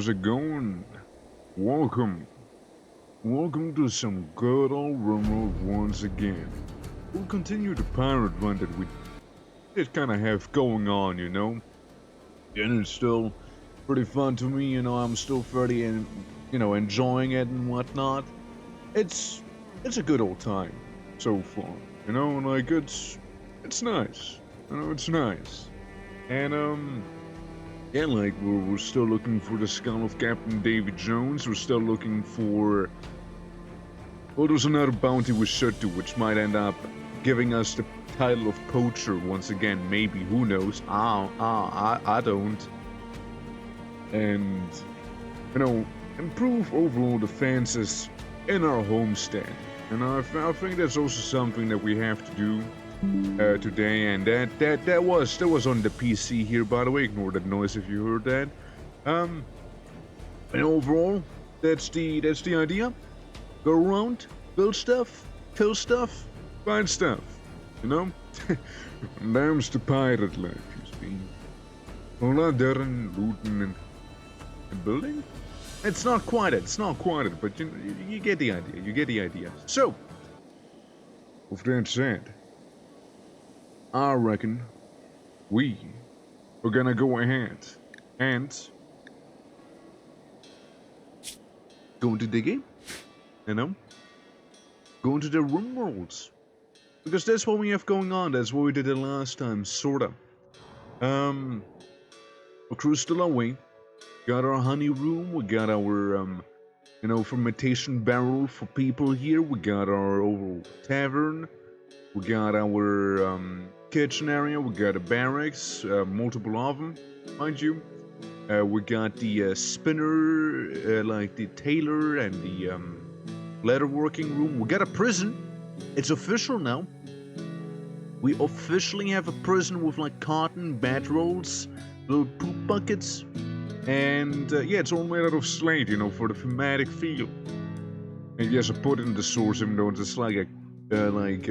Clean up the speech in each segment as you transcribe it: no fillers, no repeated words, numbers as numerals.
how's it going? Welcome. Welcome to some good old RIMWORLD once again. We'll continue the pirate run that we did kind of have going on, you know? And it's still pretty fun to me, you know, I'm still fairly, enjoying it and whatnot. It's a good old time so far, you know, like it's nice. You know, it's nice. And, yeah, like, we're still looking for the skull of Captain Davy Jones. We're still looking for... Well, there's another bounty we should do, which might end up giving us the title of poacher once again. Maybe, who knows? I don't. And, you know, improve overall defenses in our homestead. And I think that's also something that we have to do today, and that was on the PC here, by the way. Ignore that noise if you heard that. And overall, that's the idea. Go around, build stuff, kill stuff, find stuff. You know, and there's the pirate life, you see. All that there and looting and building. It's not quite it, but you get the idea. You get the idea. So, with that said, I reckon we're gonna go ahead and go into the game, you know? Go into the RIMWORLDs. Because that's what we have going on, that's what we did the last time, sorta. Our crew's still away. Got our honey room, we got our, fermentation barrel for people here, we got our overall tavern, we got our, kitchen area, we got a barracks, multiple of them, mind you. We got the spinner, like the tailor and the leatherworking room. We got a prison. It's official now. We officially have a prison with like cotton, bedrolls, little poop buckets. And yeah, it's all made out of slate, you know, for the thematic feel. And yes, I put it in the source, even though it's like a like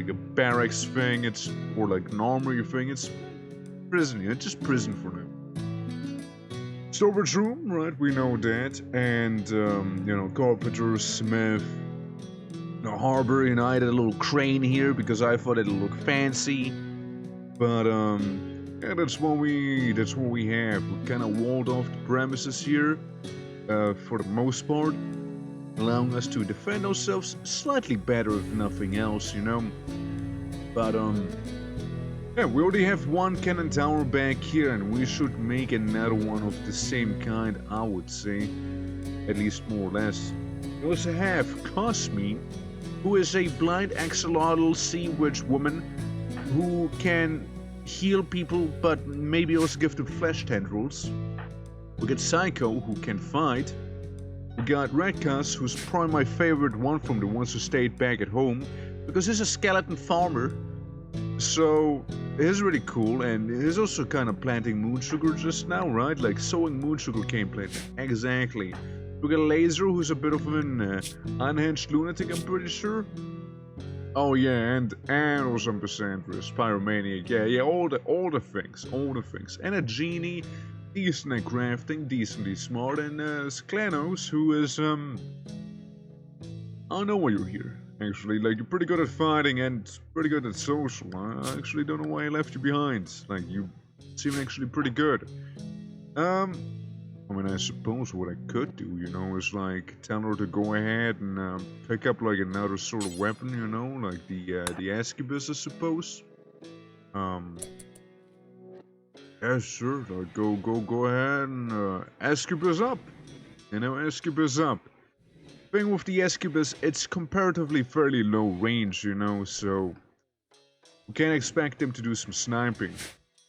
a barracks thing, it's or like an armory thing, it's prison, yeah, just prison for now. Storage room, right, we know that, and carpenter, smith, harbor, you know, I added a little crane here because I thought it'd look fancy, but yeah, that's what we have. We kind of walled off the premises here, for the most part, allowing us to defend ourselves slightly better if nothing else, you know. But yeah, we already have one cannon tower back here, and we should make another one of the same kind, I would say, at least more or less. We also have Cosme, who is a blind axolotl sea witch woman who can heal people, but maybe also give them flesh tendrils. We got Psycho, who can fight. We got Redcuss, who's probably my favorite one from the ones who stayed back at home, because he's a skeleton farmer, so he's really cool, and he's also kind of planting moon sugar just now, right? Like sowing moon sugar cane planting. Exactly. We got Laser, who's a bit of an unhinged lunatic, I'm pretty sure. Oh yeah, and also Cassandras, Pyromaniac, yeah, all the things, and a genie. Decent at crafting, decently smart, and Sklanos, who is, I don't know why you're here, actually. Like, you're pretty good at fighting and pretty good at social. I actually don't know why I left you behind. Like, you seem actually pretty good. I mean, I suppose what I could do, you know, is, like, tell her to go ahead and pick up, like, another sort of weapon, you know, like the Escubus, I suppose. Yeah, sure, go ahead and Escubus up. You know, Escubus up. Thing with the Escubus, it's comparatively fairly low range, you know, so we can't expect them to do some sniping.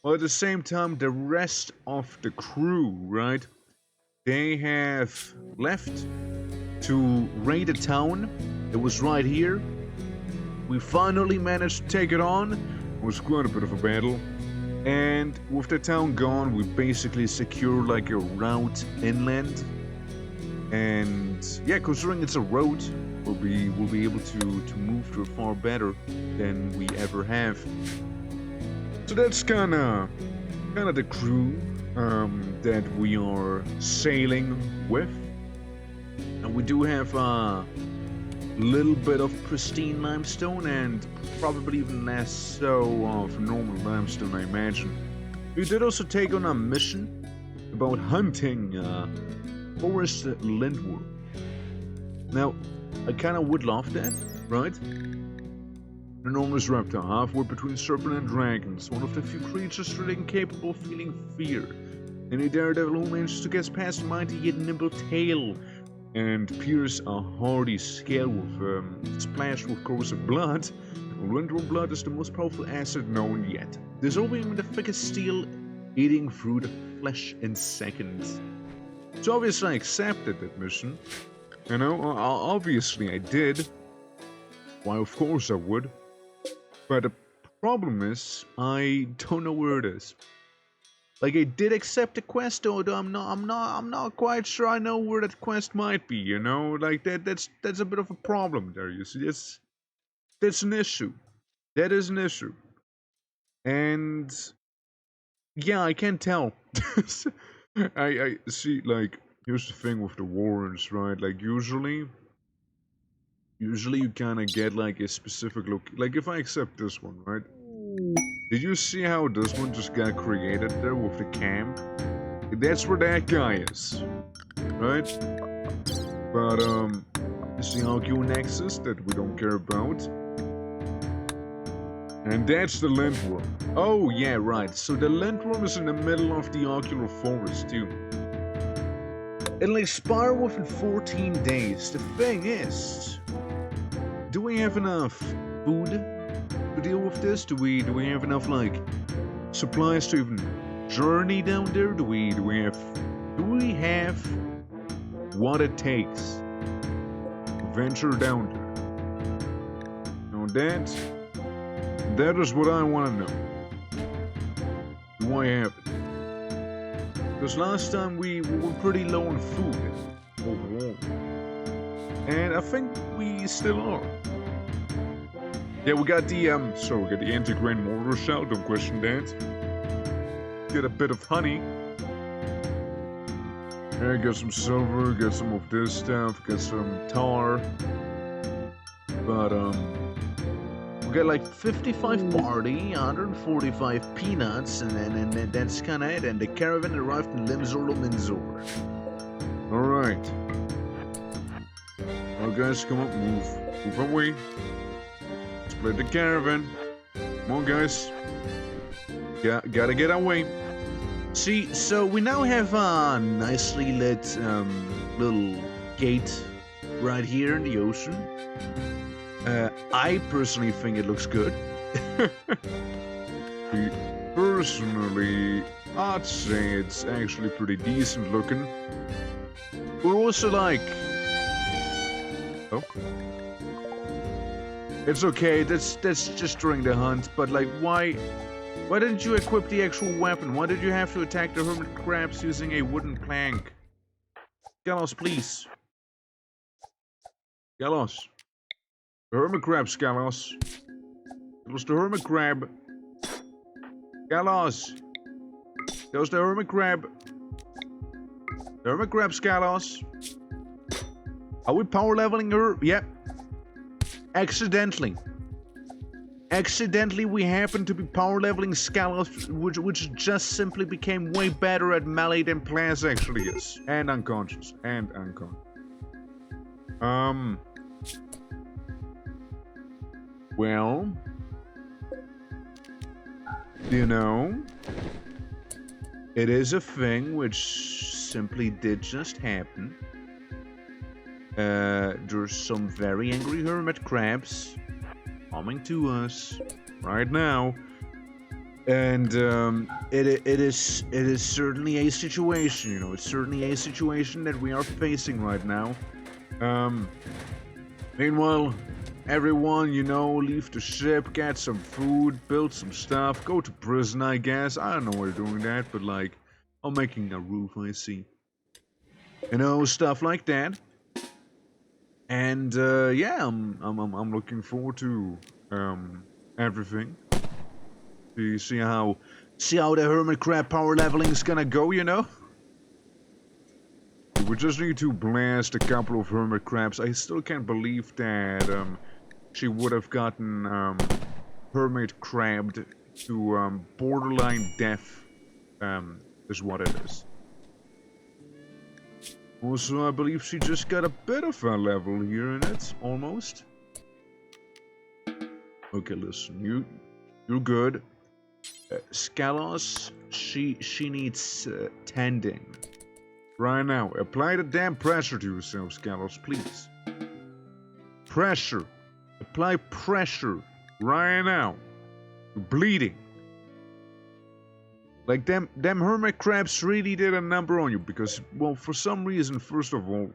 Well, at the same time, the rest of the crew, right, they have left to raid a town. It was right here. We finally managed to take it on. It was quite a bit of a battle. And with the town gone, we basically secured like a route inland. And yeah, considering it's a road, we'll be able to move to it far better than we ever have. So that's kinda the crew. that we are sailing with. And we do have a little bit of pristine limestone and probably even less so of normal limestone, I imagine. We did also take on a mission about hunting forest lindworm. Now, I kind of would love that, right? An enormous reptile, halfway between serpent and dragons, one of the few creatures truly incapable of feeling fear. Any daredevil who manages to get past a mighty yet nimble tail and pierce a hardy scale with splashed with corrosive blood. Lindworm blood is the most powerful acid known yet, dissolving with the thickest steel, eating through the flesh in seconds. So obviously I accepted that mission. You know, obviously I did. Why, of course I would. But the problem is, I don't know where it is. Like, I did accept the quest, although I'm not quite sure I know where that quest might be. You know, like that's a bit of a problem there. You see, that's an issue. That is an issue. And yeah, I can't tell. I see. Like, here's the thing with the warrants, right? Like, usually you kind of get like a specific look. Like, if I accept this one, right? Did you see how this one just got created there with the camp? That's where that guy is, right? But it's the Argeo Nexus that we don't care about. And that's the Lindworm. Oh yeah, right. So the Lindworm is in the middle of the Ocular Forest too. It'll expire within 14 days. The thing is, do we have enough food to deal with this? Do we have enough like supplies to even journey down there? Do we have what it takes to venture down there? Now that is what I want to know. Do I have it? Because last time we were pretty low on food overall, and I think we still are. Yeah, we got the anti-grain mortar shell, don't question that. Get a bit of honey. Yeah, got some silver, got some of this stuff, got some tar. But, we got like 55 barley, 145 peanuts, and then that's kinda it. And the caravan arrived in Minzor. Alright. Well, guys, come on, move away. Split the caravan. Come on, guys. Gotta get away. See, so we now have a nicely lit little gate right here in the ocean. I personally think it looks good. Personally, I'd say it's actually pretty decent looking. We're also like... Oh. It's okay, that's just during the hunt, but like, why didn't you equip the actual weapon? Why did you have to attack the hermit crabs using a wooden plank? Galos, please. Galos. The hermit crab, Galos. It was the hermit crab. Galos. That was the hermit crab. The hermit crab, Galos. Are we power leveling her? Yep. Accidentally, we happened to be power leveling Scalos, which just simply became way better at melee than Plaz actually is. And unconscious. Well, you know, it is a thing which simply did just happen. There's some very angry hermit crabs coming to us right now, and it is certainly a situation. You know, it's certainly a situation that we are facing right now. Meanwhile, everyone, you know, leave the ship, get some food, build some stuff, go to prison. I guess I don't know why they're doing that, but like, I'm making a roof. I see. You know, stuff like that. And yeah, I'm looking forward to everything. To see how See how the hermit crab power leveling is gonna go, you know? We just need to blast a couple of hermit crabs. I still can't believe that she would have gotten hermit crabbed to borderline death, is what it is. Also, I believe she just got a bit of a level here in it, almost. Okay, listen, you're good. Scalos, she needs tending. Right now, apply the damn pressure to yourself, Scalos, please. Pressure. Apply pressure. Right now. You're bleeding. Like, them hermit crabs really did a number on you, because, well, for some reason, first of all,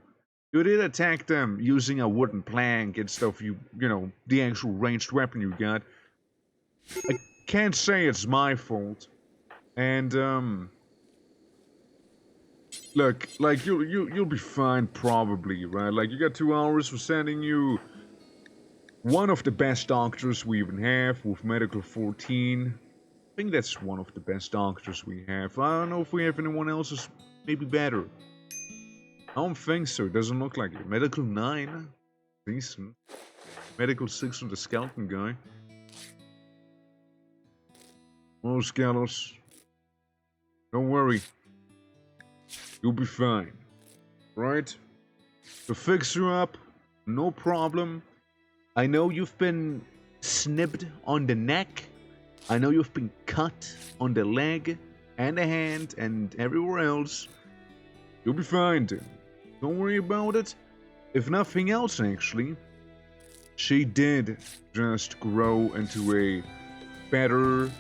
you did attack them using a wooden plank and stuff, you know, the actual ranged weapon you got. I can't say it's my fault. And, look, like, you'll be fine, probably, right? Like, you got 2 hours for sending you one of the best doctors we even have, with Medical 14. I think that's one of the best doctors we have. I don't know if we have anyone else who's maybe better. I don't think so, it doesn't look like it. Medical 9, decent. Medical 6 with the skeleton guy. Oh, Scalos. Don't worry. You'll be fine. Right? To fix you up, no problem. I know you've been snipped on the neck. I know you've been cut on the leg and the hand and everywhere else. You'll be fine, dude. Don't worry about it. If nothing else, actually, she did just grow into a better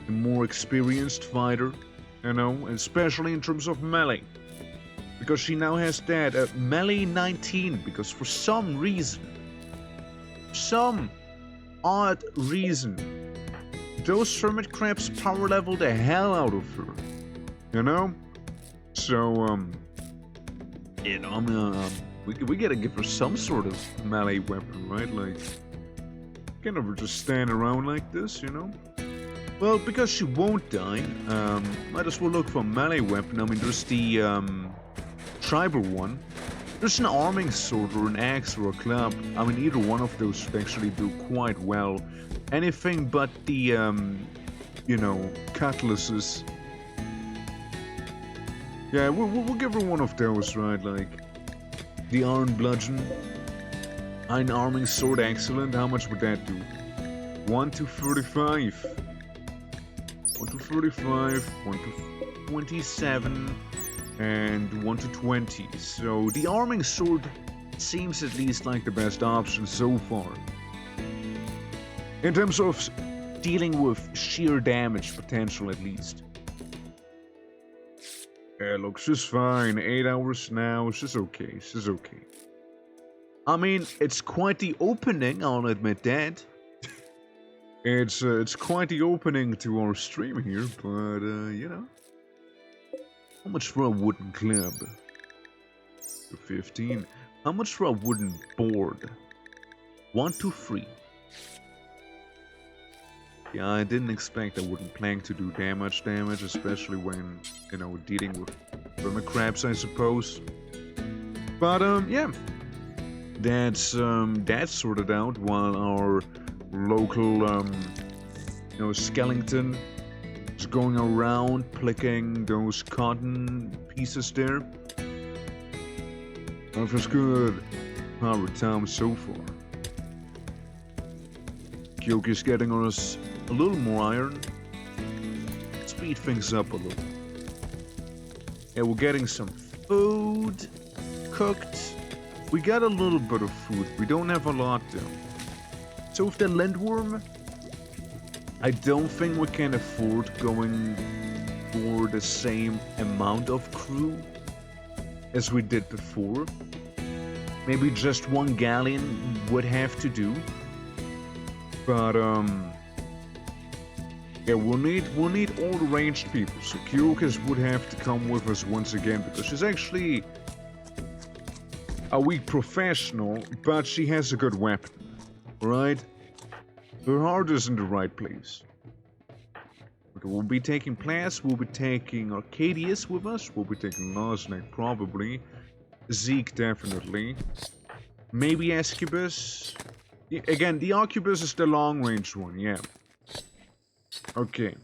and more experienced fighter, you know, especially in terms of melee. Because she now has that melee 19, because for some reason, some odd reason, those hermit crabs power level the hell out of her, you know? So, you know, we gotta give her some sort of melee weapon, right? Like, can't ever just stand around like this, you know? Well, because she won't die, might as well look for a melee weapon. I mean, there's the, tribal one. There's an arming sword or an axe or a club. I mean, either one of those should actually do quite well. Anything but the, you know, cutlasses. Yeah, we'll give her one of those, right? Like, the iron bludgeon. Iron arming sword, excellent. How much would that do? 1 to 35. 1 to 35, 1 to 27, and 1 to 20. So the arming sword seems at least like the best option so far. In terms of dealing with sheer damage potential, at least. Yeah, look, she's fine. 8 hours now. She's okay. She's okay. I mean, it's quite the opening, I'll admit that. It's quite the opening to our stream here, but, you know. How much for a wooden club? 15. How much for a wooden board? 1 to 3. Yeah, I didn't expect a wooden plank to do that much damage, especially when, you know, dealing with hermit crabs, I suppose. But, yeah. That's sorted out while our local, you know, skeleton is going around picking those cotton pieces there. That was good. Power time so far. Kyoki's getting us a little more iron. Speed things up a little. Yeah, we're getting some food cooked. We got a little bit of food. We don't have a lot though. So with the lindworm, I don't think we can afford going for the same amount of crew as we did before. Maybe just 1 galleon would have to do. But yeah, we'll need all the ranged people. So Kyokas would have to come with us once again because she's actually a weak professional, but she has a good weapon. Right? Her heart is in the right place. We'll be taking Plas, we'll be taking Arcadius with us, we'll be taking Nosnek probably, Zeke definitely, maybe Escubus. Again, the Occubus is the long range one, yeah. Okay.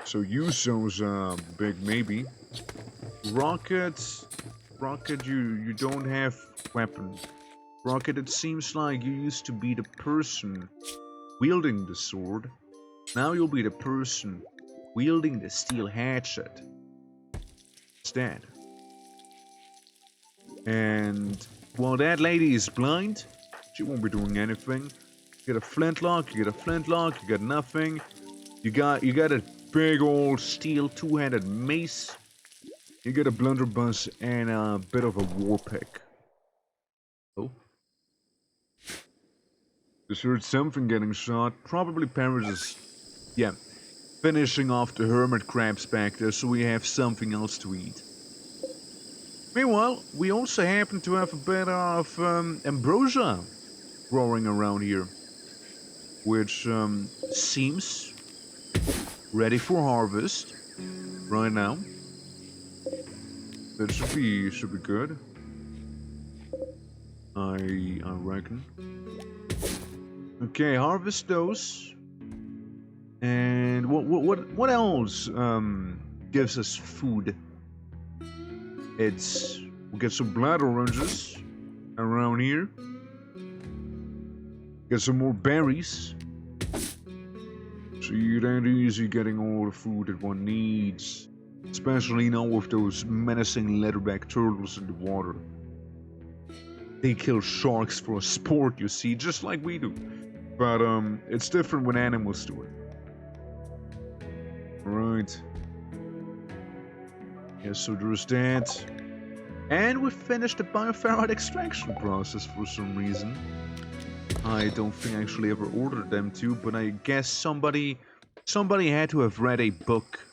So Yuso's big maybe. Rocket, you don't have weapon. Rocket, it seems like you used to be the person wielding the sword. Now you'll be the person wielding the steel hatchet. Instead. And while that lady is blind, she won't be doing anything. You get a flintlock, you got nothing. You got a big old steel two-handed mace. You get a blunderbuss and a bit of a war pick. Oh. Just heard something getting shot. Probably Paris is, yeah, finishing off the hermit crabs back there so we have something else to eat. Meanwhile, we also happen to have a bit of ambrosia growing around here, which seems ready for harvest right now. That should be good. I reckon. Okay, harvest those. And what else gives us food? We'll get some blood oranges around here. Get some more berries. So it ain't easy getting all the food that one needs. Especially now with those menacing leatherback turtles in the water. They kill sharks for a sport, you see, just like we do. But it's different when animals do it. Right. Yeah, so there's that. And we finished the bioferrite extraction process for some reason. I don't think I actually ever ordered them to, but I guess somebody had to have read a book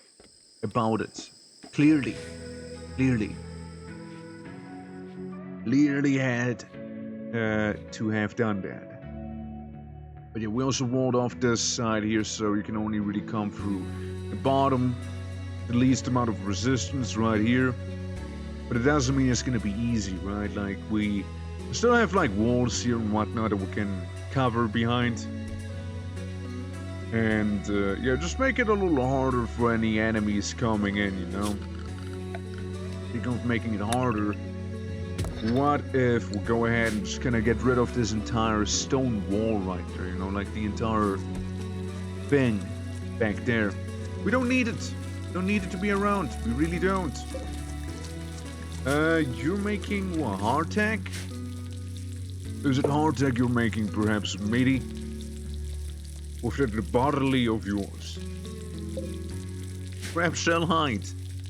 about it. Clearly had to have done that. But yeah, we also walled off this side here, so you can only really come through the bottom, the least amount of resistance right here. But it doesn't mean it's gonna be easy, right? Like, we still have like walls here and whatnot that we can cover behind. And yeah, just make it a little harder for any enemies coming in, you know? Speaking of making it harder, what if we go ahead and just kind of get rid of this entire stone wall right there, you know, like the entire thing back there. We don't need it. Don't need it to be around. We really don't. You're making what, hardtack? Is it hardtack you're making, perhaps, matey? Or is it the bodily of yours? Crab shell hide,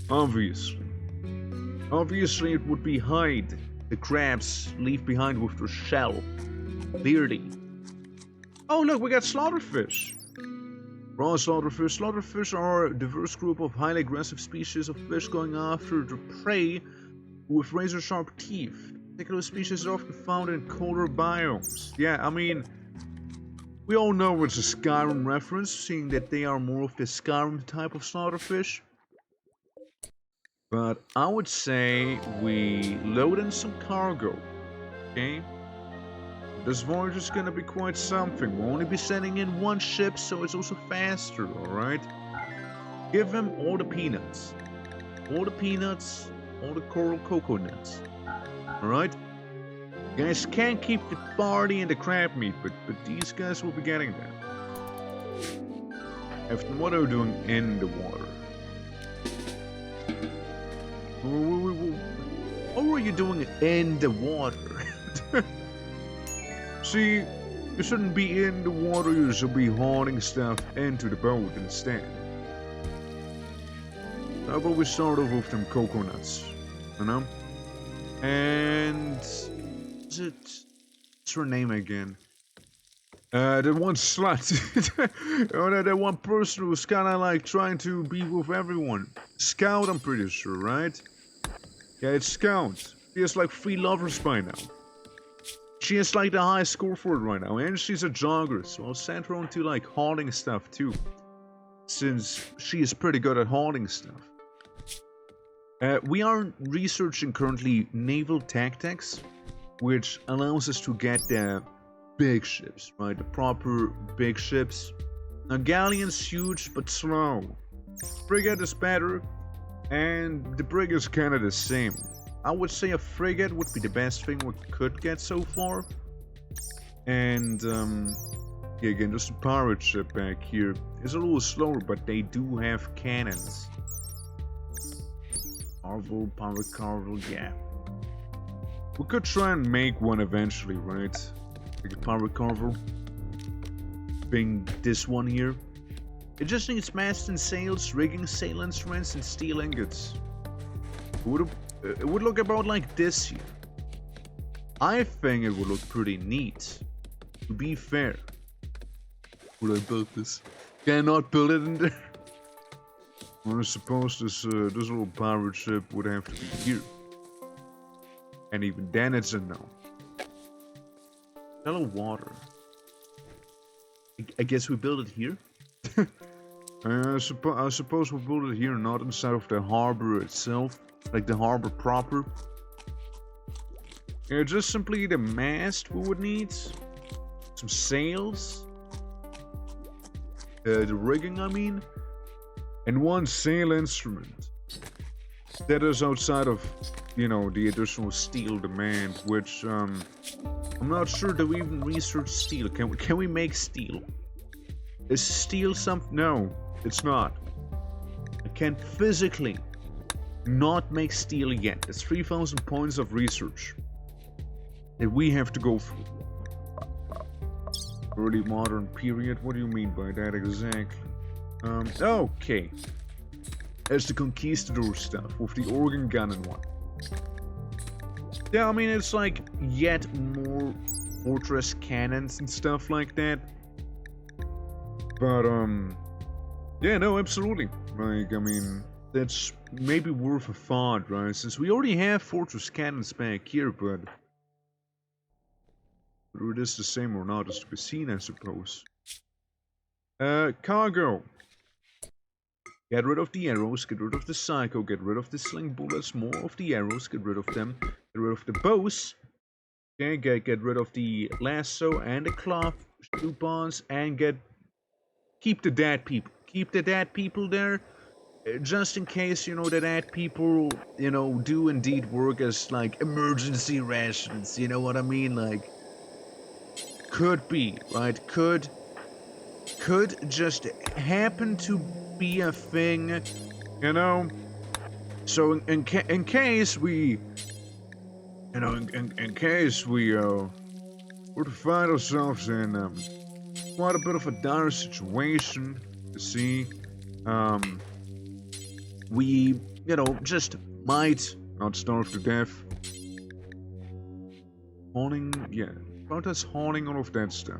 obviously. Obviously it would be hide the crabs leave behind with their shell. Clearly. Oh look, we got slaughterfish. Raw slaughterfish. Slaughterfish are a diverse group of highly aggressive species of fish going after their prey with razor-sharp teeth. Particular species are often found in colder biomes. Yeah, I mean, we all know it's a Skyrim reference, seeing that they are more of the Skyrim type of slaughterfish. But I would say we load in some cargo, okay? This voyage is gonna be quite something. We'll only be sending in one ship, so it's also faster, alright? Give them all the peanuts. All the peanuts, all the coral cocoa nuts. Alright? You guys can't keep the party and the crab meat, but these guys will be getting that. After what are we doing in the water? What were you doing in the water? See, you shouldn't be in the water, you should be hauling stuff into the boat instead. How about we start off with them coconuts, you know? And... what's her name again? The one slut. Oh, that one person who's kinda like trying to be with everyone. Scout, I'm pretty sure, right? Yeah, it's Scout. She has like 3 lovers by now. She has like the highest score for it right now, and she's a jogger, so I'll send her on to like hauling stuff too. since she is pretty good at holding stuff. We are researching currently naval tactics, which allows us to get the big ships, right? The proper big ships. Now, galleon's huge but slow. Frigate is better, and the brig is kind of the same. I would say a frigate would be the best thing we could get so far. And, yeah, again, there's a pirate ship back here. It's a little slower, but they do have cannons. Carvel, pirate carvel, yeah. We could try and make one eventually, right? Like a pirate carvel. Being this one here. It just needs mast and sails, rigging, sail instruments, and steel ingots. It would look about like this here. I think it would look pretty neat. To be fair. Would I build this? Can I not build it in there? Well, I suppose this little pirate ship would have to be here. And even then it's a no. Shallow water. I guess we build it here? I suppose we build it here, not inside of the harbor itself. Like the harbor proper. Yeah, just simply the mast we would need. Some sails. The rigging, I mean. And one sail instrument. That is outside of, you know, the additional steel demand, which, I'm not sure that we even research steel. Can we make steel? Is steel something? No, it's not. I can't physically not make steel yet. It's 3,000 points of research that we have to go through. Early modern period? What do you mean by that exactly? Okay. It's the conquistador stuff with the organ gun and what. Yeah, I mean, it's like yet more fortress cannons and stuff like that. But, yeah, no, absolutely. Like, I mean, that's maybe worth a thought, right? Since we already have fortress cannons back here, but whether it is the same or not is to be seen, I suppose. Cargo. Get rid of the arrows, get rid of the psycho, get rid of the sling bullets, more of the arrows, get rid of them, get rid of the bows. Okay, get rid of the lasso and the cloth, shoe bonds, and keep the dead people. Keep the dead people there, just in case, you know, the dead people, you know, do indeed work as, like, emergency rations, you know what I mean? Like, could be, right? Could just happen to be a thing, you know? So, in case we, you know, in case we, were to find ourselves in, quite a bit of a dire situation, you see, we, you know, just might not starve to death. Honing, yeah, about us honing all of that stuff.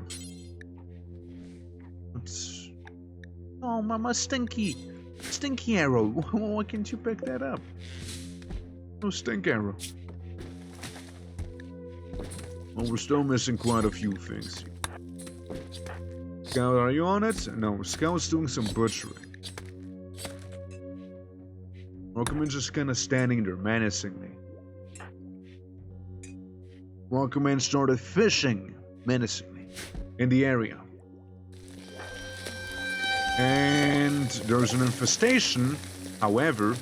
It's, oh, my stinky arrow. Why can't you pick that up? No stink arrow. Well, we're still missing quite a few things. Scout, are you on it? No, Scout's doing some butchering. Rockman just kind of standing there menacingly. Rockman started fishing menacingly in the area. And there's an infestation, however,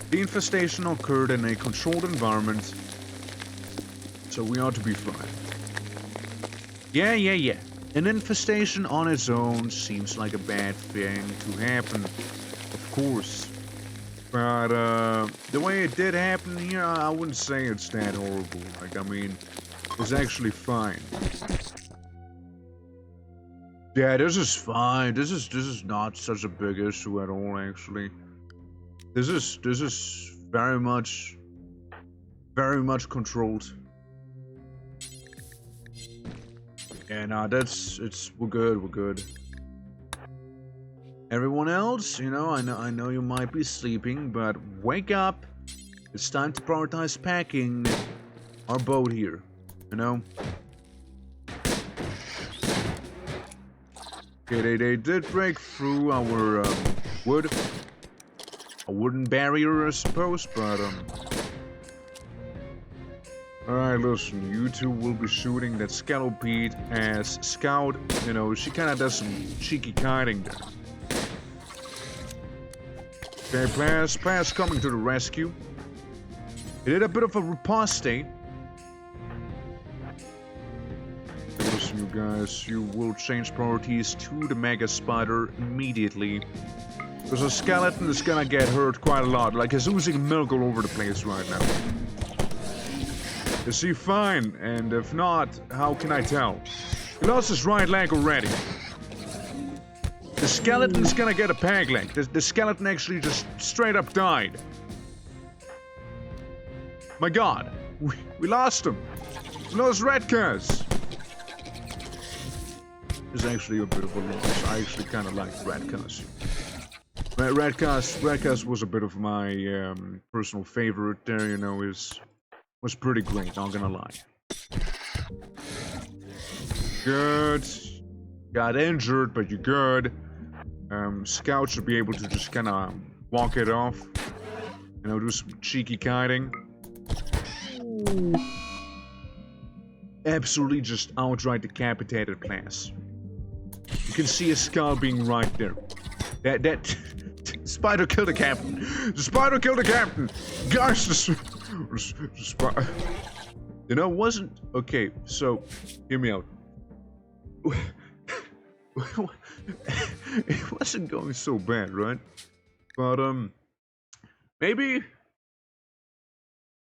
the infestation occurred in a controlled environment, so we ought to be fine. Yeah. An infestation on its own seems like a bad thing to happen, of course. But, the way it did happen here, I wouldn't say it's that horrible. Like, I mean, it's actually fine. Yeah, this is fine. This is not such a big issue at all, actually. This is very much controlled. Yeah, no, we're good. Everyone else, you know, I know you might be sleeping, but wake up. It's time to prioritize packing our boat here, you know? Okay, they did break through our wood. A wooden barrier, I suppose, but Alright, listen, you two will be shooting that Scallopede as Scout. You know, she kinda does some cheeky kiting there. Okay, players coming to the rescue. He did a bit of a riposte. Listen, you guys, you will change priorities to the Mega Spider immediately. Because a skeleton is gonna get hurt quite a lot. Like, he's oozing milk all over the place right now. Is he fine? And if not, how can I tell? He lost his right leg already. The skeleton's gonna get a peg leg. The skeleton actually just straight up died. My god. We lost him. We lost Redcast. It's actually a bit of a loss. I actually kind of liked Redcast. Redcast was a bit of my personal favorite there, you know, was pretty great, not gonna lie. Good. Got injured, but you're good. Scout should be able to just kind of walk it off. You know, do some cheeky kiting. Absolutely just outright decapitated class. You can see a skull being right there. That spider killed the captain. The spider killed the captain. Gosh, the spider. You know, wasn't okay. So, hear me out. It wasn't going so bad, right? But maybe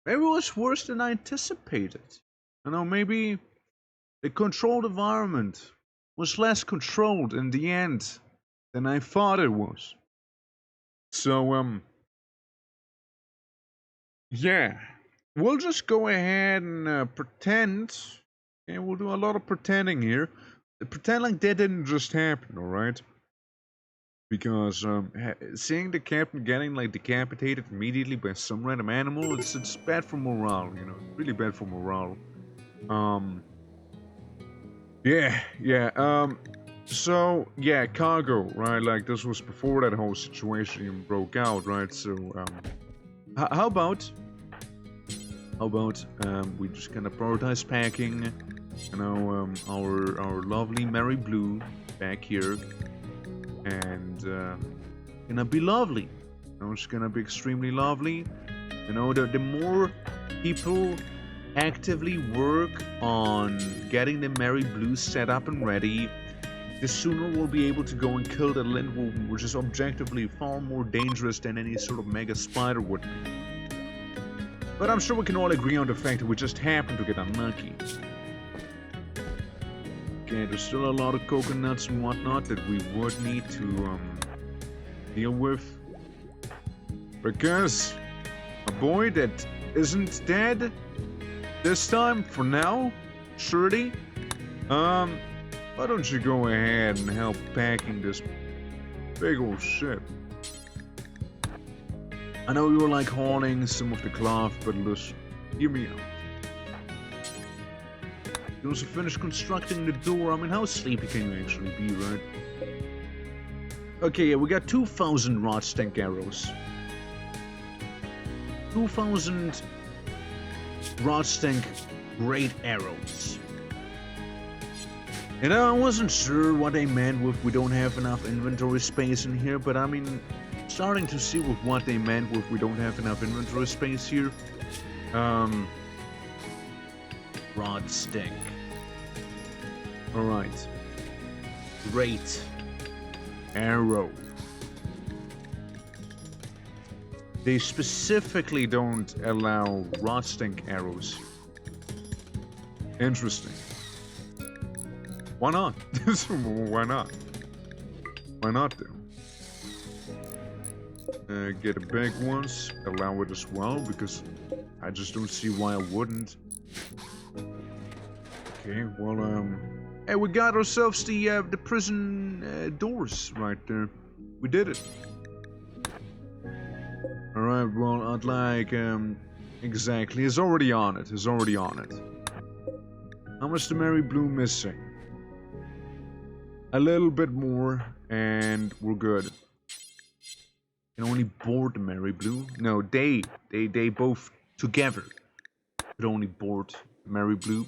it was worse than I anticipated. You know, maybe the controlled environment was less controlled in the end than I thought it was. So, yeah. We'll just go ahead and pretend. And we'll do a lot of pretending here. Pretend like that didn't just happen, alright? Because, seeing the captain getting, like, decapitated immediately by some random animal, it's bad for morale, you know? Really bad for morale. So, yeah, cargo, right? Like, this was before that whole situation even broke out, right? So, how about we just kind of prioritize packing, you know, our lovely Mary Blue back here, and gonna be lovely. You know, it's gonna be extremely lovely. You know, the more people actively work on getting the Mary Blue set up and ready, the sooner we'll be able to go and kill the Lindworm, which is objectively far more dangerous than any sort of mega spider would be. But I'm sure we can all agree on the fact that we just happened to get unlucky. Okay, there's still a lot of coconuts and whatnot that we would need to deal with. Because a boy that isn't dead this time, for now, surely, why don't you go ahead and help packing this big old ship? I know you were like hauling some of the cloth, but listen, hear me out. You also finished constructing the door. I mean, how sleepy can you actually be, right? Okay, yeah, we got 2,000 rod stank arrows. 2,000 rod stank great arrows. You know, I wasn't sure what they meant with we don't have enough inventory space in here, but I mean, starting to see with what they meant with we don't have enough inventory space here. Rod stank. Alright. Great arrow. They specifically don't allow rod stank arrows. Interesting. Why not? Why not? Why not though? Get a big ones, allow it as well, because I just don't see why I wouldn't. Okay, well, hey, we got ourselves the prison doors right there. We did it. Alright, well, I'd like, exactly, he's already on it, he's already on it. How much the Mary Blue missing? A little bit more, and we're good. Can only board the Mary Blue. No, they both together could only board Mary Blue.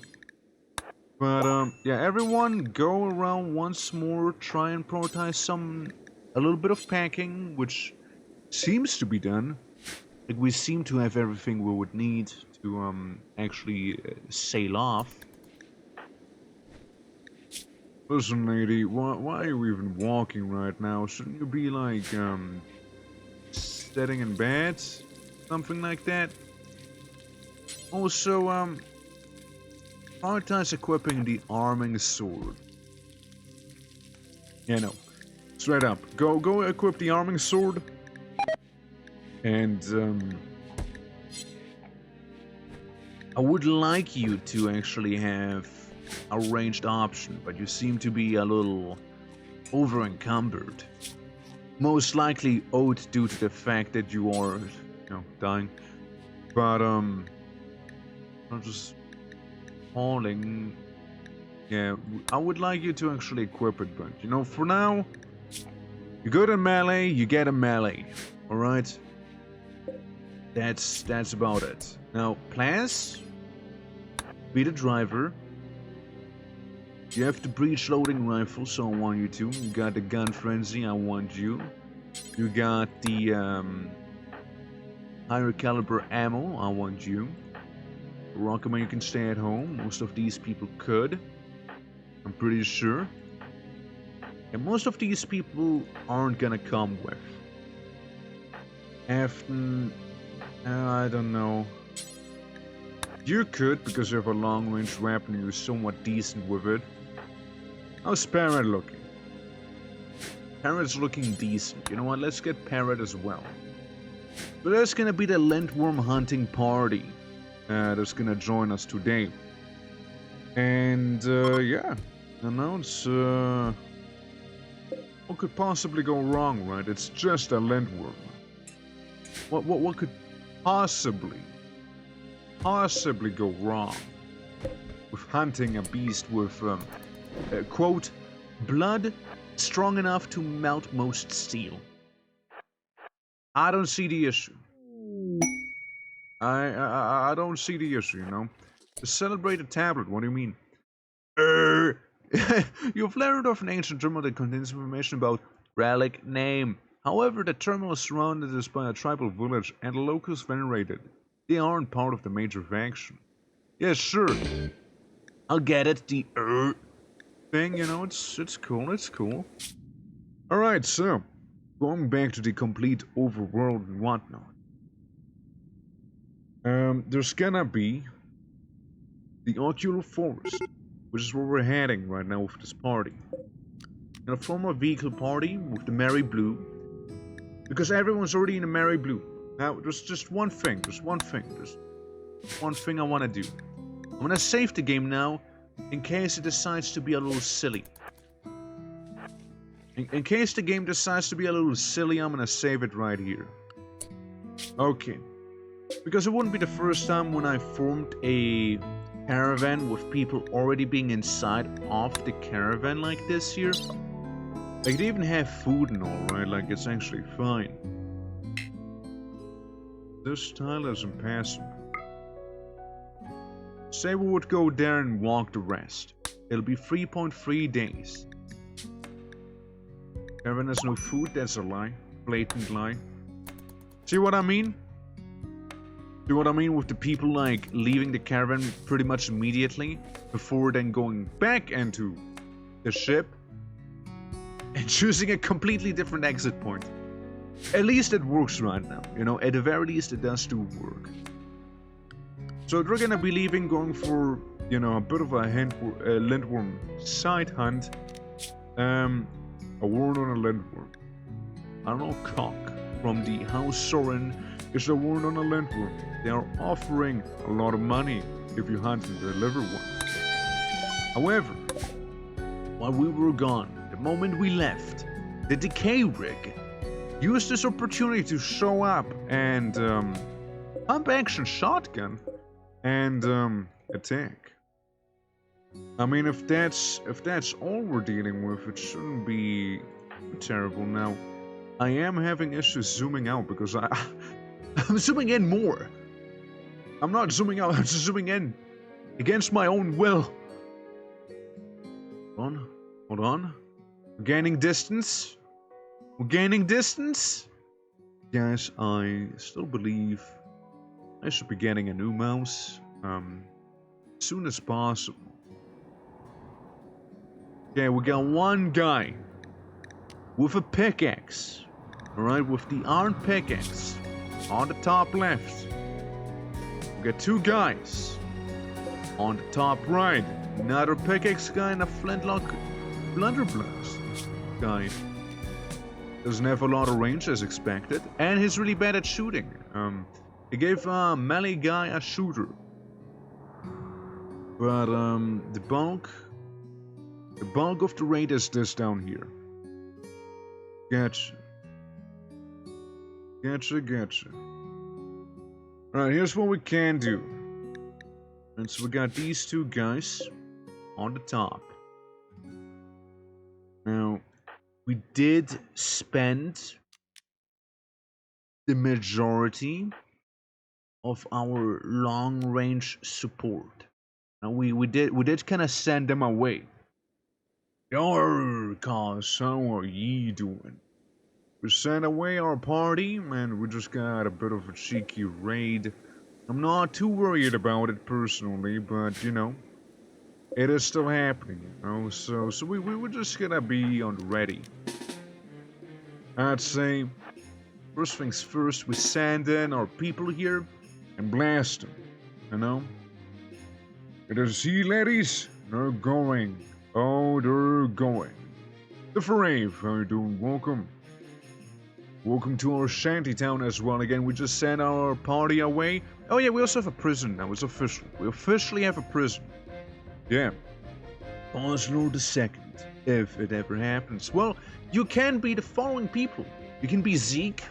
But yeah, everyone go around once more, try and prioritize a little bit of packing, which seems to be done. Like, we seem to have everything we would need to actually sail off. Listen, lady, why are you even walking right now? Shouldn't you be like sitting in bed, something like that? Also, prioritize equipping the arming sword. Yeah, no, straight up, go equip the arming sword. And I would like you to actually have a ranged option, but you seem to be a little over-encumbered. Most likely owed due to the fact that you are, dying. But I'm just falling. Yeah, I would like you to actually equip it, but for now, you're good at melee, you get a melee. Alright? That's about it. Now, Plas, be the driver. You have the breech loading rifle, so I want you to. You got the gun frenzy, I want you. You got the higher caliber ammo, I want you. Rocketman, you can stay at home. Most of these people could. I'm pretty sure. And most of these people aren't gonna come with. Afton, I don't know. You could, because you have a long-range weapon and you're somewhat decent with it. How's Parrot looking? Parrot's looking decent. You know what, let's get Parrot as well. So there's gonna be the lintworm hunting party that's gonna join us today. And, yeah. It's, what could possibly go wrong, right? It's just a lintworm. What could possibly go wrong with hunting a beast with, quote, blood strong enough to melt most steel? I don't see the issue. I don't see the issue, To celebrate a tablet, what do you mean? You've learned of an ancient terminal that contains information about relic name. However, the terminal is surrounded by a tribal village and the locals venerated. They aren't part of the major faction. Yeah, sure. I'll get it. The thing, it's cool. Alright, so going back to the complete overworld and whatnot. There's gonna be the Ocular Forest, which is where we're heading right now with this party. Gonna form a vehicle party with the Mary Blue, because everyone's already in the Mary Blue. Now, there's just one thing I want to do. I'm gonna save the game now, in case it decides to be a little silly. In case the game decides to be a little silly, I'm gonna save it right here. Okay. Because it wouldn't be the first time when I formed a caravan with people already being inside of the caravan like this here. Like, they even have food and all, right? Like, it's actually fine. This tile is impassable. Say we would go there and walk the rest. It'll be 3.3 days. Caravan has no food, that's a lie. Blatant lie. See what I mean? See what I mean with the people, like, leaving the caravan pretty much immediately before then going back into the ship and choosing a completely different exit point. At least it works right now, at the very least it does do work. So we're gonna be leaving, going for, a bit of a lintworm side hunt. A warrant on a lintworm. I don't know, Cock from the House Soren is a warrant on a lintworm. They are offering a lot of money if you hunt and deliver one. However, while we were gone, the moment we left, the decay rig used this opportunity to show up and pump action shotgun and attack. I mean, if that's all we're dealing with, it shouldn't be terrible. Now, I am having issues zooming out because I'm zooming in more. I'm not zooming out, I'm just zooming in against my own will. Hold on. We're gaining distance. We're gaining distance. Guys, I still believe I should be getting a new mouse as soon as possible. Okay, we got one guy with a pickaxe. Alright, with the iron pickaxe on the top left. We got two guys on the top right. Another pickaxe guy and a flintlock blunderblast guy. Doesn't have a lot of range as expected, and he's really bad at shooting. He gave a melee guy a shooter, but the bulk of the raid is this down here. Gotcha. Alright, here's what we can do. And so we got these two guys on the top. Now, we did spend the majority of our long-range support. Now we did kind of send them away. Yarr, cuz, how are ye doing? We sent away our party, and we just got a bit of a cheeky raid. I'm not too worried about it personally, but you know, it is still happening, you know, so we're just gonna be on the ready. I'd say, first things first, we send in our people here and blast them, you know? It is see, ladies, they're going. Oh, they're going. The Farave, how you doing? Welcome. Welcome to our shantytown as well. Again, we just sent our party away. Oh yeah, we also have a prison now. It's official. We officially have a prison. Yeah. Oslo the Second, if it ever happens. Well, you can be the following people. You can be Zeke,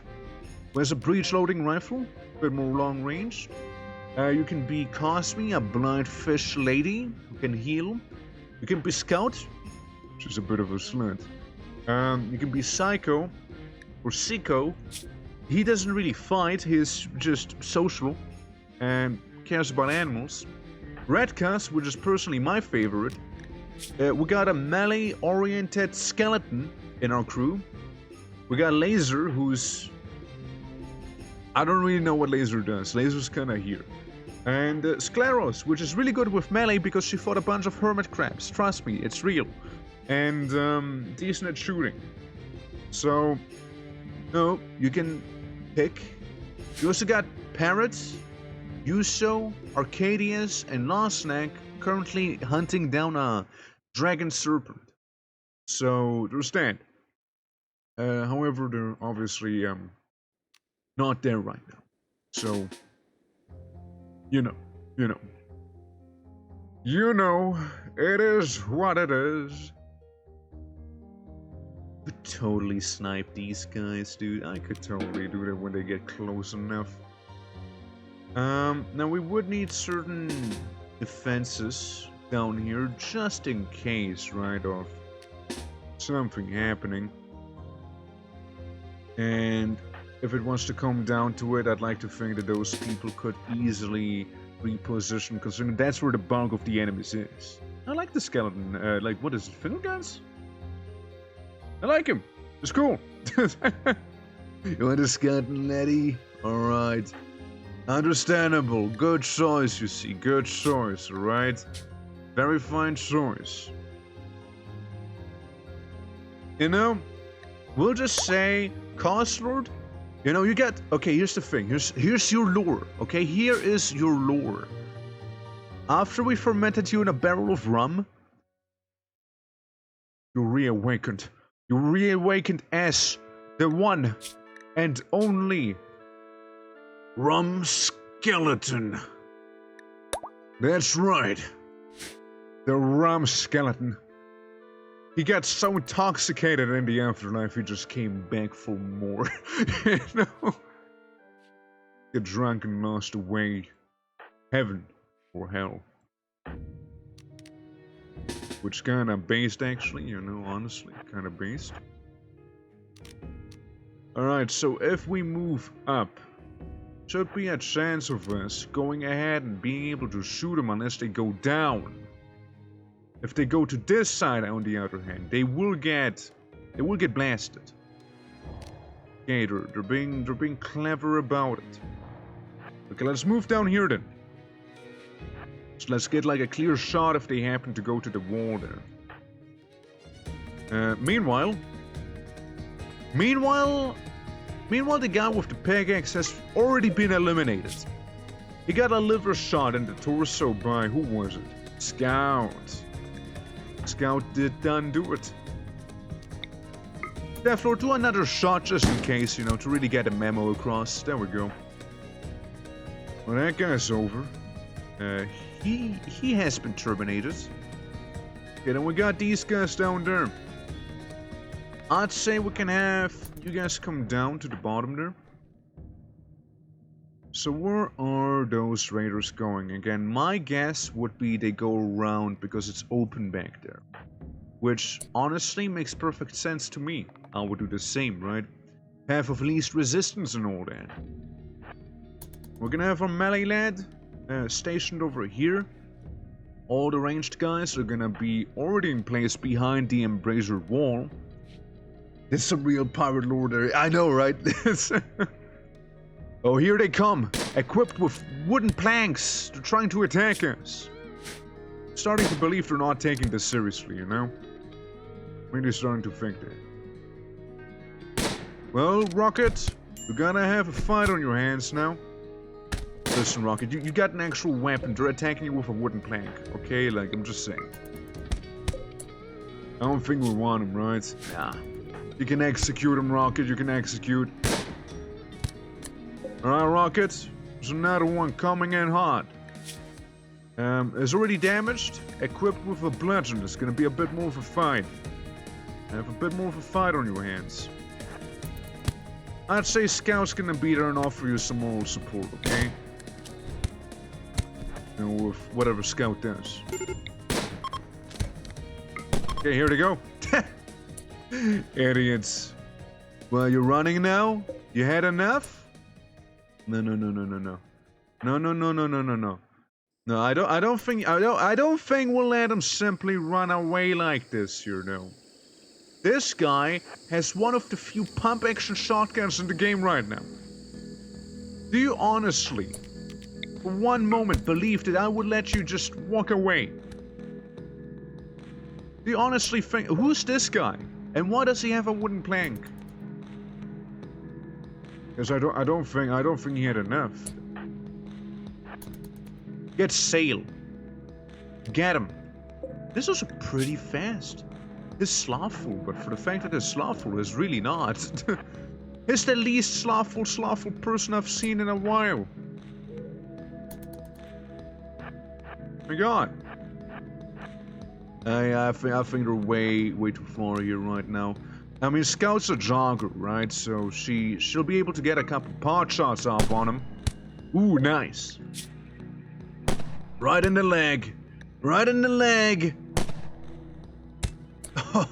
who has a breech-loading rifle, a bit more long range. You can be Cosme, a blind fish lady who can heal. You can be Scout, which is a bit of a slut. You can be Psycho, or Sicko. He doesn't really fight, he's just social and cares about animals. Redcuss, which is personally my favorite. We got a melee-oriented skeleton in our crew. We got Laser, who's... I don't really know what Laser does. Laser's kinda here. And Scleros, which is really good with melee because she fought a bunch of hermit crabs. Trust me, it's real. And decent at shooting. So, no, you can pick. You also got Parrots, Yuso, Arcadius, and Lostneck currently hunting down a dragon serpent. So, there's that. However, they're obviously not there right now. So, you know, it is what it is. Could totally snipe these guys, dude. I could totally do that when they get close enough. Now we would need certain defenses down here, just in case, right, of something happening. And if it wants to come down to it, I'd like to think that those people could easily reposition, considering that's where the bulk of the enemies is. I like the skeleton. Like, what is it, finger guns? I like him. It's cool. You want a skeleton, laddie? Alright. Understandable. Good choice, you see. Good choice, alright? Very fine choice. You know, we'll just say, Cost Lord, you know, you got... Okay, here's the thing. Here's your lore, okay? Here is your lore. After we fermented you in a barrel of rum, you reawakened. You reawakened as the one and only Rum Skeleton. That's right. The Rum Skeleton. He got so intoxicated in the afterlife, he just came back for more. You know? Get drunk and lost away. Heaven or hell. Which kind of based, actually, you know, honestly, kind of based. Alright, so if we move up, should be a chance of us going ahead and being able to shoot them unless they go down. If they go to this side, on the other hand, they will get blasted. Okay, they're being clever about it. Okay, let's move down here then. So let's get like a clear shot if they happen to go to the wall there. Meanwhile, the guy with the pickaxe has already been eliminated. He got a liver shot in the torso by, who was it? Scout. Scout didn't do it. Therefore, do another shot just in case, you know, to really get a memo across. There we go. Well, that guy's over. He has been terminated. Okay, then we got these guys down there. I'd say we can have you guys come down to the bottom there. So where are those raiders going? Again, my guess would be they go around because it's open back there. Which honestly makes perfect sense to me. I would do the same, right? Path of least resistance and all that. We're gonna have our melee lad stationed over here. All the ranged guys are gonna be already in place behind the embrasured wall. There's some real pirate lore there. I know, right? Oh, here they come, equipped with wooden planks. They're trying to attack us. Starting to believe they're not taking this seriously, you know? Really starting to think that. Well, Rocket, you're gonna have a fight on your hands now. Listen, Rocket, you got an actual weapon. They're attacking you with a wooden plank, okay? Like, I'm just saying. I don't think we want him, right? Nah. You can execute him, Rocket. You can execute. Alright, Rocket. There's another one coming in hot. Is already damaged. Equipped with a bludgeon. It's gonna be a bit more of a fight. Have a bit more of a fight on your hands. I'd say Scout's gonna be there and offer you some moral support, okay? You know, with whatever Scout does. Okay, here they go. Idiots. Well, you're running now? You had enough? No. No, I don't think we'll let him simply run away like this, you know. This guy has one of the few pump action shotguns in the game right now. Do you honestly, for one moment, believe that I would let you just walk away? Do you honestly think, who's this guy? And why does he have a wooden plank? Because I don't think he had enough. Get Sail. Get him. This was pretty fast. He's slothful, but for the fact that he's slothful, he's really not. He's the least slothful person I've seen in a while. My God. I think they're way too far here right now. I mean, Scout's a jogger, right? So she'll be able to get a couple pot shots off on him. Ooh, nice. Right in the leg. Right in the leg.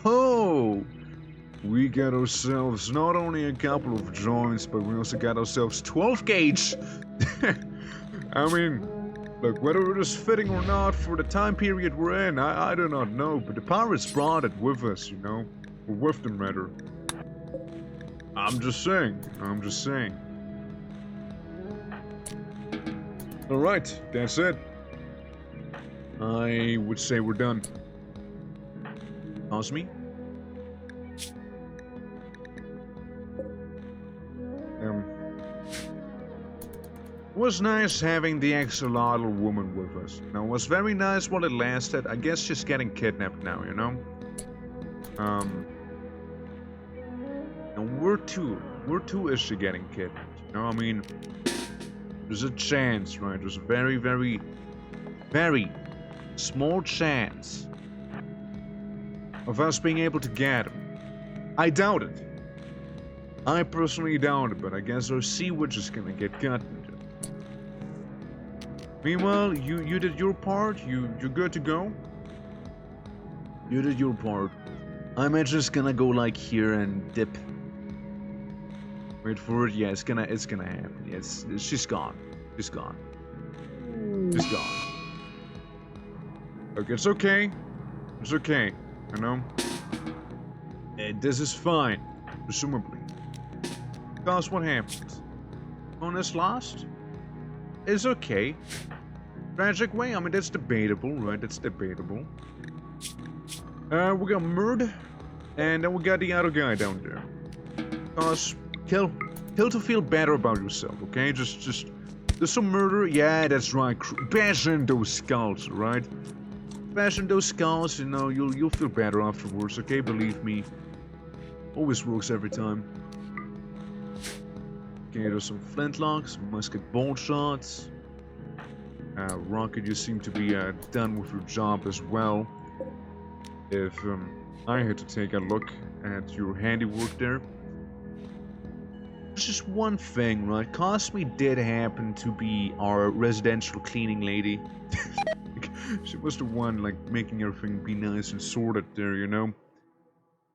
Oh, we got ourselves not only a couple of joints, but we also got ourselves 12 gauge. I mean, look, whether it is fitting or not for the time period we're in, I do not know, but the pirates brought it with us, you know, or with them rather. I'm just saying. Alright, that's it. I would say we're done. Pause me. It was nice having the axolotl woman with us. Now, it was very nice while it lasted. I guess she's getting kidnapped now, you know? And where to is she getting kidnapped? You know, I mean, there's a chance, right? There's a very, very, very small chance of us being able to get him. I doubt it. I personally doubt it, but I guess our sea witch is gonna get gotten. Meanwhile, you did your part. You're good to go. You did your part. I'm just gonna go like here and dip. Wait for it. Yeah, it's gonna happen. Yes, she's gone. She's gone. She's gone. Okay, it's okay. It's okay. You know. This is fine, presumably. Because what happened? Honest lost? It's okay. Tragic way? I mean, that's debatable, right? That's debatable. We got Murd, and then we got the other guy down there. Because kill to feel better about yourself, okay? Just there's some murder. Yeah, that's right. Bash in those skulls, right? Bash in those skulls. You know, you'll feel better afterwards, okay? Believe me. Always works every time. Okay, there's some flintlocks, musket ball shots. Rocket, you seem to be done with your job as well. If I had to take a look at your handiwork there. There's just one thing, right? Cosme did happen to be our residential cleaning lady. She was the one, like, making everything be nice and sorted there, you know?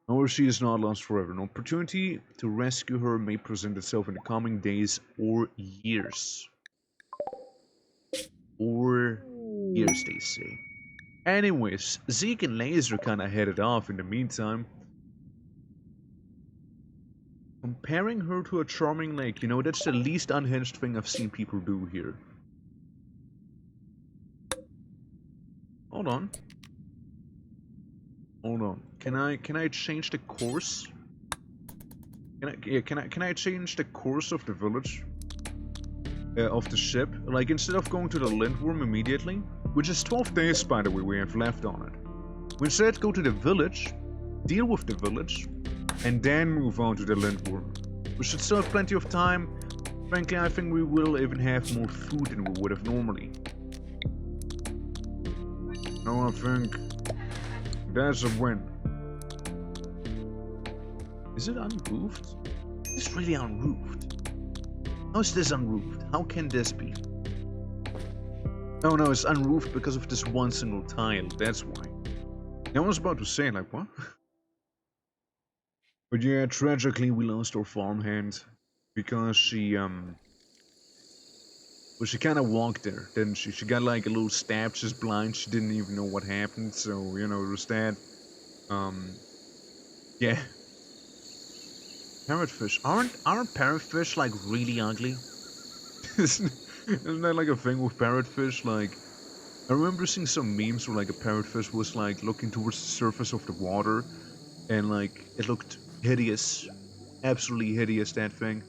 Or she is not lost forever. An opportunity to rescue her may present itself in the coming days or years. Or years, they say. Anyways, Zeke and Laser kinda headed off in the meantime. Comparing her to a charming lake, you know, that's the least unhinged thing I've seen people do here. Hold on. Hold on. Can I change the course? Can I change the course of the village? Of the ship? Like, instead of going to the Lindworm immediately, which is 12 days, by the way, we have left on it. We instead go to the village, deal with the village, and then move on to the Lindworm. We should still have plenty of time. Frankly, I think we will even have more food than we would have normally. No, I think that's a win. Is it unroofed? It's really unroofed. How is this unroofed? How can this be? Oh no, it's unroofed because of this one single tile, that's why. I was about to say, like, what? But yeah, tragically we lost our farmhand. Because she, well, she kinda walked there, didn't she? She got like a little stab, she's blind, she didn't even know what happened, so, you know, it was that. Yeah. Parrotfish. Aren't parrotfish, like, really ugly? Isn't that like a thing with parrotfish? Like, I remember seeing some memes where like a parrotfish was like looking towards the surface of the water, and like it looked hideous, absolutely hideous. That thing.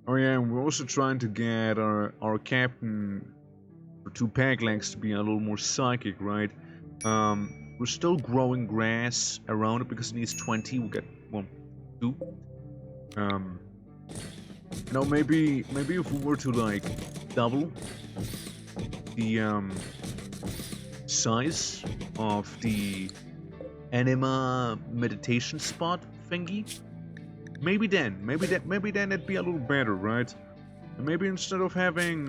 Oh yeah, and we're also trying to get our captain for 2 peg legs to be a little more psychic, right? We're still growing grass around it because it needs 20. We got 1, 2. You know, maybe if we were to like double the size of the anima meditation spot thingy, maybe then it'd be a little better, right? And maybe instead of having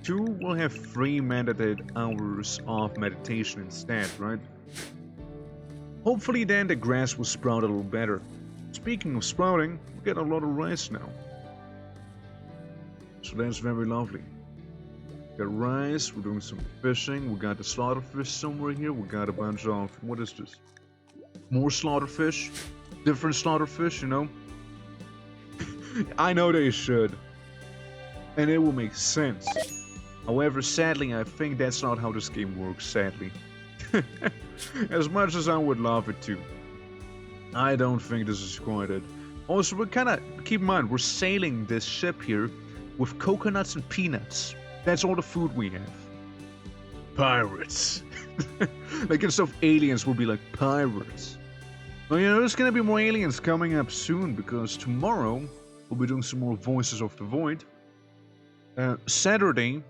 2, we'll have 3 mandated hours of meditation instead, right? Hopefully then the grass will sprout a little better. Speaking of sprouting, we get a lot of rice now. So that's very lovely. We got rice, we're doing some fishing, we got the slaughterfish somewhere here, we got a bunch of, what is this? More slaughterfish? Different slaughterfish, you know? I know they should. And it will make sense. However, sadly, I think that's not how this game works, sadly. As much as I would love it to. I don't think this is quite it. Also, we're kinda, keep in mind, we're sailing this ship here with coconuts and peanuts. That's all the food we have. Pirates. Like, instead of aliens, we'll be like pirates. Well, you know, there's gonna be more aliens coming up soon, because tomorrow we'll be doing some more Voices of the Void. Saturday,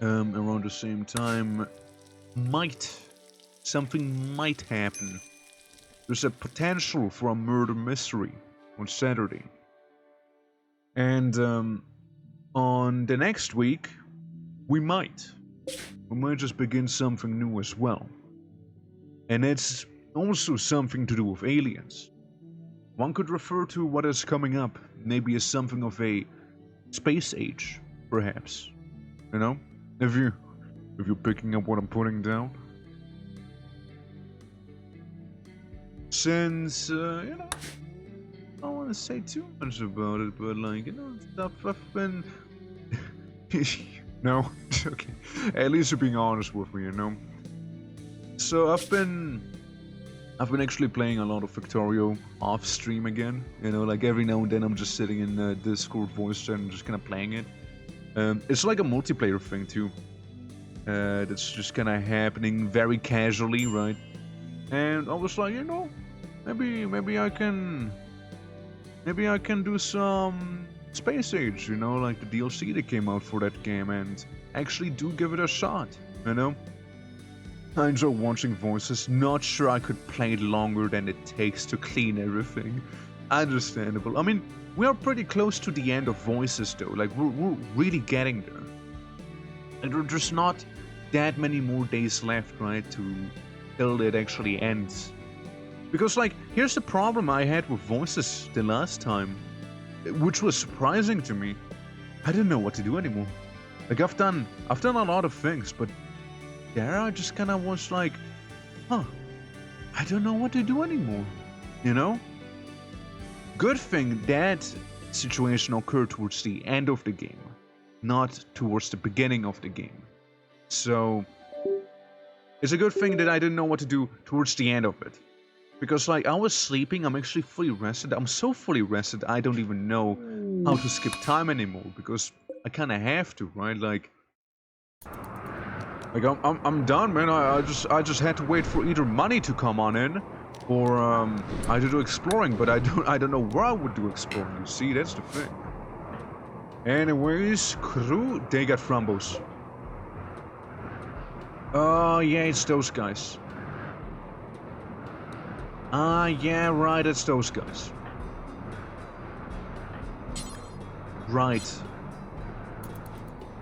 around the same time, something might happen. There's a potential for a murder mystery on Saturday. And on the next week, we might. we might just begin something new as well. And it's also something to do with aliens. One could refer to what is coming up maybe as something of a space age, perhaps. You know? If you're picking up what I'm putting down. Since, you know, I don't want to say too much about it, but like, you know, stuff I've been... No? Okay. At least you're being honest with me, you know? So I've been actually playing a lot of Factorio off stream again. You know, like every now and then I'm just sitting in Discord voice chat and just kind of playing it. It's like a multiplayer thing too. That's just kind of happening very casually, right? And I was like, you know, maybe I can do some Space Age, you know, like the DLC that came out for that game, and actually do give it a shot, you know? I enjoy watching voices, not sure I could play it longer than it takes to clean everything. Understandable. I mean, we are pretty close to the end of voices though, like we're really getting there. And there's not that many more days left, right, till it actually ends. Because like, here's the problem I had with voices the last time, which was surprising to me. I didn't know what to do anymore. Like I've done a lot of things, but there I just kind of was like, huh, I don't know what to do anymore, you know? Good thing that situation occurred towards the end of the game, not towards the beginning of the game. So, it's a good thing that I didn't know what to do towards the end of it. Because like, I was sleeping, I'm actually fully rested, I'm so fully rested I don't even know how to skip time anymore, because I kind of have to, right? Like I'm done, man. I just had to wait for either money to come on in, or I had to do exploring, but I don't know where I would do exploring. You see, that's the thing. Anyways, crew, they got Frumbos. Oh yeah, it's those guys. Ah yeah, right, it's those guys. Right.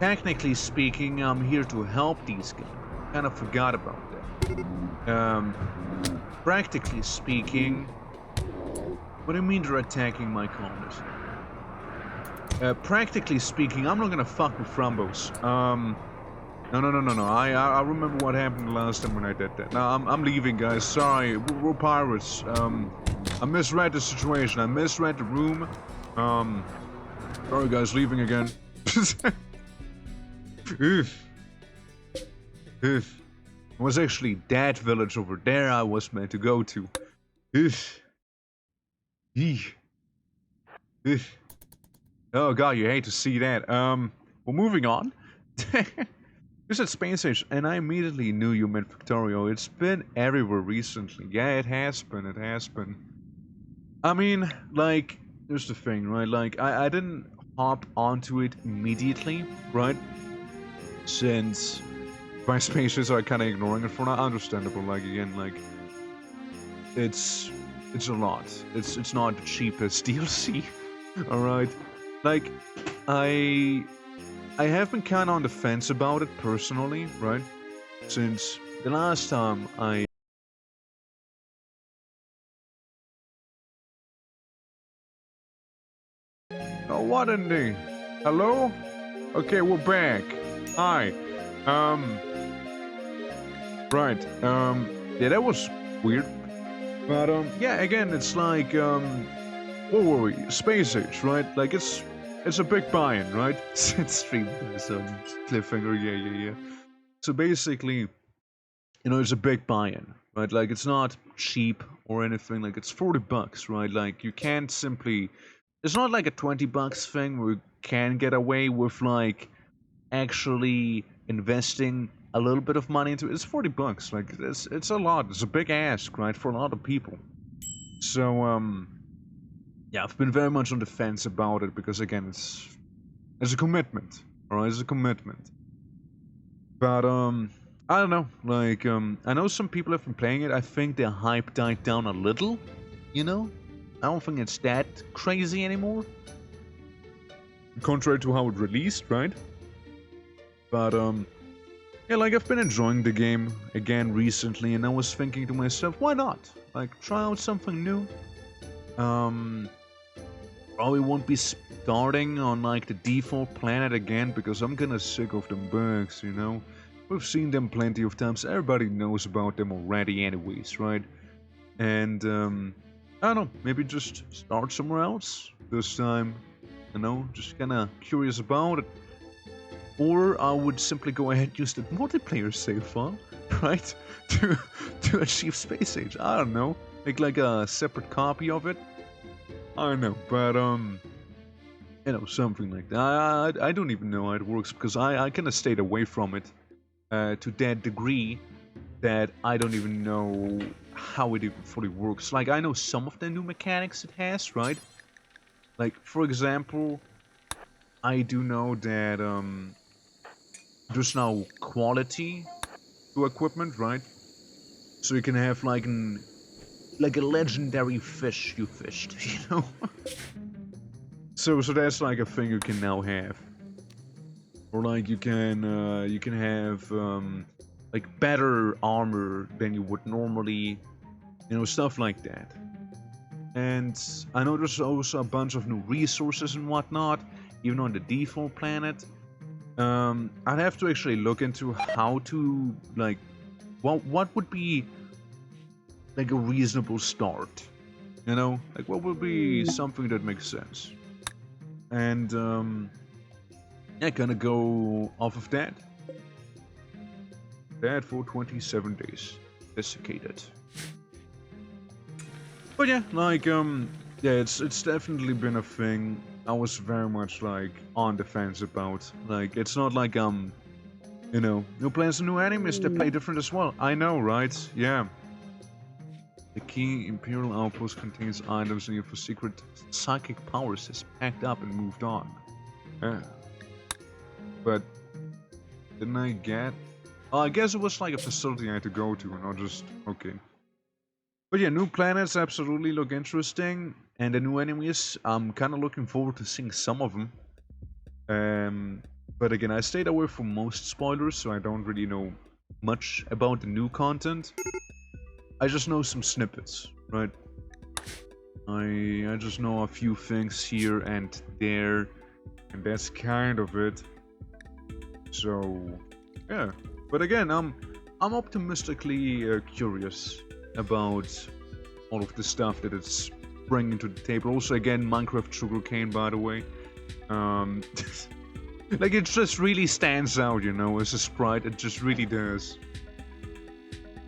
Technically speaking, I'm here to help these guys. Kind of forgot about that. Practically speaking... What do you mean they're attacking my colonies? Practically speaking, I'm not gonna fuck with Frumbos. No. I remember what happened the last time when I did that. No, I'm leaving, guys. Sorry, we're pirates. I misread the situation. I misread the room. Sorry, guys, leaving again. It was actually that village over there I was meant to go to. Oh god, you hate to see that. Well, moving on. You said Space Age, and I immediately knew you meant Factorio. It's been everywhere recently. Yeah, it has been. I mean, like, here's the thing, right? Like, I didn't hop onto it immediately, right? Since my spaces are kind of ignoring it for now. Understandable, like, again, like, it's a lot. It's not the cheapest DLC, alright? Like, I have been kind of on the fence about it personally, right? Since the last time I... Oh, what in the... Hello? Okay, we're back. Hi. Right. Yeah, that was weird. But, yeah, again, it's like, what were we? Space Age, right? Like, it's a big buy-in, right? It's stream cliffhanger, yeah. So basically, you know, it's a big buy-in, right? Like, it's not cheap or anything. Like, it's $40, right? Like, you can't simply... It's not like a $20 thing where you can get away with, like, actually investing a little bit of money into it. It's $40. Like, it's a lot. It's a big ask, right? For a lot of people. So, yeah, I've been very much on the fence about it because, again, it's a commitment, alright? It's a commitment. But, I don't know, like, I know some people have been playing it. I think the hype died down a little, you know? I don't think it's that crazy anymore. Contrary to how it released, right? But, Yeah, like I've been enjoying the game again recently, and I was thinking to myself, why not? Like, try out something new. Um, Probably won't be starting on like the default planet again because I'm kinda sick of them bugs, you know? We've seen them plenty of times, everybody knows about them already anyways, right? And, I don't know, maybe just start somewhere else this time, you know? Just kinda curious about it. Or I would simply go ahead and use the multiplayer save file, right? To achieve space age. I don't know. Make like a separate copy of it. I don't know, but you know, something like that. I don't even know how it works because I kind of stayed away from it to that degree that I don't even know how it even fully works. Like I know some of the new mechanics it has, right? Like for example, I do know that there's now quality to equipment, right? So you can have like a legendary fish you fished, you know? So that's like a thing you can now have. Or like you can have like better armor than you would normally, you know, stuff like that. And I know there's also a bunch of new resources and whatnot, even on the default planet. I'd have to actually look into how to like what would be like a reasonable start, you know, like what would be something that makes sense. And yeah, gonna go off of that. That for 27 days. Desiccated. But yeah, like yeah, it's definitely been a thing I was very much like on the fence about. Like it's not like you know, new plans and new enemies that play different as well. I know, right? Yeah. The key Imperial outpost contains items needed for secret psychic powers is packed up and moved on. Yeah. But didn't I get? Oh, I guess it was like a facility I had to go to, and not just okay. But yeah, new planets absolutely look interesting, and the new enemies. I'm kind of looking forward to seeing some of them. But again, I stayed away from most spoilers, so I don't really know much about the new content. I just know some snippets, right? I just know a few things here and there, and that's kind of it. So, yeah. But again, I'm optimistically curious about all of the stuff that it's bringing to the table. Also, again, Minecraft Sugarcane, by the way. Like, it just really stands out, you know, as a sprite. It just really does.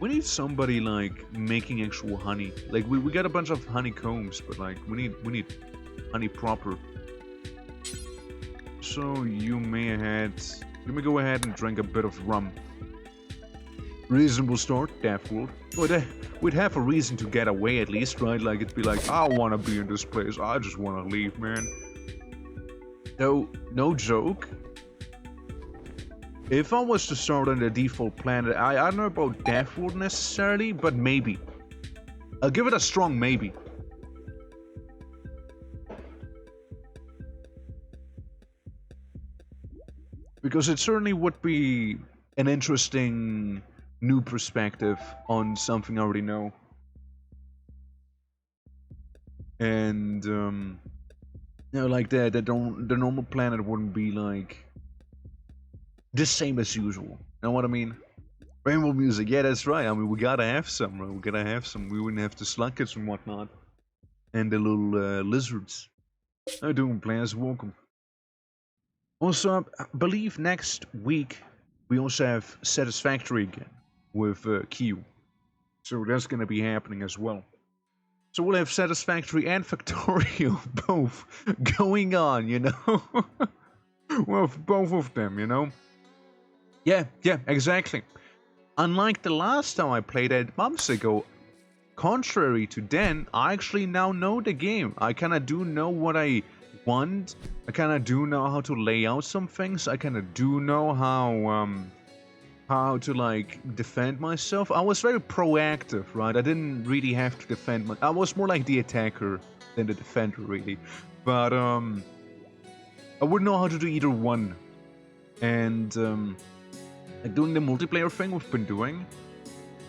We need somebody like making actual honey. Like we got a bunch of honeycombs, but like we need honey proper. So you may go ahead and drink a bit of rum. Reasonable start, Daft World. We'd have a reason to get away at least, right? Like it'd be like, I wanna be in this place, I just wanna leave, man. No joke. If I was to start on the default planet, I don't know about Death World necessarily, but maybe. I'll give it a strong maybe. Because it certainly would be an interesting new perspective on something I already know. And, you know, like the normal planet wouldn't be like the same as usual. Know what I mean? Rainbow music, yeah, that's right. I mean, we gotta have some, right? We gotta have some. We wouldn't have the sluggets and whatnot. And the little lizards. How you doing, players? Welcome. Also, I believe next week we also have Satisfactory again with Q. So that's gonna be happening as well. So we'll have Satisfactory and Factorio both going on, you know? Well, both of them, you know? Yeah, exactly. Unlike the last time I played it months ago, contrary to then, I actually now know the game. I kinda do know what I want. I kinda do know how to lay out some things. I kinda do know how to like defend myself. I was very proactive, right? I didn't really have to defend I was more like the attacker than the defender, really. But I wouldn't know how to do either one. And like doing the multiplayer thing we've been doing,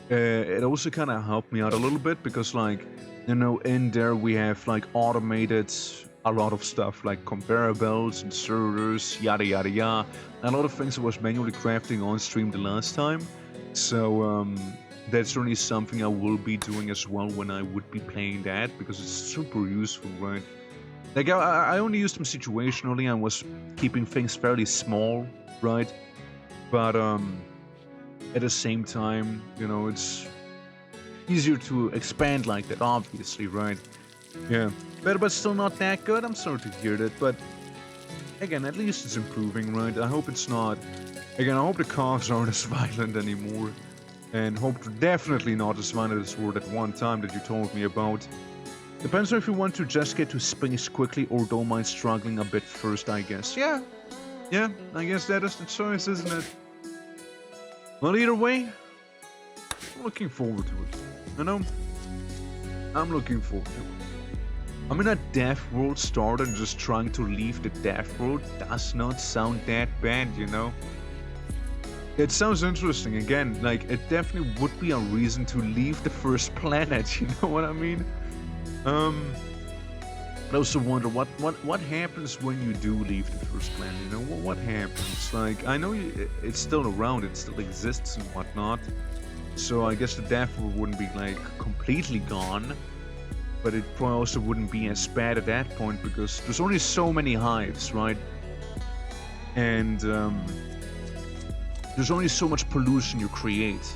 it also kind of helped me out a little bit because, like, you know, in there we have like automated a lot of stuff like comparables, inserters, yada yada yada. A lot of things I was manually crafting on stream the last time. So that's really something I will be doing as well when I would be playing that because it's super useful, right? Like I only used them situationally and was keeping things fairly small, right? But at the same time, you know, it's easier to expand like that, obviously, right? Yeah, but still not that good. I'm sorry to hear that, but again, at least it's improving, right? I hope it's not. Again, I hope the cars aren't as violent anymore, and hope definitely not as violent as were that one time that you told me about. Depends on if you want to just get to space quickly or don't mind struggling a bit first, I guess. Yeah, I guess that is the choice, isn't it? Well, either way, I'm looking forward to it. You know, I'm looking forward to it. I mean, a death world started just trying to leave the death world does not sound that bad, you know? It sounds interesting, again, like, it definitely would be a reason to leave the first planet, you know what I mean? I also wonder what happens when you do leave the first planet, you know? What happens? Like, I know it's still around, it still exists and whatnot, so I guess the death world wouldn't be, like, completely gone. But it probably also wouldn't be as bad at that point because there's only so many hives, right? And there's only so much pollution you create.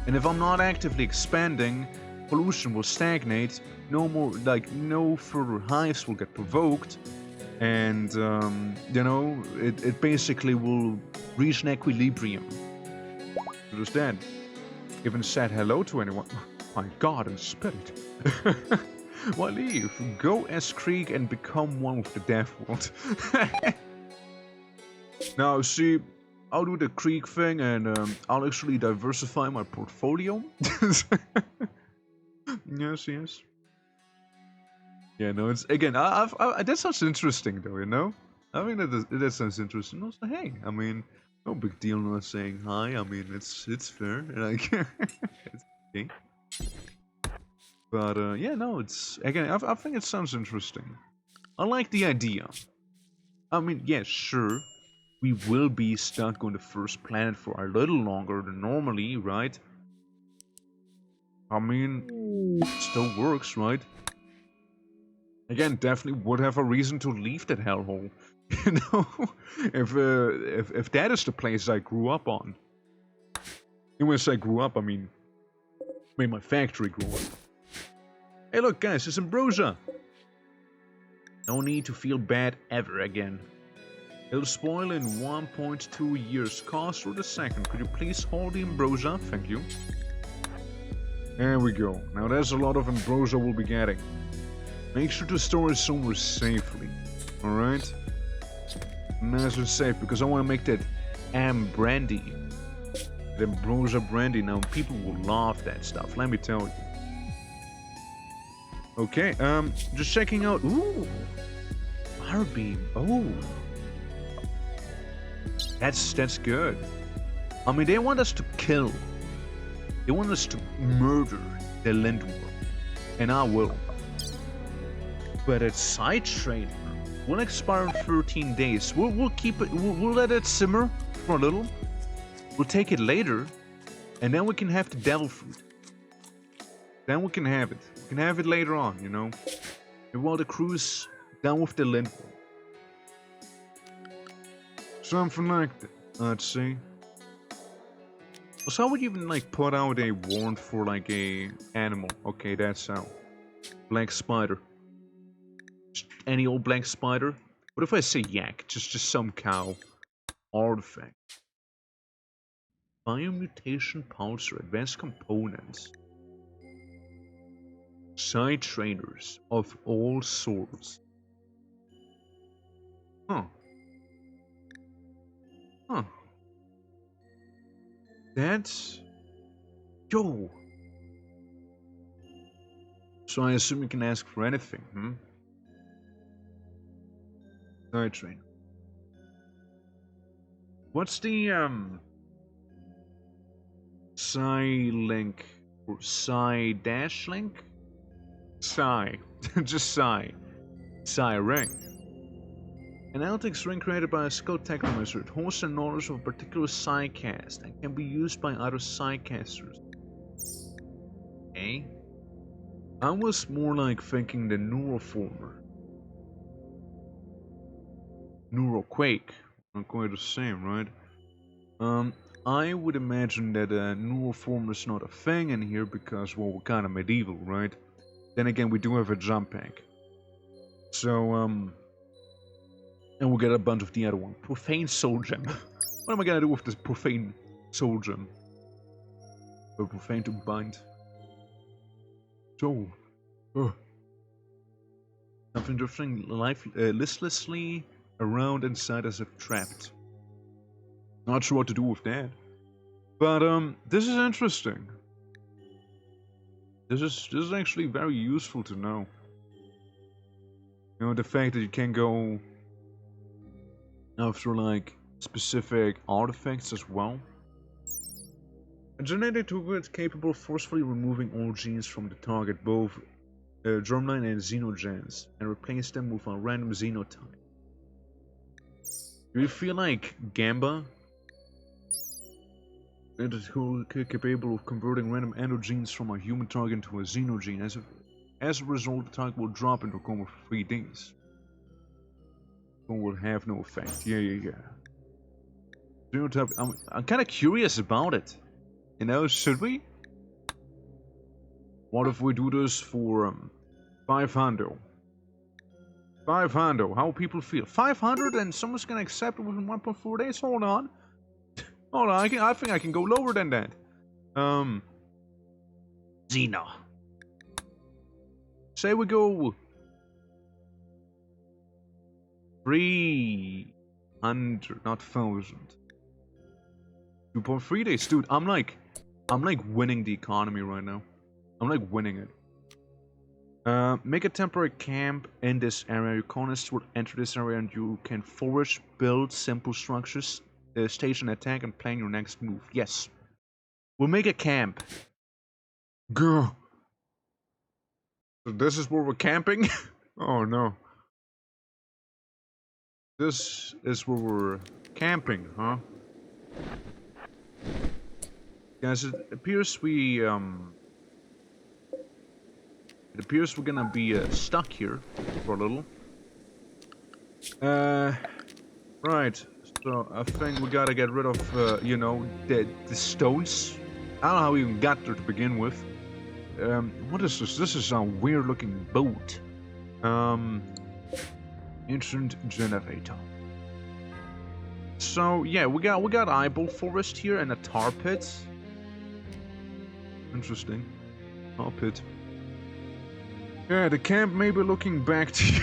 And if I'm not actively expanding, pollution will stagnate, no more, like, no further hives will get provoked, and, you know, it basically will reach an equilibrium. Understand? Even said hello to anyone. My god, in spirit. Well, leave. Go as Krieg and become one with the Death World. Now, see, I'll do the Krieg thing and I'll actually diversify my portfolio. Yes. Yeah, no, it's, again, that sounds interesting though, you know? I mean, that sounds interesting. Also, hey, I mean, no big deal not saying hi. I mean, it's fair. Like, it's okay. But yeah, no, it's, again, I think it sounds interesting. I like the idea. I mean, yeah, sure, we will be stuck on the first planet for a little longer than normally, right? I mean, still works, right? Again, definitely would have a reason to leave that hellhole. You know, if that is the place I grew up on. And when I say grew up, I mean my factory grew up. Hey, look, guys, it's Ambrosia. No need to feel bad ever again. It'll spoil in 1.2 years. Cost for the second. Could you please hold the ambrosia? Thank you. There we go. Now there's a lot of ambrosia we'll be getting. Make sure to store it somewhere safely. Alright? Nice and safe, because I want to make that brandy. The ambrosia brandy. Now people will love that stuff, let me tell you. Okay, just checking out. Ooh! Fire beam. Oh! That's good. I mean, they want us to kill. They want us to murder the Lindworm. And I will. But its side trainer will expire in 13 days. We'll keep it, we'll let it simmer for a little. We'll take it later. And then we can have the devil fruit. Then we can have it. We can have it later on, you know. And while the crew's done with the Lindworm. Something like that, I'd say. So I would even like put out a warrant for like a animal. Okay, that's how. Black spider. Just any old black spider. What if I say yak? Just some cow. Artifact. Biomutation pulsar. Advanced components. Side trainers of all sorts. Huh. Huh. That's... Yo! So I assume you can ask for anything, hmm? Side trainer. What's the, Psi link or Psi dash link? Psi. Just Psi. Psi ring. An Altix ring created by a skilled technomancer. It holds the knowledge of a particular Psi cast and can be used by other Psi casters. Okay. I was more like thinking the Neuroformer. Neuroquake. Not quite the same, right? I would imagine that a Neuroformer is not a thing in here because, well, we're kind of medieval, right? Then again, we do have a jump pack. So, and we'll get a bunch of the other one. Profane Soul Gem. What am I gonna do with this Profane Soul Gem? Profane to bind. So, something drifting listlessly around inside as if trapped. Not sure what to do with that. But this is interesting. This is actually very useful to know. You know, the fact that you can go after like specific artifacts as well. A genetic toolkit capable of forcefully removing all genes from the target, both germline and xenogens, and replace them with a random xenotype. Do you feel like Gamba? It is capable of converting random endogenes from a human target into a xenogene. As a result, the target will drop into a coma for 3 days. It will have no effect. Yeah. Xenotype. I'm kind of curious about it. You know, should we? What if we do this for 500? 500. How people feel? 500 and someone's gonna accept it within 1.4 days. Hold on. Hold on. I think I can go lower than that. Xeno. Say we go 300, not 1,000. 2.3 days, dude. I'm like winning the economy right now. I'm like winning it. Make a temporary camp in this area. Your colonists will enter this area and you can forage, build simple structures, stage an attack, and plan your next move. Yes. We'll make a camp. Go. So this is where we're camping? Oh no. This is where we're camping, huh? Guys, it appears we're gonna be stuck here for a little. Right. So I think we gotta get rid of, you know, the stones. I don't know how we even got there to begin with. What is this? This is a weird-looking boat. Ancient generator. So yeah, we got eyeball forest here and a tar pit. Interesting. Tar pit. Yeah, the camp may be looking back to you.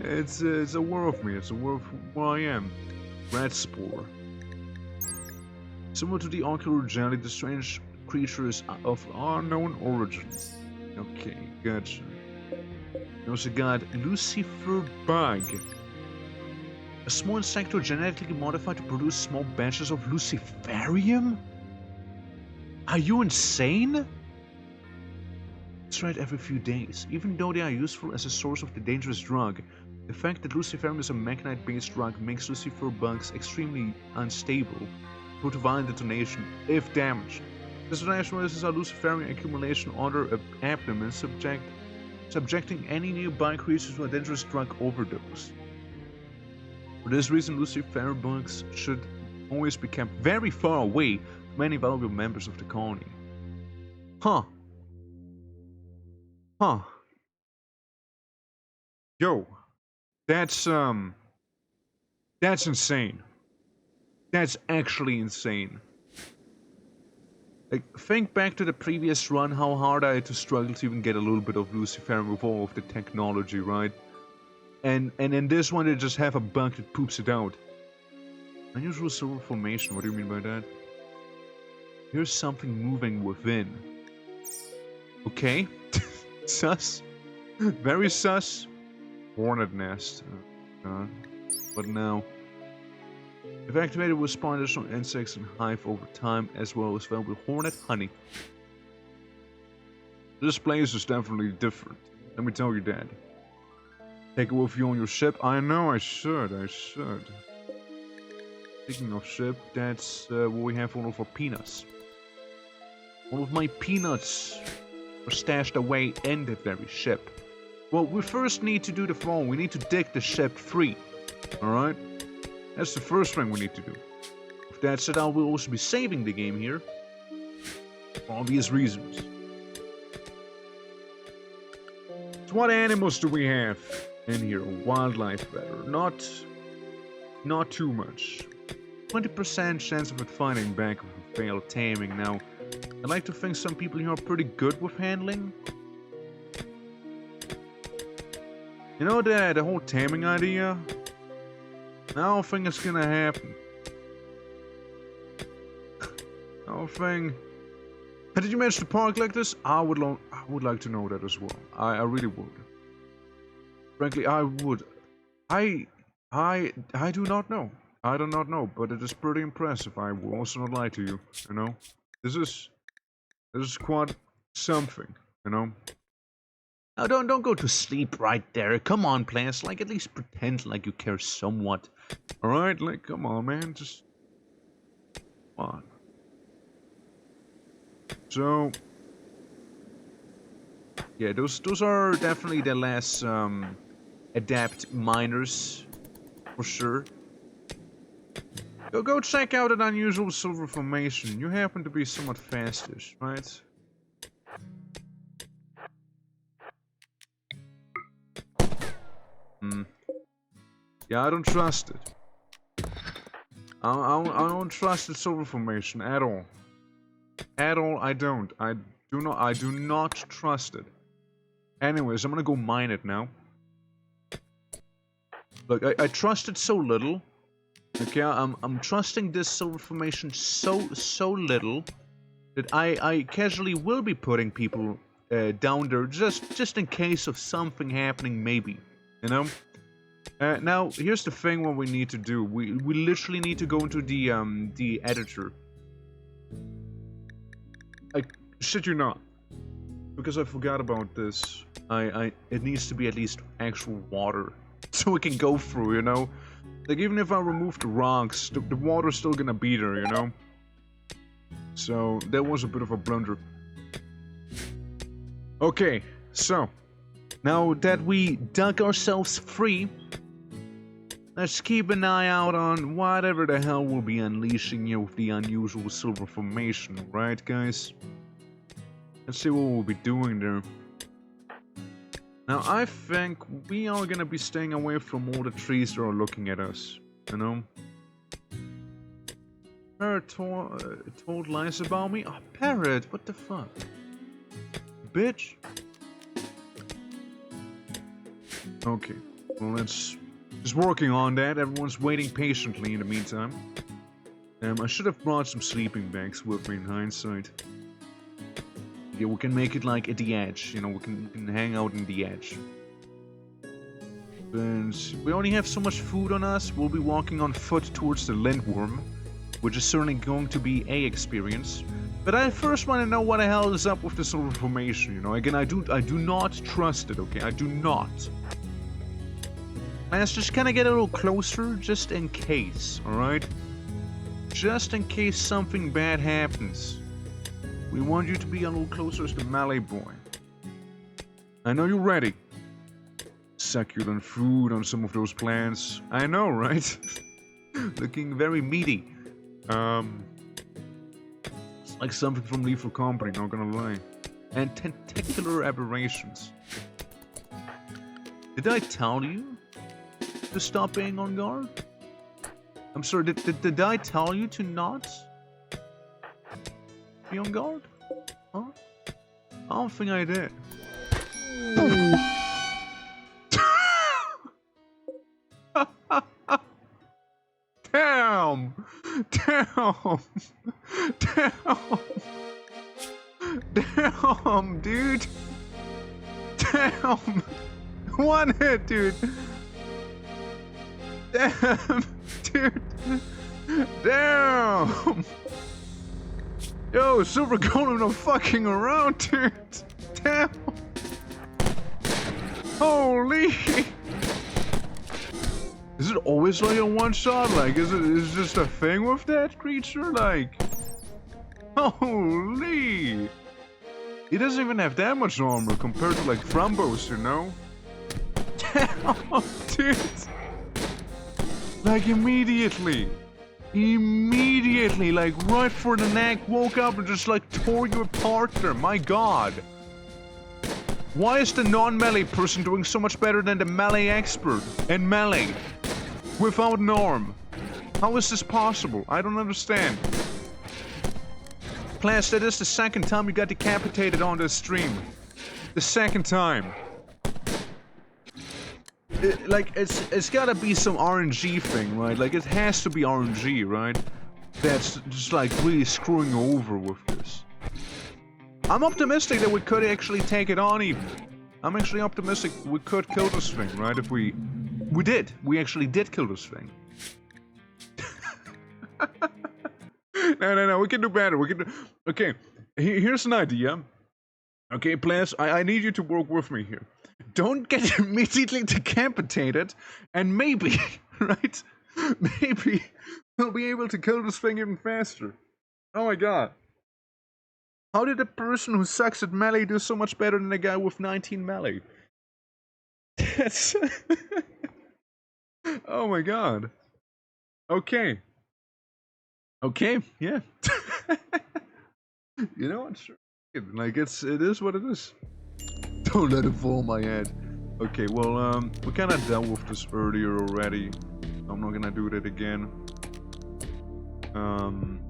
It's aware of me. It's aware of where I am. Red spore. Similar to the ocular jelly, the strange creature is of unknown origin. Okay, gotcha. We also got Lucifer bug. A small insect genetically modified to produce small batches of luciferium? Are you insane? It's right every few days. Even though they are useful as a source of the dangerous drug, the fact that luciferium is a mechanite-based drug makes lucifer bugs extremely unstable, due to violent detonation if damaged. This detonation raises a luciferium accumulation under the abdomen, subjecting any nearby creatures to a dangerous drug overdose. For this reason, lucifer bugs should always be kept very far away from any valuable members of the colony. Huh. Yo, that's insane. That's actually insane. Like, think back to the previous run, how hard I had to struggle to even get a little bit of Lucifer with all of the technology, right? And in this one, they just have a bug that poops it out. Unusual silver formation, what do you mean by that? Here's something moving within. Okay. Sus. Very sus. Hornet nest. But now. If activated, will spawn additional insects and hive over time, as well as filled with hornet honey. This place is definitely different. Let me tell you that. Take it with you on your ship. I know I should. Speaking of ship, that's where we have all of our peanuts. All of my peanuts are stashed away in that very ship. Well, we first need to do the following. We need to dig the ship free. Alright? That's the first thing we need to do. With that said, I will also be saving the game here. For obvious reasons. So what animals do we have in here? Wildlife better. Not too much. 20% chance of it fighting back if we fail taming. Now, I like to think some people here are pretty good with handling. You know the whole taming idea? I don't think it's gonna happen. I don't think... Did you manage to park like this? I would like to know that as well. I really would. Frankly, I would. I do not know. I do not know, but it is pretty impressive. I will also not lie to you. You know, this is quite something. You know. Now don't go to sleep right there. Come on, players. Like at least pretend like you care somewhat. All right, like come on, man. Just come on. So yeah, those are definitely the less adept miners for sure. Go check out an unusual silver formation. You happen to be somewhat fastish, right? Yeah, I don't trust it. I don't trust the silver formation at all. At all, I don't. I do not trust it. Anyways, I'm gonna go mine it now. Look, I trust it so little. Okay, I'm trusting this silver formation so little that I casually will be putting people down there just in case of something happening, maybe. You know. Now here's the thing. What we need to do, we literally need to go into the editor. I shit you not, because I forgot about this. It needs to be at least actual water, so we can go through. You know, like even if I remove the rocks, the water's still gonna be there. You know. So that was a bit of a blunder. Okay, so now that we dug ourselves free, let's keep an eye out on whatever the hell will be unleashing you with the unusual silver formation, right guys? Let's see what we'll be doing there. Now I think we are gonna be staying away from all the trees that are looking at us, you know? Parrot told lies about me? Oh, Parrot, what the fuck? Bitch? Okay, well let's... Just working on that, everyone's waiting patiently in the meantime. I should have brought some sleeping bags with me in hindsight. Yeah, we can make it like at the edge, you know, we can hang out in the edge. But we only have so much food on us, we'll be walking on foot towards the lindworm, which is certainly going to be a experience. But I first want to know what the hell is up with the silver formation, you know. Again, I do not trust it, okay? I do not. Let's just kind of get a little closer, just in case, alright? Just in case something bad happens. We want you to be a little closer as the melee boy. I know you're ready. Succulent food on some of those plants. I know, right? Looking very meaty. It's like something from Lethal Company, not gonna lie. And tentacular aberrations. Did I tell you to stop being on guard? I'm sorry, did I tell you to not be on guard? Huh? I don't think I did. Damn! Damn! Damn! Damn, dude! Damn! One hit, dude! Damn! Dude! Damn! Yo, Super Golem not fucking around, dude! Damn! Holy! Is it always like a one shot? Like, is it just a thing with that creature? Like, holy! He doesn't even have that much armor compared to like Frambos, you know? Damn, dude! Like immediately, like right for the neck, woke up and just like tore you apart there. My God! Why is the non-melee person doing so much better than the melee expert in melee? Without an arm. How is this possible? I don't understand. Class, that is the second time you got decapitated on this stream. The second time. It's gotta be some RNG thing, right? Like, it has to be RNG, right? That's just like really screwing you over with this. I'm optimistic that we could actually take it on even. I'm actually optimistic we could kill this thing, right? If we did. We actually did kill this thing. No, we can do better. We can do... Okay, here's an idea. Okay, players, I need you to work with me here. Don't get immediately decapitated, and maybe, right? Maybe we'll be able to kill this thing even faster. Oh my God. How did the person who sucks at melee do so much better than the guy with 19 melee? That's... Oh my God. Okay. Okay, yeah. You know what? Sure. Like, it is what it is. Don't let it fall my head. Okay, well, we kinda dealt with this earlier already. I'm not gonna do that again. I'm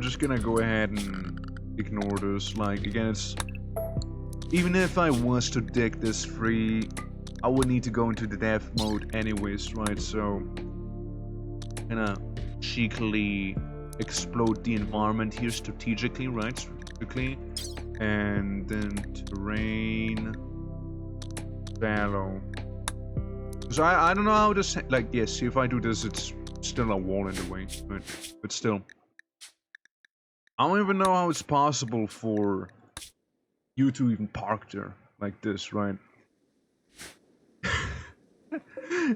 just gonna go ahead and ignore this. Like, again, it's... Even if I was to dig this free, I would need to go into the death mode anyways, right? So, gonna cheekily explode the environment here strategically, right? Strategically. And then terrain, fallow. So I don't know how this, like, yes, see, if I do this, it's still a wall in the way, but still. I don't even know how it's possible for you to even park there like this, right?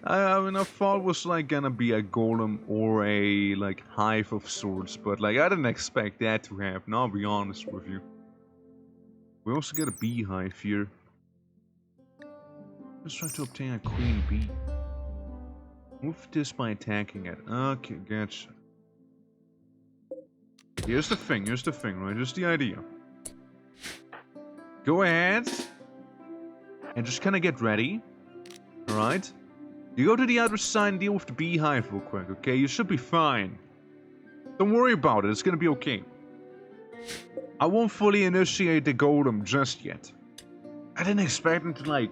I mean, I thought it was like gonna be a golem or a like hive of sorts, but like I didn't expect that to happen. I'll be honest with you. We also get a beehive here. Let's try to obtain a queen bee. Move this by attacking it. Okay, gotcha. Here's the thing, right? Here's the idea. Go ahead and just kind of get ready. Alright? You go to the other side and deal with the beehive real quick, okay? You should be fine. Don't worry about it, it's gonna be okay. I won't fully initiate the golem just yet. I didn't expect him to, like,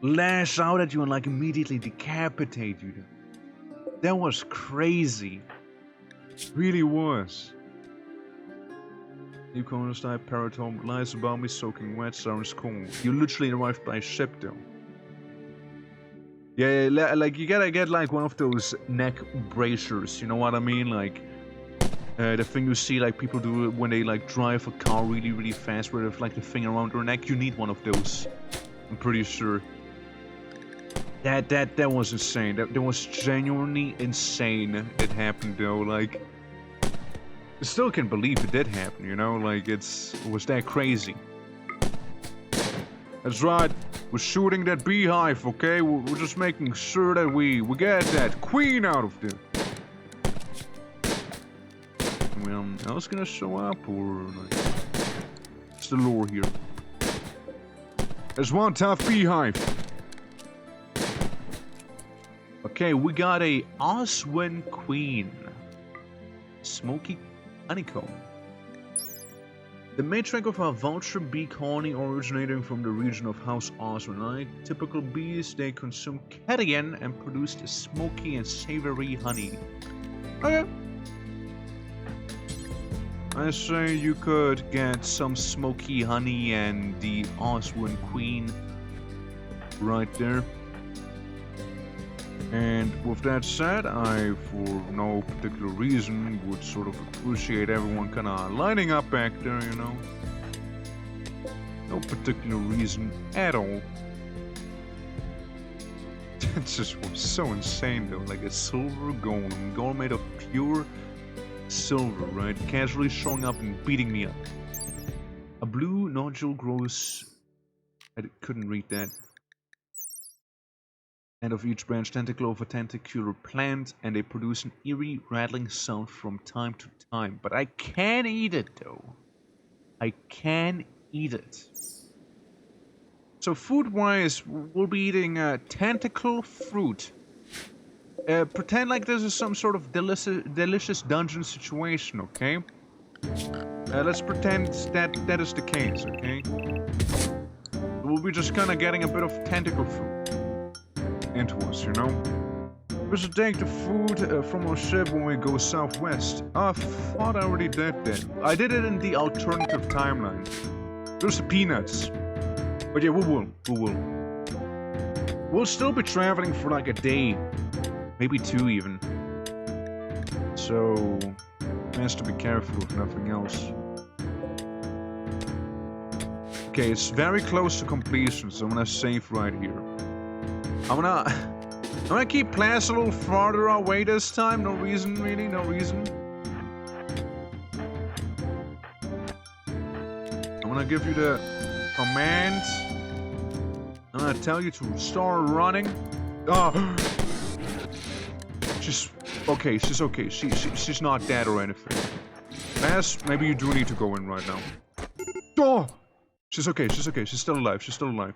lash out at you and, like, immediately decapitate you. That was crazy. It really was. New corners type parrot home lies above me soaking wet, sounds cold. You literally arrived by ship though. Yeah, like you gotta get like one of those neck bracers, you know what I mean? Like the thing you see like people do when they like drive a car really fast where they have like the thing around their neck. You need one of those. I'm pretty sure. That was insane. That was genuinely insane. It happened though. Like, I still can't believe it did happen. You know, like it was that crazy. That's right. We're shooting that beehive, okay? We're just making sure that we get that queen out of there. Anyone else gonna show up, or like, what's the lore here? There's one tough beehive. Okay, we got a Oswin Queen. Smoky honeycomb. The matriarch of a vulture bee colony originating from the region of House Oswin. Like typical bees, they consume carrion and produce a smoky and savory honey. Okay. I say you could get some smoky honey and the Oswin Queen right there. And with that said, I, for no particular reason, would sort of appreciate everyone kind of lining up back there, you know? No particular reason at all. That just was so insane though, like a silver golem, golem made of pure silver, right? Casually showing up and beating me up. A blue nodule grows... I couldn't read that. End of each branch tentacle of a tentacular plant, and they produce an eerie rattling sound from time to time. But I can eat it though. I can eat it. So food-wise, we'll be eating tentacle fruit. Pretend like this is some sort of delicious dungeon situation, okay? Let's pretend that is the case, okay? We'll be just kind of getting a bit of tentacle fruit into us, you know? We should take the food from our ship when we go southwest. I thought I already did that. I did it in the alternative timeline. There's the peanuts. But yeah, we will. We'll still be traveling for like a day. Maybe 2 even. So, has to be careful if nothing else. Okay, it's very close to completion, so I'm gonna save right here. I'm gonna keep plants a little farther away this time. No reason, really, no reason. I'm gonna give you the command. I'm gonna tell you to start running. Oh, she's okay. She's okay. She's not dead or anything. Bass, maybe you do need to go in right now. Oh, she's okay. She's okay. She's still alive. She's still alive.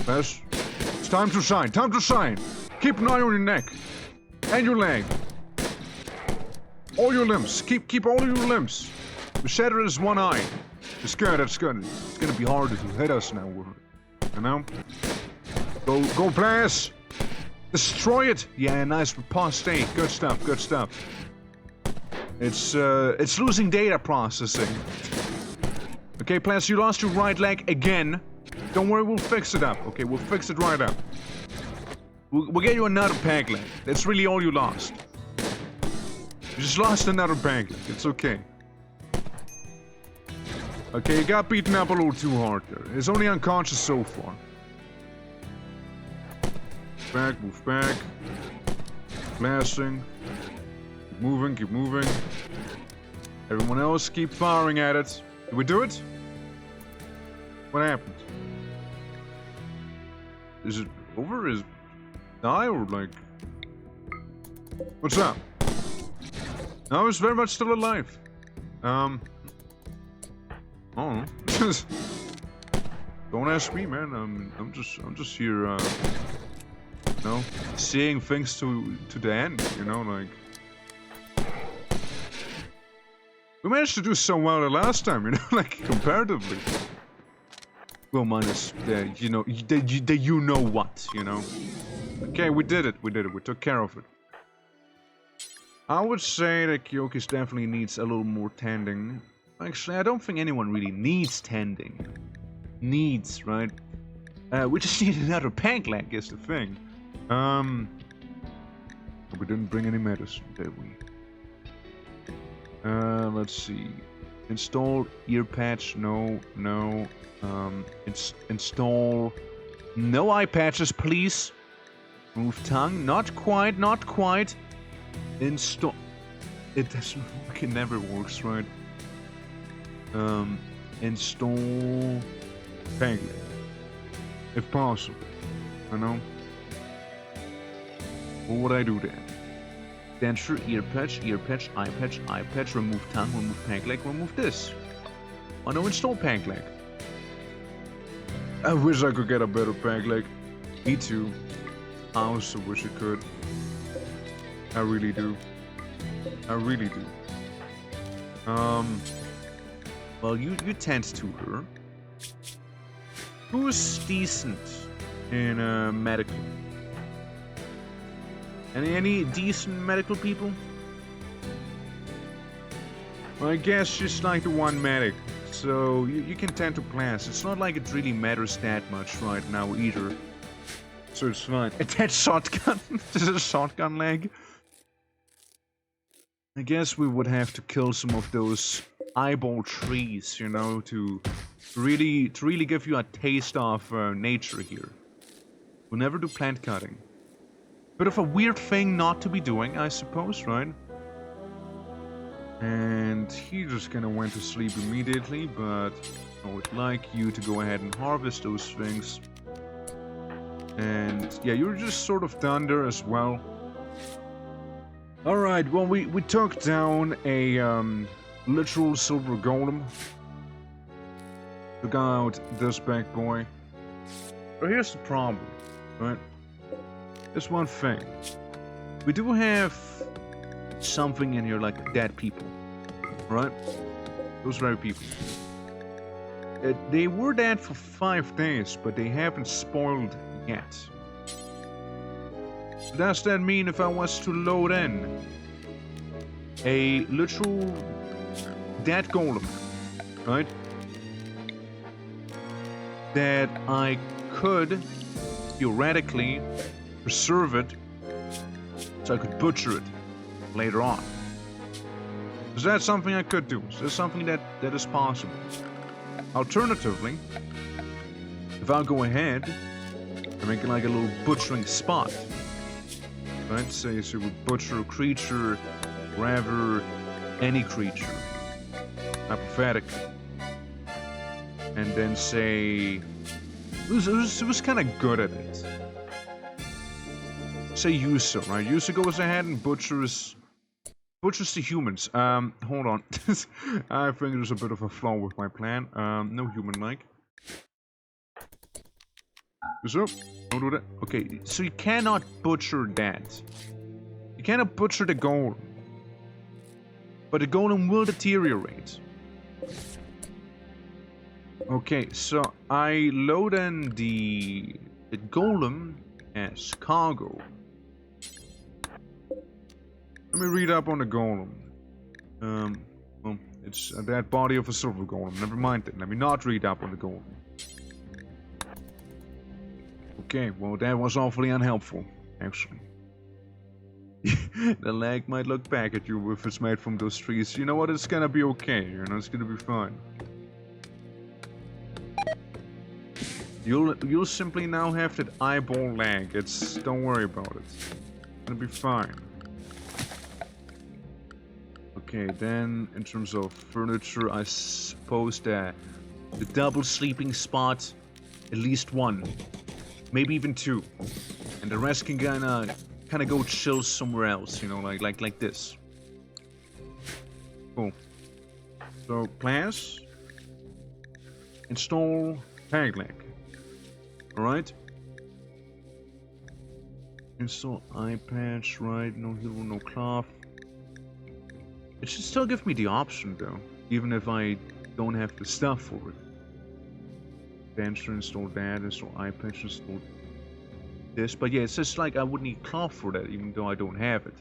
Bass, it's time to shine. Time to shine. Keep an eye on your neck and your leg. All your limbs. Keep all your limbs. The shatter is one eye. It's good, that's good. It's gonna be harder to hit us now, you know? Go blast! Destroy it! Yeah, nice riposte. Good stuff, good stuff. It's losing data processing. Okay, Plants, you lost your right leg again. Don't worry, we'll fix it up. Okay, we'll fix it right up. We'll get you another peg leg. That's really all you lost. You just lost another peg leg. It's okay. Okay, you got beaten up a little too hard there. He's only unconscious so far. Back, move back. Blasting. Keep moving, keep moving. Everyone else, keep firing at it. Did we do it? What happened? Is it over? Is it die or like... What's up? No, he's very much still alive. Oh, don't ask me, man. I'm just here, you know, seeing things to the end. You know, like we managed to do so well the last time. You know, like comparatively. Well, minus the, you know, the you know what. You know. Okay, we did it. We did it. We took care of it. I would say that Kyoki's definitely needs a little more tending. Actually, I don't think anyone really needs tending. Needs, right? We just need another peg leg, is the thing. We didn't bring any medicine, did we? Let's see. Install ear patch, no. Install... No eye patches, please. Remove tongue, not quite. Install... It doesn't work, it never works, right? Install peg leg, if possible, you know? What would I do then? Denture, ear patch, eye patch, remove tongue, remove peg leg, remove this. Oh no, install peg leg. I wish I could get a better peg leg. Me too. I also wish I could. I really do. Well, you tend to her. Who's decent in medical? Any decent medical people? Well, I guess just like the one medic. So you can tend to plants. It's not like it really matters that much right now either. So it's fine. A dead shotgun. This is a shotgun leg. I guess we would have to kill some of those eyeball trees, you know, to really give you a taste of nature here. We'll never do plant cutting. Bit of a weird thing not to be doing, I suppose, right? And he just kind of went to sleep immediately, but I would like you to go ahead and harvest those things. And yeah, you're just sort of done there as well. Alright, well, we took down a literal silver golem. Took out this bad boy. But here's the problem, right? There's one thing. We do have something in here like dead people, right? Those very people. They were dead for 5 days, but they haven't spoiled yet. Does that mean if I was to load in a literal dead golem, right? That I could theoretically preserve it so I could butcher it later on. Is that something I could do? Is that something that is possible? Alternatively, if I'll go ahead and make like a little butchering spot, right? Say so we butcher a creature, rather any creature, hypothetically, and then say who's kind of good at it. Say Yusa, right? Yusa goes ahead and butchers the humans. Hold on. I think there's a bit of a flaw with my plan. No human-like. So, don't do that. Okay, so you cannot butcher that. You cannot butcher the golem. But the golem will deteriorate. Okay, so I load in the golem as cargo. Let me read up on the golem. Well, it's a dead body of a silver golem. Never mind it. Let me not read up on the golem. Okay, well that was awfully unhelpful, actually. The leg might look back at you if it's made from those trees. You know what? It's gonna be okay. You know, it's gonna be fine. You'll simply now have that eyeball leg. Don't worry about it. It's gonna be fine. Okay, then in terms of furniture, I suppose that the double sleeping spot, at least 1, maybe even 2, and the rest can kind of go chill somewhere else, you know, like this. Cool. So class, install tag leg. All right. Install eye patch, right? No hero, no cloth. It should still give me the option though, even if I don't have the stuff for it. Bencher, install that, install eye patch, install this. But yeah, it's just like I would need cloth for that, even though I don't have it.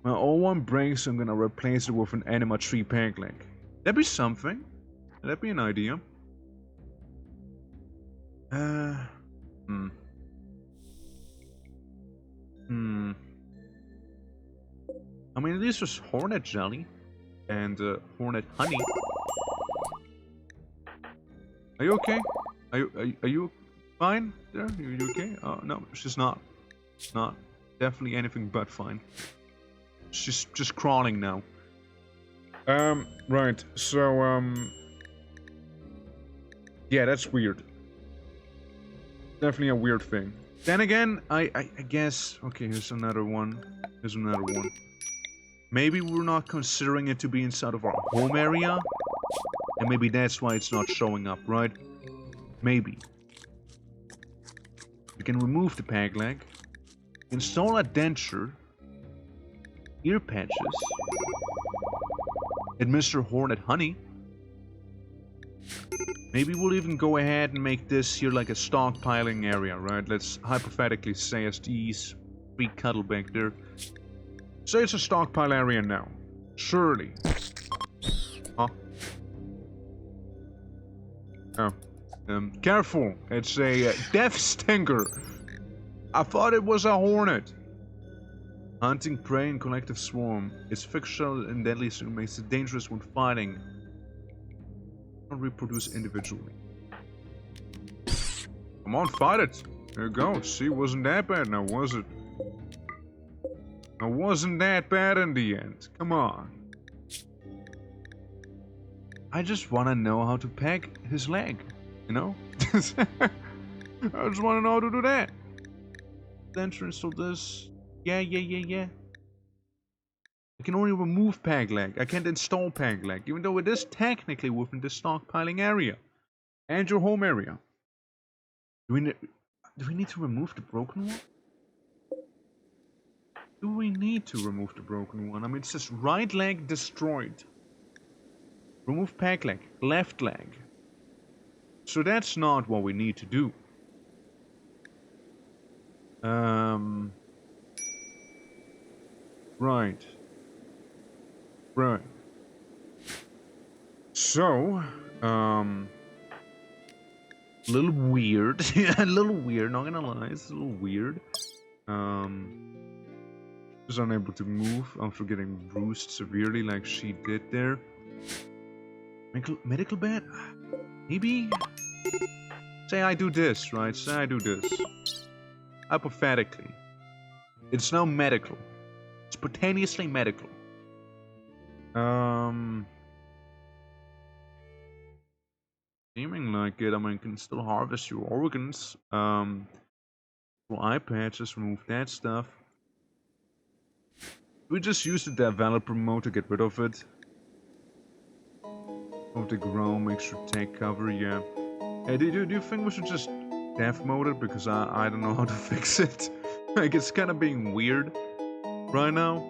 Well, all one breaks, I'm gonna replace it with an anima tree peg leg. That'd be something. That'd be an idea. I mean, this was hornet jelly and hornet honey. Are you okay? Are you fine there? Are you okay? Oh no, she's not. Not definitely anything but fine. She's just crawling now. Right. So yeah, that's weird. Definitely a weird thing. Then again, I guess. Okay, here's another one. Here's another one. Maybe we're not considering it to be inside of our home area, and maybe that's why it's not showing up, right? Maybe. We can remove the peg leg, install a denture, ear patches, administer hornet honey. Maybe we'll even go ahead and make this here like a stockpiling area, right? Let's hypothetically say as these 3 cuddle back there. Say it's a stockpile area now. Surely. Huh? Oh. Careful. It's a death stinker. I thought it was a hornet. Hunting prey in collective swarm. Its fictional and deadly sting makes it dangerous when fighting. Not reproduce individually. Come on, fight it. There you go. See, wasn't that bad now, was it? Now, wasn't that bad in the end? Come on. I just want to know how to peg his leg, you know? I just want to know how to do that. Then install this. Yeah. I can only remove peg leg. I can't install peg leg, even though it is technically within the stockpiling area. And your home area. Do we need to remove the broken one? Do we need to remove the broken one? I mean, it says right leg destroyed. Remove peg leg, left leg. So that's not what we need to do. Right. So, a little weird. Yeah, a little weird, not gonna lie, it's a little weird. Was unable to move after getting bruised severely like she did there. Medical bed? Maybe? Say I do this, right? Say I do this. Hypothetically. It's now medical. Spontaneously medical. Seeming like it, I mean, can still harvest your organs. For eye patches, remove that stuff. We just use the developer mode to get rid of it. Of the grow, make sure take cover, yeah. Hey, do you think we should just dev mode it? Because I don't know how to fix it. Like, it's kind of being weird right now.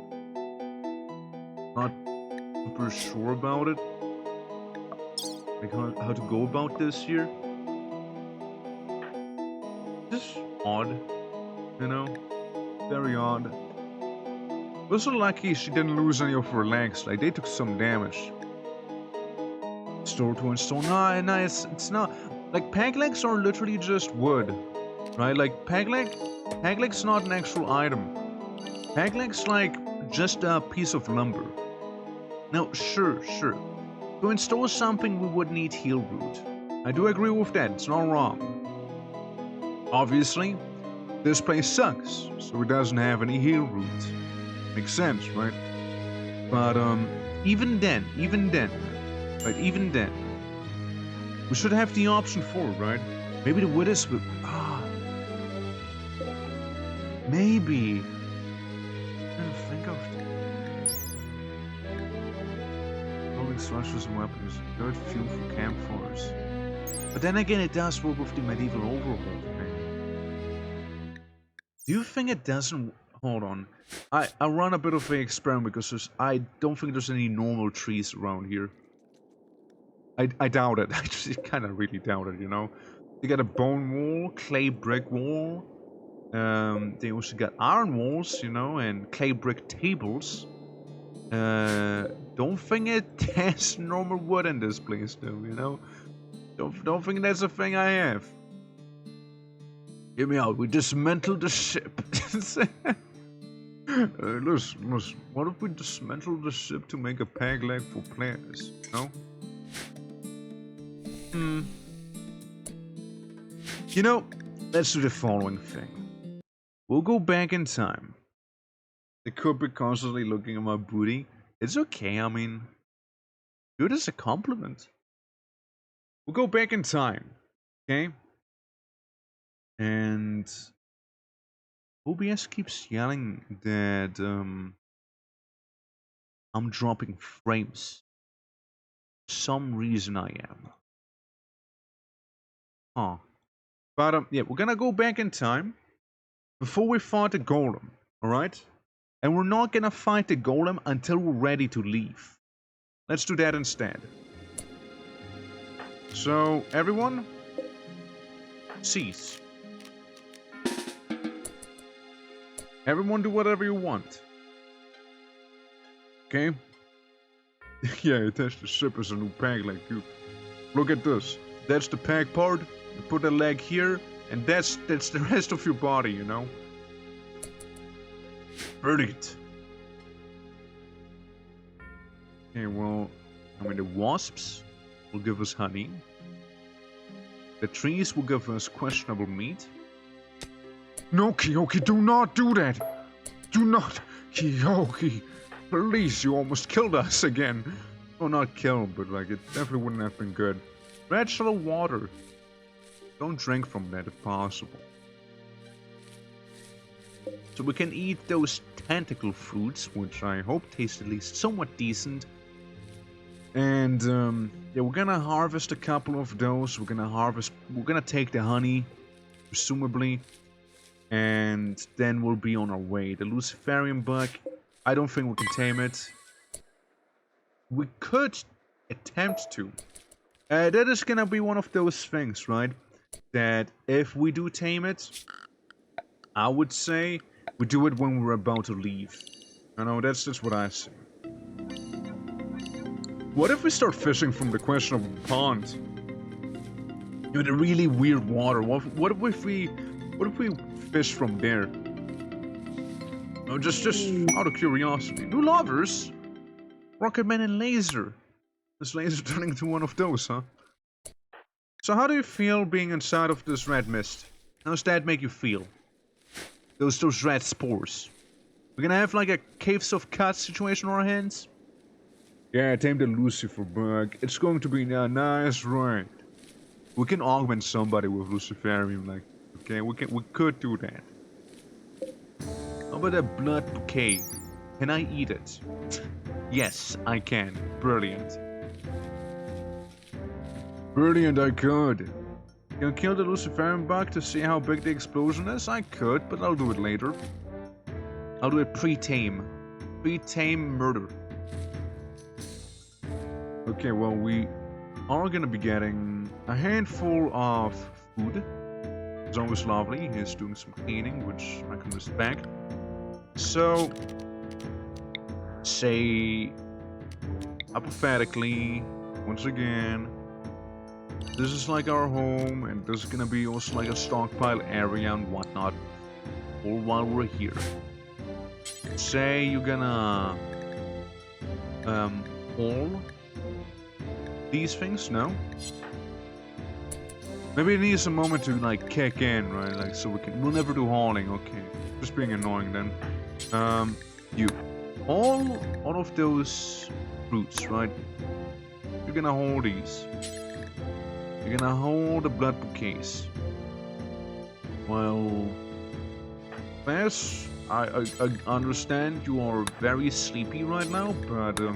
Not super sure about it. Like, how to go about this here. Just odd, you know? Very odd. We're so lucky she didn't lose any of her legs. Like, they took some damage. Store to install. No, it's not. Like, peg legs are literally just wood, right? Like, peg leg's not an actual item. Peg leg's like just a piece of lumber. Now, sure. To install something, we would need heal root. I do agree with that. It's not wrong. Obviously, this place sucks, so it doesn't have any heal root. Makes sense, right? But even then, right? Even then, we should have the option for it, right? Maybe the wood is maybe. I didn't think of that. Building structures and weapons, good fuel for campfires. But then again, it does work with the medieval overworld thing. Do you think it doesn't? Hold on. I run a bit of an experiment because I don't think there's any normal trees around here. I doubt it. I just kind of really doubt it, you know. They got a bone wall, clay brick wall. They also got iron walls, you know, and clay brick tables. Don't think it has normal wood in this place, though, you know. Don't think that's a thing I have. Hear me out. We dismantle the ship. Listen. What if we dismantle the ship to make a peg leg for players? No. You know, let's do the following thing. We'll go back in time. They could be constantly looking at my booty. It's okay, I mean, do it as a compliment. We'll go back in time, okay? And OBS keeps yelling that I'm dropping frames. For some reason I am. Huh. But yeah, we're gonna go back in time before we fight the golem, alright? And we're not gonna fight the golem until we're ready to leave. Let's do that instead. So, everyone, cease. Everyone do whatever you want. Okay? Yeah, attach the ship as a new peg like you. Look at this. That's the peg part. You put the leg here, and that's the rest of your body, you know? Brilliant. Okay, well, I mean, the wasps will give us honey. The trees will give us questionable meat. No, Kiyoki, do not do that! Do not! Kiyoki! Please, you almost killed us again. Well, not killed, but like, it definitely wouldn't have been good. Red shallow water. Don't drink from that if possible. So we can eat those tentacle fruits, which I hope taste at least somewhat decent. And yeah, we're gonna harvest a couple of those. We're gonna take the honey, presumably, and then we'll be on our way. The Luciferian bug, I don't think we can tame it. We could attempt to. That is gonna be one of those things, right? That if we do tame it, I would say we do it when we're about to leave. I know, that's just what I say. What if we start fishing from the questionable pond? You know, the really weird water. What if we fish from there? Oh, just out of curiosity. New lovers? Rocketman and Laser. This Laser turning into one of those, huh? So how do you feel being inside of this red mist? How does that make you feel? Those red spores. We're gonna have like a Caves of Cuts situation on our hands? Yeah, tame the Lucifer bug. It's going to be a nice ride. We can augment somebody with Luciferium, like, okay, we could do that. How about a blood bouquet? Can I eat it? Yes, I can. Brilliant. Brilliant, I could. Can I kill the Luciferium bug to see how big the explosion is? I could, but I'll do it later. I'll do it pre-tame. Pre-tame murder. Okay, well, we are gonna be getting a handful of food. It's always lovely. He's doing some cleaning, which I can respect. So, say, hypothetically, once again, this is like our home, and this is gonna be also like a stockpile area and whatnot, all while we're here. Say you're gonna haul these things, no? Maybe it needs a moment to like kick in, right? Like, so we'll never do hauling, okay. Just being annoying then. You all of those fruits, right? You're gonna hold these. You're gonna hold the blood bouquets. Well, yes, I understand you are very sleepy right now, but you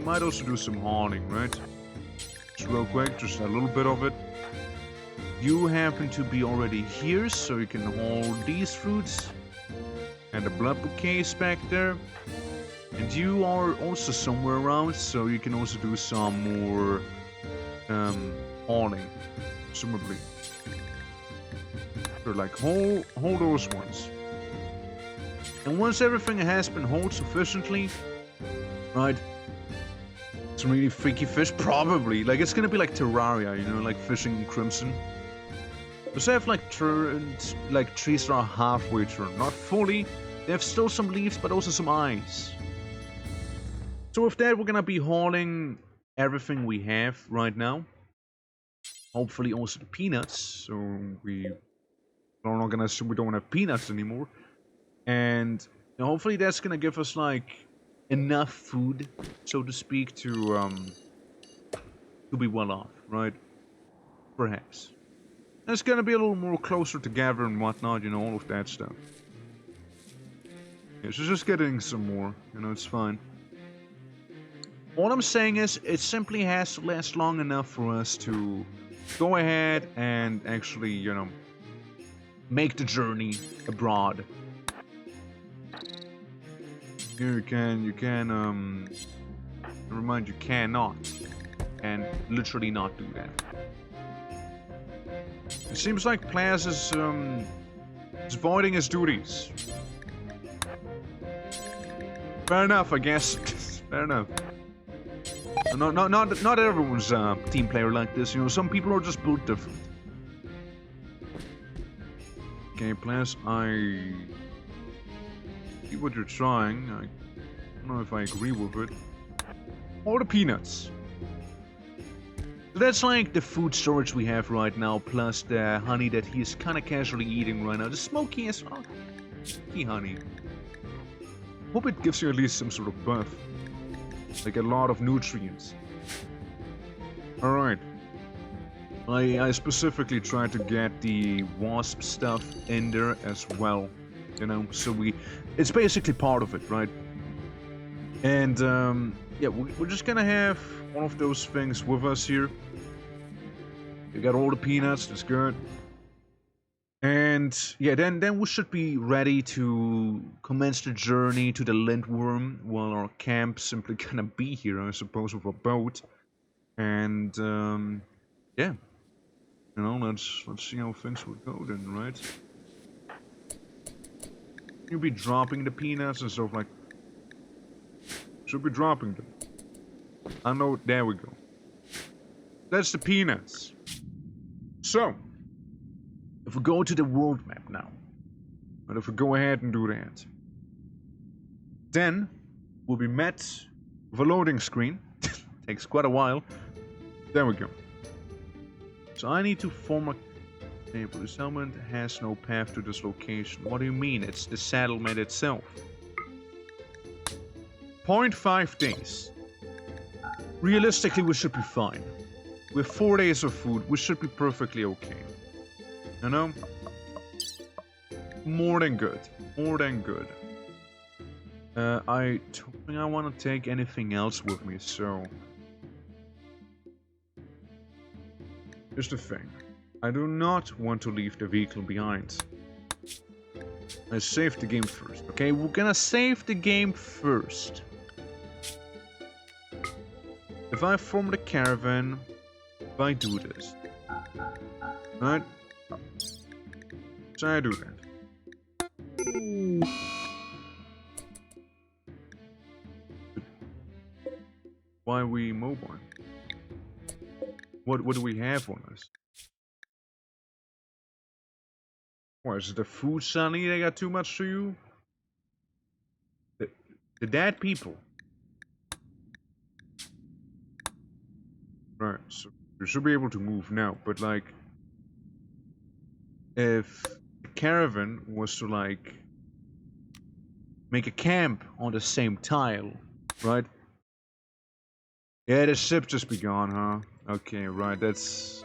might also do some hauling, right? Just real quick, just a little bit of it. You happen to be already here, so you can hold these fruits. And the blood bouquets back there. And you are also somewhere around, so you can also do some more hauling, presumably. So like hold those ones. And once everything has been hauled sufficiently, right? Some really freaky fish, probably. Like, it's gonna be like Terraria, you know, like fishing in Crimson. Because they have like trees that are halfway turned, not fully. They have still some leaves, but also some eyes. So with that, we're gonna be hauling everything we have right now. Hopefully also the peanuts, so we don't have peanuts anymore. And hopefully that's gonna give us like enough food, so to speak, to be well off, right? Perhaps. And it's gonna be a little more closer together and whatnot, you know, all of that stuff. Yeah, so just getting some more, you know, it's fine. All I'm saying is, it simply has to last long enough for us to go ahead and actually, you know, make the journey abroad. You can, never mind, you cannot. And literally not do that. It seems like Plaz is voiding his duties. Fair enough, I guess. Fair enough. Not everyone's a team player like this, you know, some people are just built different. Okay, Plants, I see what you're trying. I don't know if I agree with it. All the peanuts. So that's like the food storage we have right now, plus the honey that he's kind of casually eating right now. The smoky as well. Smoky honey. Hope it gives you at least some sort of buff. Like a lot of nutrients. Alright. I specifically tried to get the wasp stuff in there as well. You know, so it's basically part of it, right? And, yeah, we're just gonna have one of those things with us here. We got all the peanuts, that's good. And yeah, then we should be ready to commence the journey to the Lindworm, while our camp simply gonna be here, I suppose, with a boat. And yeah, you know, let's see how things will go then, right? You'll be dropping the peanuts and stuff like. Should be dropping them. I know. There we go. That's the peanuts. So, if we go to the world map now, and if we go ahead and do that, then we'll be met with a loading screen. Takes quite a while. There we go. So I need to form a table. The settlement has no path to this location. What do you mean? It's the settlement itself. 0.5 days. Realistically, we should be fine. With 4 days of food, we should be perfectly okay. You know? More than good. More than good. I don't think I want to take anything else with me, so... Here's the thing. I do not want to leave the vehicle behind. I save the game first, okay? We're gonna save the game first. If I form the caravan, if I do this, right? So I do that. Why are we mobile? What do we have on us? What, is it the food, Sonny? They got too much to you? The dead people. Right, so you should be able to move now, but like... If the caravan was to like... make a camp on the same tile, right? Yeah, the ship just be gone, huh? Okay, right, that's...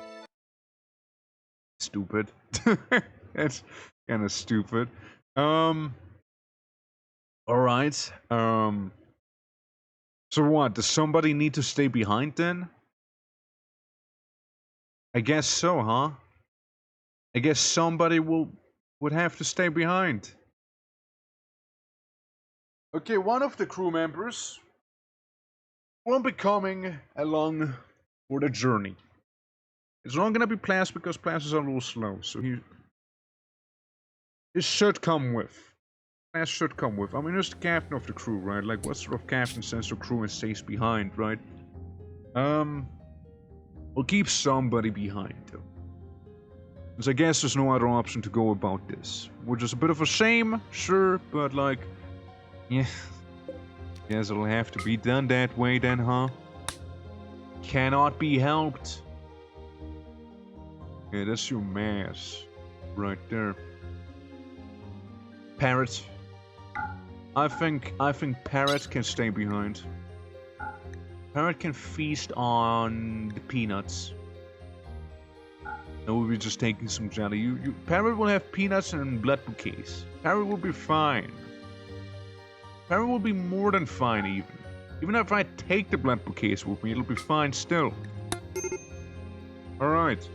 stupid. That's kinda stupid. Alright, so what, does somebody need to stay behind then? I guess so, huh? I guess somebody would have to stay behind. Okay, one of the crew members won't be coming along for the journey. It's not gonna be Plas because Plas is a little slow, so he should come with. Plas should come with. I mean, he's the captain of the crew, right? Like, what sort of captain sends the crew and stays behind, right? We'll keep somebody behind, though. Because I guess there's no other option to go about this. Which is a bit of a shame, sure, but like... yeah... guess it'll have to be done that way then, huh? Cannot be helped. Yeah, that's your mass. Right there. Parrot. I think Parrot can stay behind. Parrot can feast on the peanuts. And we'll be just taking some jelly. Parrot will have peanuts and blood bouquets. Parrot will be fine. Parrot will be more than fine, even. Even if I take the blood bouquets with me, it'll be fine still. Alright.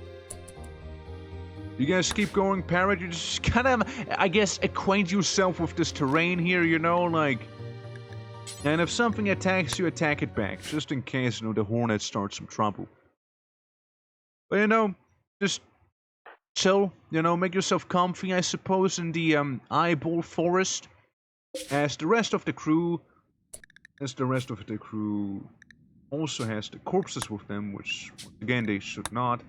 You guys keep going, Parrot. You just kind of, I guess, acquaint yourself with this terrain here, you know, like... And if something attacks you, attack it back. Just in case, you know, the Hornet starts some trouble. But, you know, just chill, you know, make yourself comfy, I suppose, in the, eyeball forest. As the rest of the crew also has the corpses with them, which, once again, they should not.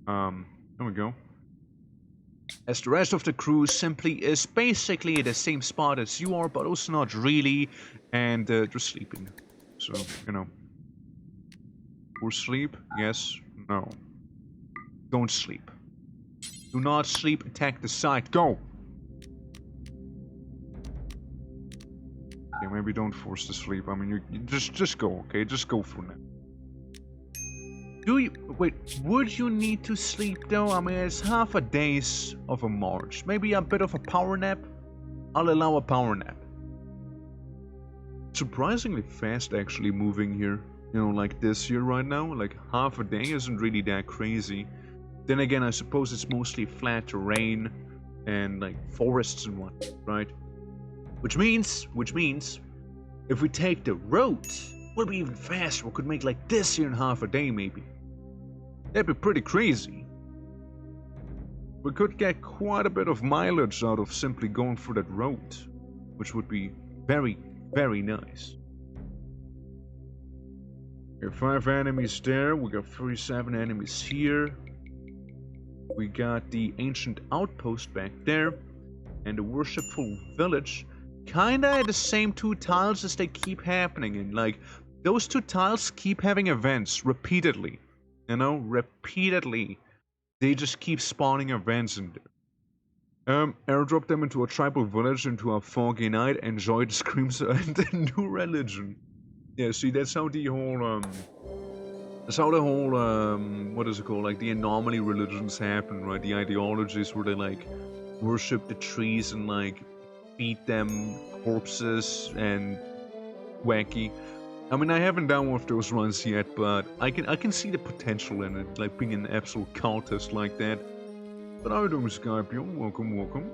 There we go. As the rest of the crew simply is basically at the same spot as you are, but also not really, and they're sleeping. So, you know. Or sleep? Yes? No. Don't sleep. Do not sleep, attack the site. Go! Okay, maybe don't force the sleep. I mean, you just go, okay? Just go for now. Do you... Wait, would you need to sleep though? I mean, it's half a day's of a march. Maybe a bit of a power nap? I'll allow a power nap. Surprisingly fast actually moving here. You know, like this here right now. Like half a day isn't really that crazy. Then again, I suppose it's mostly flat terrain and like forests and whatnot, right? Which means, if we take the road, we'll be even faster. We could make like this here in half a day, maybe. That'd be pretty crazy. We could get quite a bit of mileage out of simply going through that road, which would be very, very nice. We got 5 enemies there. We got 37 enemies here. We got the ancient outpost back there, and the worshipful village. Kinda at the same 2 tiles as they keep happening, and like those 2 tiles keep having events repeatedly. You know, repeatedly. They just keep spawning events in there. Airdrop them into a tribal village, into a foggy night, enjoy the screams and the new religion. Yeah, see, that's how the whole, what is it called, like the anomaly religions happen, right? The ideologies where they, like, worship the trees and, like, feed them corpses and wacky. I mean, I haven't done one of those runs yet, but I can see the potential in it, like being an absolute cultist like that. But how are you doing, Scorpio? Welcome, welcome.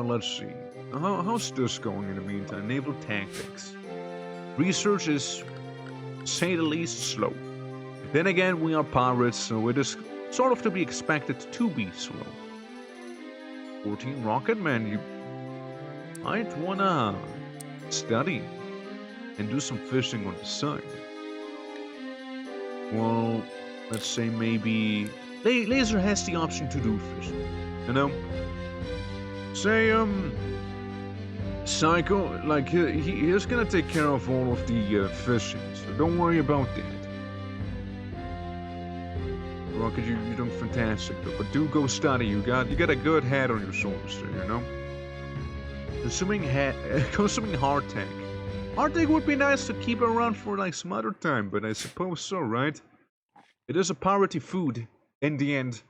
Let's see. How's this going in the meantime? Naval tactics. Research is, to say the least, slow. Then again, we are pirates, so it is sort of to be expected to be slow. 14 Rocket Man, you might wanna study and do some fishing on the side. Well, let's say maybe Laser has the option to do fishing, you know? Say, Psycho, like, he's gonna take care of all of the fishing, so don't worry about that. Rocket, you're doing fantastic, though, but do go study. You got a good head on your shoulders there, you know? Consuming hardtack. Hardtack would be nice to keep around for like some other time, but I suppose so, right? It is a priority food in the end.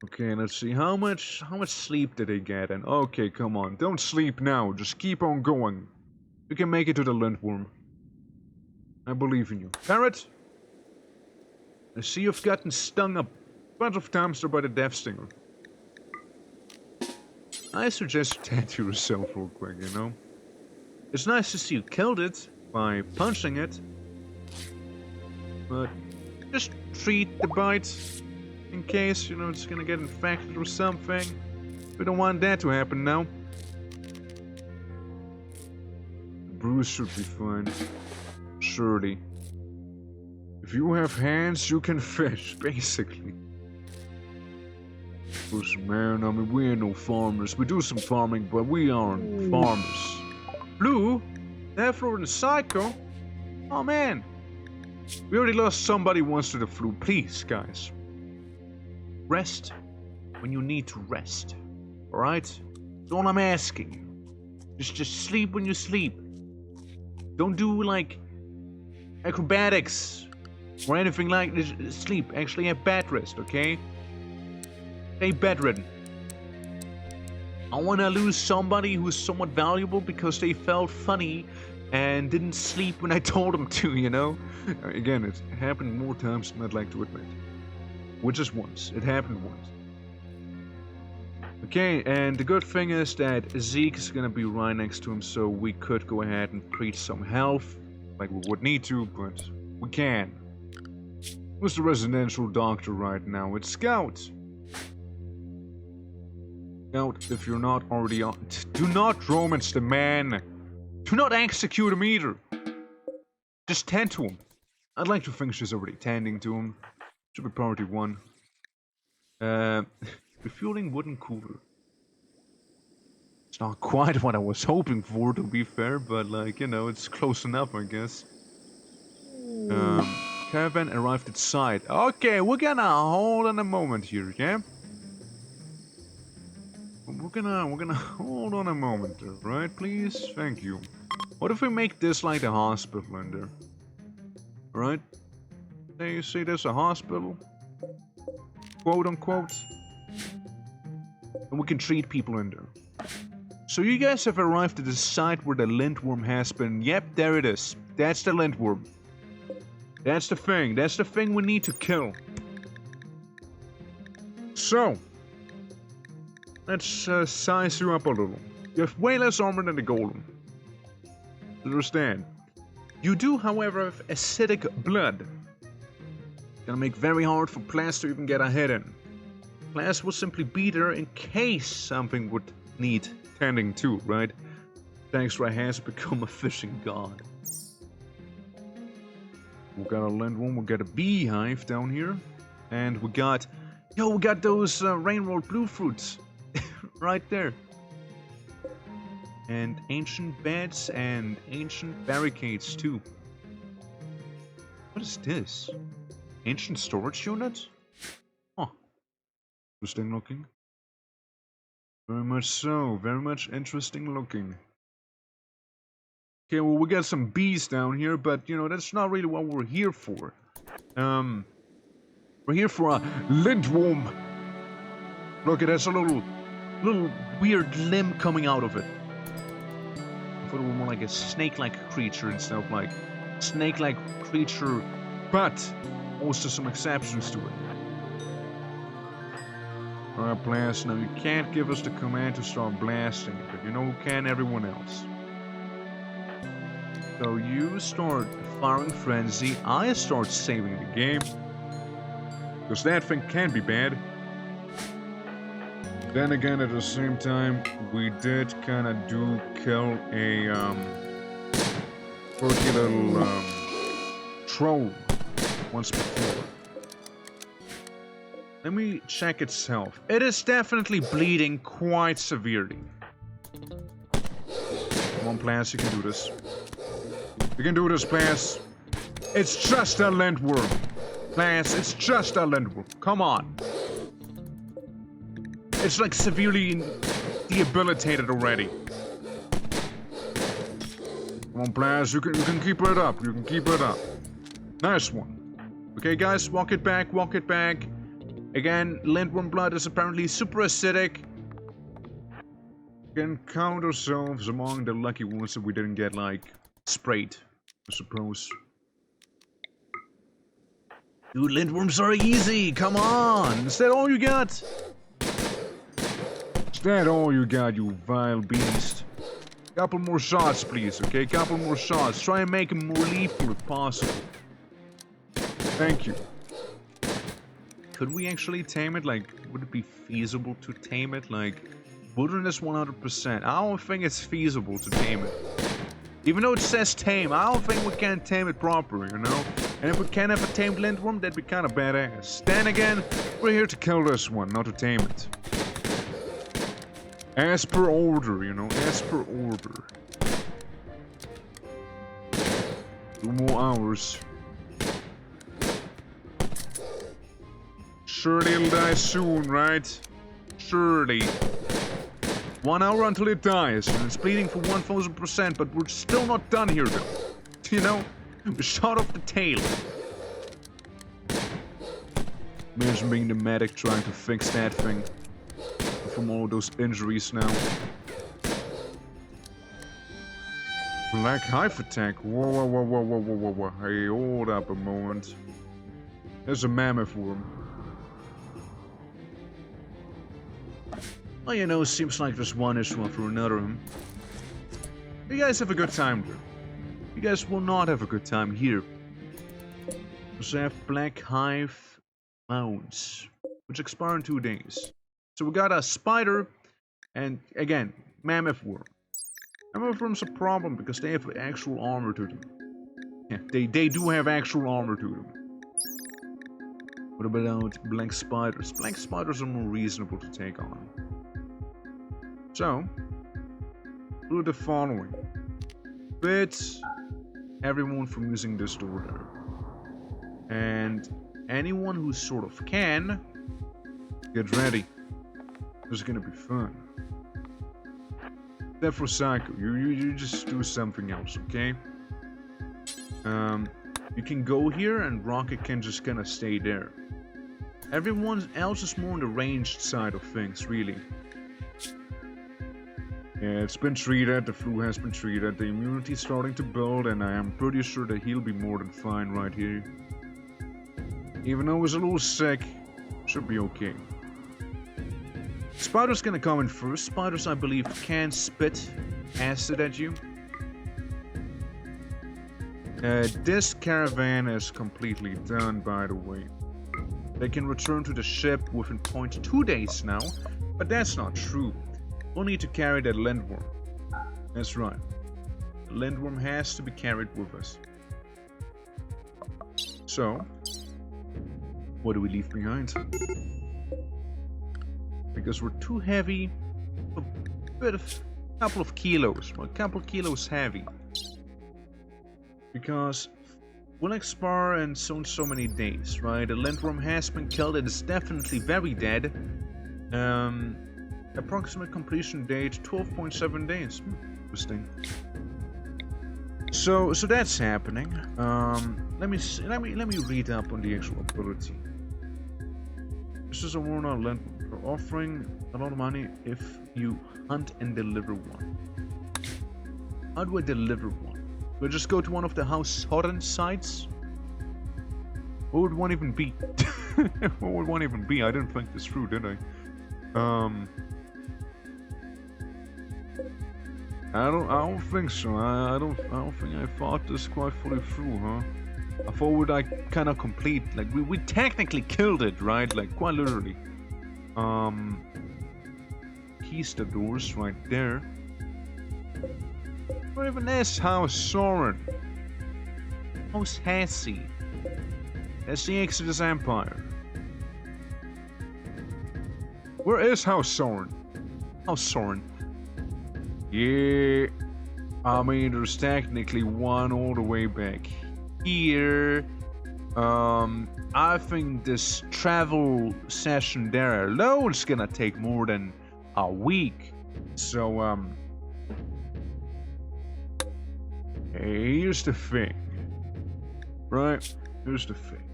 Okay, let's see. How much sleep did they get? And okay, come on, don't sleep now. Just keep on going. You can make it to the lindworm. I believe in you, Parrot. I see you've gotten stung a bunch of times there by the death stinger. I suggest you tattoo yourself real quick, you know? It's nice to see you killed it by punching it, but just treat the bite in case, you know, it's gonna get infected or something. We don't want that to happen now. The bruise should be fine. Surely. If you have hands, you can fish, basically. Listen, man, I mean, we ain't no farmers. We do some farming, but we aren't farmers. Blue? Afro and Psycho? Oh, man. We already lost somebody once to the flu. Please, guys. Rest when you need to rest. Alright? That's all I'm asking. Just sleep when you sleep. Don't do, like, acrobatics or anything like this. Sleep. Actually have bed rest, okay? Stay bedridden. I wanna lose somebody who's somewhat valuable because they felt funny and didn't sleep when I told them to, you know? Again, it's happened more times than I'd like to admit. Which is once. It happened once. Okay, and the good thing is that Zeke is gonna be right next to him, so we could go ahead and preach some health. Like we would need to, but we can. Who's the residential doctor right now? It's Scout. Scout, if you're not already on... Do not romance the man! Do not execute him either. Just tend to him. I'd like to think she's already tending to him. Should be priority 1. Refueling wooden cooler. It's not quite what I was hoping for, to be fair, but like, you know, it's close enough, I guess. Caravan arrived at site. Okay, we're gonna hold on a moment here, yeah? We're gonna hold on a moment, right? Please, thank you. What if we make this like a hospital in there? Right? There you see there's a hospital. Quote unquote. And we can treat people in there. So you guys have arrived at the site where the lintworm has been. Yep, there it is. That's the lintworm. That's the thing. That's the thing we need to kill. So, let's size you up a little. You have way less armor than the golem. Understand? You do, however, have acidic blood. Gonna make very hard for Plas to even get ahead in. Plas will simply be there in case something would need tending to, right? Thanks, Rai has become a fishing god. We got a lindworm, we got a beehive down here, and we got, yo, we got those RIMWORLD blue fruits right there, and ancient beds and ancient barricades too. What is this? Ancient storage unit? Huh. Interesting looking. Very much so. Very much interesting looking. Okay, well, we got some bees down here, but, you know, that's not really what we're here for. We're here for a lintworm. Look, it has a little weird limb coming out of it. I thought it was more like a snake-like creature instead of like snake-like creature, but also some exceptions to it. Alright, Blast, now you can't give us the command to start blasting it, but you know who can? Everyone else. So you start firing frenzy, I start saving the game. Because that thing can be bad. Then again, at the same time, we did kinda do kill a quirky little troll once before. Let me check its health. It is definitely bleeding quite severely. Come on, Plants, you can do this. You can do this, Plants. It's just a lintworm. Plants, it's just a lintworm. Come on. It's like severely debilitated already. Come on, Plants, you can keep it up. You can keep it up. Nice one. Okay, guys, walk it back, walk it back. Again, lintworm blood is apparently super acidic. We can count ourselves among the lucky ones that we didn't get, like, sprayed, I suppose. Dude, lintworms are easy, come on! Is that all you got? Is that all you got, you vile beast? Couple more shots, please, okay? Couple more shots. Try and make them more lethal if possible. Thank you. Could we actually tame it? Like, would it be feasible to tame it? Like, wilderness 100%. I don't think it's feasible to tame it. Even though it says tame, I don't think we can tame it properly, you know? And if we can have a tamed lintworm, that'd be kind of badass. Then again, we're here to kill this one, not to tame it. As per order, you know? As per order. 2 more hours. Surely it'll die soon, right? Surely. 1 hour until it dies, and it's bleeding for 1000%, but we're still not done here, though. You know? We shot off the tail. Imagine being the medic trying to fix that thing. From all those injuries now. Black hive attack. Whoa, whoa, whoa, whoa, whoa, whoa, whoa. Hey, hold up a moment. There's a mammoth worm. Well, you know, seems like there's one issue after another. You guys have a good time there. You guys will not have a good time here. Because I have black hive mounts, which expire in 2 days. So we got a spider, and again, mammoth worm. Mammoth a problem because they have actual armor to them. Yeah, they do have actual armor to them. What about black spiders? Black spiders are more reasonable to take on. So, do the following. Bid everyone from using this door there. And anyone who sort of can, get ready. This is gonna be fun. Except for Psycho, you just do something else, okay? You can go here and Rocket can just kinda stay there. Everyone else is more on the ranged side of things, really. Yeah, it's been treated, the flu has been treated, the immunity is starting to build, and I am pretty sure that he'll be more than fine right here. Even though he's a little sick, should be okay. Spider's gonna come in first. Spiders, I believe, can spit acid at you. This caravan is completely done, by the way. They can return to the ship within 0.2 days now, but that's not true. We'll need to carry that lindworm. That's right. The lindworm has to be carried with us. So, what do we leave behind? Because we're too heavy. A couple of kilos. Well, a couple of kilos heavy. Because we'll expire in so many days, right? The lindworm has been killed. It is definitely very dead. Approximate completion date 12.7 days. Interesting. So that's happening. Let me read up on the actual ability. This is a worn out lindworm. We're offering a lot of money if you hunt and deliver one. How do I deliver one? Do I just go to one of the House Horan sites? What would one even be? What would one even be? I didn't think this through, did I? I don't think so. I don't think I thought this quite fully through, huh? I thought we'd like kind of complete, like we technically killed it, right? Like quite literally. Keys the doors right there. Where even is House Soren? House Hassie. That's the Exodus Empire. Where is House Soren? House Soren. Yeah, I mean there's technically one all the way back here. I think this travel session there alone is gonna take more than a week. So here's the thing. Right? Here's the thing.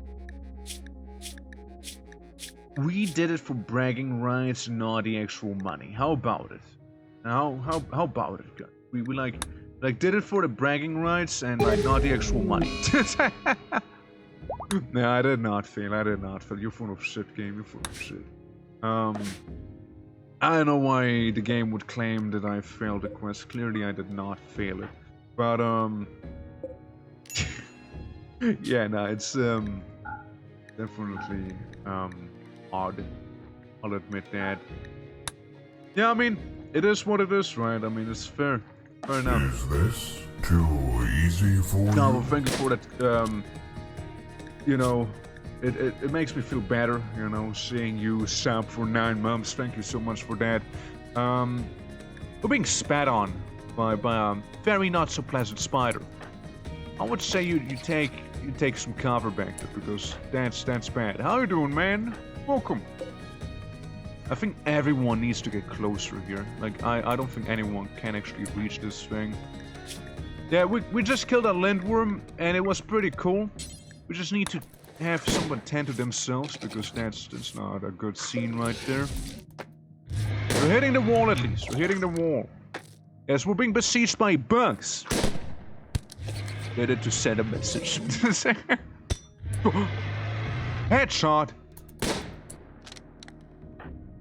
We did it for bragging rights and not the actual money. How about it? How about it, guys? We like did it for the bragging rights and like not the actual money. No, I did not fail. I did not fail. You're full of shit, game. You're full of shit. I don't know why the game would claim that I failed the quest. Clearly, I did not fail it. But yeah, no, it's definitely odd. I'll admit that. Yeah, I mean, it is what it is, right? I mean, it's fair. Fair enough. Is this too easy for you? No, well, thank you for that. You know, it makes me feel better, you know, seeing you sub for 9 months. Thank you so much for that. We're being spat on by a very not so pleasant spider. I would say you take some cover back there because that's bad. How you doing, man? Welcome. I think everyone needs to get closer here. Like, I don't think anyone can actually reach this thing. Yeah, we just killed a lindworm, and it was pretty cool. We just need to have someone tend to themselves, because that's not a good scene right there. We're hitting the wall at least. We're hitting the wall. Yes, we're being besieged by bugs. Did it to send a message. Headshot!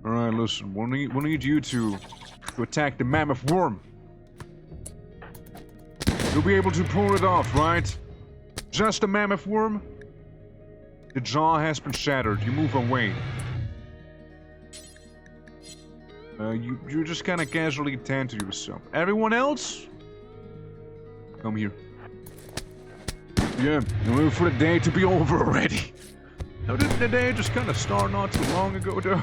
Alright, listen, we'll need you to attack the mammoth worm. You'll be able to pull it off, right? Just a mammoth worm? The jaw has been shattered. You move away. You just kind of casually tend to yourself. Everyone else, Come here. Yeah, I'm waiting for the day to be over already. No, didn't the day just kind of start not too long ago, though?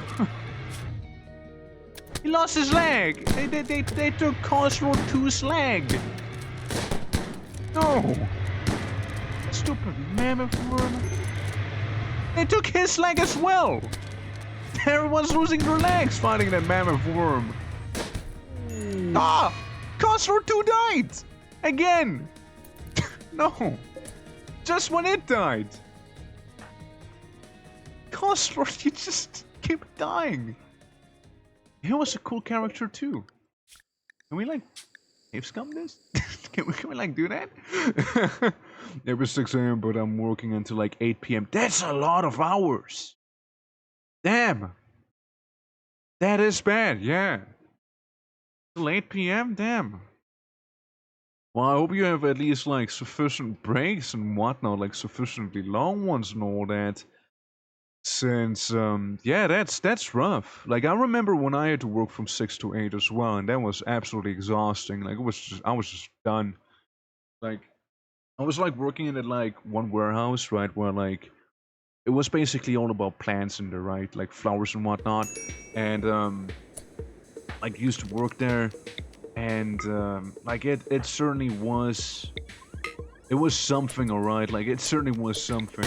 He lost his leg. They took Cosroad 2's leg. No. Stupid mammoth worm. They took his leg as well. Everyone's losing their legs fighting that mammoth worm. Ah! Cosroad 2 died! Again! No! Just when it died! Cosroad, you just keep dying! He was a cool character too. Can we like save scum this? can we like do that? It was 6 AM, but I'm working until like 8 PM. That's a lot of hours! Damn! That is bad, yeah. Till 8 PM? Damn. Well, I hope you have at least like sufficient breaks and whatnot, like sufficiently long ones and all that. Since, yeah, that's rough. Like, I remember when I had to work from 6 to 8 as well, and that was absolutely exhausting. Like, I was just done. Like, I was like working in like one warehouse, right, where like, it was basically all about plants in there, right, like flowers and whatnot, and like used to work there, and like it certainly was, it was something, alright, like it certainly was something,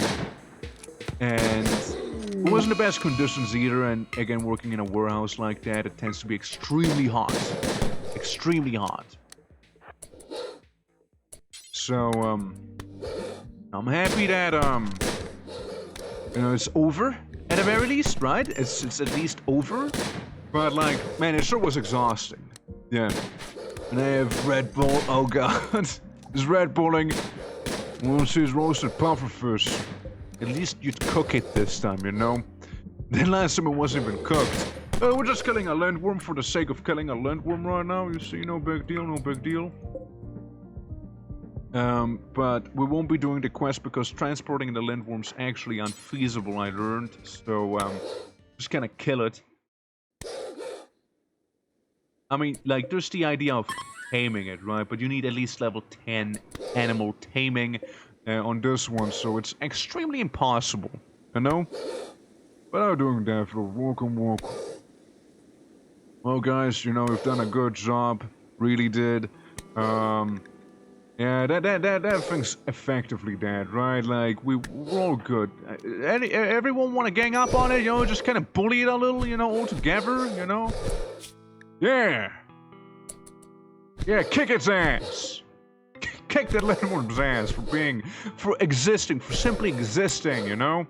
and it wasn't the best conditions either, and again, working in a warehouse like that, it tends to be extremely hot, extremely hot. So I'm happy that you know, it's over at the very least, right? It's at least over. But like, man, it sure was exhausting. Yeah. And I have Red Bull. Oh god, it's Red Bulling. We'll see his roasted pufferfish. At least you'd cook it this time, you know. Then last time it wasn't even cooked. We're just killing a landworm for the sake of killing a landworm right now. You see, no big deal, no big deal. But we won't be doing the quest because transporting the landworm's actually unfeasible, I learned. So, just gonna kill it. I mean, like, there's the idea of taming it, right? But you need at least level 10 animal taming on this one, so it's extremely impossible, you know? But I'm doing that for walk and walk. Well, guys, you know, we've done a good job. Really did. Yeah, that thing's effectively dead, right? Like, we're all good. Everyone want to gang up on it, you know, just kind of bully it a little, you know, all together, you know? Yeah! Yeah, kick its ass! Kick that landworm's ass for existing, for simply existing, you know?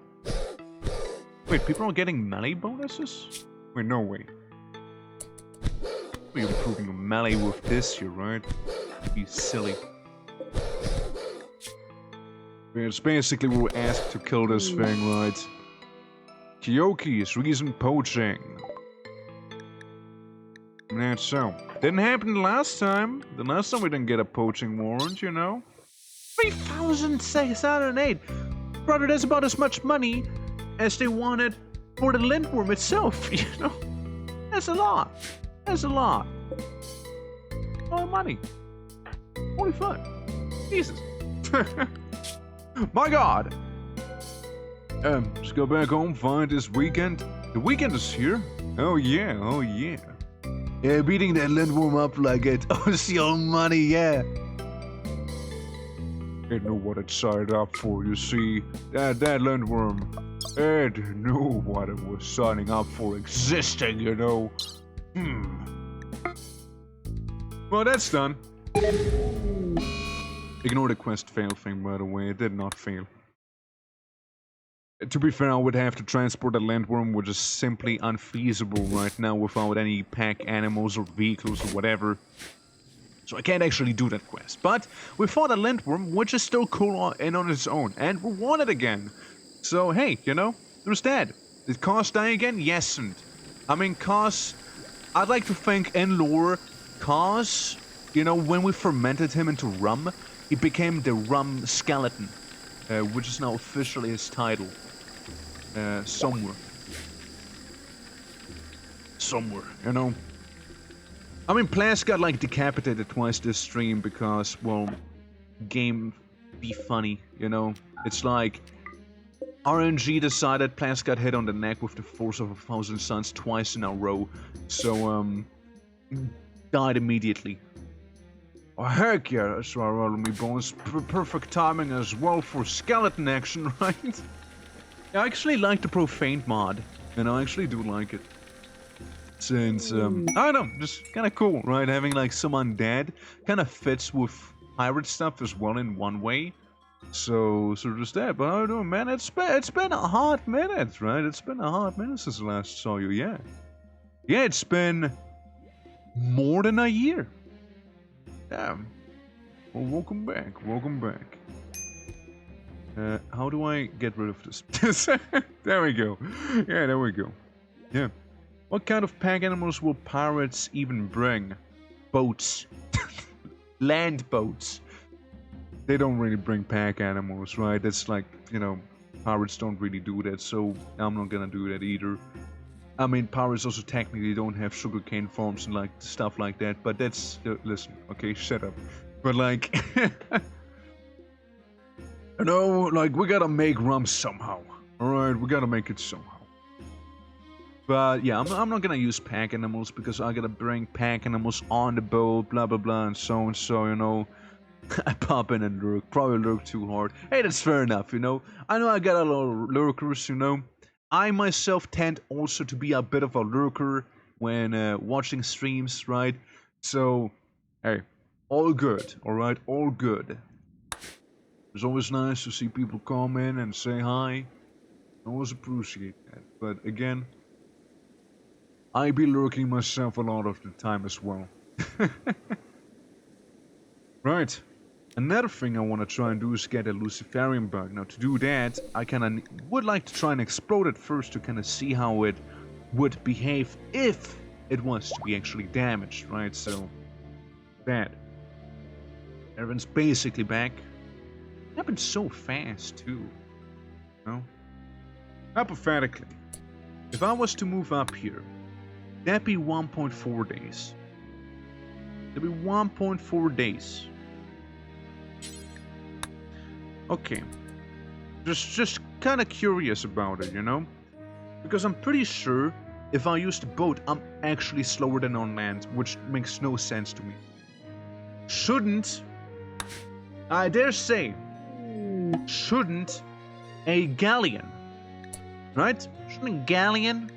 Wait, people are getting melee bonuses? Wait, no way. You're improving your melee with this here, right? You silly. It's basically we were asked to kill this thing, right? Kyoki's reason poaching. And that's so. Didn't happen the last time. The last time we didn't get a poaching warrant, you know? 3,608! Brother, that's about as much money as they wanted for the lindworm itself, you know? That's a lot. That's a lot. A lot of money. Holy fuck. Jesus. My god! Just go back home, find this weekend. The weekend is here. Oh yeah, oh yeah. Yeah, beating that lindworm up like it owes your money, yeah. It knew what it signed up for, you see. That lindworm, it knew what it was signing up for existing, you know. Well, that's done. Ignore the quest fail thing, by the way. It did not fail. To be fair, I would have to transport a landworm, which is simply unfeasible right now without any pack animals or vehicles or whatever. So I can't actually do that quest. But we fought a landworm, which is still cool on its own. And we won it again. So hey, you know, there's that. Did Cos die again? Yes, and I mean, Cos, I'd like to think in lore, Cos, you know, when we fermented him into rum, he became the rum skeleton, which is now officially his title. Somewhere, you know. I mean, Plas got like decapitated twice this stream because, well, game be funny, you know? It's like RNG decided plants got hit on the neck with the force of 1,000 suns twice in a row, so died immediately. Oh heck yeah, that's right, roll me bones. Perfect timing as well for skeleton action, right? Yeah, I actually like the profane mod, and I actually do like it. Since, I don't know, just kind of cool, right? Having like some undead kind of fits with pirate stuff as well in one way. So just that, but I don't know, man, it's been a hot minute, right? It's been a hot minute since I last saw you, yeah. Yeah, it's been more than a year. Damn. Well, welcome back, welcome back. How do I get rid of this? There we go. Yeah, there we go. Yeah. What kind of pack animals will pirates even bring? Boats. Land boats. They don't really bring pack animals, right? That's like, you know, pirates don't really do that, so I'm not gonna do that either. I mean, pirates also technically don't have sugarcane farms and like stuff like that, but that's... listen, okay, shut up. But like... you know, like, we gotta make rum somehow. Alright, we gotta make it somehow. But yeah, I'm not gonna use pack animals because I gotta bring pack animals on the boat, blah blah blah, and so, you know. I pop in and lurk, probably lurk too hard. Hey, that's fair enough, you know. I know I got a lot of lurkers, you know. I myself tend also to be a bit of a lurker when watching streams, right? So, hey, all good, alright, all good. It's always nice to see people come in and say hi. I always appreciate that. But again, I be lurking myself a lot of the time as well. Right. Another thing I want to try and do is get a Luciferian bug. Now to do that, I kinda would like to try and explode it first to kinda see how it would behave if it was to be actually damaged, right? So, that. Everyone's basically back. It happened so fast too. You know? Hypothetically, if I was to move up here, that'd be 1.4 days. That'd be 1.4 days. Okay. Just kind of curious about it, you know? Because I'm pretty sure if I use the boat, I'm actually slower than on land, which makes no sense to me. Shouldn't, I dare say, shouldn't a galleon, right? Shouldn't a galleon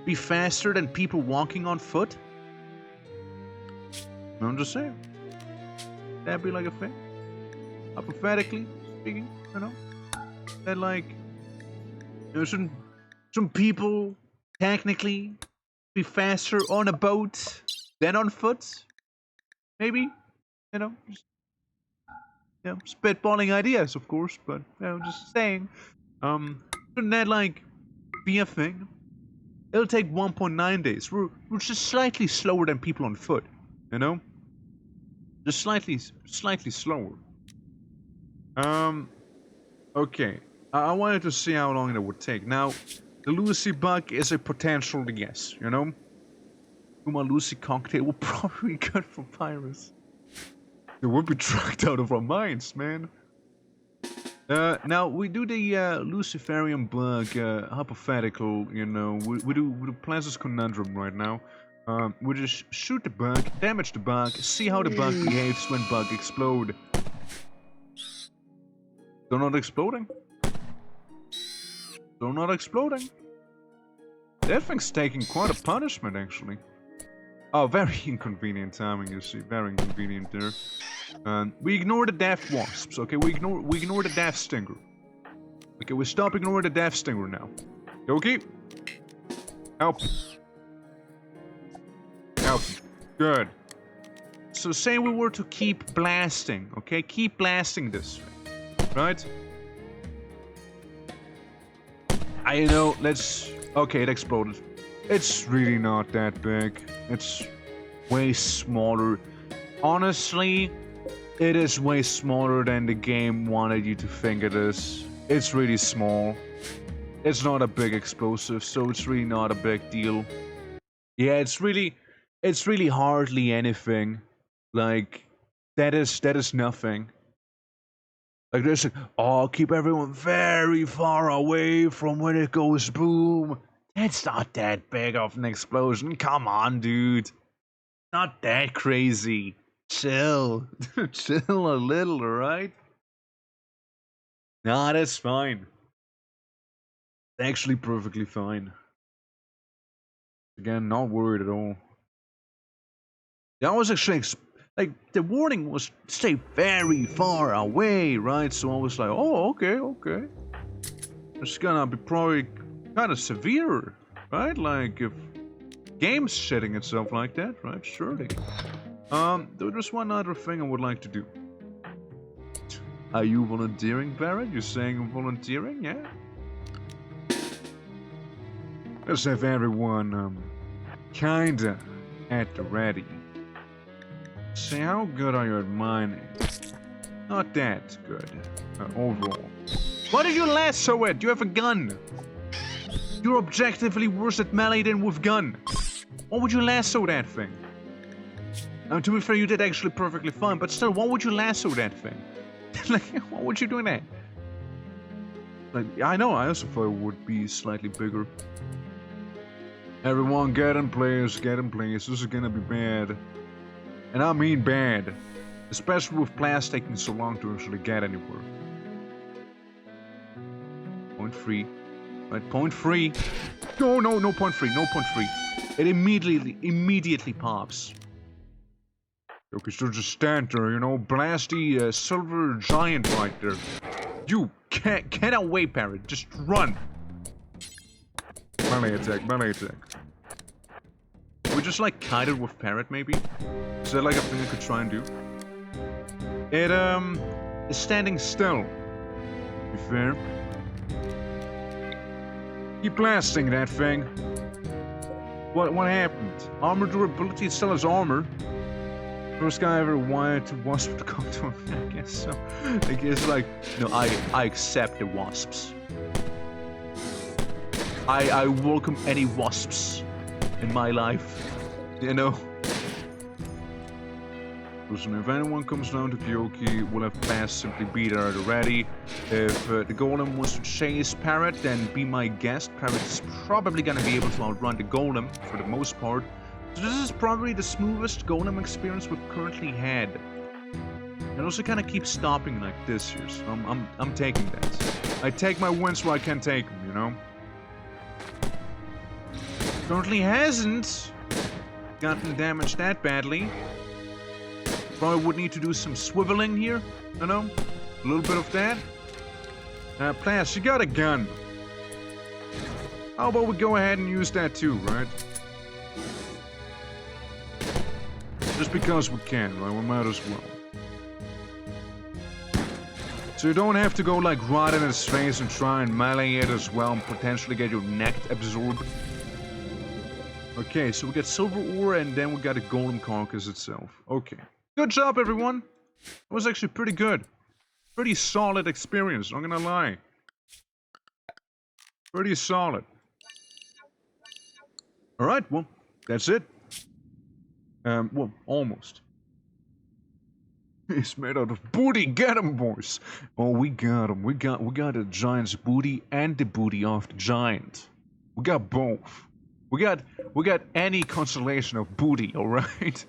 be faster than people walking on foot? I'm just saying. That'd be like a thing. Hypothetically speaking, you know? That like, you know, shouldn't some people technically be faster on a boat than on foot? Maybe? You know? Just, you know, spitballing ideas, of course, but, you know, just saying. Shouldn't that, like, be a thing? It'll take 1.9 days. We're just slightly slower than people on foot, you know? Just slightly slower. Okay. I wanted to see how long it would take. Now, the Lucy bug is a potential yes, you know? My Lucy cocktail will probably be good for pirates. They would be dragged out of our minds, man. Now, we do the Luciferian bug hypothetical, you know, we do Plaz's conundrum right now. We just shoot the bug, damage the bug, see how the bug behaves when bug explode. They're not exploding. They're not exploding. That thing's taking quite a punishment, actually. Oh, very inconvenient timing, you see. Very inconvenient there. We ignore the death wasps, okay? We ignore the death stinger. Okay, we stop ignoring the death stinger now. Okay? Help. Help. Good. So say we were to keep blasting, okay? Keep blasting this thing, right? I know, let's... Okay, it exploded. It's really not that big. It's way smaller. Honestly, it is way smaller than the game wanted you to think it is. It's really small. It's not a big explosive, so it's really not a big deal. Yeah, it's really hardly anything. Like, that is nothing. Like this, like, oh, keep everyone very far away from when it goes boom. It's not that big of an explosion. Come on, dude. Not that crazy. Chill. Chill a little, alright? Nah, that's fine. Actually perfectly fine. Again, not worried at all. Yeah, I was actually like the warning was stay very far away, right? So I was like, oh, okay. It's gonna be probably kind of severe, right? Like if game's shitting itself like that, right? Surely. There's one other thing I would like to do. Are you volunteering, Barrett? You're saying volunteering, yeah? Let's have everyone, kinda at the ready. Say, how good are you at mining? Not that good, overall. Why do you lasso it? You have a gun. You're objectively worse at melee than with gun. Why would you lasso that thing? To be fair, you did actually perfectly fine, but still, why would you lasso that thing? Like, why would you do that? Like, I know, I also thought it would be slightly bigger. Everyone, get in place, get in place. This is gonna be bad. And I mean bad. Especially with plants taking so long to actually get anywhere. Point 3. Right, point 3. No, point 3, no point 3. It immediately pops. Okay, so just stand there, you know, blasty silver giant right there. You can't get away, Parrot. Just run. Melee attack, melee attack. We just like kite it with Parrot, maybe? Is that like a thing I could try and do? It is standing still. To be fair. Keep blasting that thing. What happened? Armor durability still has armor. First guy I ever wanted to wasp to come to him, I guess so. I guess like, no, I accept the wasps. I welcome any wasps in my life, you know. Listen, if anyone comes down to Kyoki, we'll have Bass simply beat her already. If the golem wants to chase Parrot, then be my guest. Parrot is probably gonna be able to outrun the golem for the most part. So this is probably the smoothest golem experience we've currently had. And also kind of keep stopping like this here, so I'm taking that. I take my wins where I can take them, you know. Currently hasn't gotten damaged that badly. Probably would need to do some swiveling here, you know? A little bit of that. Plus, you got a gun. How about we go ahead and use that too, right? Just because we can, right? We might as well. So you don't have to go like right in his face and try and melee it as well and potentially get your neck absorbed. Okay, so we got silver ore and then we got a golem carcass itself. Okay. Good job, everyone. That was actually pretty good. Pretty solid experience, not gonna lie. Pretty solid. Alright, well, that's it. Well, almost. It's made out of booty. Get him, boys. Oh, we got him. We got the giant's booty and the booty of the giant. We got both. We got any constellation of booty, alright?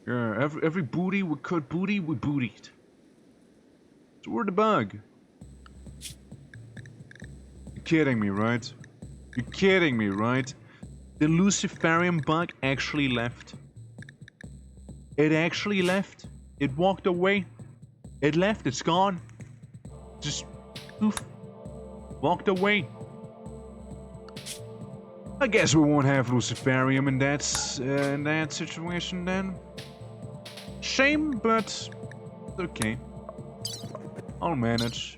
Yeah, every booty we could booty, we bootied. So we're the bug. You're kidding me, right? You're kidding me, right? The Luciferian bug actually left. It actually left. It walked away. It left, it's gone. Just poof. Walked away. I guess we won't have Luciferium in that situation then. Shame, but okay. I'll manage.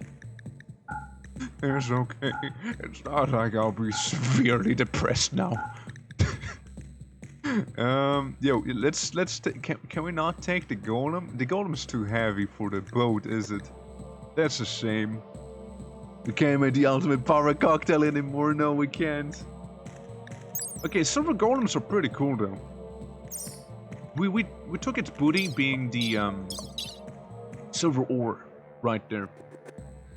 It's okay. It's not like I'll be severely depressed now. Yo, can we not take the golem? The golem's too heavy for the boat, is it? That's a shame. We can't make the ultimate power cocktail anymore. No, we can't. Okay, silver golems are pretty cool though. We took its booty being the silver ore right there.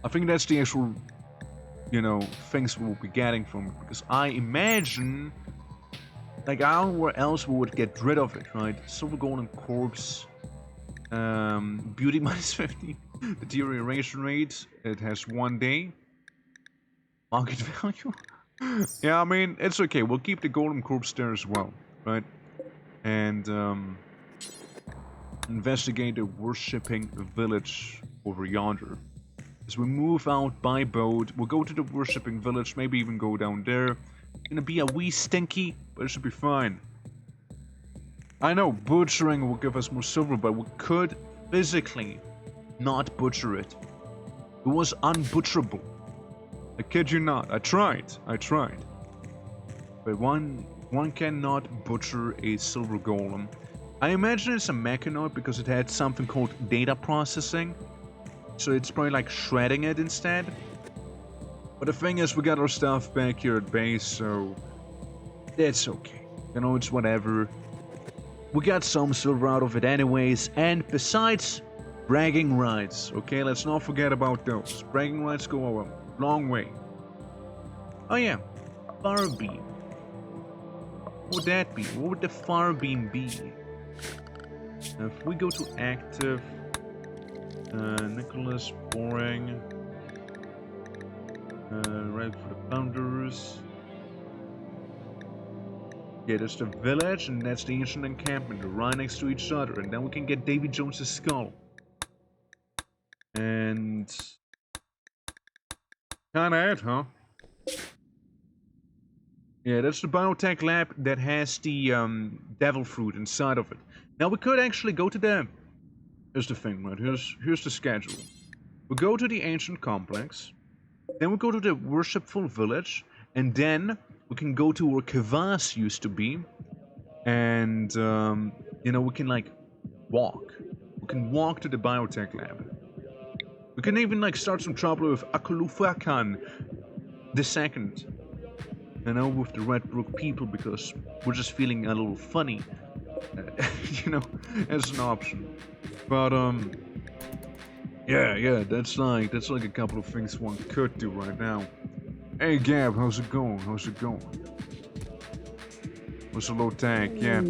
I think that's the actual, things we'll be getting from it. Because I imagine, like, I don't know where else we would get rid of it, right? Silver golden corpse. Beauty minus 50. Deterioration rate. It has 1 day. Market value. Yeah, I mean, it's okay. We'll keep the golden corpse there as well, right? And, investigate the worshipping village over yonder. As we move out by boat, we'll go to the worshipping village, maybe even go down there. Gonna be a wee stinky, but it should be fine. I know butchering will give us more silver, but we could physically not butcher it. It was unbutcherable. I kid you not. I tried. But one cannot butcher a silver golem. I imagine it's a mechanoid because it had something called data processing. So it's probably like shredding it instead. But the thing is, we got our stuff back here at base, so it's okay. It's whatever. We got some silver out of it anyways, and besides, bragging rights. Okay, let's not forget about those. Bragging rights go a long way. Oh yeah, fire beam. What would that be? What would the fire beam be? If we go to active, Nicholas, boring, right for the founders. Yeah, that's the village, and that's the ancient encampment. They're right next to each other, and then we can get Davy Jones's skull. And kinda it, huh? Yeah, that's the biotech lab that has the devil fruit inside of it. Now we could actually go to the. Here's the thing, right? Here's the schedule. We go to the ancient complex, then we go to the worshipful village, and then we can go to where Kvass used to be, and we can like walk. We can walk to the biotech lab. We can even like start some trouble with Akulufakan II. With the Red Brook people because we're just feeling a little funny. As an option. But yeah, that's like a couple of things one could do right now. Hey Gab, how's it going? What's the low tech? Yeah.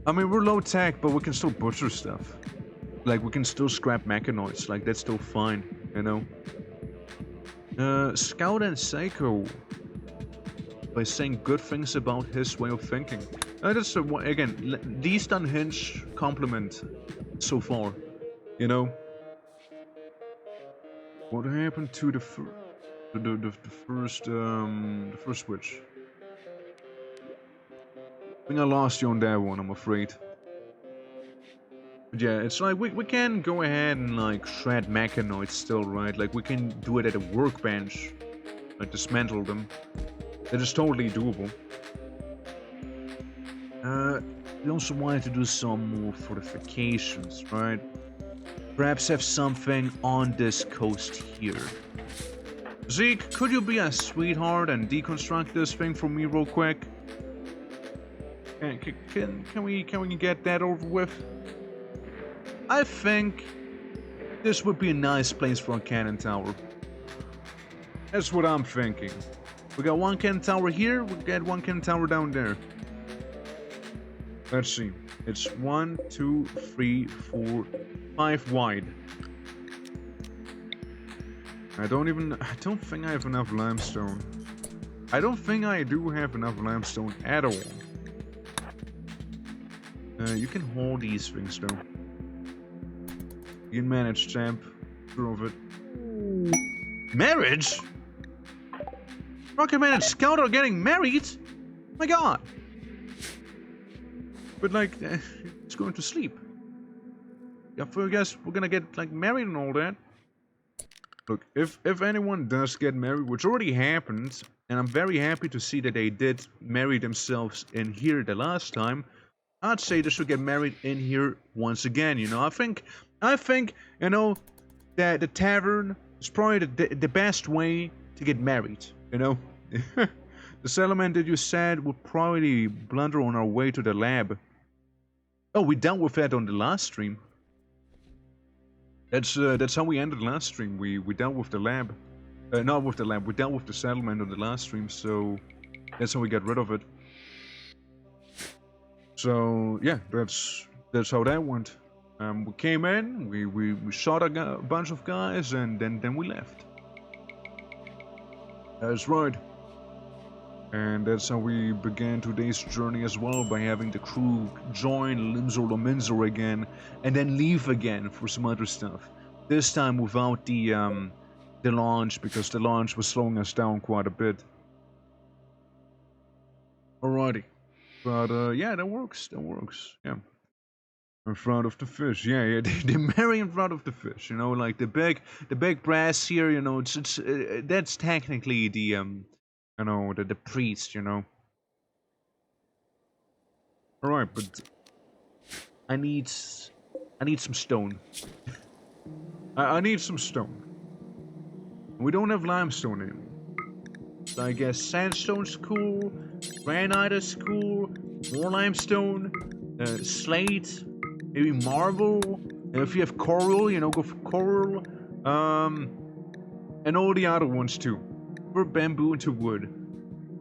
I mean, we're low tech, but we can still butcher stuff. Like, we can still scrap mechanoids. Like, that's still fine, Scout and Psycho. By saying good things about his way of thinking. That's again, least unhinged compliment so far. What happened to the first switch? I think I lost you on that one, I'm afraid. But yeah, it's like we can go ahead and like shred mechanoids still, right? Like we can do it at a workbench, like dismantle them. That is totally doable. We also wanted to do some more fortifications, right? Perhaps have something on this coast here. Zeke, could you be a sweetheart and deconstruct this thing for me real quick? Can we get that over with? I think this would be a nice place for a cannon tower. That's what I'm thinking. We got one cannon tower here, we got one cannon tower down there. Let's see. It's 1, 2, 3, 4, 5 wide. I don't think I have enough limestone. I don't think I do have enough limestone at all. You can hold these things though. You can manage, champ. Prove it. Marriage? Rocket Man and Scout are getting married? Oh my god. But like, it's going to sleep. Yeah, I guess we're gonna get like married and all that. Look, if anyone does get married, which already happened, and I'm very happy to see that they did marry themselves in here the last time, I'd say they should get married in here once again. I think that the tavern is probably the best way to get married. The settlement that you said would probably blunder on our way to the lab. Oh, we dealt with that on the last stream. That's how we ended last stream. We dealt with the lab. Not with the lab, we dealt with the settlement on the last stream, so that's how we got rid of it. So yeah, that's how that went. We came in, we shot a bunch of guys, and then we left. That's right. And that's how we began today's journey as well, by having the crew join RIMWORLD again, and then leave again for some other stuff. This time without the launch, because the launch was slowing us down quite a bit. Alrighty. But yeah, that works, yeah. In front of the fish, yeah, they marry in front of the fish, you know, like the big brass here, you know, that's technically the, you know, the priest, you know. Alright, but I need some stone. I need some stone. We don't have limestone anymore. So I guess sandstone's cool, granite is cool, more limestone, slate, maybe marble, and if you have coral, you know, go for coral, and all the other ones too. For bamboo into wood.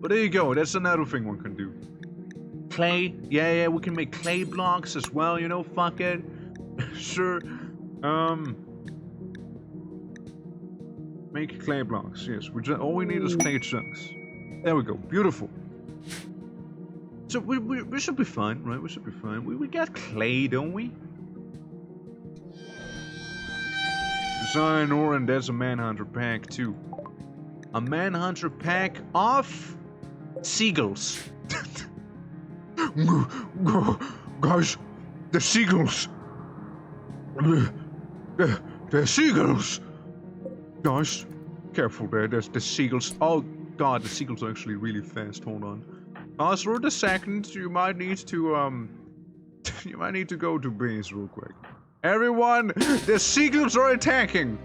But there you go, that's another thing one can do. Clay, yeah, we can make clay blocks as well, you know, fuck it. Sure, make clay blocks, yes, all we need is clay chunks. There we go, beautiful. So we should be fine, right? We should be fine. We got clay, don't we? Design ore, and there's a manhunter pack too. A manhunter pack of seagulls. Guys, the seagulls. The seagulls. Guys, careful there. There's the seagulls. Oh god, the seagulls are actually really fast. Hold on. For a second, you might need to go to base real quick. Everyone, the seagulls are attacking.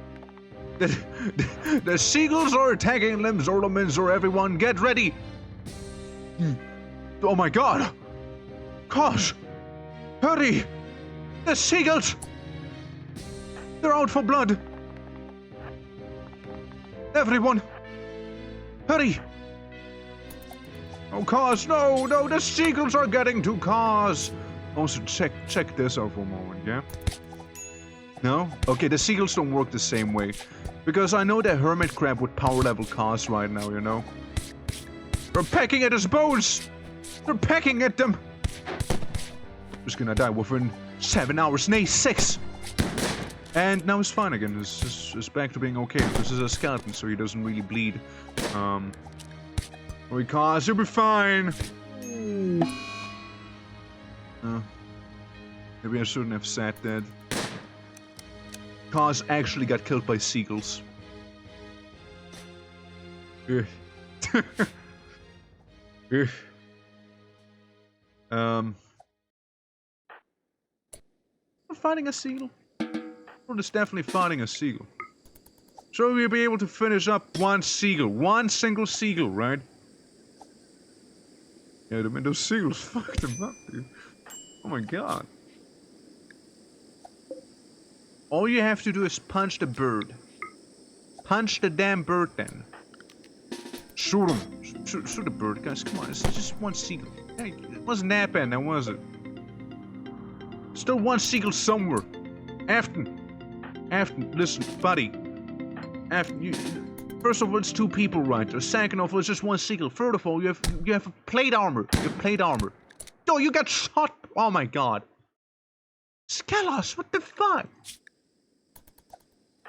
The seagulls are attacking RIMWORLD. Everyone, get ready. Oh my god. Gosh. Hurry. The seagulls. They're out for blood. Everyone, hurry. Oh, cars, no, the seagulls are getting to cars. Also, check this out for a moment, yeah? No? Okay, the seagulls don't work the same way. Because I know that hermit crab would power level cars right now, you know? They're pecking at his bones! They're pecking at them! He's gonna die within 7 hours, nay, 6! And now he's fine again, he's back to being okay. This is a skeleton, so he doesn't really bleed. Because you'll be fine. Maybe I shouldn't have said that. Cars actually got killed by seagulls. I'm finding a seagull. Well, it's definitely finding a seagull. So we'll be able to finish up one single seagull, right? Yeah, I mean, those seagulls fucked him up, dude. Oh my god. All you have to do is punch the bird. Punch the damn bird then. Shoot him. Shoot the bird, guys. Come on, it's just one seagull. Hey, it wasn't that bad now, was it? Still one seagull somewhere. Afton, listen, buddy. First of all, it's 2 people, right? Second of all, it's just one seagull. Third of all, you have plate armor. You have plate armor. Oh, you got shot. Oh my god. Skelos, what the fuck?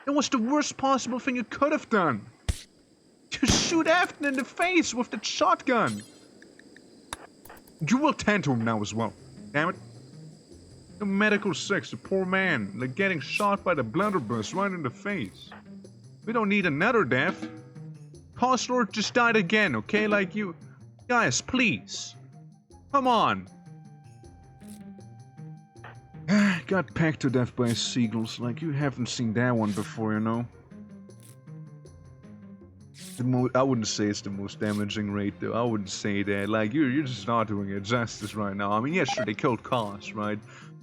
It was the worst possible thing you could have done. You shoot Afton in the face with the shotgun. You will tend to him now as well. Damn it. The medical 6, the poor man, like getting shot by the blunderbuss right in the face. We don't need another death. Costlord just died again, okay? Like you... Guys, please. Come on. Got pecked to death by seagulls. Like, you haven't seen that one before, you know? I wouldn't say it's the most damaging rate, though. I wouldn't say that. Like, you're just not doing it justice right now. I mean, yes, sure, they killed Cos, right?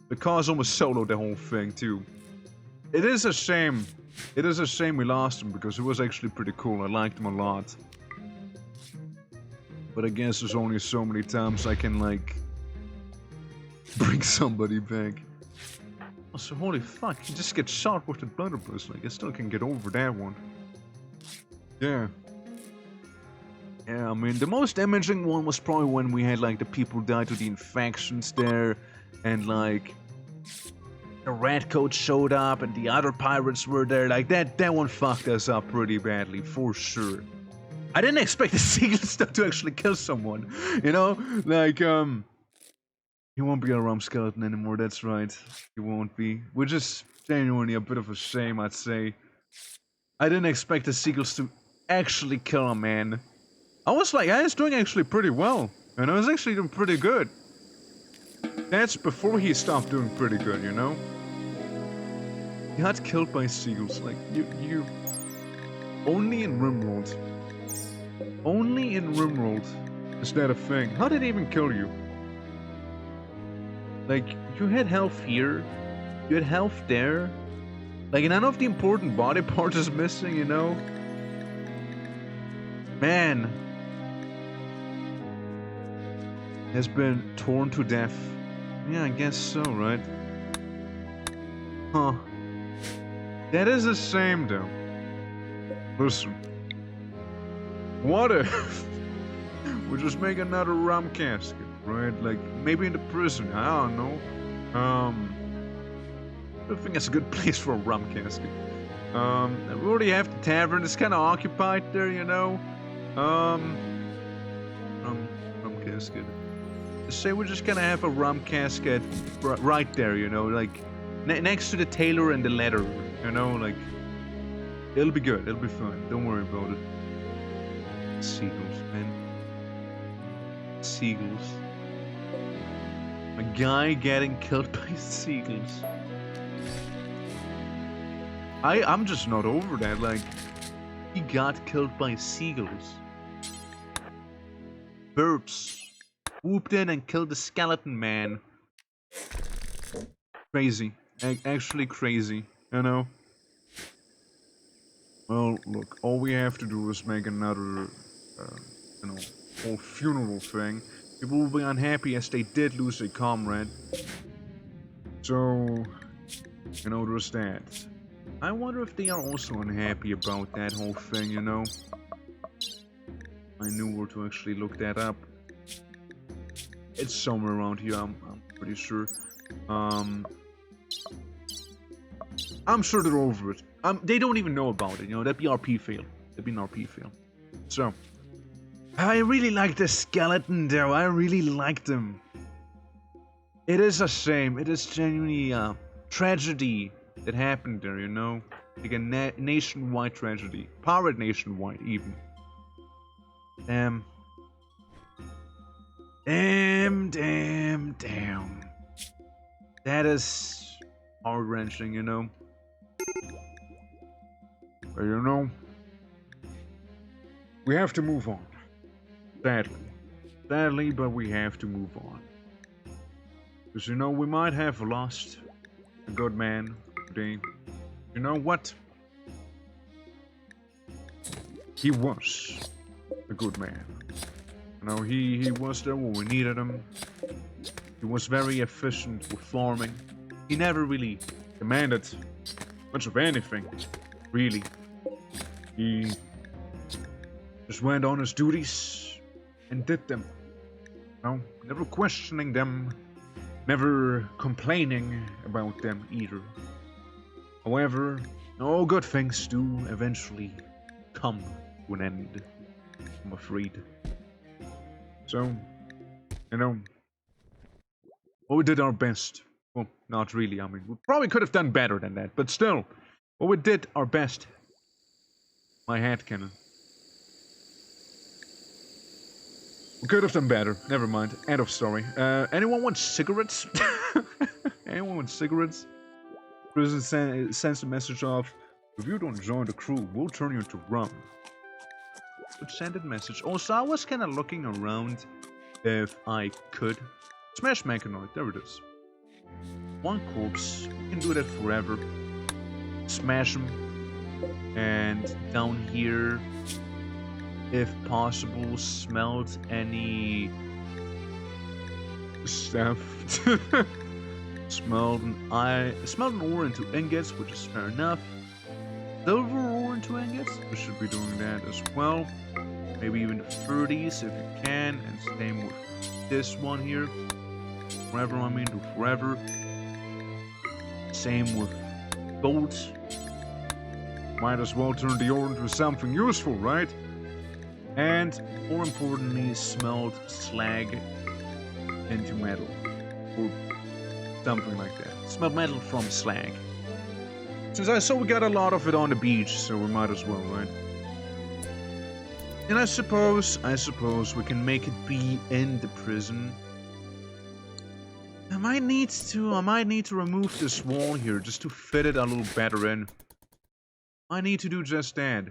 But Cos almost soloed the whole thing, too. It is a shame. It is a shame we lost him because he was actually pretty cool. I liked him a lot. But I guess there's only so many times I can, like, bring somebody back. Also, holy fuck, you just get shot with the blunderbuss. Like, I still can get over that one. Yeah. Yeah, I mean, the most damaging one was probably when we had, like, the people die to the infections there. And, like, the redcoats showed up and the other pirates were there. Like, that one fucked us up pretty badly, for sure. I didn't expect the seagulls to actually kill someone, you know? Like, he won't be a rum skeleton anymore, that's right. He won't be. Which is genuinely a bit of a shame, I'd say. I didn't expect the seagulls to actually kill a man. I was like, I was doing actually pretty well. And I was actually doing pretty good. That's before he stopped doing pretty good, you know? He got killed by seagulls, like, you... Only in RIMWORLD. Only in RIMWORLD is that a thing. How did it even kill you? Like, you had health here, you had health there. Like, none of the important body parts is missing, you know? Man. Has been torn to death. Yeah, I guess so, right? Huh. That is a shame, though. Listen. What if we just make another rum casket, right? Like, maybe in the prison, I don't know. I think it's a good place for a rum casket. We already have the tavern, it's kind of occupied there, you know? Rum casket. Say we're just gonna have a rum casket right there, you know? Like, next to the tailor and the leather, you know? Like, it'll be good, it'll be fine, don't worry about it. Seagulls, man. Seagulls. A guy getting killed by seagulls. I'm just not over that, like, he got killed by seagulls. Birds swooped in and killed the skeleton man. Crazy. Actually crazy, you know? Well, look, all we have to do is make another, you know, whole funeral thing. People will be unhappy as they did lose a comrade. So, you know, there's that. I wonder if they are also unhappy about that whole thing, you know? I knew where to actually look that up. It's somewhere around here, I'm pretty sure. I'm sure they're over it. They don't even know about it, you know, that'd be RP fail. That'd be an RP fail. So, I really like the skeleton though, I really liked him. It is a shame, it is genuinely a tragedy that happened there, you know? Like a nationwide tragedy. Pirate nationwide, even. Damn. Damn. That is heart-wrenching, you know? But you know, we have to move on. Sadly, but we have to move on. Because you know, we might have lost a good man today. You know what? He was a good man. You know, he was there when we needed him. He was very efficient with farming. He never really demanded much of anything, really. He just went on his duties and did them. You know, never questioning them, never complaining about them either. However, all good things do eventually come to an end, I'm afraid. So, you know, well, we did our best. Well, not really, I mean, we probably could have done better than that, but still, well, we did our best. My hat cannon. We could have done better, never mind, end of story. Anyone want cigarettes? Anyone want cigarettes? Prison sends a message of, if you don't join the crew, we'll turn you into rum. But send a message. Also, I was kind of looking around if I could. Smash Mechanoid, there it is. One corpse, you can do that forever. smash them. And down here, if possible, smelt any stuff. Smelt an ore into ingots, which is fair enough. Silver ore into ingots, we should be doing that as well. Maybe even the 30s if you can, and same with this one here. Forever, I mean, do forever. Same with gold. Might as well turn the ore into something useful, right? And more importantly, smelt slag into metal. Or something like that. Smelt metal from slag. Since I saw we got a lot of it on the beach, so we might as well, right? And I suppose we can make it be in the prison. I might need to remove this wall here just to fit it a little better in. I need to do just that.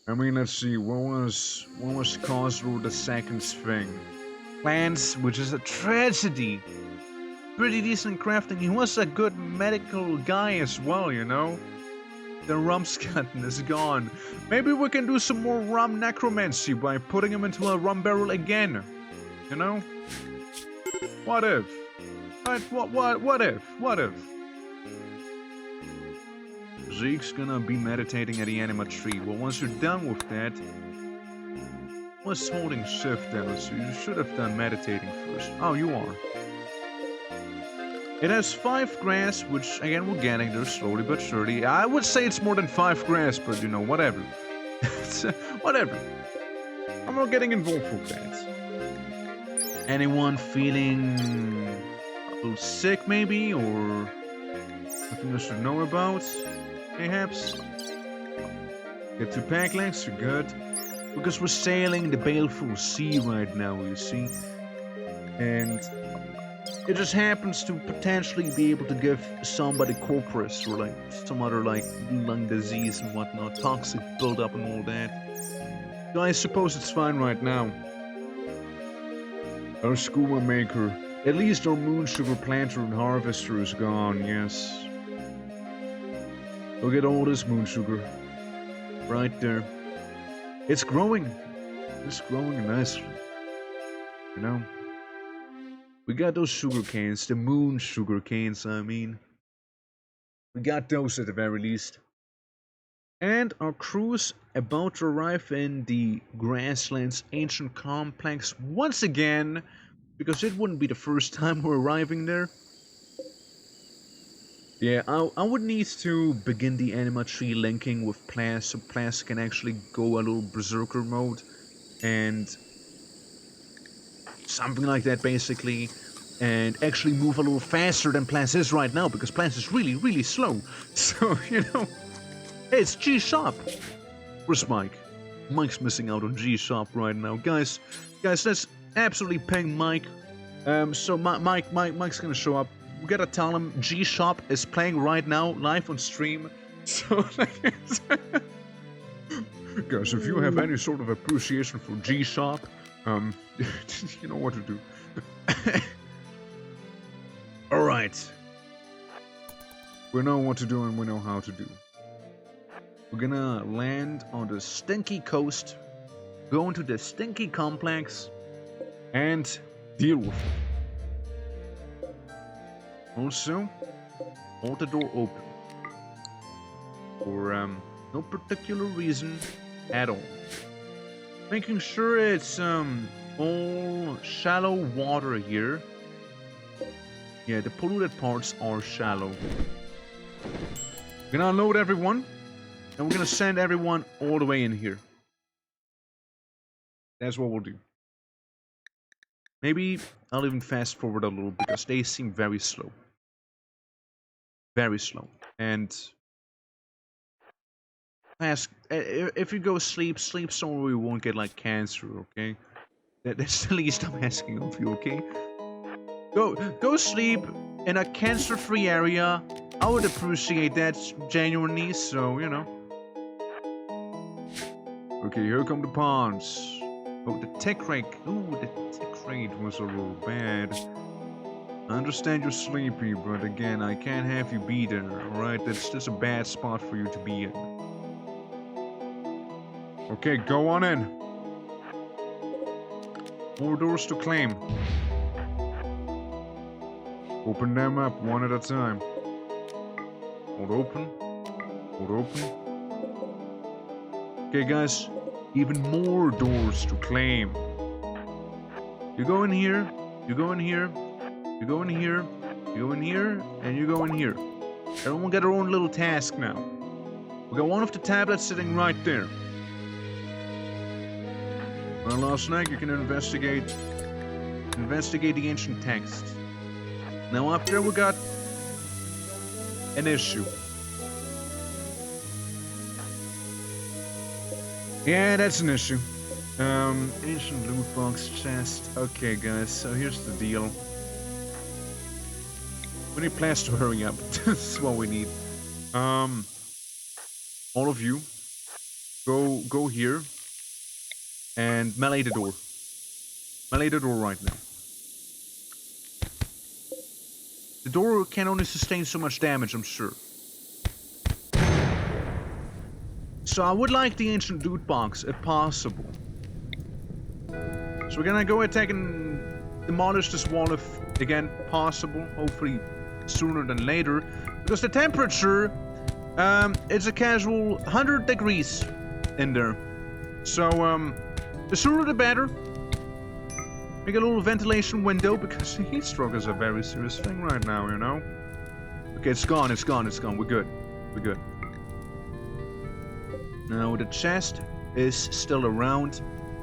I mean, let's see, what was Cosro the Second's thing? Plants, which is a tragedy. Pretty decent crafting. He was a good medical guy as well, you know? The rum skeleton is gone. Maybe we can do some more rum necromancy by putting him into a rum barrel again. You know? What if? Right, what if? What if? Zeke's gonna be meditating at the anima tree. Well, once you're done with that, what's holding shift then? So you should have done meditating first. Oh, you are. It has 5 grass, which again we're getting there slowly but surely. I would say it's more than 5 grass, but you know, whatever. Whatever. I'm not getting involved with that. Anyone feeling a little sick maybe, or something I should know about? Perhaps? Get 2 pack legs, you're good. Because we're sailing the baleful sea right now, you see. And it just happens to potentially be able to give somebody corpus or like some other like lung disease and whatnot, toxic buildup and all that. So I suppose it's fine right now. Our scuba maker, at least our moon sugar planter and harvester is gone, yes. Look at all this moon sugar. Right there. It's growing. It's growing nicely. You know? We got those sugar canes, the moon sugar canes, I mean. We got those at the very least. And our crew's about to arrive in the Grasslands Ancient Complex once again, because it wouldn't be the first time we're arriving there. Yeah, I would need to begin the anima tree linking with Plas, so Plas can actually go a little berserker mode, and something like that basically, and actually move a little faster than Plas is right now, because Plas is really, really slow. So, you know, hey, it's G-Shop. Where's Mike? Mike's missing out on G-Shop right now. Guys, let's absolutely ping Mike. So Mike's gonna show up. We gotta tell him G-Shop is playing right now, live on stream. So, guys, if you have any sort of appreciation for G-Shop, you know what to do. Alright. We know what to do and we know how to do. We're gonna land on the stinky coast, go into the stinky complex, and deal with it. Also, hold the door open. For no particular reason at all. Making sure it's all shallow water here. Yeah, the polluted parts are shallow. We're gonna unload everyone, and we're gonna send everyone all the way in here. That's what we'll do. Maybe I'll even fast forward a little because they seem very slow. Very slow. And if you go sleep somewhere where you won't get like cancer, okay? That's the least I'm asking of you, okay? Go sleep in a cancer-free area. I would appreciate that genuinely, so you know. Okay, here come the pawns. Oh, the tech rate. Ooh, the tech rate was a little bad. I understand you're sleepy, but again, I can't have you be there, alright? That's just a bad spot for you to be in. Okay, go on in. More doors to claim. Open them up one at a time. Hold open. Hold open. Okay, guys. Even more doors to claim. You go in here. You go in here. You go in here. You go in here. And you go in here. Everyone got their own little task now. We got one of the tablets sitting right there. Well, last night you can investigate the ancient texts. Now up there we got an issue. Yeah, that's an issue. Ancient loot box chest. Okay, guys, so here's the deal. We need plans to hurry up. That's what we need. All of you, go here and melee the door. Melee the door right now. The door can only sustain so much damage, I'm sure. So I would like the ancient loot box, if possible. So we're gonna go attack and demolish this wall if, again, possible. Hopefully sooner than later. Because the temperature, it's a casual 100 degrees in there. So, the sooner the better. Make a little ventilation window, because the heat stroke is a very serious thing right now, you know? Okay, it's gone, it's gone, it's gone. We're good. We're good. Now, the chest is still around.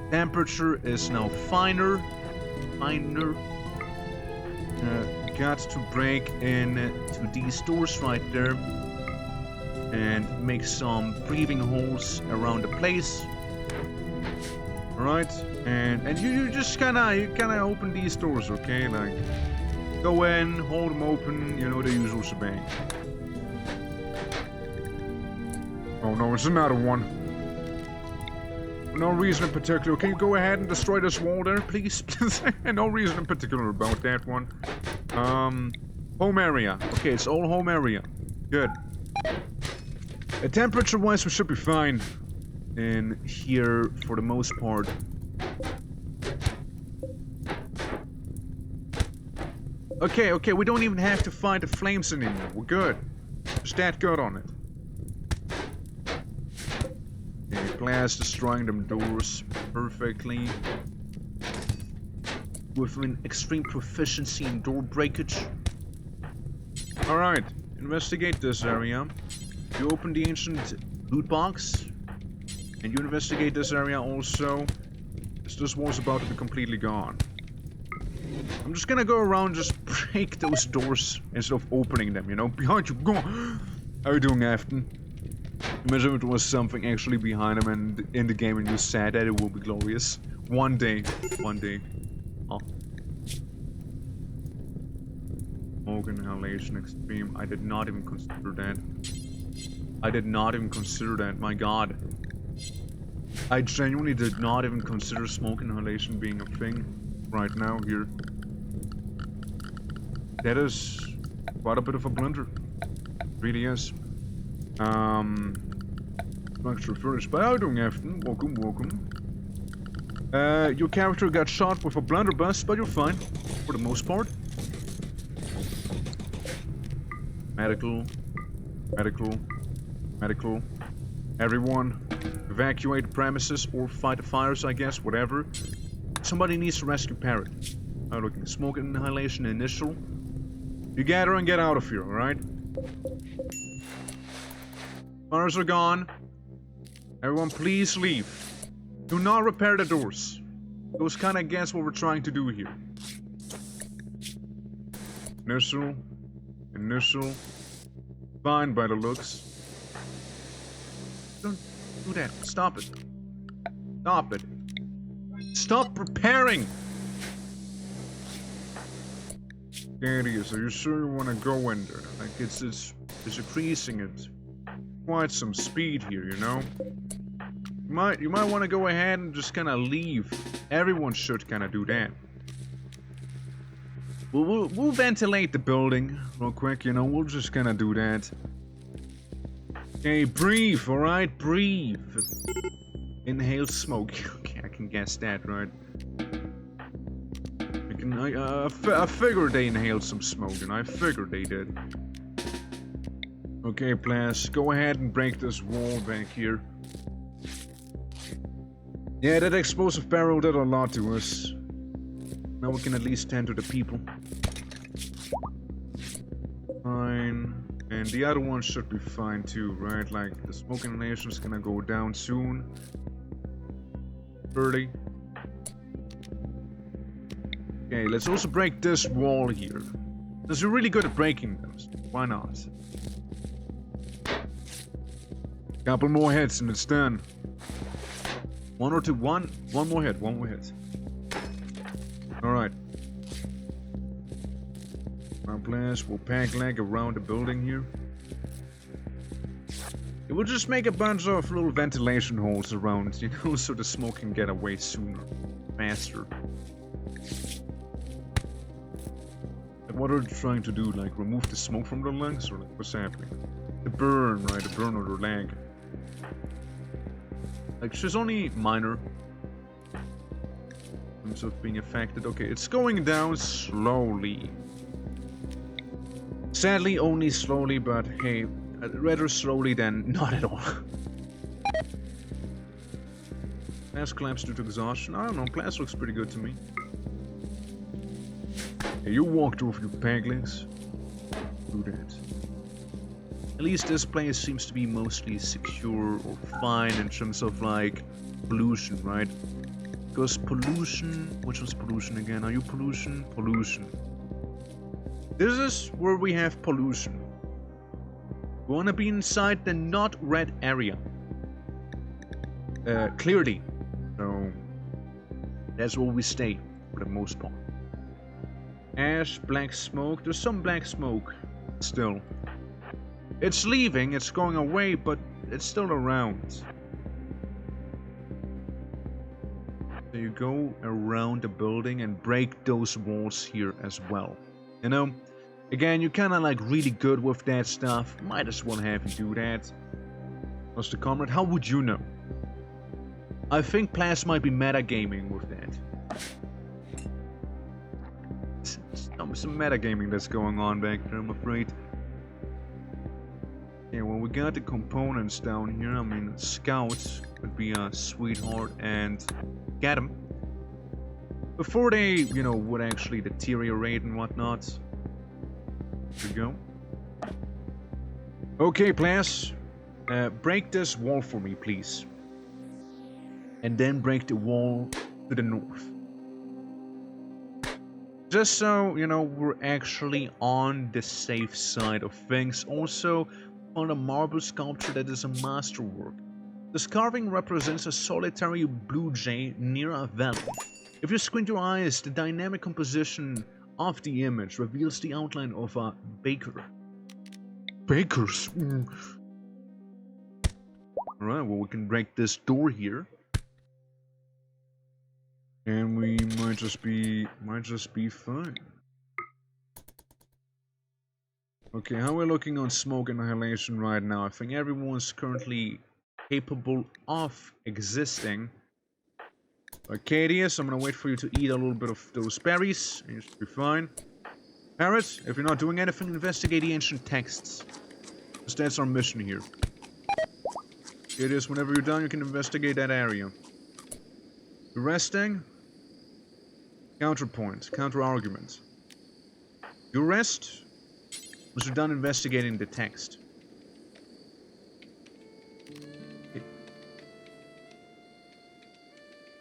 Temperature is now finer. Got to break in to these doors right there. And make some breathing holes around the place. Alright? And you just kinda open these doors, okay? Like, go in, hold them open, you know, the usual shebang. Oh no, it's another one. For no reason in particular. Can you go ahead and destroy this wall there, please? No reason in particular about that one. Home area. Okay, it's all home area. Good. Temperature-wise, we should be fine in here for the most part. Okay, we don't even have to fight the flames anymore. We're good. Just that good on it. Okay, glass destroying them doors perfectly. With an extreme proficiency in door breakage. Alright, investigate this area. You open the ancient loot box. And you investigate this area also. This wall's about to be completely gone. I'm just gonna go around and just break those doors instead of opening them, you know? Behind you, go! How are you doing, Afton? Imagine if there was something actually behind him and in the game and you said that, it will be glorious. One day. One day. Oh. Smoke inhalation extreme. I did not even consider that. I did not even consider that, my god. I genuinely did not even consider smoke inhalation being a thing right now here. That is quite a bit of a blunder. It really is. Structure furnished by Outdoing Afton. Welcome, welcome. Your character got shot with a blunderbuss, but you're fine. For the most part. Medical. Medical. Medical. Everyone, evacuate the premises or fight the fires, I guess, whatever. Somebody needs to rescue Parrot. I'm looking at smoke inhalation initial. You gather and get out of here, alright? Fires are gone. Everyone, please leave. Do not repair the doors. Those kind of guess what we're trying to do here. Initial. Initial. Fine by the looks. Don't do that. Stop it. Stop it. Stop preparing! Thaddeus, are you sure you want to go in there? Like, it's increasing at quite some speed here, you know? You might want to go ahead and just kind of leave. Everyone should kind of do that. We'll ventilate the building real quick, you know, we'll just kinda do that. Okay, breathe, alright, breathe. Inhale smoke. Okay, I can guess that, right? I figured they inhaled some smoke, and I figured they did. Okay, Plas, go ahead and break this wall back here. Yeah, that explosive barrel did a lot to us. Now we can at least tend to the people. Fine. And the other one should be fine too, right? Like, the smoke inhalation is gonna go down soon. 30. Okay, let's also break this wall here. Because we're really good at breaking them, so why not? Couple more hits and it's done. One more hit. Alright. Our plans will pack leg around the building here. It will just make a bunch of little ventilation holes around, you know, so the smoke can get away sooner, faster. And what are they trying to do? Like, remove the smoke from their lungs? Or like, what's happening? The burn, right? The burn of their leg. Like, she's only minor in terms of being affected. Okay, it's going down slowly. Sadly, only slowly, but hey, rather slowly than not at all. Class collapsed due to exhaustion. I don't know, class looks pretty good to me. Hey, you walked over your peglings. Do that. At least this place seems to be mostly secure or fine in terms of, like, pollution, right? Because pollution... Which was pollution again? Are you pollution? Pollution. This is where we have pollution. We want to be inside the not red area. Clearly. So, that's where we stay, for the most part. Ash, black smoke. There's some black smoke still. It's leaving, it's going away, but it's still around. So you go around the building and break those walls here as well. You know? Again, you're kinda like really good with that stuff. Might as well have you do that. What's the comrade? How would you know? I think Plas might be metagaming with that. Some metagaming that's going on back there, I'm afraid. Yeah, well, we got the components down here. I mean, scouts would be a sweetheart and get them before they, you know, would actually deteriorate and whatnot. There we go. Okay, Plas, break this wall for me, please, and then break the wall to the north. Just so, you know, we're actually on the safe side of things. Also, on a marble sculpture that is a masterwork. This carving represents a solitary blue jay near a valley. If you squint your eyes, the dynamic composition of the image reveals the outline of a baker. Bakers? Alright, well, we can break this door here. And we might just be fine. Okay, how we're looking on smoke inhalation right now? I think everyone's currently capable of existing. Arcadius, I'm gonna wait for you to eat a little bit of those berries, and you should be fine. Parrot, if you're not doing anything, investigate the ancient texts. Because that's our mission here. Arcadius, whenever you're done, you can investigate that area. You're resting? Counterpoint, counter-argument. You rest? Once you're done investigating the text. Okay.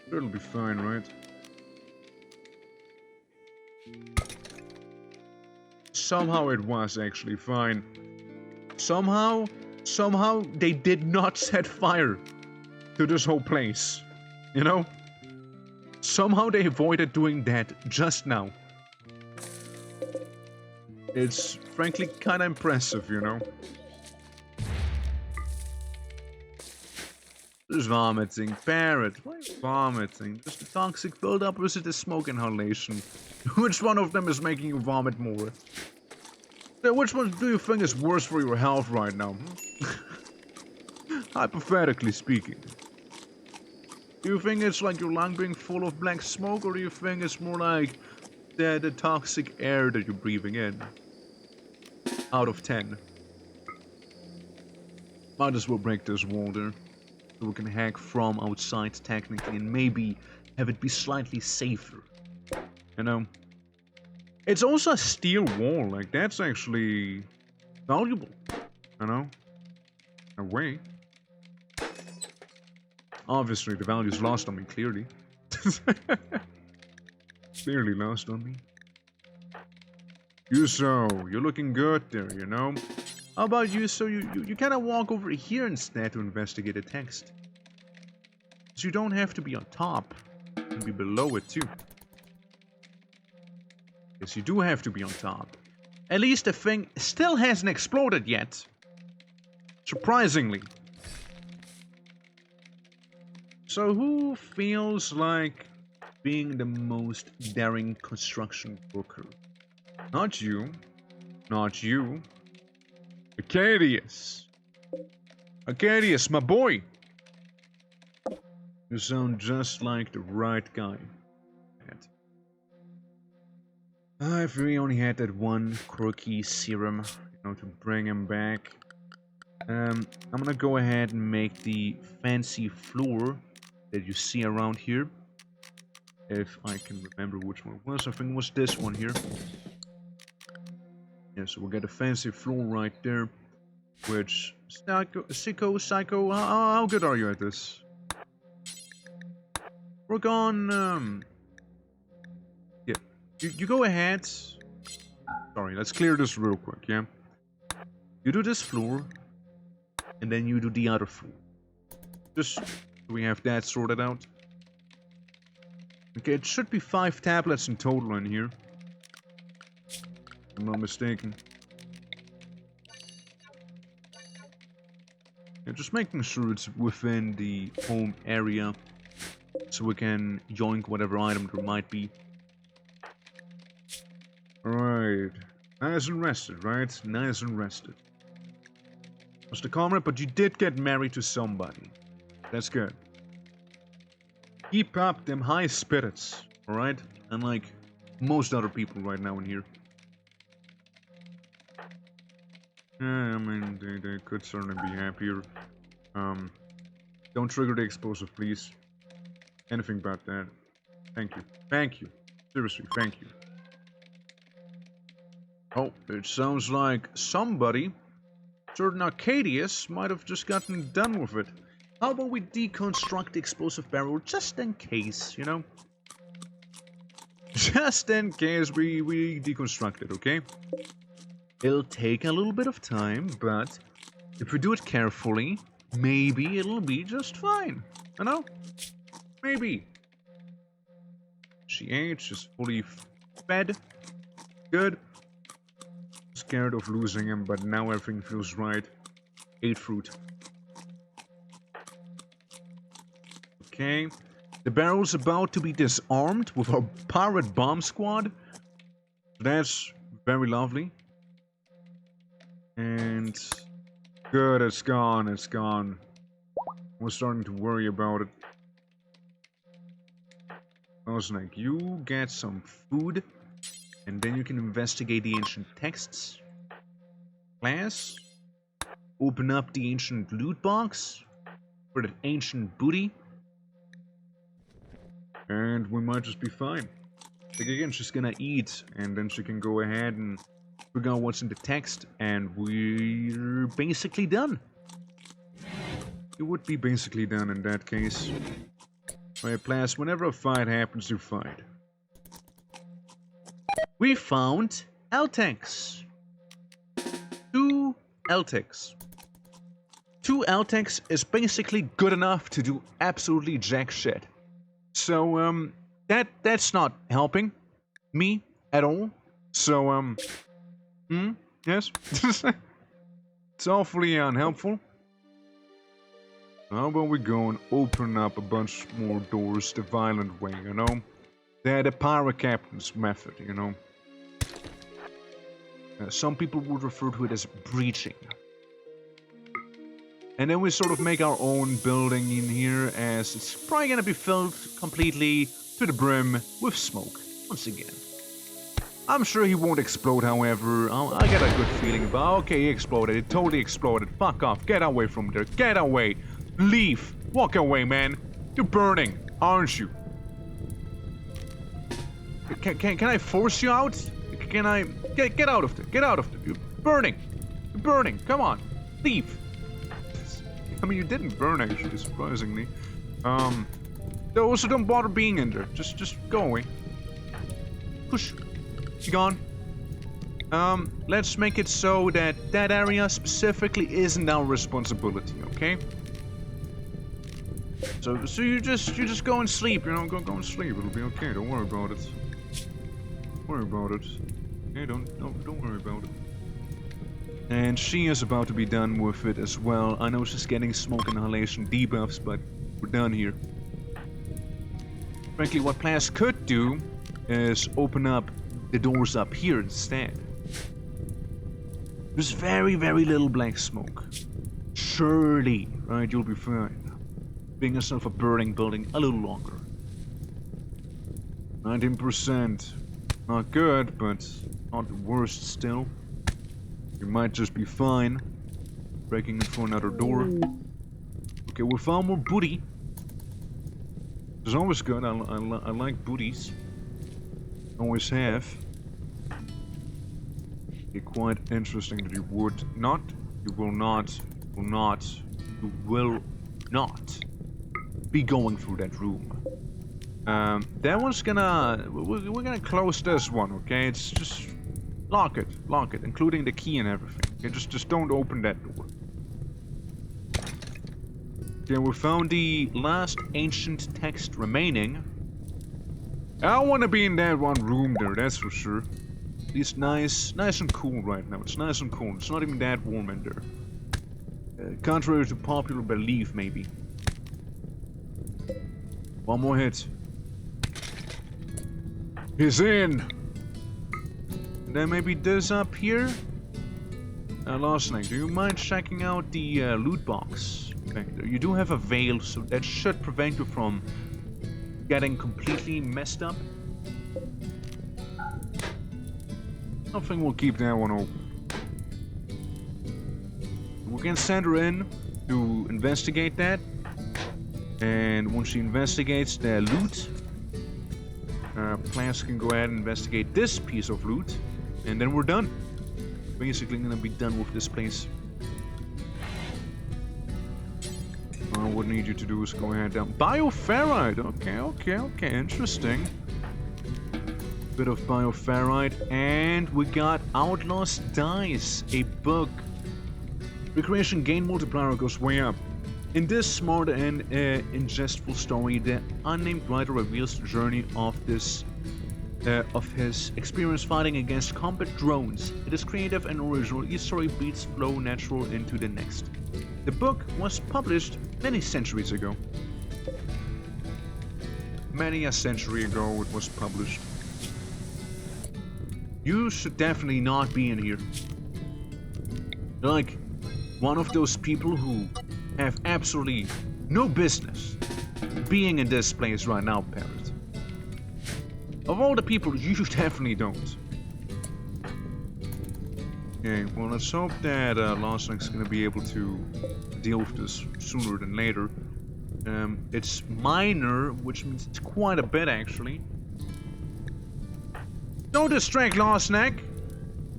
It'll be fine, right? Somehow it was actually fine. Somehow they did not set fire to this whole place. You know? Somehow they avoided doing that just now. It's frankly kinda impressive, you know? There's vomiting. Parrot, why vomiting? Is the toxic buildup or is it the smoke inhalation? Which one of them is making you vomit more? Which one do you think is worse for your health right now? Hypothetically speaking. Do you think it's like your lung being full of black smoke, or do you think it's more like the toxic air that you're breathing in? Out of 10. Might as well break this wall there. So we can hack from outside technically and maybe have it be slightly safer. You know? It's also a steel wall, like that's actually valuable. You know? In a way. Obviously, the value's lost on me, clearly. Clearly lost on me. Yuso, you're looking good there, you know? How about you? So you kind of walk over here instead to investigate the text. So you don't have to be on top. You can be below it, too. Yes, you do have to be on top. At least the thing still hasn't exploded yet. Surprisingly. So who feels like being the most daring construction worker? Not you. Not you. Arcadius. Arcadius, my boy. You sound just like the right guy. If we only had that one quirky serum, you know, to bring him back. I'm gonna go ahead and make the fancy floor that you see around here. If I can remember which one it was, I think it was this one here. Yeah, so we'll get a fancy floor right there. Which, Psycho, how good are you at this? Work on, yeah, you go ahead. Sorry, let's clear this real quick, yeah? You do this floor, and then you do the other floor. Just so we have that sorted out. Okay, it should be 5 tablets in total in here. If I'm not mistaken. Yeah, just making sure it's within the home area. So we can yoink whatever item there might be. Alright. Nice and rested, right? Nice and rested. Was the comrade, but you did get married to somebody. That's good. Keep up them high spirits, alright? Unlike most other people right now in here. Yeah, I mean, they could certainly be happier. Don't trigger the explosive, please. Anything about that. Thank you. Thank you. Seriously, thank you. Oh, it sounds like somebody, certain Arcadius, might have just gotten done with it. How about we deconstruct the explosive barrel just in case, you know? Just in case we deconstruct it, okay? It'll take a little bit of time, but if we do it carefully, maybe it'll be just fine, you know? Maybe. GH is fully fed. Good. Scared of losing him, but now everything feels right. 8 fruit. Okay. The barrel's about to be disarmed with our pirate bomb squad. That's very lovely. And good, it's gone, it's gone. We're starting to worry about it. I was like, you get some food, and then you can investigate the ancient texts. Class, open up the ancient loot box for that ancient booty. And we might just be fine. Like again, she's gonna eat, and then she can go ahead and figure out what's in the text, and we're basically done. It would be basically done in that case. Alright, class, whenever a fight happens, you fight. We found LTEX. 2 LTEX. 2 LTEX is basically good enough to do absolutely jack shit. So, that's not helping me at all. So, yes? It's awfully unhelpful. How about we go and open up a bunch more doors the violent way, you know? The pirate captain's method, you know? Some people would refer to it as breaching. And then we sort of make our own building in here, as it's probably gonna be filled completely to the brim with smoke, once again. I'm sure he won't explode, however. I get a good feeling about. Okay, he exploded. It totally exploded. Fuck off. Get away from there. Get away. Leave. Walk away, man. You're burning, aren't you? Can I force you out? Can I get out of there? Get out of there. You're burning. You're burning. Come on. Leave. I mean, you didn't burn, actually, surprisingly. Also, don't bother being in there. Just go away. Push. You gone? Let's make it so that that area specifically isn't our responsibility, okay? So you just go and sleep, you know, go and sleep. It'll be okay. Don't worry about it. Don't worry about it. Okay, don't worry about it. And she is about to be done with it as well. I know she's getting smoke inhalation debuffs, but we're done here. Frankly, what players could do is open up the doors up here instead. There's very, very little black smoke. Surely, right, you'll be fine. Being yourself a burning building a little longer. 19%. Not good, but not the worst still. You might just be fine. Breaking in for another door. Okay, we found more booty. It's always good. I like booties. Always have. Okay, quite interesting that you would not. You will not. You will not be going through that room. That one's gonna. We're gonna close this one, okay? It's just lock it, including the key and everything. Okay, just don't open that door. Okay, we found the last ancient text remaining. I want to be in that one room there, that's for sure. It's nice and cool right now. It's nice and cool. It's not even that warm in there. Contrary to popular belief, maybe. One more hit. He's in. And then maybe this up here. Last thing, do you mind checking out the loot box back there? You do have a veil, so that should prevent you from getting completely messed up. I think we'll keep that one open. We can send her in to investigate that. And once she investigates the loot, players can go ahead and investigate this piece of loot. And then we're done. Basically gonna be done with this place. All what I need you to do is go ahead down. Bioferrite! Okay, interesting. Bit of bioferrite, and we got Outlaw's Dice, a book. Recreation gain multiplier goes way up. In this smart and ingestible story, the unnamed writer reveals the journey of his experience fighting against combat drones. It is creative and original. Each story beats flow natural into the next. The book was published many centuries ago. Many a century ago it was published. You should definitely not be in here. You're like one of those people who have absolutely no business being in this place right now, Parrot. Of all the people, you definitely don't. Okay, well, let's hope that Lawson's gonna be able to deal with this sooner than later. It's minor, which means it's quite a bit, actually. Don't distract Lawsnack!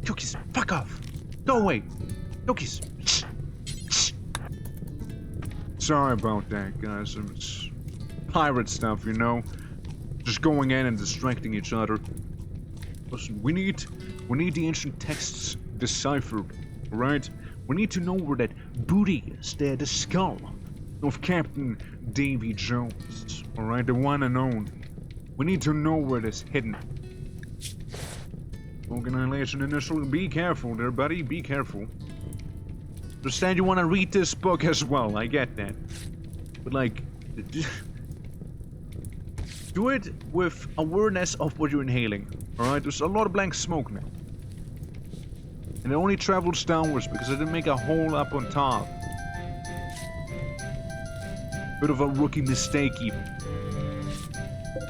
Cookies, fuck off! Go away! Cookies! Sorry about that, guys. It's pirate stuff, you know? Just going in and distracting each other. Listen, we need the ancient texts deciphered, alright? We need to know where that booty is, the skull of Captain Davy Jones, alright? The one and only. We need to know where it is hidden. Organization initial, be careful there, buddy, be careful. Understand you want to read this book as well, I get that. But like, do it with awareness of what you're inhaling. Alright, there's a lot of blank smoke now. And it only travels downwards because I didn't make a hole up on top. Bit of a rookie mistake even.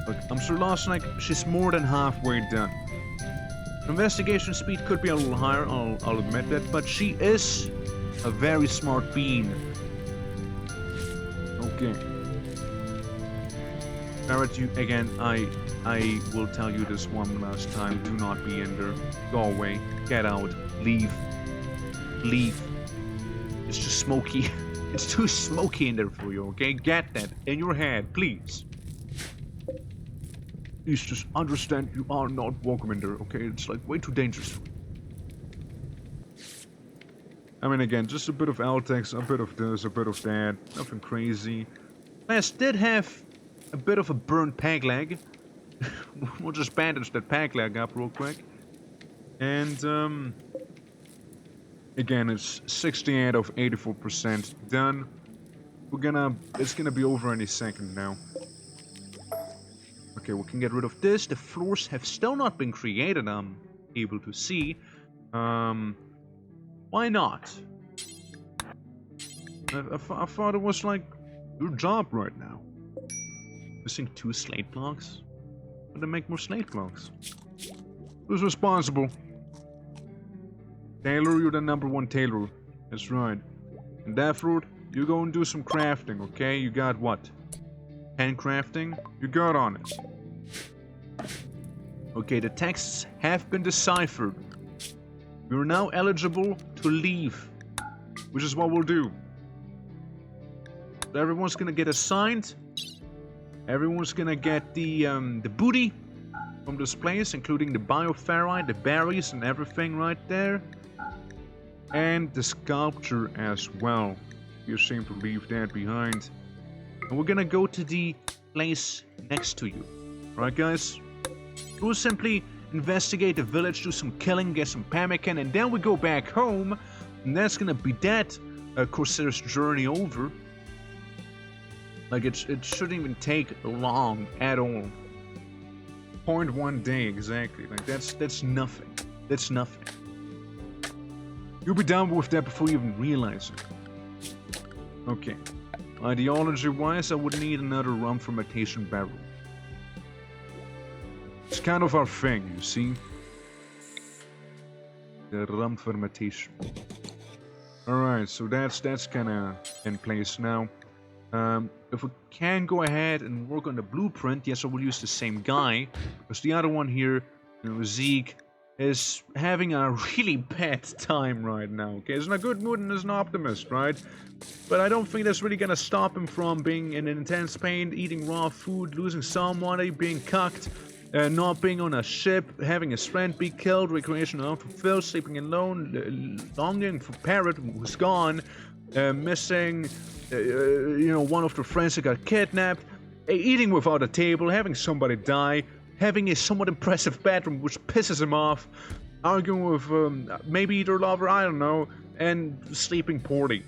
Look, I'm sure last night she's more than halfway done. Investigation speed could be a little higher, I'll admit that, but she is a very smart bean. Okay. Barrett, you again, I will tell you this one last time, do not be in there. Go away. Get out. Leave. Leave. It's too smoky. It's too smoky in there for you, okay? Get that in your head, please. Please just understand you are not welcome in there, okay? It's like way too dangerous for you. I mean, again, just a bit of Altex, a bit of this, a bit of that. Nothing crazy. Class did have a bit of a burnt peg leg. We'll just bandage that peg leg up real quick. And, again, it's 68 of 84% done. It's gonna be over any second now. Okay, we can get rid of this. The floors have still not been created, I'm able to see. Why not? I thought it was like your job right now. Missing 2 slate blocks? But to make more slate blocks. Who's responsible? Taylor, you're the #1 Taylor. That's right. And Dafford, you go and do some crafting, okay? You got what? 10 crafting? You got on it. Okay, the texts have been deciphered. We are now eligible to leave, which is what we'll do. So everyone's gonna get assigned. Everyone's gonna get the booty from this place, including the bioferrite, the berries, and everything right there, and the sculpture as well. You seem to leave that behind, and we're gonna go to the place next to you. Right, guys? We'll simply investigate the village, do some killing, get some pemmican, and then we go back home, and that's gonna be that Corsair's journey over. Like, it shouldn't even take long at all. 0.1 day exactly. Like, that's nothing. That's nothing. You'll be done with that before you even realize it. Okay. Ideology-wise, I would need another rum fermentation barrel. It's kind of our thing, you see? The rum fermentation. Alright, so that's kinda in place now. If we can go ahead and work on the blueprint, yes, I will use the same guy. Because the other one here, you know, Zeke, is having a really bad time right now, okay? He's in a good mood and is an optimist, right? But I don't think that's really gonna stop him from being in intense pain, eating raw food, losing somebody, being cucked, not being on a ship, having his friend be killed, recreation unfulfilled, sleeping alone, longing for Parrot, who's gone, missing, you know, one of their friends that got kidnapped, eating without a table, having somebody die, having a somewhat impressive bedroom, which pisses him off, arguing with maybe their lover, I don't know, and sleeping poorly.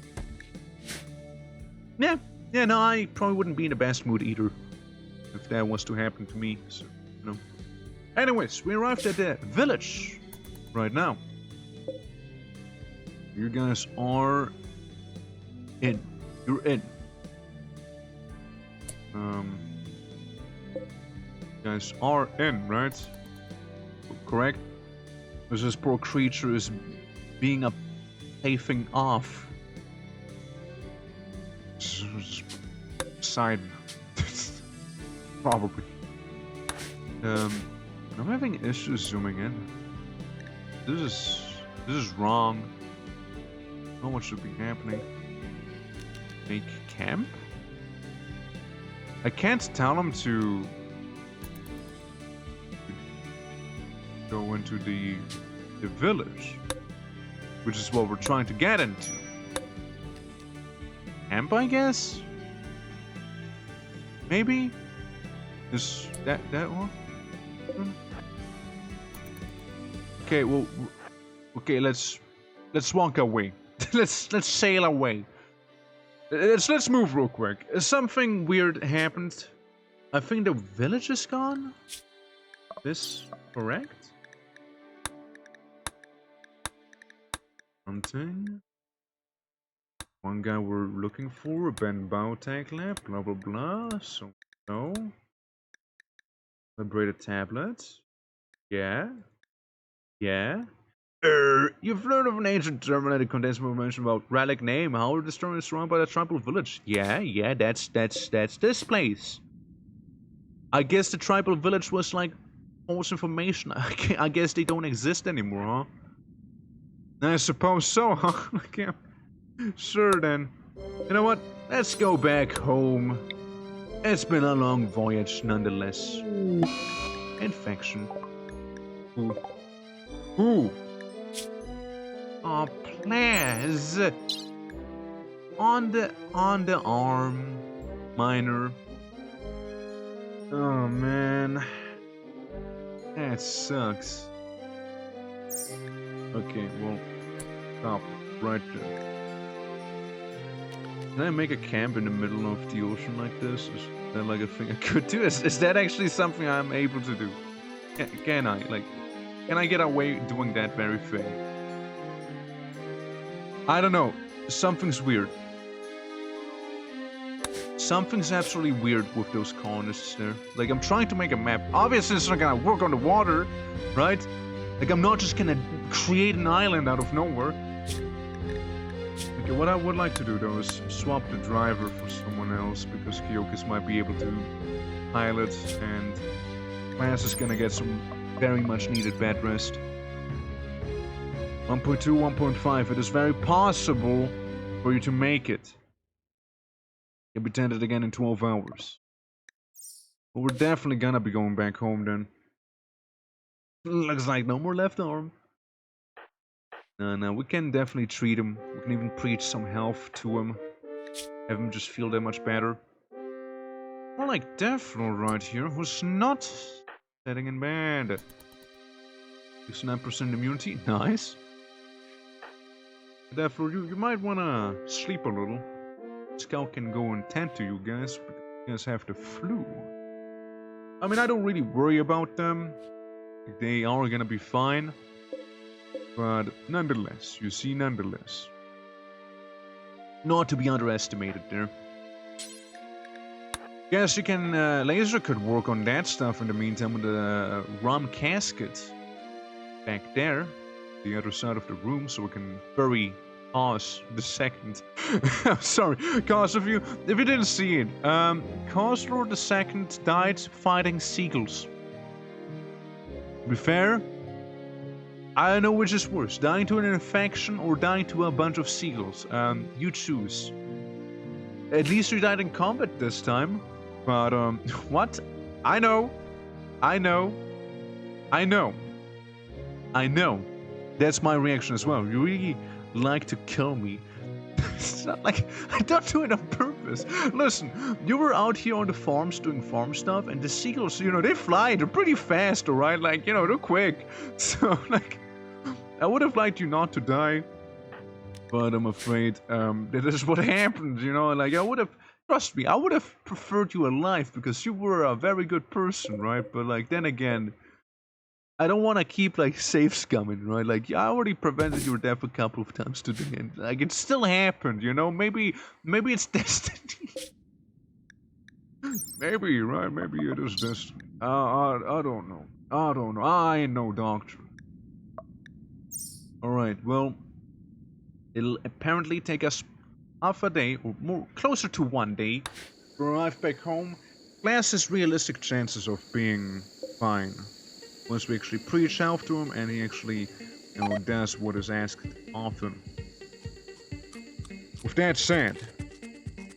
Yeah, no, I probably wouldn't be in the best mood either if that was to happen to me, so, you know. Anyways, we arrived at the village right now. You guys are in. You're in. You guys are in, right? Correct? Because this poor creature is being a plaything off. Side. Probably. I'm having issues zooming in. This is wrong. I don't know what should be happening. Make camp? I can't tell them to go into the village, which is what we're trying to get into. Camp, I guess? Maybe? Is that one? Okay, well, okay, let's walk away. let's sail away. Let's move real quick. Something weird happened. I think the village is gone. This correct? Hunting. One guy we're looking for, abandoned biotech lab, blah blah blah. So no. Liberated tablets. Yeah. Yeah. You've learned of an ancient terminator contains information about relic name. How the storm is surrounded by the tribal village. Yeah, that's this place. I guess the tribal village was like false information. I guess they don't exist anymore, huh? I suppose so, huh? Okay. Sure then. You know what? Let's go back home. It's been a long voyage nonetheless. Infection. Ooh. Oh, please. On the arm. Minor. Oh, man. That sucks. Okay, well, stop right there. Can I make a camp in the middle of the ocean like this? Is that like a thing I could do? Is that actually something I'm able to do? Can I? Like, can I get away doing that very thing? I don't know. Something's weird. Something's absolutely weird with those colonists there. Like, I'm trying to make a map. Obviously, it's not gonna work on the water, right? Like, I'm not just gonna create an island out of nowhere. Okay, what I would like to do, though, is swap the driver for someone else, because Kyokis might be able to pilot, and Class is gonna get some very much needed bed rest. 1.2, 1.5, it is very possible for you to make it. You'll be tented again in 12 hours. But we're definitely gonna be going back home then. Looks like no more left arm. No, we can definitely treat him. We can even preach some health to him. Have him just feel that much better. More like Deathrow right here, who's not sitting in bed. 69% immunity, nice. Therefore, you might wanna sleep a little. Scout can go and tend to you guys, because you guys have the flu. I mean, I don't really worry about them. They are gonna be fine. But nonetheless, you see, nonetheless. Not to be underestimated there. Guess you can, Laser could work on that stuff in the meantime with the rum casket. Back there, the other side of the room, so we can bury Cos the second. Sorry, Cos, if you didn't see it, Cos Lord the second died fighting seagulls. To be fair, I don't know which is worse, dying to an infection or dying to a bunch of seagulls. You choose. At least you died in combat this time. But, what? I know. That's my reaction as well. You really like to kill me. It's not like I don't do it on purpose. Listen, you were out here on the farms doing farm stuff, and the seagulls, you know, they fly. They're pretty fast, alright? Like, you know, they're quick. So, like, I would have liked you not to die. But I'm afraid that is what happened, you know? Like, I would have... Trust me, I would have preferred you alive, because you were a very good person, right? But, like, then again... I don't want to keep, like, safe scumming, right? Like, I already prevented your death a couple of times today, and, like, it still happened, you know? Maybe it's destiny. Maybe, right? Maybe it is destiny. I don't know. I ain't no doctor. Alright, well, it'll apparently take us half a day, or more, closer to 1 day, to arrive back home. Class has realistic chances of being fine. Once we actually preach health to him, and he actually, you know, does what is asked of him. With that said,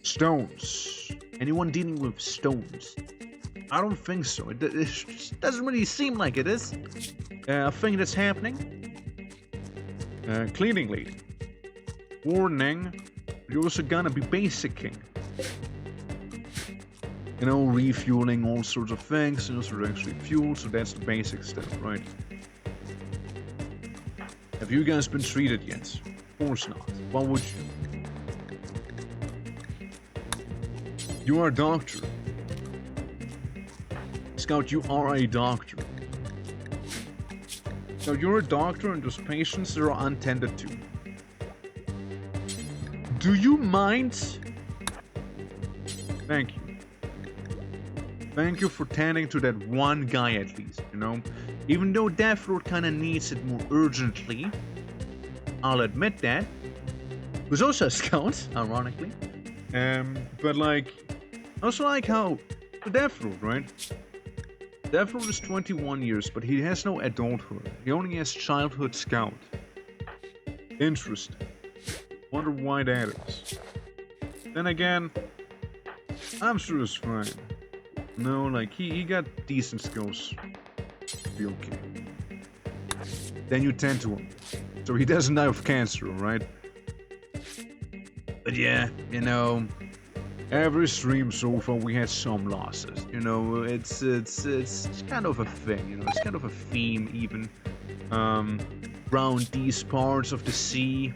stones. Anyone dealing with stones? I don't think so. It just doesn't really seem like it is. A thing that's happening. Cleaning lady. Warning, you're also gonna be basicking. You know, refueling all sorts of things, you know, so they're actually fuel, so that's the basic stuff, right? Have you guys been treated yet? Of course not. Why would you? You are a doctor. Scout, you are a doctor. So you're a doctor and there's patients that are untended to. Do you mind? Thank you. Thank you for tending to that one guy at least, you know? Even though Death Lord kinda needs it more urgently. I'll admit that. Who's also a scout, ironically. But like, I also like how the Death Lord, right? Death Lord is 21 years, but he has no adulthood. He only has childhood scout. Interesting. Wonder why that is. Then again, I'm sure it's fine. No, like, he got decent skills. Be okay. Then you tend to him. So he doesn't die of cancer, right? But yeah, you know, every stream so far we had some losses. You know, it's kind of a thing, you know, it's kind of a theme even. Around these parts of the sea.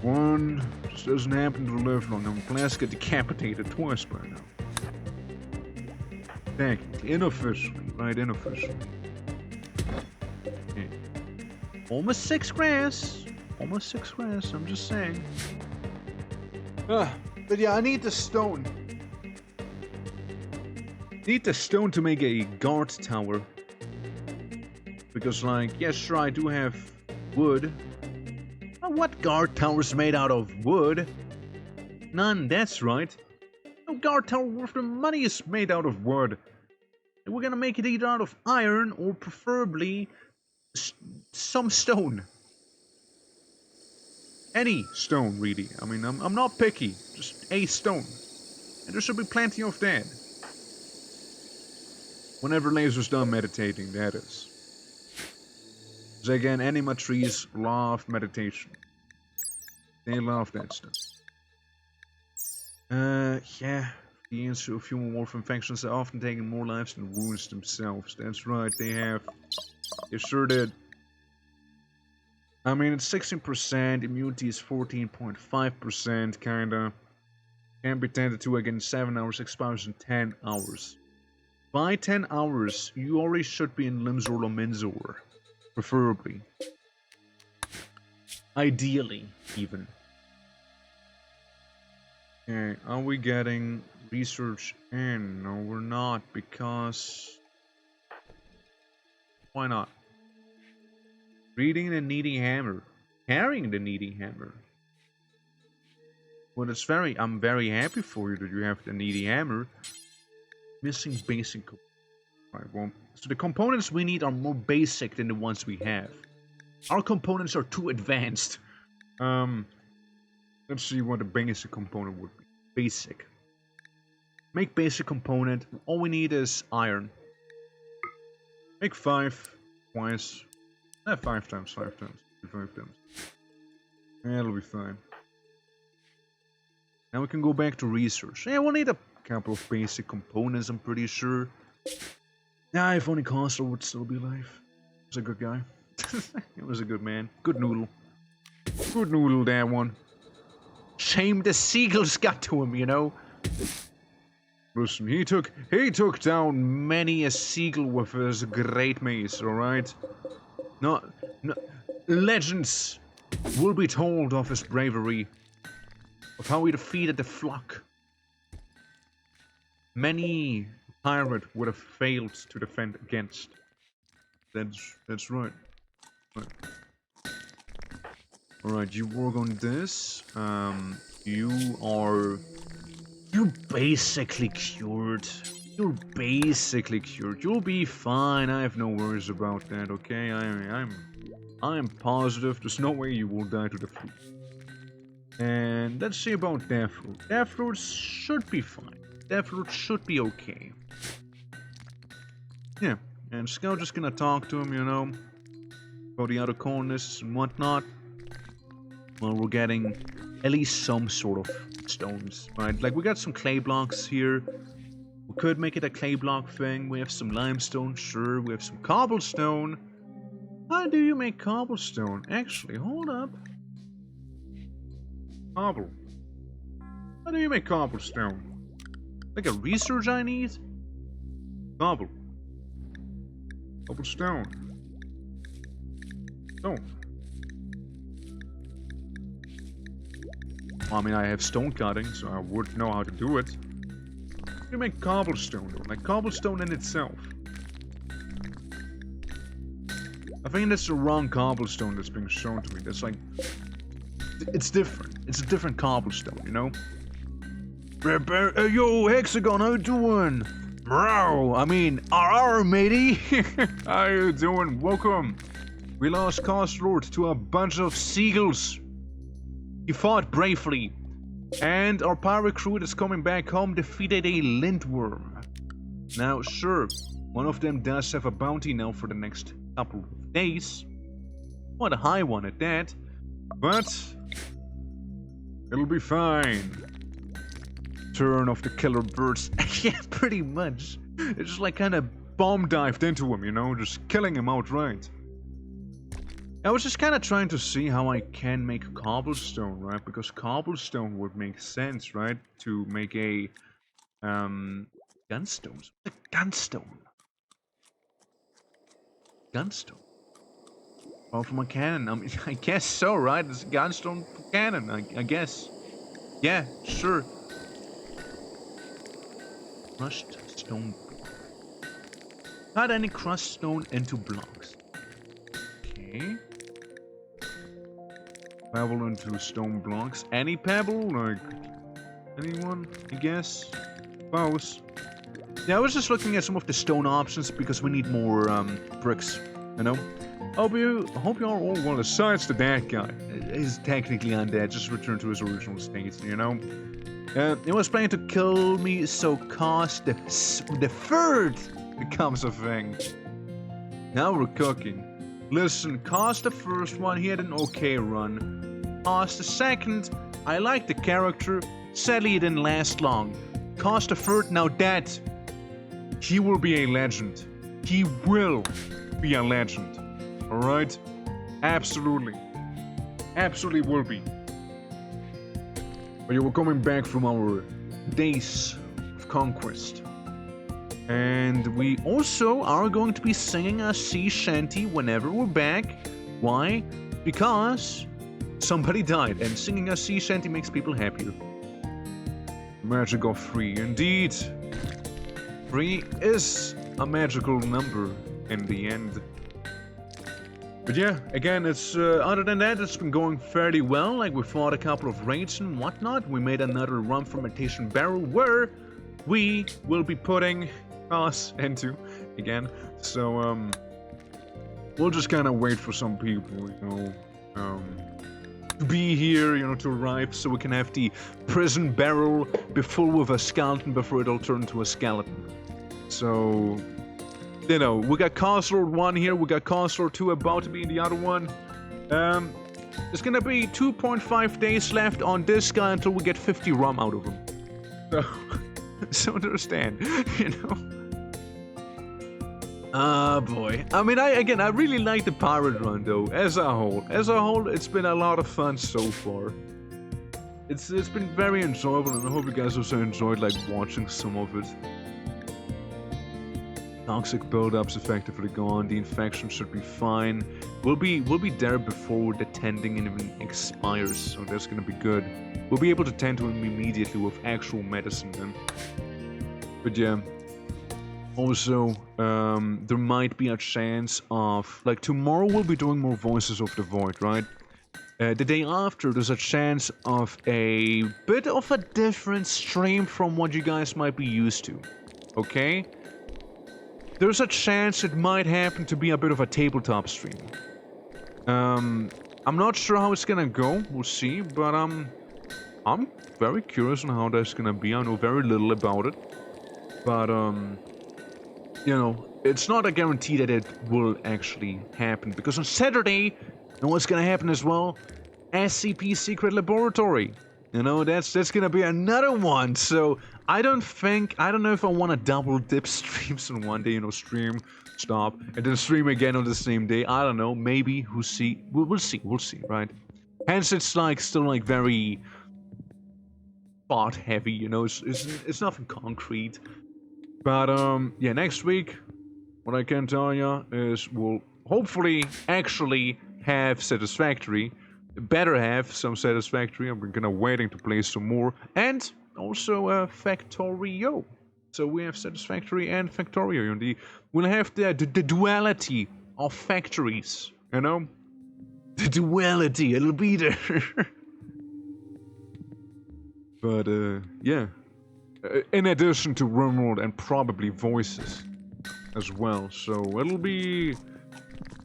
One just doesn't happen to live long. I'm glad get decapitated twice by now. Technically, unofficially, right? Unofficially. Okay. Almost 6 grass. Almost 6 grass, I'm just saying. But yeah, I need the stone. Need the stone to make a guard tower. Because, like, yeah, sure, I do have wood. But what guard tower's made out of wood? None, that's right. No guard tower worth the money is made out of wood. And we're gonna make it either out of iron or preferably some stone. Any stone, really. I mean, I'm not picky. Just a stone. And there should be plenty of that. Whenever Laser's done meditating, that is. So again, anima trees love meditation. They love that stuff. Yeah. The answer of human warp infections are often taking more lives than wounds themselves. That's right, they have. They sure did. I mean, it's 16%, immunity is 14.5%, kinda. Can be tended to again 7 hours, expires in 10 hours. By 10 hours, you already should be in Limzor or Minzor. Preferably. Ideally, even. Okay, are we getting research in? No, we're not, because... Why not? Reading the needy hammer. Carrying the needy hammer. Well, it's I'm very happy for you that you have the needy hammer. Missing basic... Right, well, so the components we need are more basic than the ones we have. Our components are too advanced. Let's see what the basic component would be. Basic. Make basic component. All we need is iron. Make 5 twice. 5 times. 5 times. 5 times. Yeah, it'll be fine. Now we can go back to research. Yeah, we'll need a couple of basic components, I'm pretty sure. Yeah, if only Costa would still be alive. He was a good guy. He was a good man. Good noodle. Good noodle, that one. Shame the seagulls got to him, you know. Listen, he took down many a seagull with his great mace, alright? No, legends will be told of his bravery, of how he defeated the flock. Many pirate would have failed to defend against. That's right. Alright, you work on this. You're basically cured. You're basically cured. You'll be fine. I have no worries about that, okay? I'm positive. There's no way you will die to the flu. And let's see about Deathroot. Deathroot should be fine. Deathroot should be okay. Yeah, and Scout just gonna talk to him, you know, about the other colonists and whatnot. Well, we're getting at least some sort of stones, right? Like, we got some clay blocks here. We could make it a clay block thing. We have some limestone, sure. We have some cobblestone. How do you make cobblestone? Actually, hold up. Cobble. How do you make cobblestone? Like a research I need? Cobble. Cobblestone. Stone. I mean, I have stone cutting, so I would know how to do it. You make cobblestone though, like cobblestone in itself. I think that's the wrong cobblestone that's being shown to me. That's like, it's different. It's a different cobblestone, you know? Yo, Hexagon, how you doing? Bro, I mean, RR, matey. How you doing? Welcome. We lost Lord to a bunch of seagulls. He fought bravely. And our pirate crew is coming back home defeated a lintworm. Now, sure, one of them does have a bounty now for the next couple of days. Quite a high one at that. But it'll be fine. Turn of the killer birds. Yeah, pretty much. It just like kind of bomb dived into him, you know, just killing him outright. I was just kind of trying to see how I can make cobblestone, right? Because cobblestone would make sense, right? To make a gunstone. A gunstone. Gunstone. Oh, from a cannon. I mean, I guess so, right? It's a gunstone cannon, I guess. Yeah, sure. Crushed stone. Cut any crushed stone into blocks. Okay. Pebble into stone blocks. Any pebble? Like, anyone? I guess? Suppose. Yeah, I was just looking at some of the stone options because we need more bricks, you know? Hope you are all well. Besides the bad guy is technically undead, just returned to his original state, you know? He was planning to kill me, so cost the third becomes a thing. Now we're cooking. Listen, cost the first one, he had an okay run. Cost the second, I like the character, sadly it didn't last long. Cost the third, now that, he will be a legend. He will be a legend. Alright? Absolutely. Absolutely will be. But yeah, we're coming back from our days of conquest. And we also are going to be singing a sea shanty whenever we're back. Why? Because somebody died, and singing a sea shanty makes people happier. Magic of 3, indeed. 3 is a magical number in the end. But yeah, again, it's other than that, it's been going fairly well. Like, we fought a couple of raids and whatnot. We made another rum fermentation barrel where we will be putting us into again. So we'll just kind of wait for some people, you know, to be here, you know, to arrive, so we can have the prison barrel be full with a skeleton before it'll turn into a skeleton. So, you know, we got Lord 1 here, we got Lord 2 about to be in the other one. There's gonna be 2.5 days left on this guy until we get 50 rum out of him. So understand, you know. Ah, boy. I mean, I really like the pirate run though, as a whole. As a whole, it's been a lot of fun so far. It's been very enjoyable, and I hope you guys also enjoyed like watching some of it. Toxic buildups effectively gone. The infection should be fine. We'll be there before the tending even expires, so that's gonna be good. We'll be able to tend to him immediately with actual medicine then. But yeah. Also, there might be a chance of, like, tomorrow we'll be doing more Voices of the Void, right? The day after, there's a chance of a bit of a different stream from what you guys might be used to. Okay? There's a chance it might happen to be a bit of a tabletop stream. I'm not sure how it's gonna go, we'll see, but I'm very curious on how that's gonna be. I know very little about it. But, you know, it's not a guarantee that it will actually happen, because on Saturday, you know what's gonna happen as well? SCP Secret Laboratory. You know, that's gonna be another one, so I don't know if I want to double dip streams on one day, you know, stream, stop, and then stream again on the same day. I don't know, maybe, we'll see, we'll see, right? Hence, it's like, still like very spot heavy, you know, it's nothing concrete. But yeah, next week, what I can tell you is we'll hopefully actually have Satisfactory, better have some Satisfactory. I'm gonna waiting to play some more, and also Factorio. So we have Satisfactory and Factorio, and we'll have the duality of factories, you know, the duality. It'll be there. But yeah, in addition to RIMWORLD and probably voices as well. So it'll be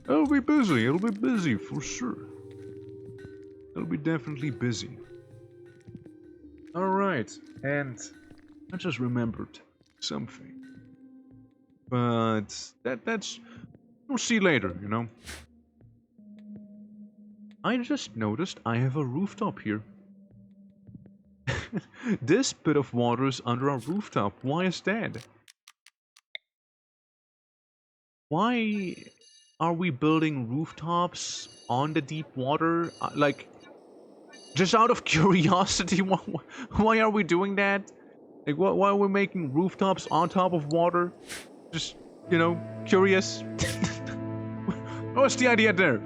busy. It'll be busy for sure. It'll be definitely busy. All right, and I just remembered something. But that's we'll see later, you know. I just noticed I have a rooftop here. This bit of water is under our rooftop. Why is that? Why are we building rooftops on the deep water? Like, just out of curiosity, why are we doing that? Like, why are we making rooftops on top of water? Just, you know, curious. What's the idea there?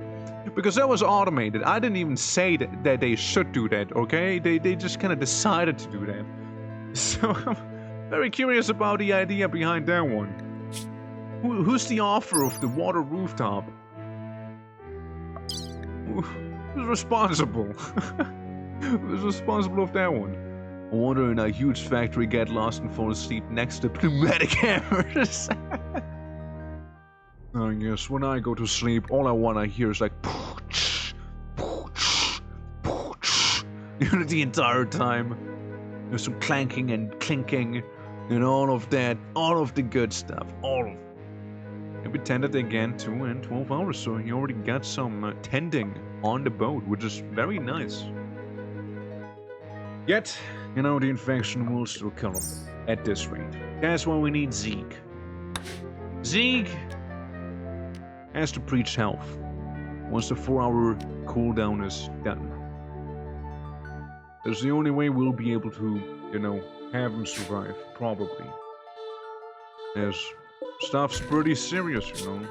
Because that was automated. I didn't even say that they should do that, okay? They just kind of decided to do that. So I'm very curious about the idea behind that one. Who's the author of the water rooftop? Who's responsible? Who's responsible of that one? I wonder in a huge factory get lost and fall asleep next to pneumatic hammers. I guess when I go to sleep, all I wanna hear is like pooch, pooch, pooch. You know, the entire time. There's some clanking and clinking and all of that, all of the good stuff, all of. And we tended again 2 and 12 hours, so he already got some tending on the boat, which is very nice. Yet, you know, the infection will still kill him at this rate. That's why we need Zeke. Zeke has to preach health once the 4-hour cooldown is done. That's the only way we'll be able to, you know, have him survive, probably. As stuff's pretty serious, you know.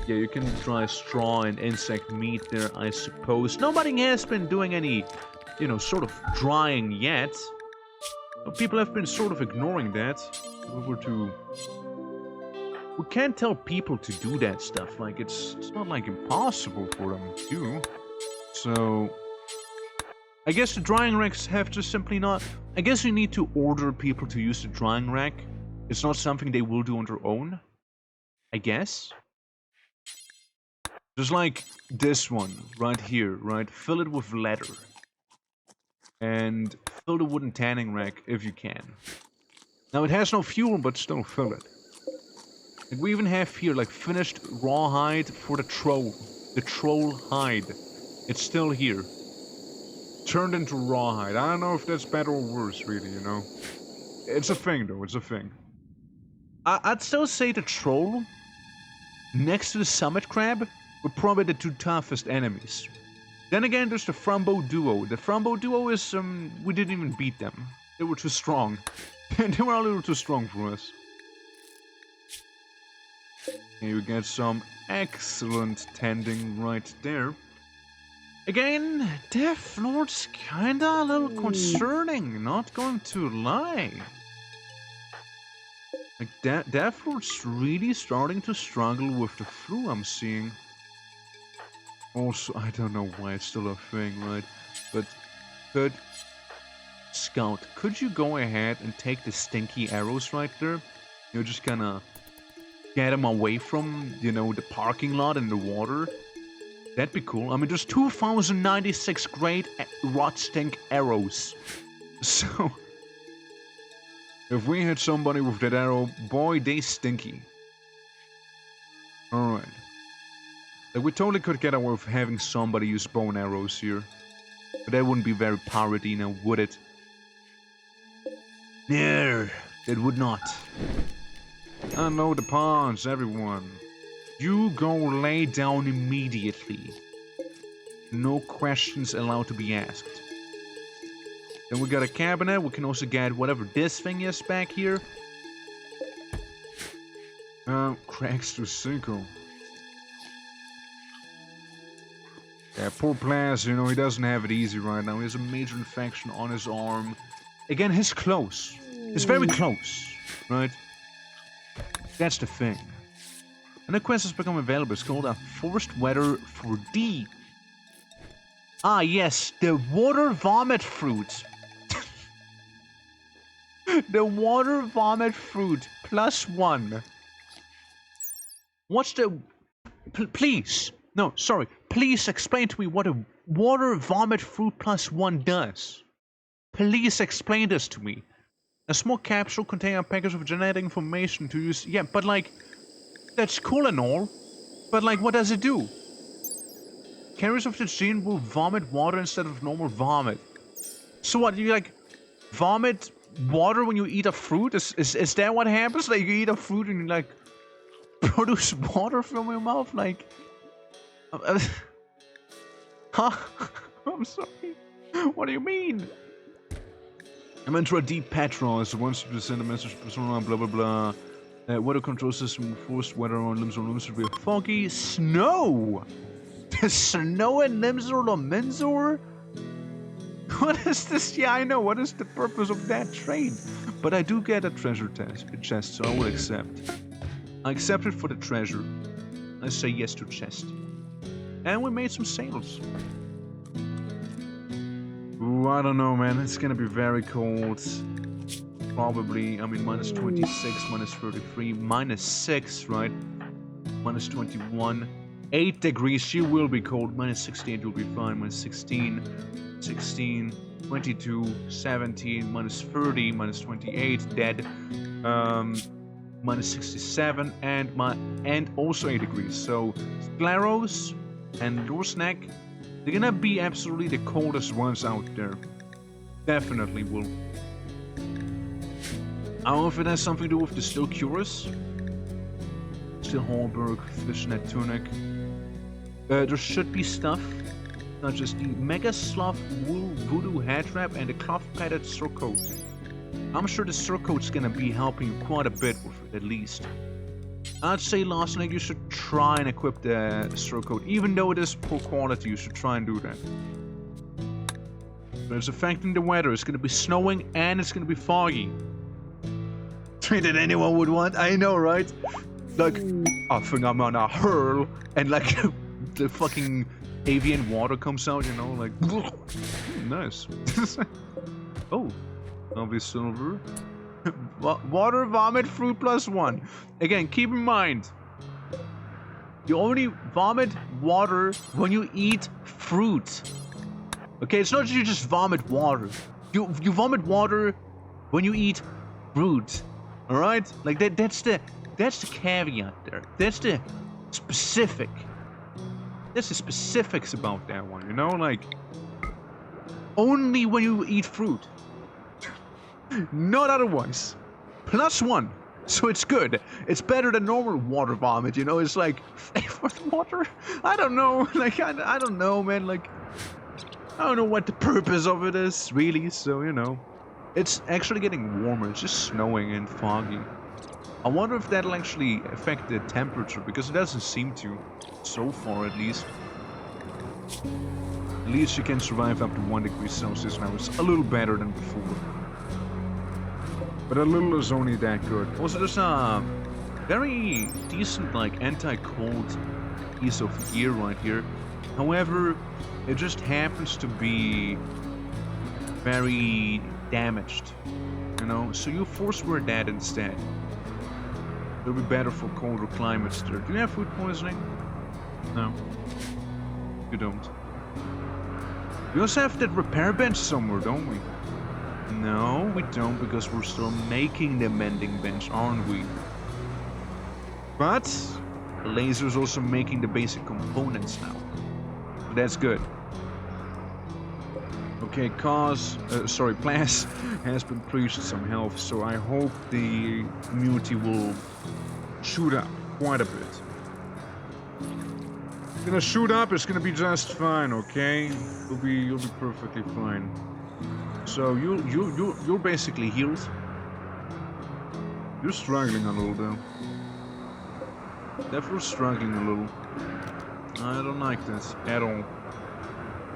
Yeah, you can try straw and insect meat there, I suppose. Nobody has been doing any, you know, sort of drying yet. People have been sort of ignoring that. We can't tell people to do that stuff. Like, it's not like impossible for them to do. So I guess the drying racks have just simply not. I guess you need to order people to use the drying rack. It's not something they will do on their own, I guess. Just like this one right here, right? Fill it with leather. And fill the wooden tanning rack if you can. Now it has no fuel, but still fill it. And we even have here like finished rawhide for the troll. The troll hide. It's still here. Turned into rawhide. I don't know if that's better or worse, really, you know. It's a thing, though. It's a thing. I'd still say the troll, next to the summit crab, were probably the 2 toughest enemies. Then again, there's the Frumbo duo. The Frumbo duo is, we didn't even beat them. They were too strong. They were a little too strong for us. Here we get some excellent tending right there. Again, Death Lord's kinda a little concerning, not going to lie. Like, Death Lord's really starting to struggle with the flu I'm seeing. Also, I don't know why it's still a thing, right? But, Scout, could you go ahead and take the stinky arrows right there? You're just gonna get them away from, you know, the parking lot and the water. That'd be cool. I mean, there's 2,096 great rot stink arrows. So, if we hit somebody with that arrow, boy, they stinky. Alright. Like, we totally could get away with having somebody use bow and arrows here. But that wouldn't be very parody now, would it? No, that would not. Unload the ponds, everyone. You go lay down immediately. No questions allowed to be asked. Then we got a cabinet. We can also get whatever this thing is back here. Cracks to Cinco. Yeah, poor Plas, you know, he doesn't have it easy right now. He has a major infection on his arm. Again, he's close. He's very close, right? That's the thing. And the quest has become available. It's called a Forced Weather for D. Ah, yes, the water vomit fruit. The water vomit fruit +1. What's the... please. No, sorry. Please explain to me what a water vomit fruit +1 does. Please explain this to me. A small capsule containing a package of genetic information to use... yeah, but like... that's cool and all. But like, what does it do? Carriers of the gene will vomit water instead of normal vomit. So what, you like... vomit water when you eat a fruit? Is that what happens? Like, you eat a fruit and you like... produce water from your mouth? Like... huh? I'm sorry. What do you mean? I'm into a deep petrol as once to send a message to persona, blah blah blah. Weather control system forced weather on Limsor should be foggy. Snow! Snow in Limsor or Minzor? What is this? Yeah, I know. What is the purpose of that trade? But I do get a treasure chest, so I will accept. I accept it for the treasure. I say yes to chest. And we made some sales. Ooh, I don't know, man. It's gonna be very cold. Probably, I mean, minus 26, minus 33, minus 6, right? Minus 21. 8 degrees, she will be cold. Minus 68, you'll be fine. Minus 16, 16, 22, 17, minus 30, minus 28, dead. Minus 67, and also 8 degrees. So, Scleros and your snack, they're gonna be absolutely the coldest ones out there. Definitely will. I don't know if it has something to do with the Still Curious. Still Hallberg, Fishnet Tunic. There should be stuff, such as the Mega Sloth Wool Voodoo Head Wrap and the Cloth Padded Surcoat. I'm sure the Surcoat's gonna be helping you quite a bit with it, at least. I'd say, Larson, you should try and equip the Surcoat. Even though it is poor quality, you should try and do that. But it's affecting the weather. It's gonna be snowing and it's gonna be foggy. That anyone would want, I know, right? Like, I think I'm gonna hurl, and like, the fucking avian water comes out, you know, like, nice. Oh, obvious silver. Water vomit fruit +1. Again, keep in mind, you only vomit water when you eat fruit. Okay, it's not that you just vomit water. You vomit water when you eat fruit. All right, like that's the caveat there. That's the specific. That's the specifics about that one. You know, like only when you eat fruit, not otherwise. +1, so it's good. It's better than normal water vomit. You know, it's like flavored water. I don't know. Like I don't know, man. Like I don't know what the purpose of it is really. So you know. It's actually getting warmer, it's just snowing and foggy. I wonder if that'll actually affect the temperature, because it doesn't seem to, so far at least. At least you can survive up to 1 degree Celsius now, it's a little better than before. But a little is only that good. Also, there's a very decent, like, anti-cold piece of gear right here. However, it just happens to be very damaged, you know, so you force wear that instead. It'll be better for colder climates there. Do you have food poisoning? No. You don't. We also have that repair bench somewhere, don't we? No, we don't, because we're still making the mending bench, aren't we? But Laser's also making the basic components now. So that's good. Okay, Plas has been preached some health, so I hope the immunity will shoot up quite a bit. It's gonna shoot up, it's gonna be just fine, okay? You'll be perfectly fine. So you're basically healed. You're struggling a little though. Definitely struggling a little. I don't like this at all.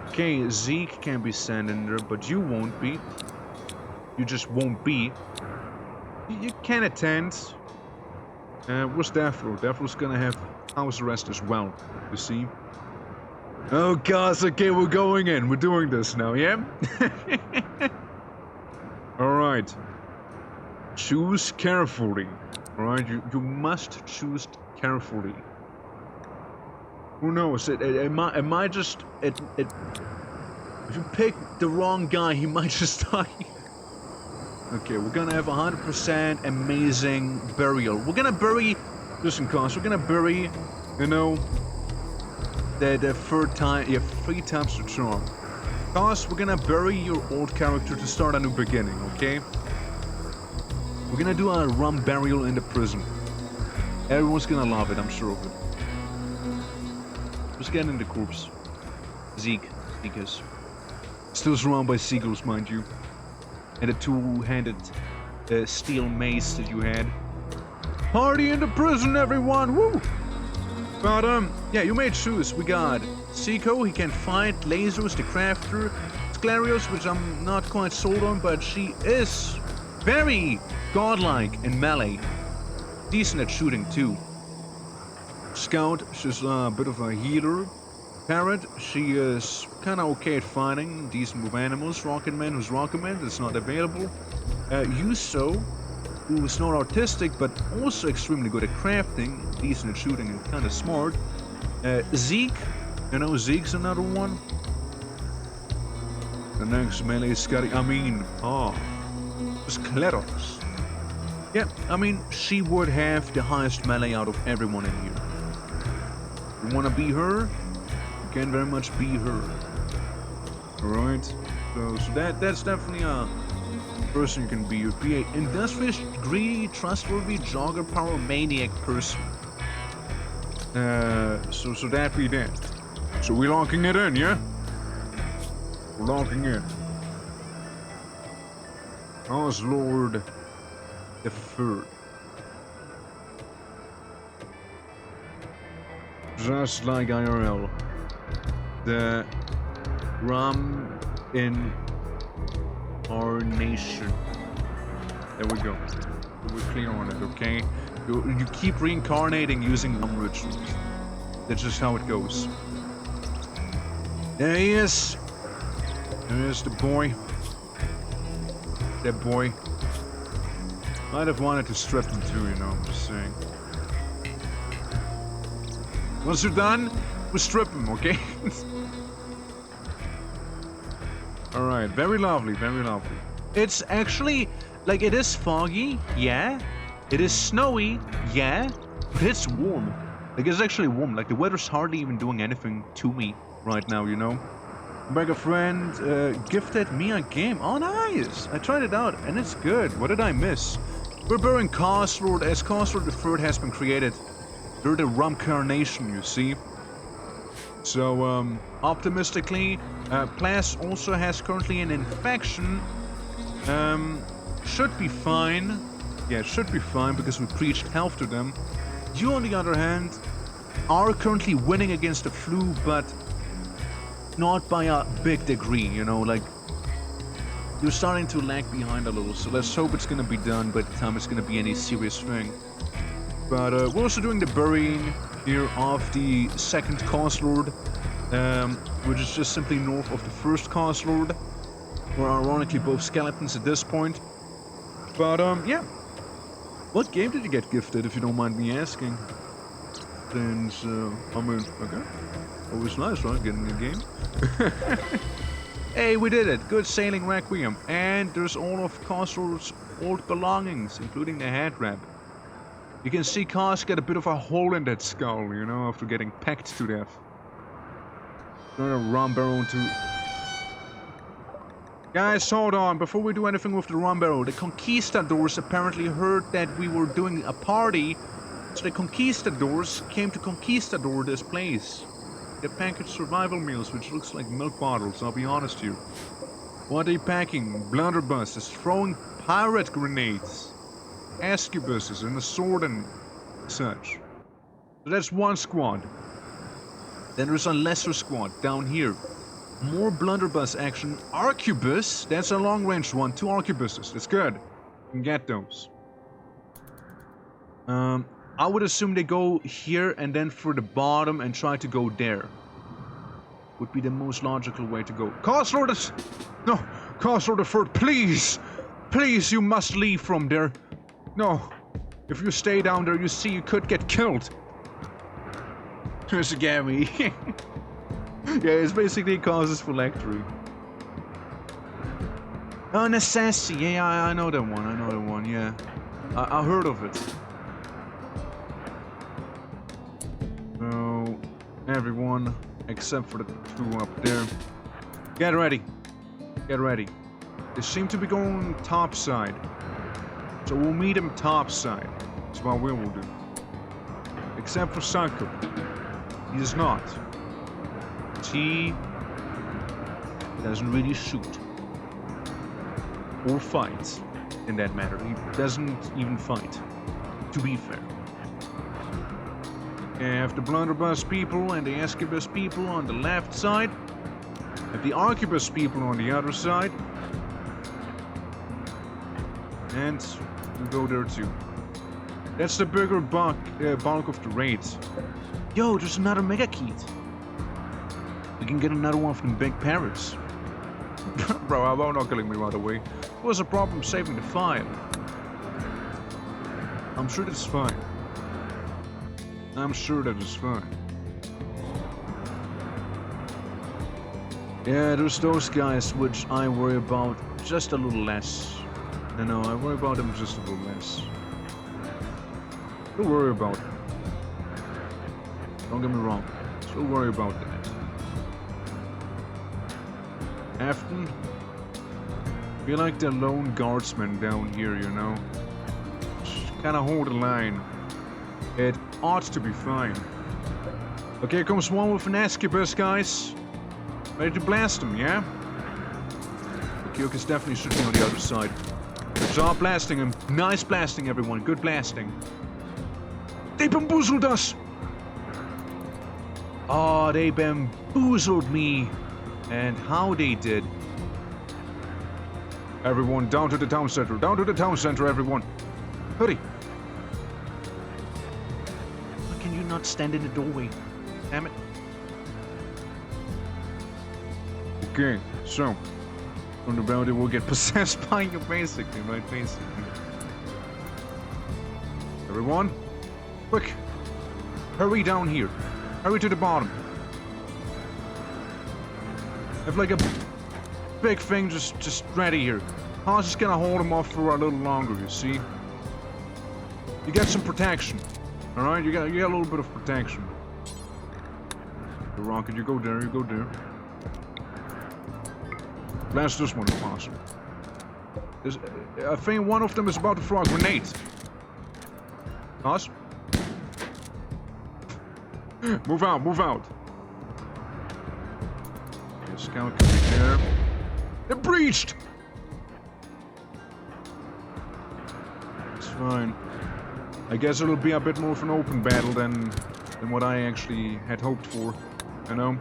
Okay, Zeke can be sent in there, but you won't be. You just won't be. You can attend. Where's Davro? Davro's gonna have house arrest as well, you see. Oh gosh, okay, we're going in. We're doing this now, yeah? Alright. Choose carefully. Alright, you must choose carefully. Who knows? It might just... If you pick the wrong guy, he might just die. Okay, we're gonna have 100% amazing burial. We're gonna bury... Listen, cause we're gonna bury, you know, the third time... Yeah, 3 times the charm. Cause we're gonna bury your old character to start a new beginning, okay? We're gonna do a rum burial in the prison. Everyone's gonna love it, I'm sure of it. Just get in the corpse. Zeke is still surrounded by seagulls, mind you. And a two-handed steel mace that you had. Party in the prison, everyone! Woo! But, yeah, you may choose. We got Seiko, he can fight, Lasers, the Crafter, Sclarios, which I'm not quite sold on, but she is very godlike in melee. Decent at shooting, too. Scout, she's a bit of a healer. Parrot, she is kinda okay at fighting, decent with animals. Rocketman, who's Rocketman, that's not available. Yuso, who is not artistic, but also extremely good at crafting, decent at shooting and kinda smart. Zeke, you know, Zeke's another one. The next melee is Scotty, Scleros. Yeah, I mean, she would have the highest melee out of everyone in here. You wanna be her? You can very much be her. Alright? So that's definitely a person you can be. You'd be an industrious, greedy, trustworthy, jogger, power maniac person. So that be that. So we're locking it in, yeah? We're locking in. Oslord the Third. Just like IRL. The rum in our nation. There we go. We're clear on it, okay? You keep reincarnating using rum rituals. That's just how it goes. There he is. There's the boy. That boy. Might have wanted to strip him too, you know, I'm just saying. Once you're done, we'll strip him, okay? Alright, very lovely, very lovely. It's actually, like, it is foggy, yeah. It is snowy, yeah. But it's warm. Like, it's actually warm. Like, the weather's hardly even doing anything to me right now, you know? Back a friend gifted me a game. Oh, nice! I tried it out, and it's good. What did I miss? We're burying Castlord, as Castlord the Third has been created. They're the rum carnation, you see. So, optimistically, Plas also has currently an infection. Should be fine. Yeah, should be fine because we preached health to them. You, on the other hand, are currently winning against the flu, but not by a big degree, you know, like, you're starting to lag behind a little, so let's hope it's gonna be done by the time it's gonna be any serious thing. But we're also doing the burying here of the second Castlord, which is just simply north of the first Castlord. We're ironically both skeletons at this point. But yeah. What game did you get gifted, if you don't mind me asking? Since, I mean, okay. Always nice, right? Getting a game. Hey, we did it! Good sailing requiem. And there's all of Castlord's old belongings, including the head wrap. You can see Cars get a bit of a hole in that skull, you know, after getting pecked to death. Gonna rum barrel into... Guys, hold on. Before we do anything with the rum barrel, the conquistadors apparently heard that we were doing a party. So the conquistadors came to conquistador this place. They packaged survival meals, which looks like milk bottles, I'll be honest here. What are they packing? Blunderbusses, throwing pirate grenades, escabuses, and a sword and such. So that's one squad. Then there's a lesser squad down here. More blunderbuss action. Arquebus, that's a long-range one. 2 arquebuses, that's good. You can get those. I would assume they go here and then for the bottom and try to go there. Would be the most logical way to go. Castle the... No! Castle the Third, please! Please, you must leave from there. No. If you stay down there, you see you could get killed. There's a Gabby. Yeah, it's basically causes phylactery. Oh, necessity. Yeah, I know that one. I know that one, yeah. I heard of it. So, everyone, except for the 2 up there. Get ready. Get ready. They seem to be going top side. So we'll meet them top side. That's what we will do. Except for Sanko. He does not. He doesn't really shoot. Or fight, in that matter. He doesn't even fight, to be fair. You have the blunderbuss people and the escabus people on the left side. Have the arquebus people on the other side. And we go there too. That's the bigger bulk of the raid. Yo, there's another mega kit. We can get another one from the big parrots. Bro, how about not killing me right away? What's the problem saving the file? I'm sure that's fine. I'm sure that is fine. Yeah, there's those guys which I worry about just a little less. No, I worry about them just a little less. Don't worry about them. Don't get me wrong. Don't worry about that. Afton, be like the lone guardsman down here, you know? Just kinda hold the line. It ought to be fine. Okay, here comes one with an escabus, guys. Ready to blast him, yeah? Okay, Kyokis definitely should be on the other side. Good job blasting him. Nice blasting, everyone. Good blasting. They bamboozled us! Oh, they bamboozled me. And how they did. Everyone, down to the town center. Down to the town center, everyone. Hurry. Why can you not stand in the doorway? Damn it. Okay, so. From the bounty will get possessed by you, basically, right? Basically. Everyone, quick. Hurry down here. Hurry to the bottom. Have like a big thing just ready here. I was just gonna hold him off for a little longer, you see? You get some protection. Alright, you got a little bit of protection. The rocket, you go there, you go there. Blast this one if possible. I think one of them is about to throw a grenade. Us? Move out, move out. Okay, scout can be there. It breached! It's fine. I guess it'll be a bit more of an open battle than what I actually had hoped for. You know?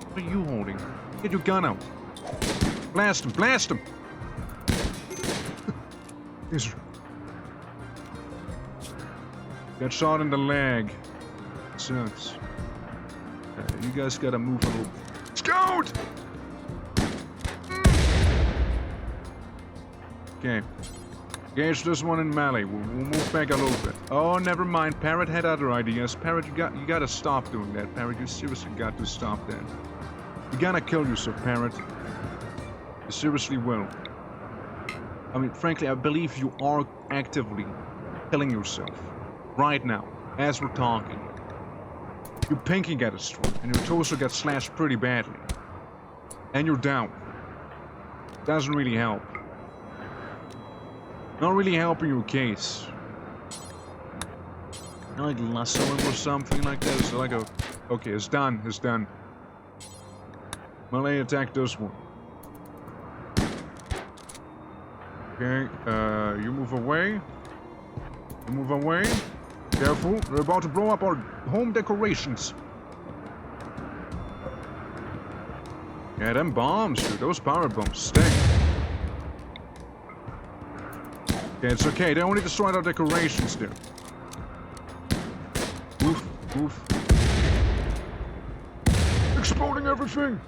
What are you holding? Get your gun out. Blast him, blast him! Got shot in the leg. Sucks. You guys gotta move a little. Scout! Okay. Engage this one in melee. We'll move back a little bit. Oh, never mind. Parrot had other ideas. Parrot, you gotta stop doing that. Parrot, you seriously got to stop that. You gotta kill yourself, Parrot. You seriously will. I mean, frankly, I believe you are actively killing yourself. Right now, as we're talking. Your pinky got struck, and your torso got slashed pretty badly. And you're down. Doesn't really help. Not really helping your case. You like lasso him or something like this? Like a... Okay, it's done, it's done. Melee attack this one. Okay, you move away. You move away. Careful, they're about to blow up our home decorations. Yeah, them bombs, dude. Those power bombs stink. Okay, it's okay. They only destroyed our decorations, dude. Oof, oof. Exploding everything.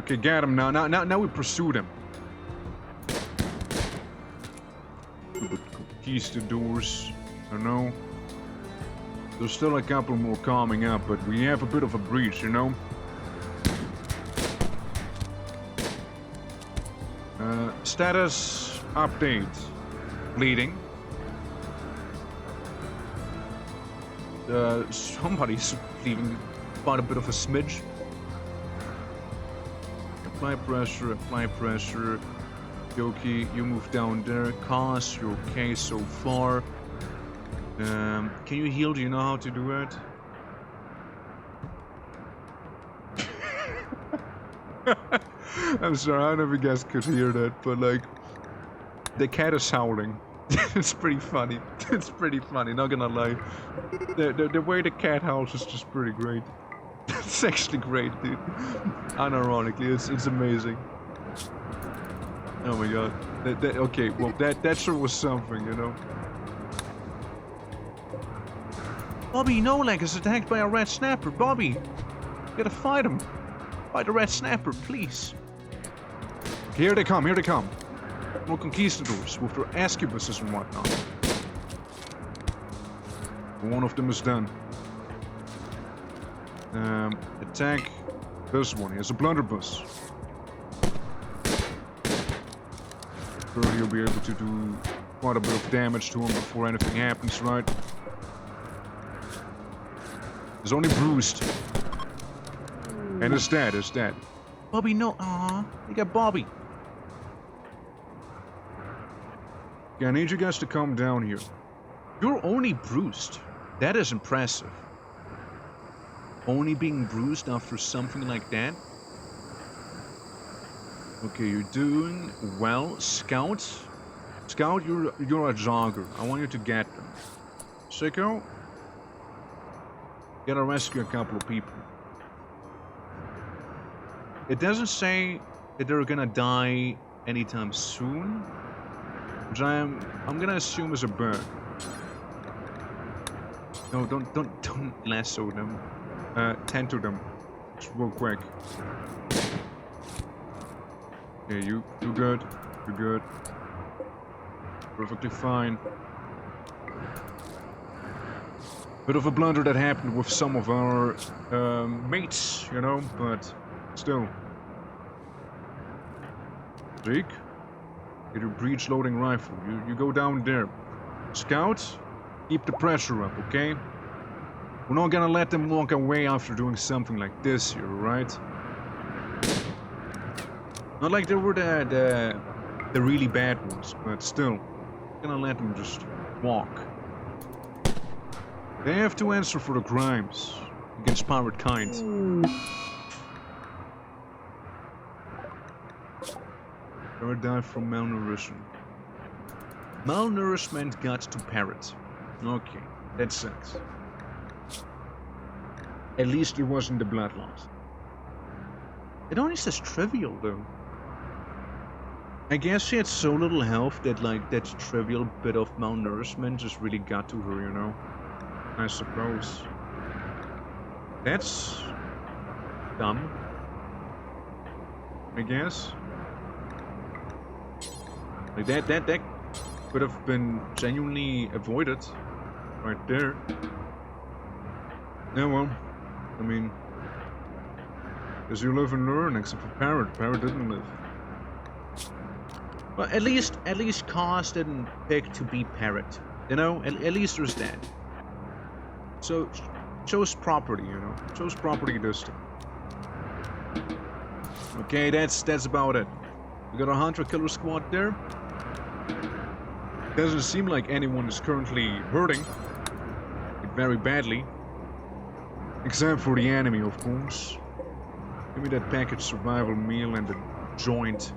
Okay, get him now. Now we pursue them. Keys to doors. I know. There's still a couple more coming up, but we have a bit of a breach, you know? Status update. Bleeding. Somebody's leaving quite a bit of a smidge. Apply pressure, apply pressure. Yoki, you move down there. Cos, you're okay so far. Can you heal? Do you know how to do it? I'm sorry, I don't know if you guys could hear that, but like, the cat is howling. It's pretty funny. It's pretty funny, not gonna lie. The way the cat howls is just pretty great. It's actually great, dude. Unironically, it's amazing. Oh my god. Okay, well, that sure was something, you know. Bobby, Nolag is attacked by a red snapper. Bobby, you gotta fight him. Fight the red snapper, please. Here they come, here they come. More conquistadors with their ascubuses and whatnot. One of them is done. Attack this one. He has a blunderbuss. Sure, you'll be able to do quite a bit of damage to him before anything happens, right? He's only bruised. And it's dead, it's dead. Bobby, no. Aw, you got Bobby. Yeah, I need you guys to come down here. You're only bruised. That is impressive. Only being bruised after something like that? Okay, you're doing well. Scout. Scout, you're a jogger. I want you to get them. Sicko. Gotta rescue a couple of people. It doesn't say that they're gonna die anytime soon, which I'm gonna assume is a bug. No, don't lasso them. Tend to them. Just real quick. Okay, you're good. You're good. Perfectly fine. Bit of a blunder that happened with some of our mates, you know, but still. Zeke, get your breech loading rifle. You go down there. Scout, keep the pressure up, okay? We're not gonna let them walk away after doing something like this here, right? Not like they were the really bad ones, but still. We're gonna let them just walk. They have to answer for the crimes against pirate kind. Or die from malnourishment. Malnourishment got to parrot. Okay, that sucks. At least it wasn't the blood loss. It only says trivial though. I guess she had so little health that like that trivial bit of malnourishment just really got to her, you know? I suppose. That's dumb. I guess. Like that could have been genuinely avoided right there. Yeah, well, I mean, as you live and learn, except for Parrot. Parrot didn't live. Well, at least Cos didn't pick to be Parrot. You know, at least there's that. So, chose property, you know. Chose property this time. Okay, that's about it. We got a hunter-killer squad there. Doesn't seem like anyone is currently hurting very badly. Except for the enemy, of course. Give me that packaged survival meal and the joint.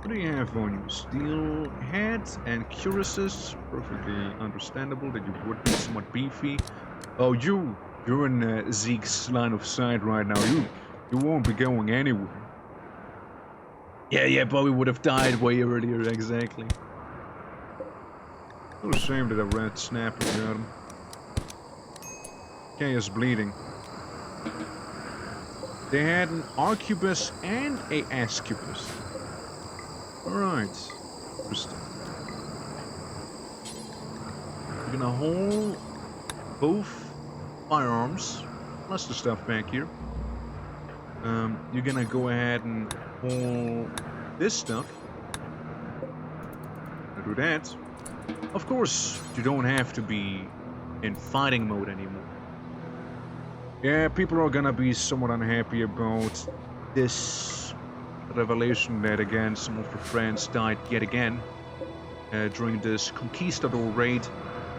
What do you have on you? Steel hat and cuirasses. Perfectly understandable that you would be somewhat beefy. Oh, you're in Zeke's line of sight right now. You won't be going anywhere. Yeah, Bobby would have died way earlier, exactly. So shame that a red snapper got him. Okay, is bleeding. They had an Arquebus and a Ascubus. Alright. Interesting. You're gonna hold both firearms, plus the stuff back here. You're gonna go ahead and hold this stuff. Do that. Of course, you don't have to be in fighting mode anymore. Yeah, people are gonna be somewhat unhappy about this revelation that again some of your friends died yet again during this conquistador raid.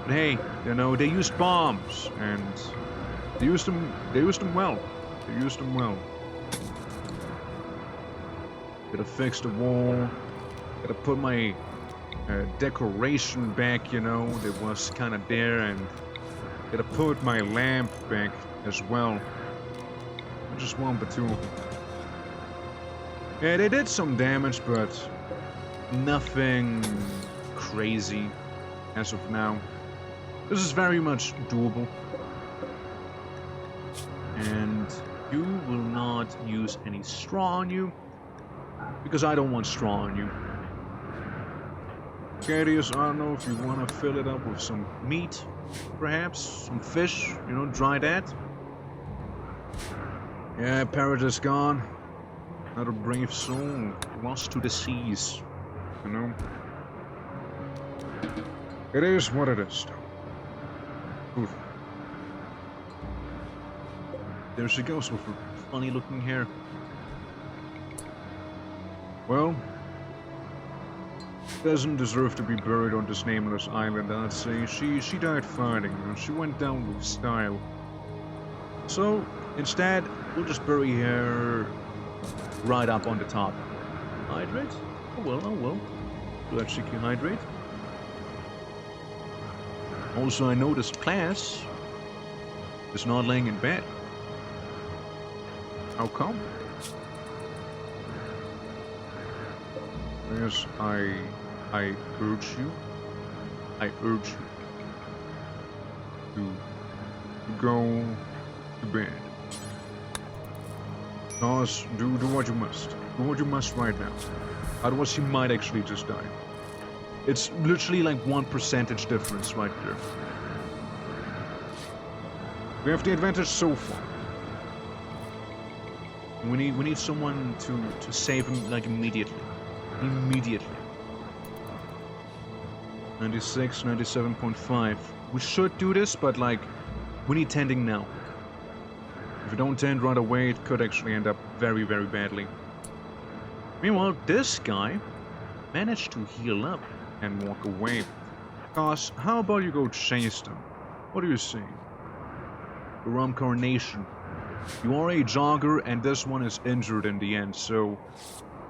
But hey, you know, they used bombs and they used them well. They used them well. Gotta fix the wall. Gotta put my decoration back, you know, that was kind of there, and gotta put my lamp back as well. Not just one, but two. Yeah, they did some damage, but nothing crazy as of now. This is very much doable. And you will not use any straw on you, because I don't want straw on you. Cadius, I don't know if you want to fill it up with some meat, perhaps, some fish, you know, dry that. Yeah, Parrot is gone. Another brave soul lost to the seas, you know. It is what it is. Oof. There she goes with her funny looking hair. Well, doesn't deserve to be buried on this nameless island, I'd say. She died fighting, and she went down with style. So, instead, we'll just bury her right up on the top. Hydrate? Oh well. Let she can hydrate. Also, I noticed class is not laying in bed. How come? Yes, I urge you to go to bed. Cause do what you must. Do what you must right now. Otherwise you might actually just die. It's literally like 1% difference right there. We have the advantage so far. We need someone to save him like immediately. 96, 97.5. We should do this, but like, we need tending now. If we don't tend right away, it could actually end up very, very badly. Meanwhile, this guy managed to heal up and walk away. Cause, how about you go chase them? What do you say? Rum Carnation. You are a jogger, and this one is injured in the end, so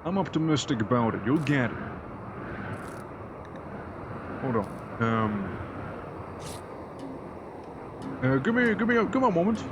I'm optimistic about it. You'll get it. Hold on. Give me a moment.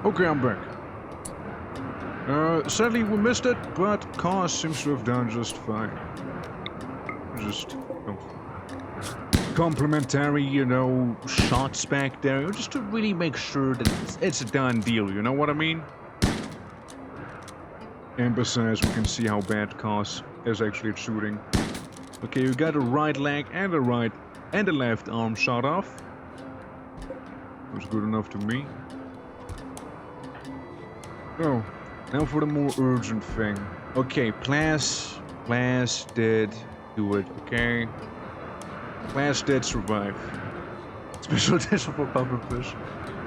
Okay, I'm back. Sadly we missed it, but Cause seems to have done just fine. Just, you know, complimentary, you know, shots back there, just to really make sure that it's a done deal, you know what I mean? And besides, we can see how bad Cause is actually at shooting. Okay, you got a right leg and a right and a left arm shot off. Was good enough to me. So, now for the more urgent thing. Okay, class did do it, okay? Class did survive. Special edition for pufferfish.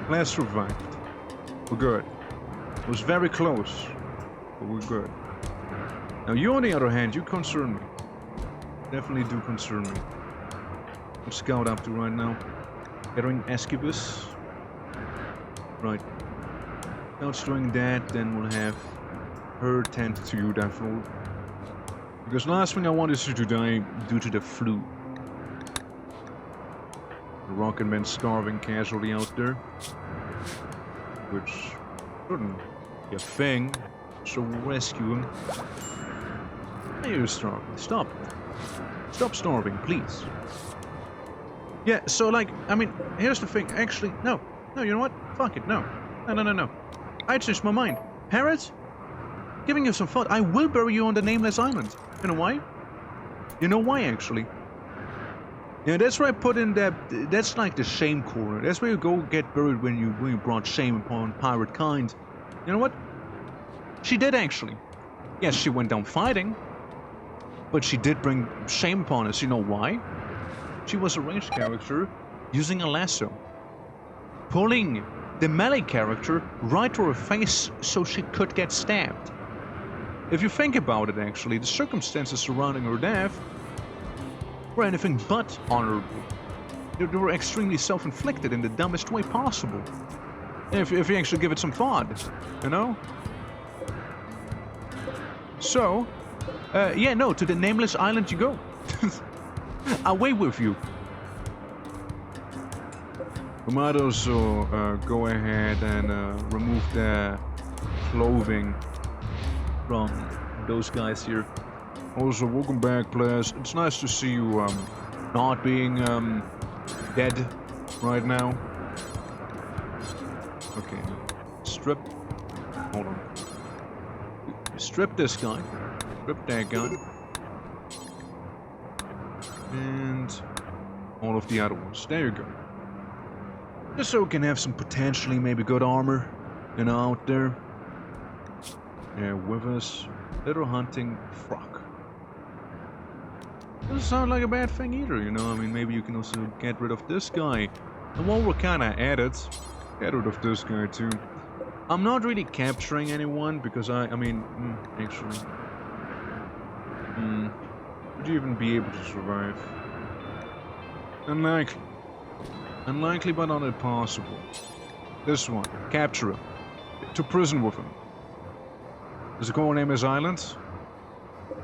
Class survived. We're good. It was very close, but we're good. Now you, on the other hand, you concern me. Definitely do concern me. What's Scout up to right now? Gathering Escubus. Right. Scout's doing that, then we'll have her tend to you, definitely. Because last thing I want is you to die due to the flu. The Rocket Man starving casualty out there. Which shouldn't be a thing. So we'll rescue him. Hey, you're starving. Stop. Stop starving, please. Yeah, so like, I mean, here's the thing. Actually, no. No, you know what? Fuck it, no. No. I changed my mind. Parrot? Giving you some thought. I will bury you on the nameless island. You know why? You know why, actually? Yeah, that's where I put in that. That's like the shame corner. That's where you go get buried when you brought shame upon pirate kind. You know what? She did, actually. Yes, she went down fighting. But she did bring shame upon us. You know why? She was a ranged character using a lasso. Pulling the melee character right to her face so she could get stabbed. If you think about it, actually, the circumstances surrounding her death were anything but honorable. They were extremely self-inflicted in the dumbest way possible. If you actually give it some thought, you know? So, yeah, no, to the nameless island you go. Away with you. We might also go ahead and remove the clothing from those guys here. Also, welcome back, players. It's nice to see you not being dead right now. Okay, strip. Hold on. Strip this guy. Strip that guy. And all of the other ones. There you go. Just so we can have some potentially maybe good armor, you know, out there. Yeah, with us. Little hunting frock. Doesn't sound like a bad thing either, you know. I mean, maybe you can also get rid of this guy. And while we're kinda at it, get rid of this guy too. I'm not really capturing anyone because actually. Would you even be able to survive? Unlikely. Unlikely, but not impossible. This one. Capture him. To prison with him. Does it go on Nameless Island?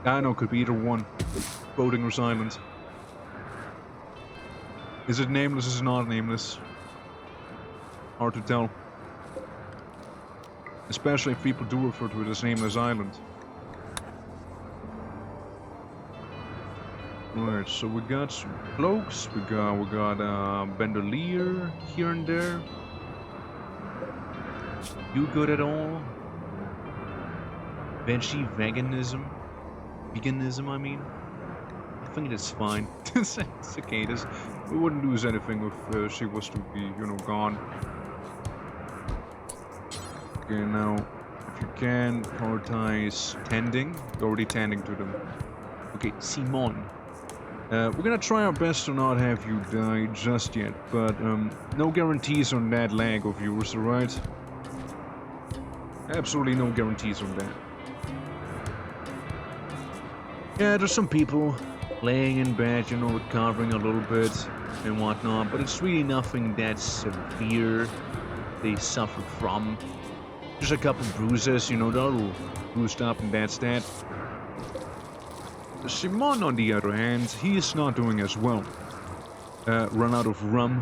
I know, could be either one. Boatinger's Island. Is it nameless? Is it not nameless? Hard to tell. Especially if people do refer to it as Nameless Island. Right, so we got some cloaks, we got bandolier here and there. You good at all? Veggie veganism? Veganism, I mean? I think that's fine. It's okay, we wouldn't lose anything if she was to be, you know, gone. Okay, now, if you can, prioritize tending. You're already tending to them. Okay, Simon. We're gonna try our best to not have you die just yet, but no guarantees on that leg of yours, alright? Absolutely no guarantees on that. Yeah, there's some people laying in bed, you know, recovering a little bit and whatnot, but it's really nothing that severe they suffer from. Just a couple bruises, you know, they're all bruised up and that's that. Simon, on the other hand, he is not doing as well. Run out of room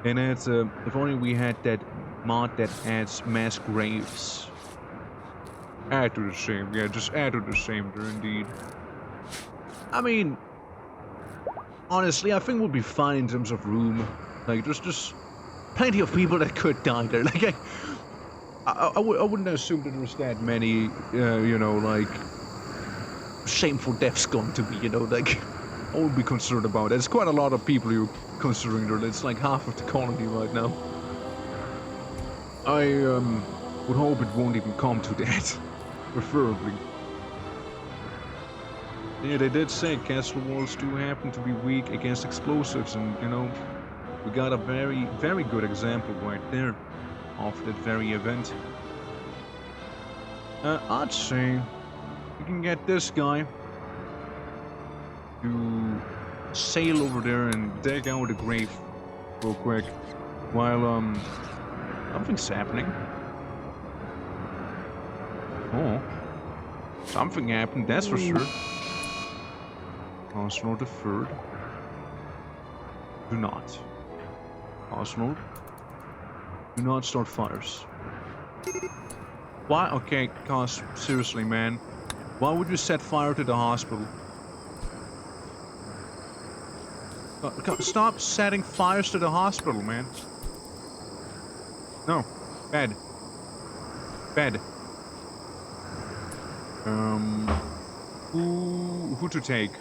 in it. If only we had that mod that adds mass graves. Add to the same, yeah, just add to the same there indeed. I mean, honestly, I think we'll be fine in terms of room. Like, there's just plenty of people that could die there. Like, I wouldn't assume that there's that many, you know, like, shameful deaths going to be, you know, like, I would be concerned about. There's quite a lot of people you're considering there. It's like half of the colony right now. I would hope it won't even come to that, preferably. Yeah, they did say castle walls do happen to be weak against explosives, and you know, we got a very, very good example right there of that very event. I'd say we can get this guy to sail over there and dig out the grave real quick while something's happening. Oh, something happened, that's for sure. Arsenal deferred. Do not. Arsenal, do not start fires. Why? Okay, cause seriously, man, why would you set fire to the hospital? Stop setting fires to the hospital, man. No, bad. Bad. Who to take?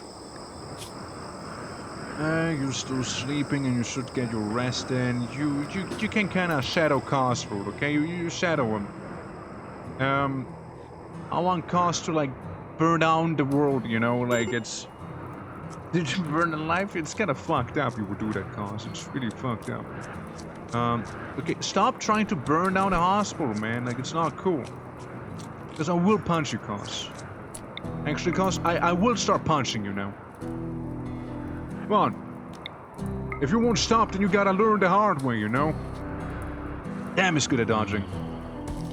You're still sleeping and you should get your rest in. You can kinda shadow Castro, okay? You shadow him. I want Cast to like burn down the world, you know, like it's... Did you burn the life? It's kinda fucked up you would do that, Cast. It's really fucked up. Okay, stop trying to burn down the hospital, man. Like, it's not cool. Because I will punch you, Cast. Actually, Cast, I will start punching you now. Come on. If you won't stop, then you gotta learn the hard way, you know? Damn is good at dodging.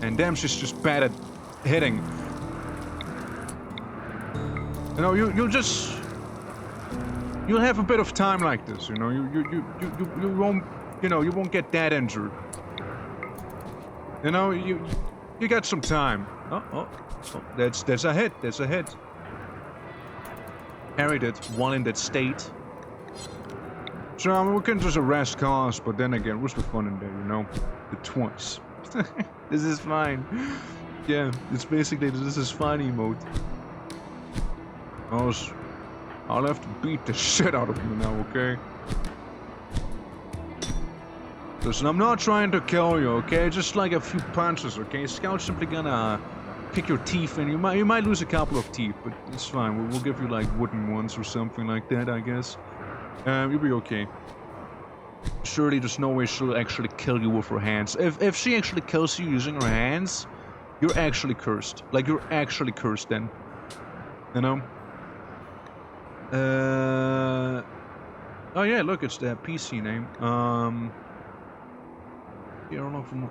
And damn she's just bad at hitting. You know, you'll just... You'll have a bit of time like this, you know? You won't... You know, you won't get that injured. You know, you got some time. Oh, that's a hit, that's a hit. Parried it, one in that state. So, I mean, we can just arrest Cast, but then again, what's the fun in there, you know? The twice. This is fine. Yeah, it's basically this is fine emote. I'll have to beat the shit out of you now, okay? Listen, I'm not trying to kill you, okay? Just like a few punches, okay? Scout's simply gonna kick your teeth in. You might lose a couple of teeth, but it's fine. We'll give you like wooden ones or something like that, I guess. You'll be okay. Surely there's no way she'll actually kill you with her hands. If she actually kills you using her hands, you're actually cursed. Like, you're actually cursed then. You know? Oh yeah, look, it's the PC name. Error log from...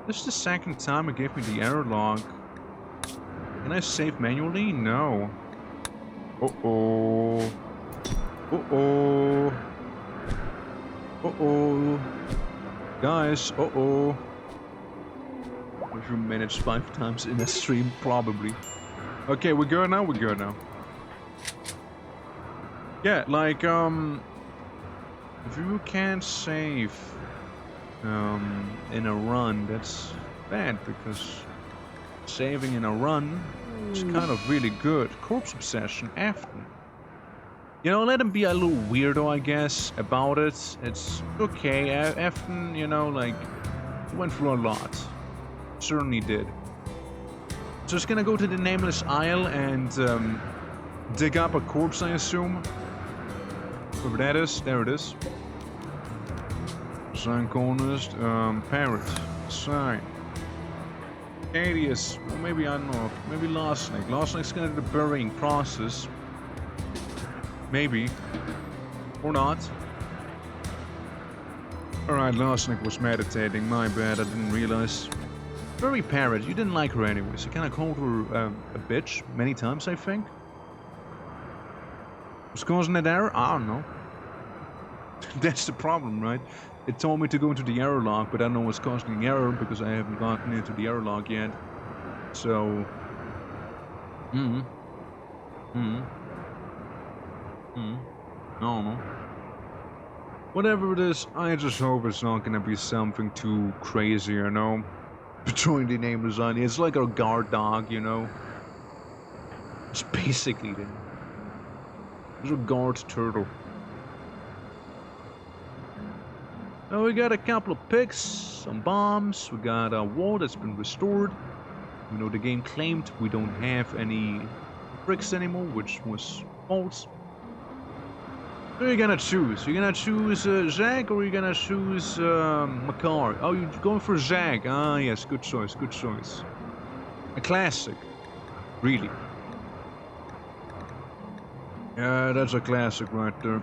This is the second time it gave me the error log. Can I save manually? No. Uh-oh. Uh-oh. Uh-oh. Guys, uh-oh. If you managed 5 times in a stream, probably. Okay, we're good now? We're good now. Yeah, like, if you can't save, in a run, that's bad, because saving in a run is kind of really good. Corpse Obsession, Afton. You know, let him be a little weirdo, I guess, about it. It's okay. Afton, you know, like, went through a lot. Certainly did. So it's gonna go to the Nameless Isle and dig up a corpse, I assume. Whoever that is, there it is. Sign colonist, parrot, sign. Alias, well, maybe, I don't know, maybe Last Snake. Last Snake's gonna do the burying process. Maybe. Or not. Alright, Last Snake was meditating, my bad, I didn't realize. Very parrot, you didn't like her anyways. You kinda called her a bitch many times, I think. What's causing that error? I don't know. That's the problem, right? It told me to go into the error log, but I don't know what's causing the error because I haven't gotten into the error log yet. So... I don't know. Whatever it is, I just hope it's not gonna be something too crazy, you know? Patrolling the Nameless Isle. It's like our guard dog, you know? It's basically that. There's a guard turtle. Now we got a couple of picks, some bombs. We got a wall that's been restored. You know, the game claimed we don't have any bricks anymore, which was false. Who are you gonna choose? You're gonna choose Zach, or are you gonna choose Makar? Oh, you're going for Zach. Ah, yes, good choice, good choice. A classic. Really. Yeah, that's a classic right there.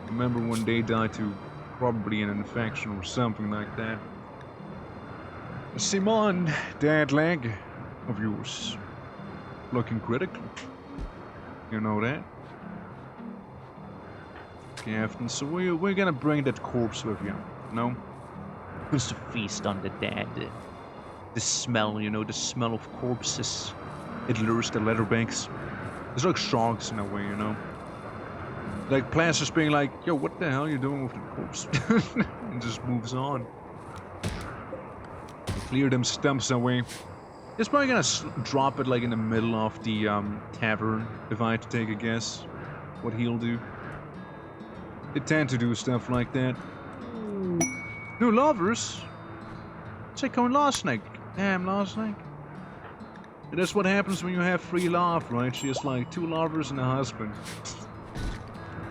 Remember when they died to probably an infection or something like that. Simon, that leg of yours, looking critical. You know that? Captain, so we're gonna bring that corpse with you, no? Just to feast on the dead. The smell, you know, the smell of corpses. It lures the leatherbanks. It's like sharks in a way, you know? Like plants just being like, yo, what the hell are you doing with the corpse? And just moves on. Clear them stumps away. It's probably gonna drop it like in the middle of the tavern, if I had to take a guess. What he'll do. They tend to do stuff like that. New lovers? Check on last night. Damn, last night. That's what happens when you have free love, right? She has like 2 lovers and a husband.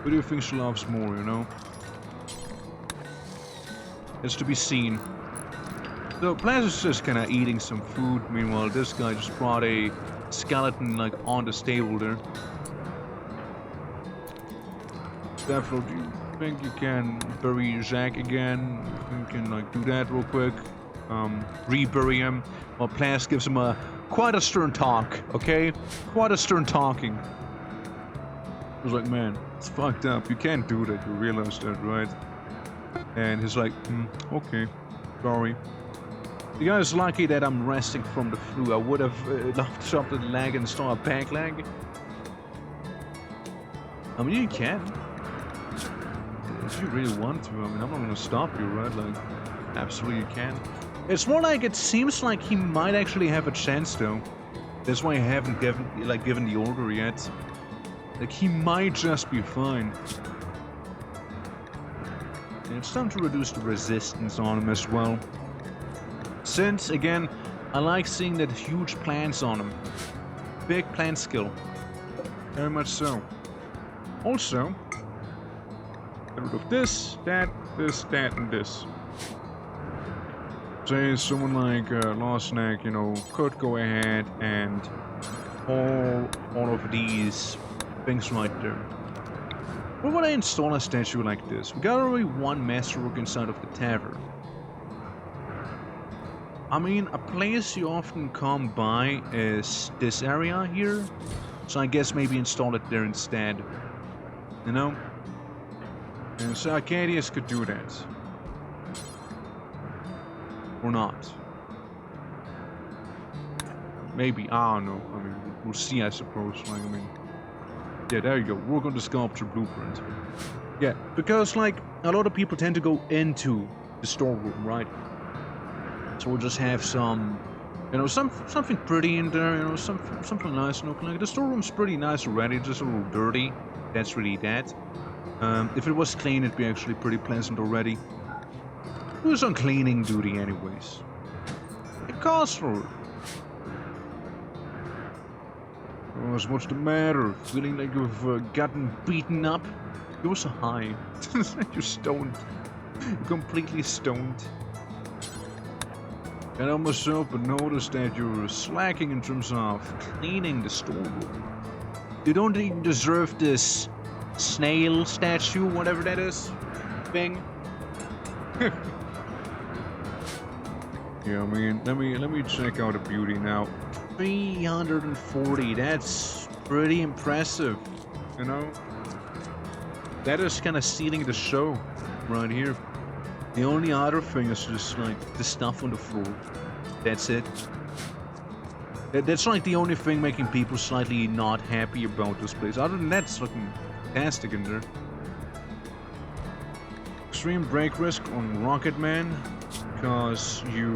Who do you think she loves more, you know? It's to be seen. So Plaz is just kinda eating some food. Meanwhile, this guy just brought a skeleton like on the stable there. Therefore, do you think you can bury Zach again? You can like do that real quick. Rebury him. Well, Plaz gives him quite a stern talk, okay? Quite a stern talking. I was like, man, it's fucked up. You can't do that. You realize that, right? And he's like, okay, sorry. The guy's lucky that I'm resting from the flu. I would have loved to chop the leg and install a back leg. I mean, you can. If you really want to. I mean, I'm not gonna stop you, right? Like, absolutely you can. It's more like it seems like he might actually have a chance, though. That's why I haven't given the order yet. Like, he might just be fine. And it's time to reduce the resistance on him as well. Since, again, I like seeing that huge plants on him. Big plant skill. Very much so. Also, get rid of this, that, and this. Say someone like Losnack, you know, could go ahead and all of these things right there. Where would I install a statue like this? We got already 1 masterwork inside of the tavern. I mean, a place you often come by is this area here, so I guess maybe install it there instead. You know? And so Arcadius could do that. Or not. Maybe, I don't know. I mean, we'll see, I suppose. Like, I mean, yeah, there you go. Work on the sculpture blueprint. Yeah, because, like, a lot of people tend to go into the storeroom, right? So we'll just have some, you know, something pretty in there, you know, something nice. You know, like the storeroom's pretty nice already, just a little dirty. That's really that. If it was clean, it'd be actually pretty pleasant already. Who's on cleaning duty, anyways? The castle. What's the matter? Feeling like you've gotten beaten up? You're so high. You're stoned. You're completely stoned. Can't help myself but notice that you're slacking in terms of cleaning the storeroom. You don't even deserve this snail statue, whatever that is, thing. Yeah, I mean, let me check out the beauty now. 340. That's pretty impressive, you know. That is kind of sealing the show right here. The only other thing is just like the stuff on the floor. That's it. That's like the only thing making people slightly not happy about this place. Other than that, it's looking fantastic in there. Extreme break risk on Rocket Man because you're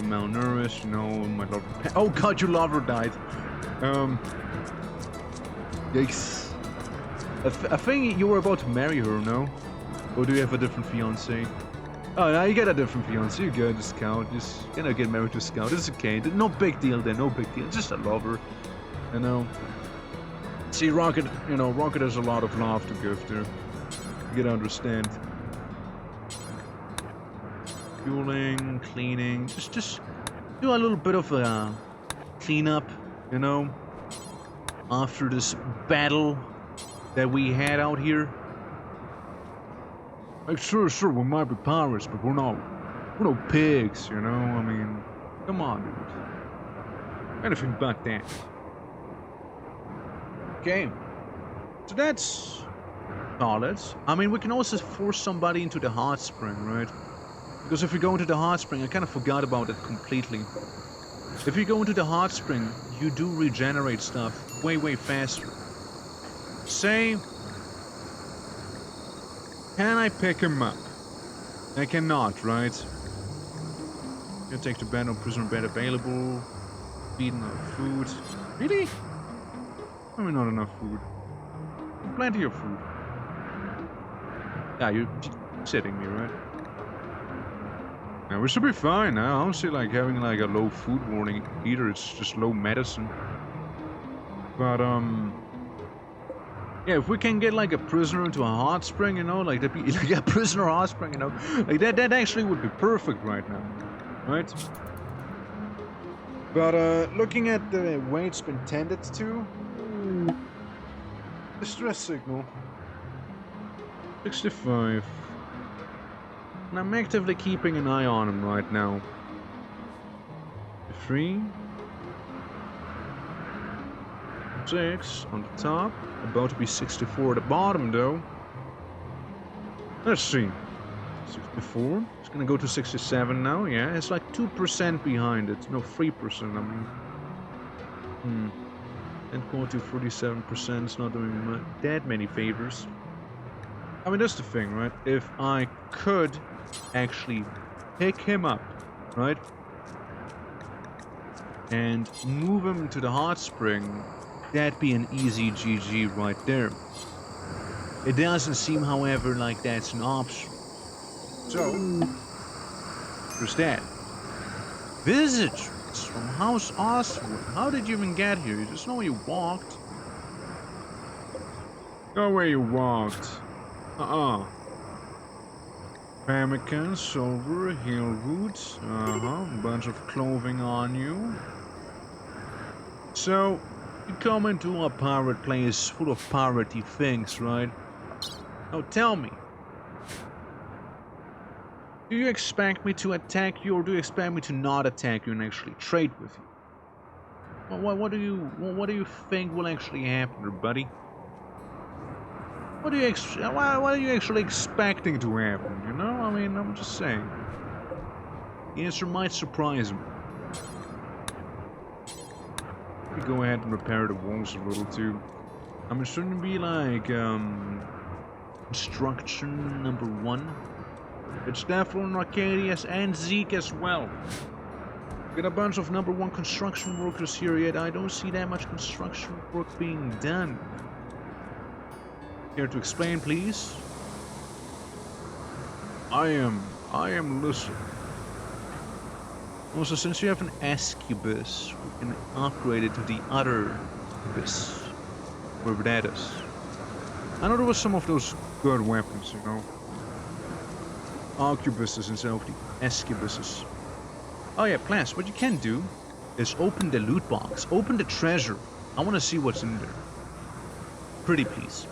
malnourished. You know, my lover. Oh God, your lover died. Yikes. I think you were about to marry her, no? Or do you have a different fiance? Oh, now you got a different fiance. You go to Scout. Just, get married to Scout. It's okay. No big deal there. No big deal. Just a lover. You know. See, Rocket, Rocket has a lot of love to give to. You gotta understand. Fueling, cleaning. Just do a little bit of a cleanup, after this battle that we had out here. Like, sure, we might be pirates, but we're no pigs, I mean, come on, dude. Anything but that. Okay. So that's solid. I mean, we can also force somebody into the hot spring, right? Because if we go into the hot spring, I kind of forgot about it completely. If you go into the hot spring, you do regenerate stuff way, way faster. Say, can I pick him up? I cannot, right? Can take the bed, no prisoner bed available. Feed enough food. Really? I mean, not enough food. Plenty of food. Yeah, you're sitting me, right? Yeah, we should be fine. I don't see like having like a low food warning either. It's just low medicine. But yeah, if we can get like a prisoner into a hot spring, like that'd be like a prisoner hot spring, like that actually would be perfect right now, right? But looking at the way it's been tended to, distress signal 65. And I'm actively keeping an eye on him right now. 3, 6 on the top. About to be 64 at the bottom, though. Let's see. 64. It's gonna go to 67 now. Yeah, it's like 2% behind it. No, 3%. I mean, and go to 47%. It's not doing that many favors. I mean, that's the thing, right? If I could actually pick him up, right, and move him to the hot spring, that'd be an easy GG right there. It doesn't seem, however, like that's an option. So, there's that. Visitors from House Oswald. How did you even get here? You just know where you walked. Go where you walked. Pemmican, silver, heel roots. A bunch of clothing on you. So, you come into a pirate place full of piratey things, right? Now tell me. Do you expect me to attack you, or do you expect me to not attack you and actually trade with you? What do you think will actually happen, there, buddy? What are you actually expecting to happen, I mean, I'm just saying. The answer might surprise me. Let me go ahead and repair the walls a little too. I mean, shouldn't it be like, construction number 1? It's definitely Arcadius and Zeke as well. Got a bunch of number 1 construction workers here, yet I don't see that much construction work being done. Care to explain, please? I am listening. Also, since you have an Escubus, we can upgrade it to the other Abyss, wherever that is. I know there was some of those good weapons, Arquebuses instead of the Escubuses. Oh yeah, plus, what you can do is open the loot box, open the treasure. I want to see what's in there. Pretty please.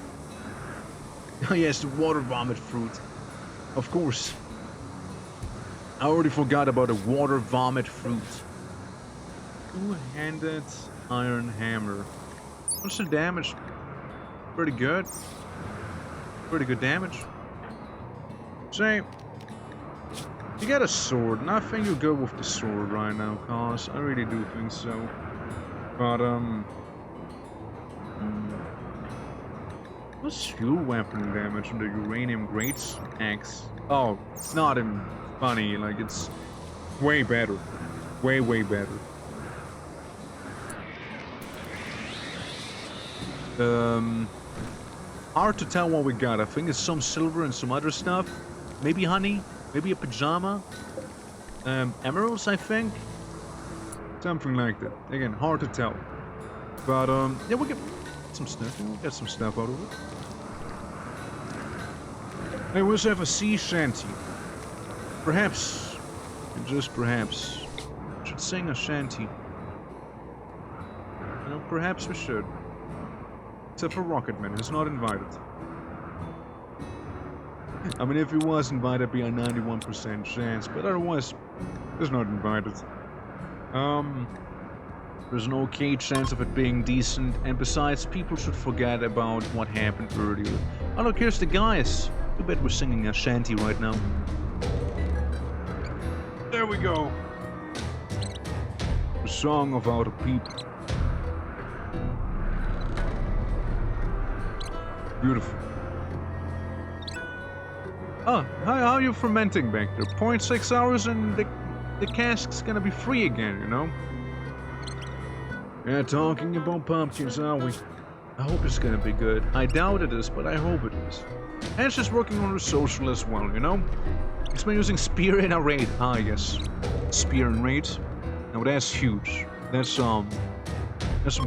Oh yes, the water vomit fruit. Of course. I already forgot about the water vomit fruit. Two-handed iron hammer. What's the damage? Pretty good. Pretty good damage. Say, you got a sword, and I think you'll go with the sword right now, cause I really do think so. But, what's fuel weapon damage on the uranium greats axe? Oh, it's not even funny, like, it's way better. Way, way better. Hard to tell what we got. I think it's some silver and some other stuff. Maybe honey. Maybe a pajama. Emeralds, I think. Something like that. Again, hard to tell. But, yeah, we'll get some stuff. We'll get some stuff out of it. Hey, we also have a sea shanty. Perhaps, and just perhaps, we should sing a shanty. You know, perhaps we should. Except for Rocketman, who's not invited. I mean, if he was invited, it'd be a 91% chance, but otherwise, he's not invited. There's an okay chance of it being decent, and besides, people should forget about what happened earlier. Oh look, here's the guys. Too bad we're singing a shanty right now. There we go. The song of our people. Beautiful. Oh, how are you fermenting back there? 0.6 hours and the cask's gonna be free again, you know? Yeah, talking about pumpkins, are we? I hope it's gonna be good. I doubt it is, but I hope it is. And it's just working on the social as well, you know? It's been using spear in a raid. Ah, yes. Spear and raid. Now that's huge. That's some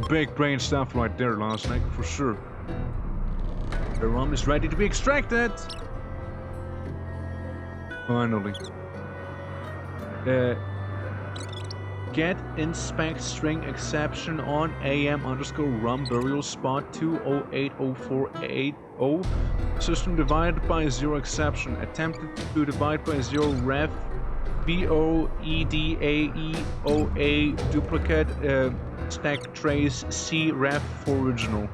big brain stuff right there, last night, for sure. The rum is ready to be extracted! Finally. Get inspect string exception on AM_rum burial spot 2080480. System divided by 0 exception. Attempted to divide by 0 ref VOEDAEOA duplicate stack trace C ref for original.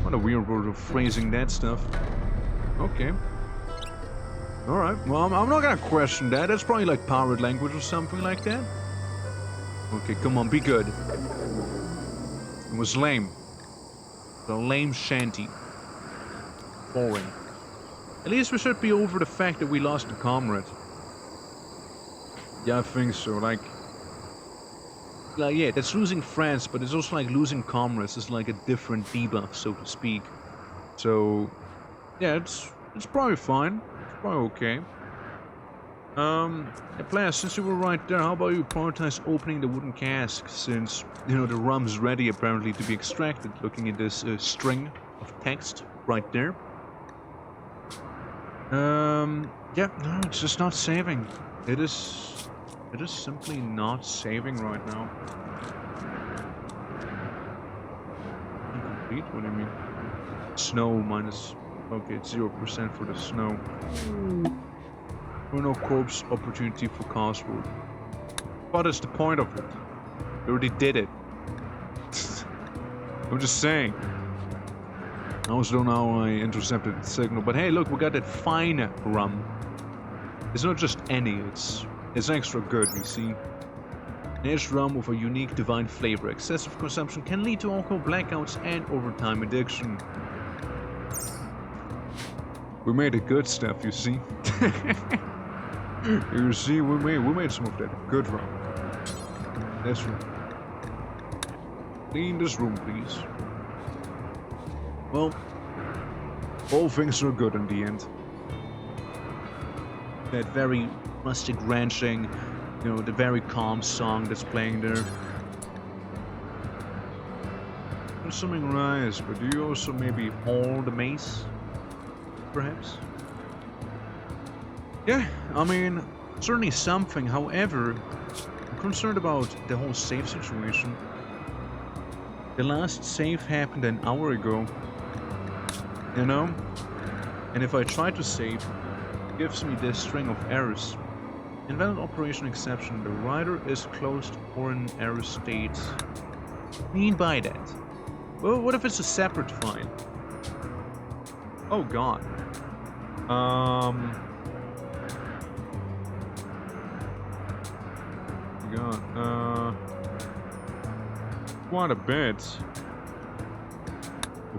What a weird word of phrasing that stuff. Okay. Alright, well, I'm not gonna question that. That's probably like pirate language or something like that. Okay, come on, be good. It was lame. A lame shanty. Boring. At least we should be over the fact that we lost a comrade. Yeah, I think so. Like, yeah, that's losing friends, but it's also like losing comrades. It's like a different debuff, so to speak. So, yeah, it's probably fine. Probably okay. Hey, player, since you were right there, how about you prioritize opening the wooden cask, since, you know, the rum's ready apparently to be extracted, looking at this string of text right there. Yeah, no, it's just not saving. It is simply not saving right now. Incomplete? What do you mean? Snow minus... Okay, it's 0% for the snow. No corpse opportunity for Cosworth. What is the point of it? We already did it. I'm just saying. I also don't know how I intercepted the signal, but hey, look, we got that fine rum. It's not just any, it's extra good, you see. Aged rum with a unique divine flavor. Excessive consumption can lead to alcohol blackouts and overtime addiction. We made the good stuff, you see. You see, we made some of that good rum. That's right. Clean this room, please. Well, all things are good in the end. That very rustic ranching, you know, the very calm song that's playing there. Consuming rice, but do you also maybe hold the mace? Perhaps? Yeah, I mean, certainly something. However, I'm concerned about the whole save situation. The last save happened an hour ago. You know? And if I try to save, it gives me this string of errors. Invalid operation exception. The writer is closed or in error state. What do you mean by that? Well, what if it's a separate file? Oh god. Quite a bit.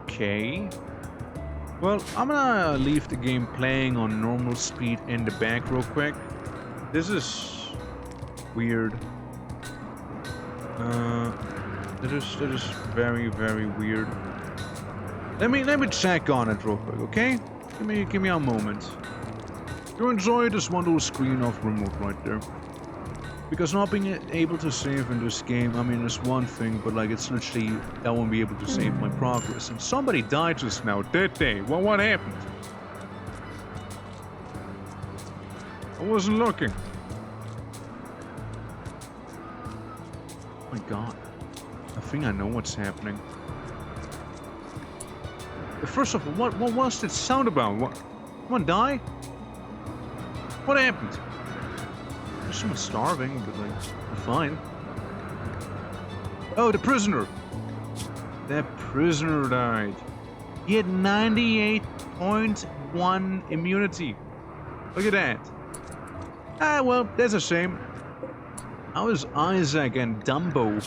Okay. Well, I'm gonna leave the game playing on normal speed in the back real quick. This is weird. That is very, very weird. Let me check on it real quick, okay? Give me a moment. You enjoy this one little screen of RIMWORLD right there. Because not being able to save in this game, I mean, it's one thing, but like, it's literally, I won't be able to save my progress. And somebody died just now, did they? Well, what happened? I wasn't looking. Oh my god. I think I know what's happening. First of all, what was that sound about? What? Someone die? What happened? There's someone starving, but like, fine. Oh, the prisoner! That prisoner died. He had 98.1 immunity. Look at that. Ah, well, that's a shame. How is Isaac and Dumbo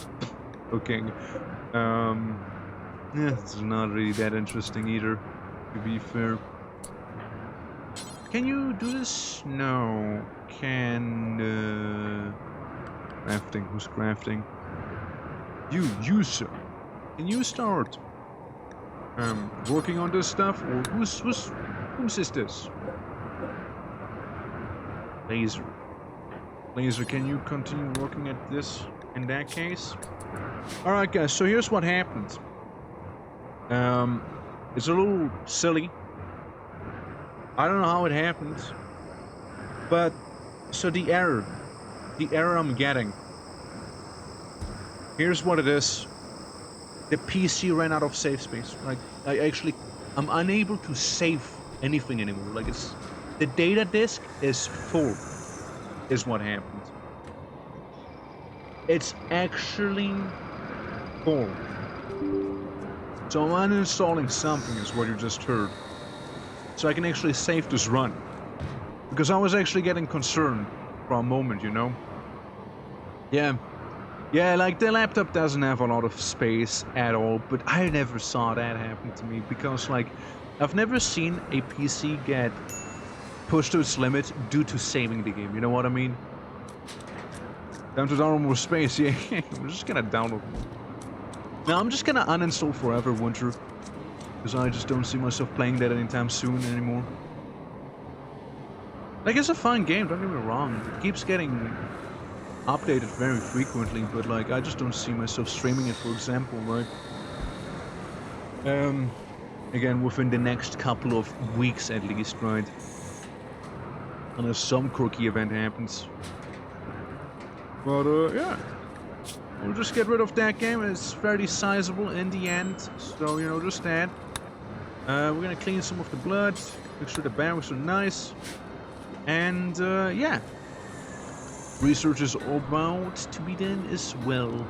looking? Yeah, it's not really that interesting either, to be fair. Can you do this? No. Crafting. Who's crafting? You, sir. Can you start working on this stuff? Or whose is this? Laser. Laser, can you continue working at this in that case? Alright guys, so here's what happened. It's a little silly. I don't know how it happened. But, so the error I'm getting. Here's what it is. The PC ran out of save space. Like, I'm unable to save anything anymore. Like, the data disk is full, is what happened. It's actually full. So I'm uninstalling something, is what you just heard. So I can actually save this run. Because I was actually getting concerned for a moment, you know? Yeah, like the laptop doesn't have a lot of space at all, but I never saw that happen to me because, like, I've never seen a PC get pushed to its limit due to saving the game, you know what I mean? Down to download more space, yeah, I'm just gonna download more. Now, I'm just gonna uninstall Forever Winter, because I just don't see myself playing that anytime soon anymore. Like, it's a fun game, don't get me wrong. It keeps getting updated very frequently, but like, I just don't see myself streaming it, for example, right? Again, within the next couple of weeks at least, right? Unless some quirky event happens. But, yeah. We'll just get rid of that game. It's fairly sizable in the end, so, you know, just that. We're gonna clean some of the blood, make sure the barrels are nice. And, yeah. Research is about to be done as well.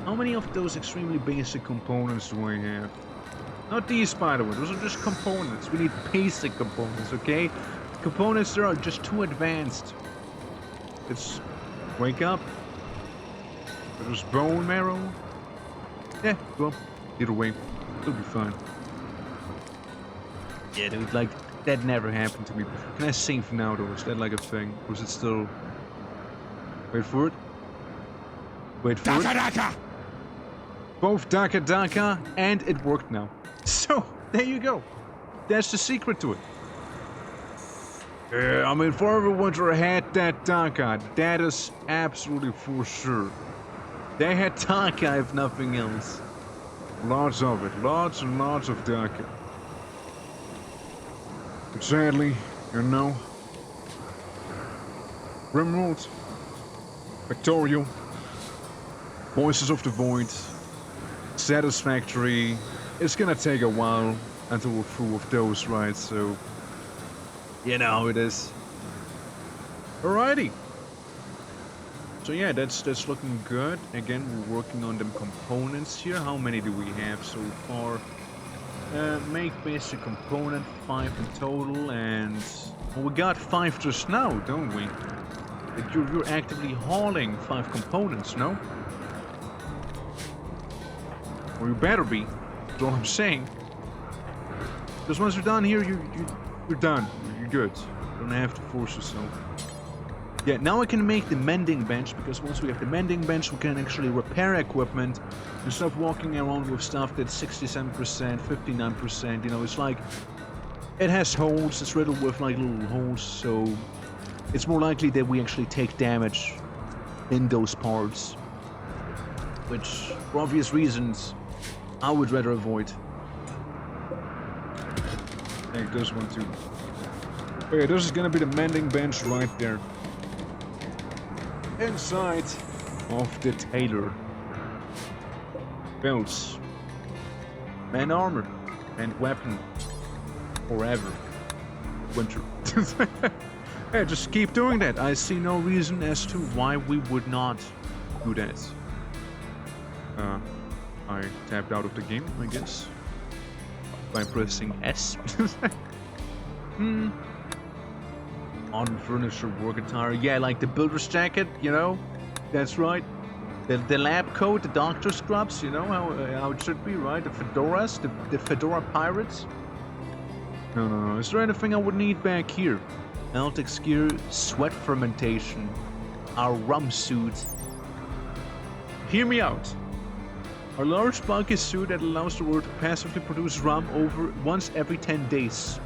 How many of those extremely basic components do I have? Not these, by the way. Those are just components. We need basic components, okay? Components that are just too advanced. Let's wake up. There's bone marrow. Yeah, well, either way, it'll be fine. Yeah, dude, like, that never happened to me. Can I save now, though? Is that like a thing? Or is it still... Wait for it. Wait for it. Both Daka, and it worked now. So, there you go. That's the secret to it. Yeah, I mean, Forever Winter had that Daka. That is absolutely for sure. They had Daka, if nothing else. Lots of it. Lots and lots of Daka. But sadly, you know, RIMWORLD, Factorial, Voices of the Void, Satisfactory. It's gonna take a while until we're through with those, right? So, you know how it is. Alrighty. So yeah, that's looking good. Again, we're working on them components here. How many do we have so far? Make basic component, 5 in total, and well, we got 5 just now, don't we? Like you're actively hauling 5 components, no? Or you better be. That's all I'm saying. Because once you're done here, you're done. You're good. You don't have to force yourself. Yeah, now I can make the mending bench, because once we have the mending bench, we can actually repair equipment instead of walking around with stuff that's 67%, 59%. You know, it's like it has holes. It's riddled with like little holes, so it's more likely that we actually take damage in those parts, which, for obvious reasons, I would rather avoid. Take this one too. Okay, this is gonna be the mending bench right there. Inside of the tailor. Belts. Man armor. And weapon. Forever. Winter. Yeah, just keep doing that. I see no reason as to why we would not do that. I tapped out of the game, I guess. By pressing S. Modern furniture, work attire. Yeah, like the builder's jacket, you know? That's right. The lab coat, the doctor scrubs, you know how it should be, right? The fedoras, the fedora pirates. No. Is there anything I would need back here? Altex gear, sweat fermentation, our rum suit. Hear me out. A large bulky suit that allows the world to passively produce rum once every 10 days.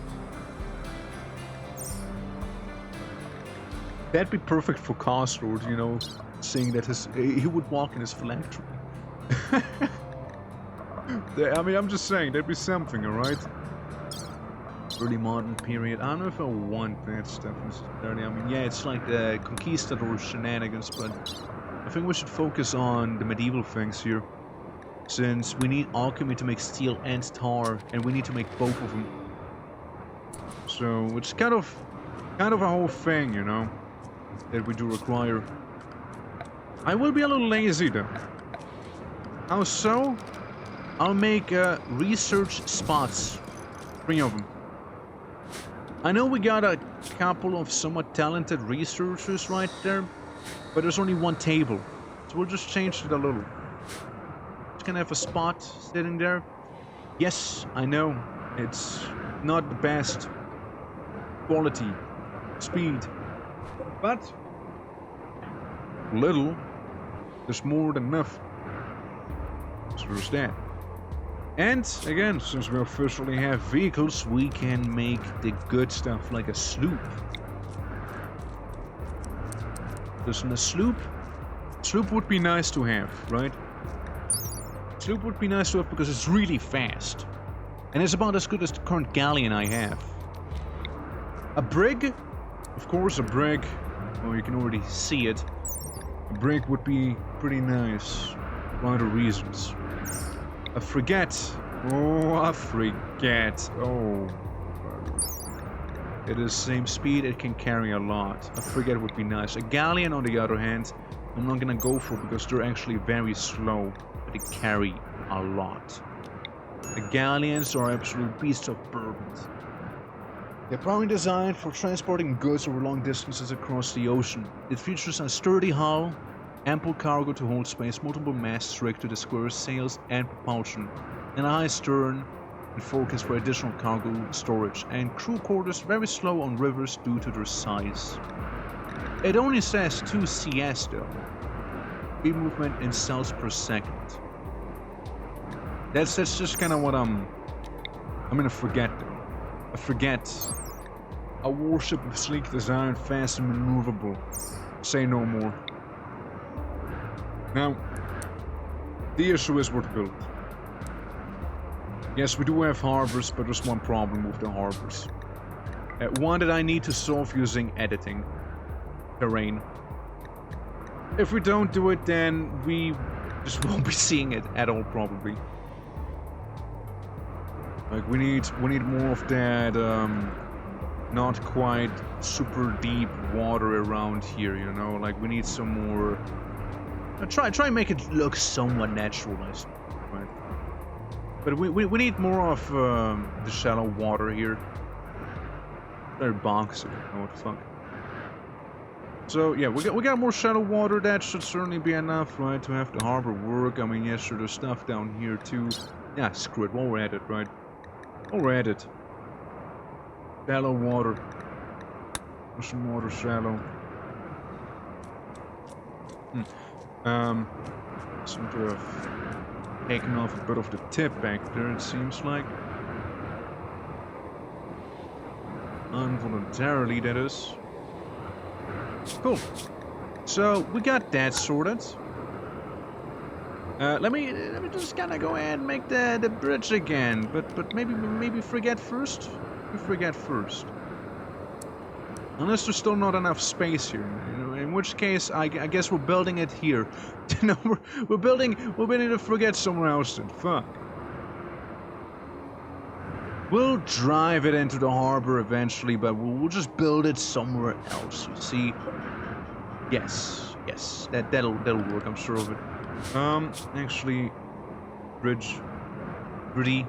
That'd be perfect for Costlord, you know, seeing that he would walk in his philanthropy. I mean, I'm just saying, that'd be something, alright? Early modern period. I don't know if I want that stuff necessarily. I mean, yeah, it's like the conquistador shenanigans, but I think we should focus on the medieval things here. Since we need alchemy to make steel and tar, and we need to make both of them. So, it's kind of a whole thing, you know, that we do require. I will be a little lazy though. How so? I'll make research spots. 3 of them. I know we got a couple of somewhat talented researchers right there, but there's only 1 table. So we'll just change it a little. Just gonna have a spot sitting there. Yes, I know. It's not the best quality, speed, but little is more than enough. So there's that. And again, since we officially have vehicles, we can make the good stuff like a sloop. Doesn't a sloop? Sloop would be nice to have, right? Sloop would be nice to have because it's really fast. And it's about as good as the current galleon I have. A brig? Of course, a brig. Well, you can already see it. A brig would be pretty nice for other reasons. A frigate. Oh, a frigate. Oh. It is same speed, it can carry a lot. A frigate would be nice. A galleon, on the other hand, I'm not gonna go for because they're actually very slow, but they carry a lot. The galleons are absolute beasts of burdens. They're probably designed for transporting goods over long distances across the ocean. It features a sturdy hull, ample cargo to hold space, multiple masts rigged to the square sails and propulsion, and a high stern and focus for additional cargo storage, and crew quarters very slow on rivers due to their size. It only says 2 CS though. Speed movement in cells per second. That's just kind of what I'm gonna forget though. A frigate. A warship of sleek design, fast and maneuverable. Say no more. Now, the issue is what's built. Yes, we do have harbors, but there's one problem with the harbors. One that I need to solve using editing. Terrain. If we don't do it, then we just won't be seeing it at all, probably. Like, we need more of that, not quite super deep water around here, you know? Like, we need some more... Try and make it look somewhat naturalized, right? But we need more of the shallow water here. Very boxy, what the fuck. So yeah, we got more shallow water. That should certainly be enough, right, to have the harbor work. I mean, yes, sure, there's stuff down here too. Yeah, screw it, while we're at it, right? While we're at it. Shallow water. Ocean water, shallow. Seem to have taken off a bit of the tip back there, it seems like. Involuntarily, that is. Cool. So, we got that sorted. Let me just kind of go ahead and make the bridge again, but maybe forget first. We forget first. Unless there's still not enough space here, in which case I guess we're building it here. No, we're building to forget somewhere else. Then fuck. We'll drive it into the harbor eventually, but we'll just build it somewhere else. You see? Yes, that'll work. I'm sure of it. Actually, bridge, pretty.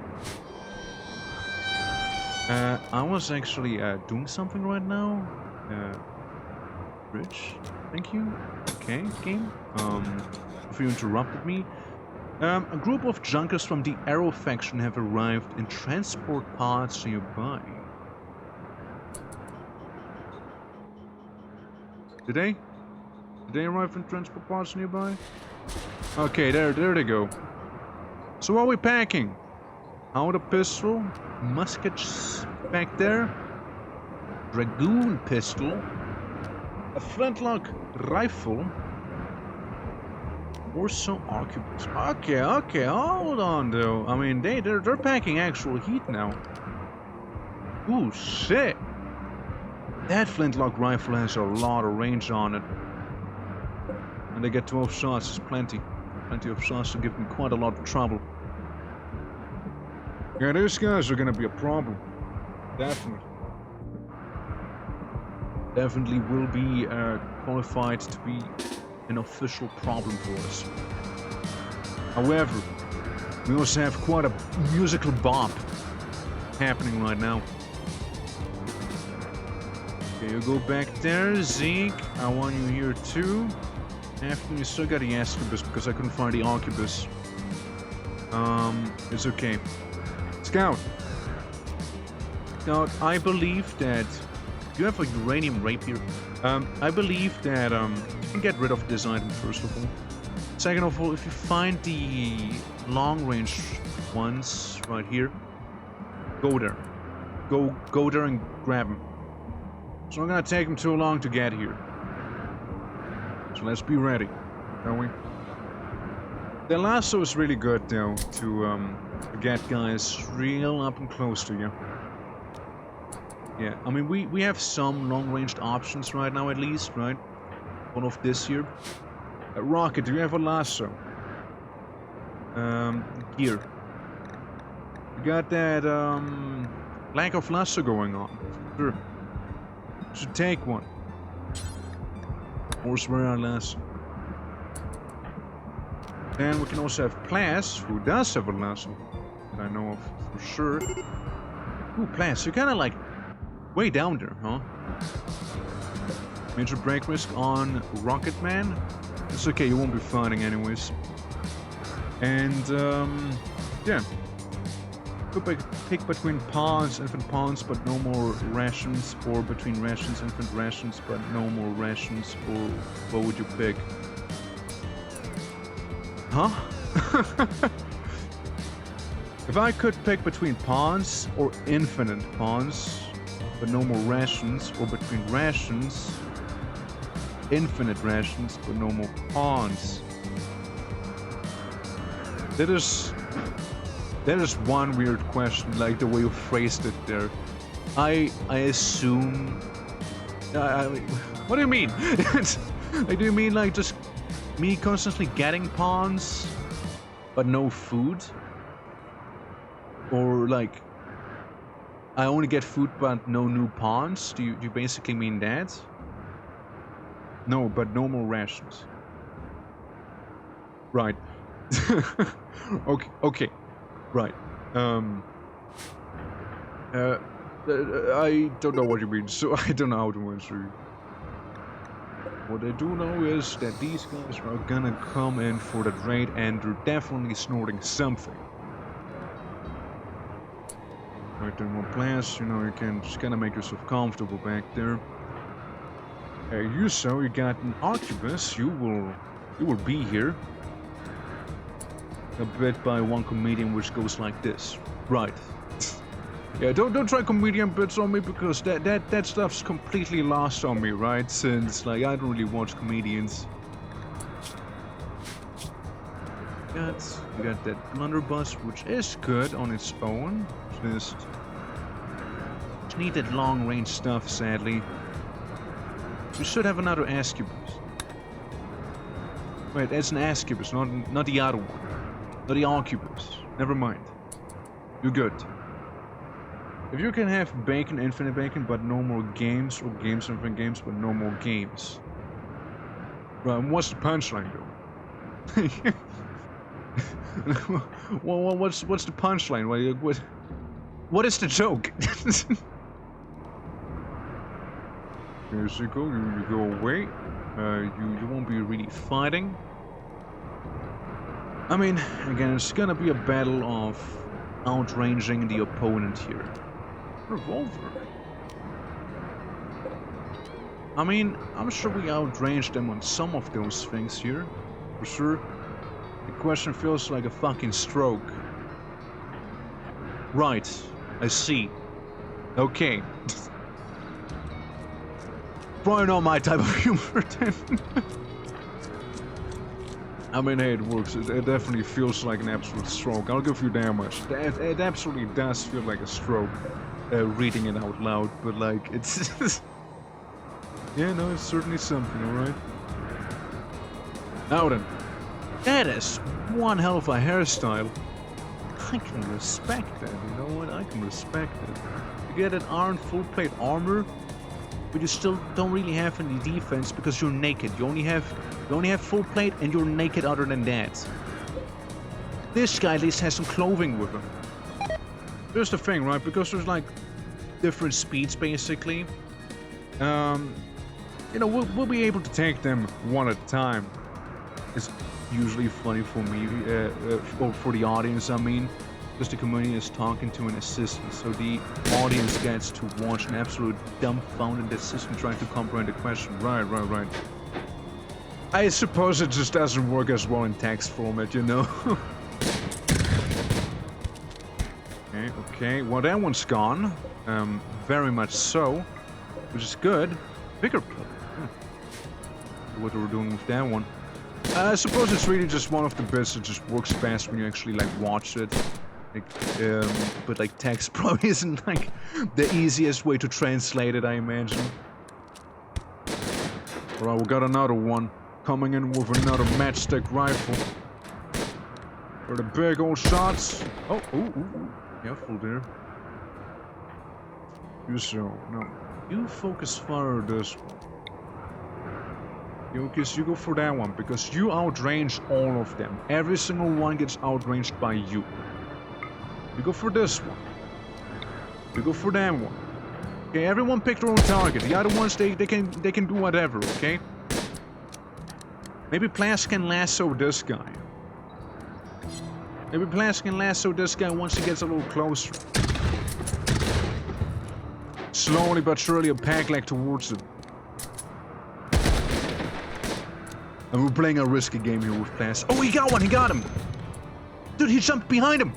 I was actually doing something right now. Bridge, thank you. Okay, game. If you interrupted me. A group of junkers from the Arrow faction have arrived in transport pods nearby. Did they? Did they arrive in transport pods nearby? Okay, there they go. So what are we packing? Powder pistol, muskets back there, dragoon pistol, a flintlock rifle, or some arquebus. Okay, hold on though. I mean, they're packing actual heat now. Ooh, shit! That flintlock rifle has a lot of range on it, and they get 12 shots. Is plenty of shots to give them quite a lot of trouble. Yeah, these guys are gonna be a problem. Definitely will be qualified to be an official problem for us. However, we also have quite a musical bop happening right now. Okay, you go back there, Zeke. I want you here too. After you still got the arquebus because I couldn't find the arquebus. It's okay. Scout, I believe that you have a uranium rapier. I believe that you can get rid of this item first of all. Second of all, if you find the long-range ones right here, go there. Go there and grab them. It's not gonna take them too long to get here. So let's be ready, shall we? The lasso is really good though to get guys real up and close to you. Yeah, I mean we have some long-ranged options right now at least, right? One of this here. Rocket, do you have a lasso? Gear. You got that lack of lasso going on. Sure. Should take one. Horsewear our lasso. Then we can also have Plas, who does have a lasso. That I know of for sure. Ooh, Plas, you're kinda like way down there, huh? Major break risk on Rocket Man. It's okay, you won't be fighting anyways. And yeah. Could pick between pawns, infant pawns, but no more rations, or between rations, infant rations, but no more rations, or what would you pick? Huh? If I could pick between pawns or infinite pawns, but no more rations, or between rations, infinite rations, but no more pawns. That is one weird question, like the way you phrased it there. I assume... what do you mean? Like, do you mean like just me constantly getting pawns, but no food? Or like, I only get food but no new pawns? Do you basically mean that? No, but no more rations. Right. Okay. Right. I don't know what you mean, so I don't know how to answer you. What I do know is that these guys are gonna come in for the raid and they're definitely snorting something. Right, in one place, you know, you can just kinda make yourself comfortable back there. You got an arquebus. You will be here. A bit by one comedian, which goes like this. Right. Yeah, don't try comedian bits on me because that stuff's completely lost on me, right? Since like I don't really watch comedians. You got that blunderbuss, which is good on its own. Just need that long range stuff, sadly. We should have another Ascubus. Wait, that's an Ascubus, not the other one. Not the Arcubus. Never mind. You're good. If you can have bacon, infinite bacon, but no more games, or games, infinite games, but no more games. Right, and what's the punchline though? Well, what's the punchline? What is the joke? Basically, you go away. You won't be really fighting. I mean, again, it's gonna be a battle of outranging the opponent here. Revolver. I mean, I'm sure we outranged them on some of those things here, for sure. The question feels like a fucking stroke. Right, I see. Okay. Probably not my type of humor then. I mean, hey, it works. It definitely feels like an absolute stroke. I'll give you that much. It absolutely does feel like a stroke, reading it out loud, but like, it's... yeah, no, it's certainly something, alright? Now then. That is one hell of a hairstyle. I can respect that, you know what? I can respect it. You get an iron full plate armor, but you still don't really have any defense because you're naked. You only have full plate and you're naked other than that. This guy at least has some clothing with him. Here's the thing, right? Because there's like different speeds basically. You know, we'll be able to take them one at a time. It's usually funny for me, or for the audience, I mean. Because the comedian is talking to an assistant, so the audience gets to watch an absolute dumbfounded assistant trying to comprehend the question. Right. I suppose it just doesn't work as well in text format, you know? Okay, well that one's gone. Very much so, which is good. Bigger plate. What we're doing with that one. I suppose it's really just one of the bits that just works best when you actually like watch it. Like, but like text probably isn't like the easiest way to translate it, I imagine. Alright, we got another one coming in with another matchstick rifle. For the big old shots. Oh, ooh. Careful there. So, no. You focus further this one. You go for that one, because you outrange all of them. Every single one gets outranged by you. You go for this one. You go for that one. Okay, everyone pick their own target. The other ones, they can do whatever, okay? Maybe Plas can lasso this guy. Maybe Plas can lasso this guy once he gets a little closer. Slowly but surely a peg leg towards him. And we're playing a risky game here with Plas. Oh, he got one, he got him! Dude, he jumped behind him!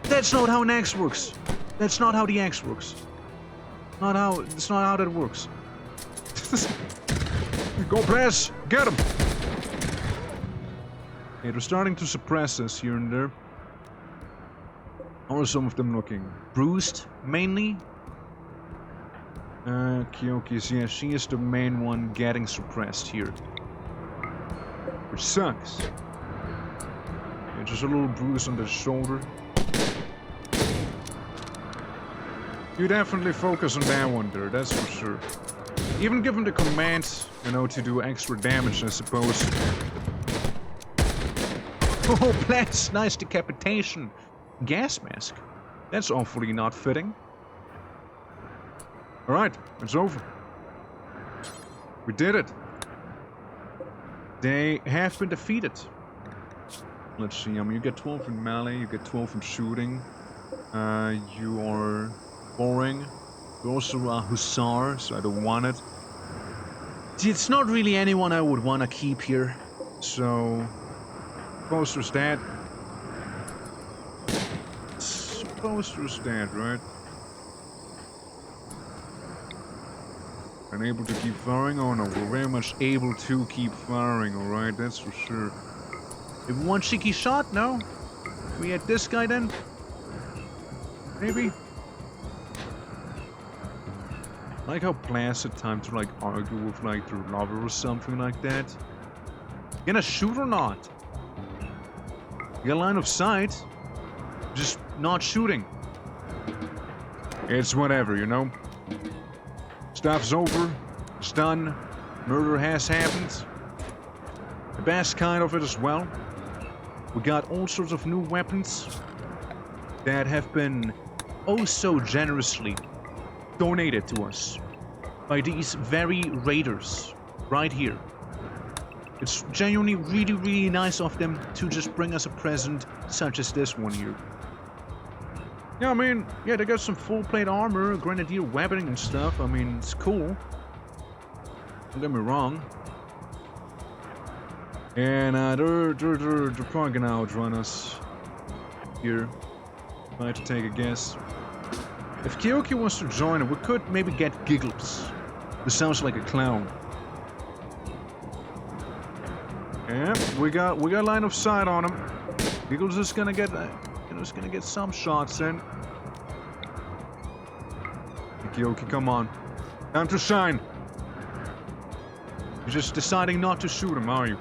That's not how an axe works. That's not how the axe works. That's not how that works. Go, Plas! Get him! Okay, they're starting to suppress us here and there. How are some of them looking? Bruised, mainly? Okay, so yeah, she is the main one getting suppressed here. Which sucks. Yeah, just a little bruise on the shoulder. You definitely focus on that one there, that's for sure. Even given the command, you know, to do extra damage, I suppose. Oh, Plas, nice decapitation. Gas mask. That's awfully not fitting. Alright, it's over. We did it. They have been defeated. Let's see, I mean, you get 12 in melee, you get 12 in shooting. You are boring. You're also a hussar, so I don't want it. It's not really anyone I would want to keep here. So, suppose there's that. Suppose there's that, right? Unable to keep firing? Oh no, we're very much able to keep firing, alright, that's for sure. If one cheeky shot, no? We had this guy then? Maybe? I like how placid time to like argue with like their lover or something like that. You gonna shoot or not? You got line of sight? Just not shooting. It's whatever, you know? Stuff's over. It's done. Murder has happened. The best kind of it as well. We got all sorts of new weapons that have been oh so generously donated to us by these very raiders right here. It's genuinely really, really nice of them to just bring us a present such as this one here. Yeah, I mean, yeah, they got some full plate armor, grenadier weaponing and stuff. I mean, it's cool. Don't get me wrong. And they're probably gonna outrun us here. If I had to take a guess. If Kyoki wants to join it, we could maybe get Giggles. This sounds like a clown. Yeah, we got line of sight on him. Giggles is gonna get some shots in. Kyoki, come on. Time to shine. You're just deciding not to shoot him, are you?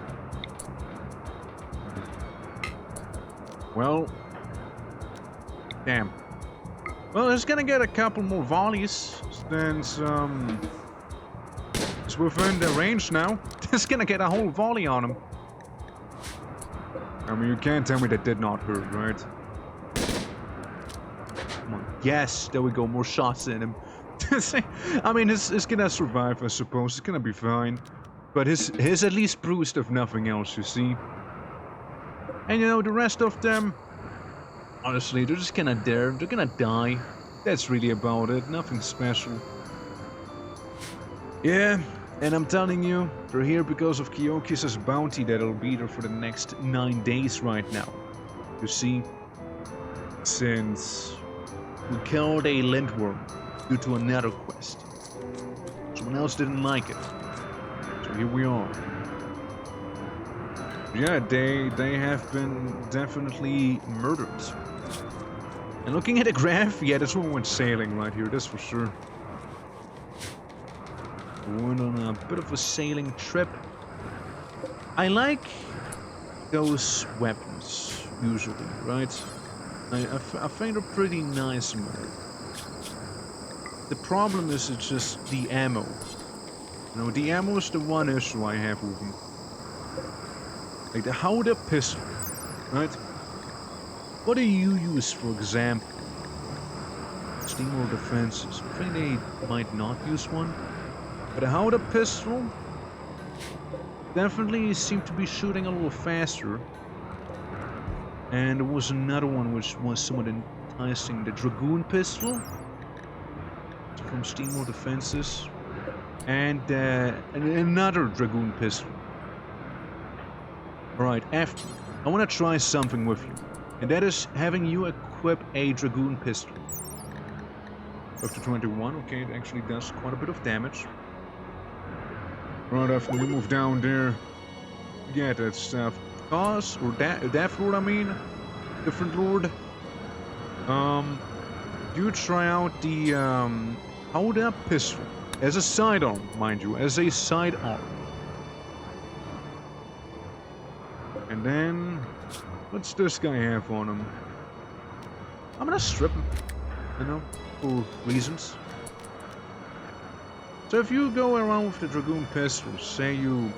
Well, damn. Well, he's gonna get a couple more volleys since it's within the range now. He's gonna get a whole volley on him. I mean, you can't tell me that did not hurt, right? Come on. Yes, there we go. More shots in him. I mean, he's gonna survive, I suppose. It's gonna be fine. But his at least bruised, if nothing else, you see. And you know, the rest of them, honestly, they're just gonna they're gonna die. That's really about it, nothing special. Yeah, and I'm telling you, they're here because of Kyoki's bounty that'll be there for the next 9 days right now. You see, since we killed a lintworm due to another quest. Someone else didn't like it. So here we are. Yeah, they have been definitely murdered. And looking at the graph, yeah, this one went sailing right here, that's for sure. We went on a bit of a sailing trip. I like those weapons, usually, right? I think they're pretty nice in there. The problem is it's just the ammo. You know, the ammo is the one issue I have with them. Like the Howder pistol, right? What do you use, for example? Steamroll defenses. I think they might not use one. But a Howder pistol definitely seemed to be shooting a little faster. And there was another one which was somewhat enticing. The Dragoon pistol from Steamroll defenses. And another Dragoon pistol. Alright, after, I want to try something with you. And that is having you equip a Dragoon pistol. Up to 21, okay, it actually does quite a bit of damage. Right after we move down there, get that stuff. Cause, or Death Lord, I mean. Different Lord. You try out the Howder pistol. As a sidearm, mind you, as a sidearm. And then, what's this guy have on him? I'm gonna strip him, you know, for reasons. So if you go around with the Dragoon pistol, say you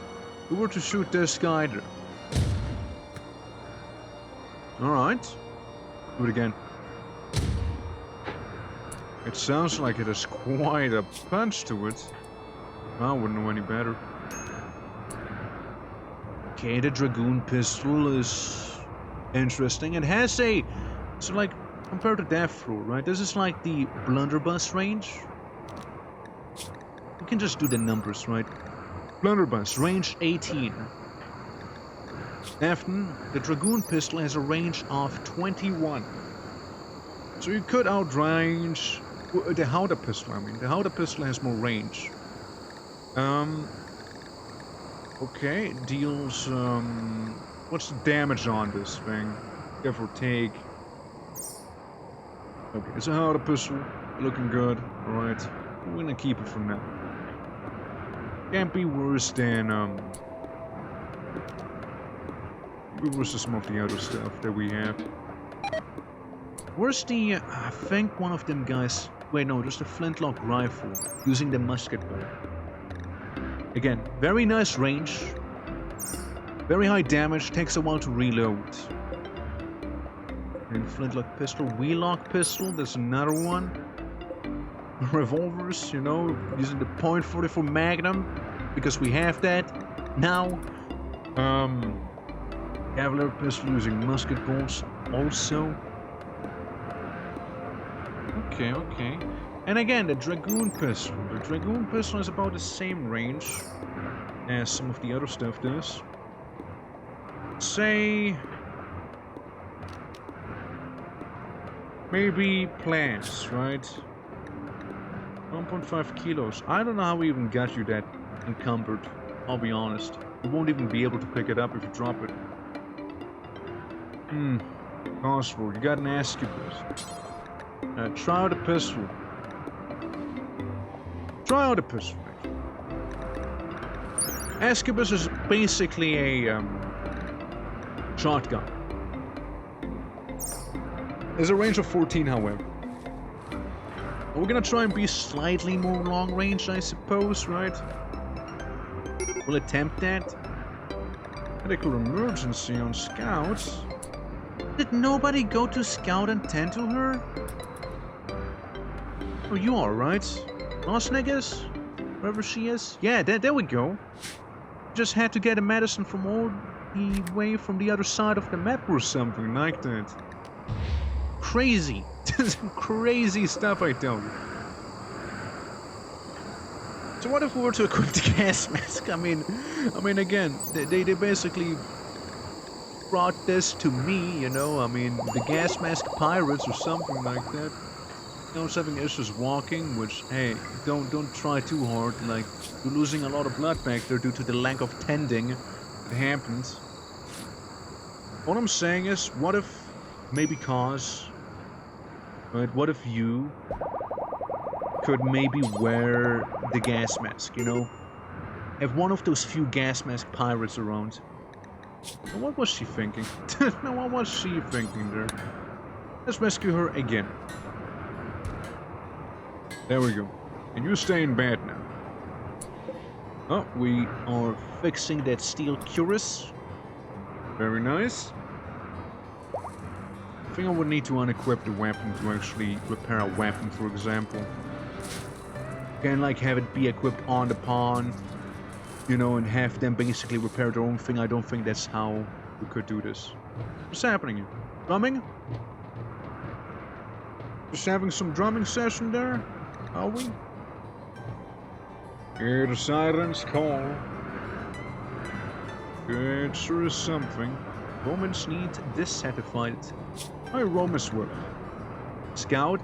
were to shoot this guy there. Alright, do it again. It sounds like it has quite a punch to it. I wouldn't know any better. Okay, the Dragoon pistol is interesting. It has a... So like, compared to Death Row, right? This is like the blunderbuss range. You can just do the numbers, right? Blunderbuss, range 18. Afton, the Dragoon pistol has a range of 21. So you could outrange the Howder pistol, I mean. The Howder pistol has more range. Okay, deals, what's the damage on this thing? Give or take. Okay, it's a Howder pistol. Looking good. Alright. We're gonna keep it for now. Can't be worse than, worse than some of the other stuff that we have. Where's the, I think one of them guys... Wait, no, there's the flintlock rifle, using the musket ball. Again, very nice range. Very high damage, takes a while to reload. And flintlock pistol, wheelock pistol, there's another one. Revolvers, you know, using the .44 Magnum, because we have that now. Cavalier pistol using musket balls also. Okay, okay. And again, the Dragoon pistol. The Dragoon pistol is about the same range as some of the other stuff does. Say... maybe plants, right? 1.5 kilos. I don't know how we even got you that encumbered. I'll be honest. You won't even be able to pick it up if you drop it. Possible. You got an Ascubus. Try out a pistol. Try out a pistol. Ascubus is basically a shotgun. There's a range of 14, however. We're gonna try and be slightly more long range, I suppose, right? We'll attempt that. Medical emergency on scouts. Did nobody go to scout and tend to her? Oh, you are, right? Lost niggas? Wherever she is? Yeah, there we go. Just had to get a medicine from all the way from the other side of the map or something like that. Crazy. Crazy stuff, I tell you. So what if we were to equip the gas mask? I mean, again, they basically brought this to me, you know. I mean, the gas mask pirates or something like that. I was having issues walking, which, hey, don't try too hard. Like, you're losing a lot of blood back there due to the lack of tending. It happens. What I'm saying is, what if maybe cause, right? What if you could maybe wear the gas mask, you know? Have one of those few gas mask pirates around. Now, what was she thinking? Now, what was she thinking there? Let's rescue her again. There we go. And you stay in bed now. Oh, we are fixing that steel cuirass. Very nice. I think I would need to unequip the weapon to actually repair a weapon, for example. Can like have it be equipped on the pawn, you know, and have them basically repair their own thing. I don't think that's how we could do this. What's happening here? Drumming? Just having some drumming session there? Are we? Hear the sirens call. It sure is something. Romans need dissatisfied. How are Romans work? Scout?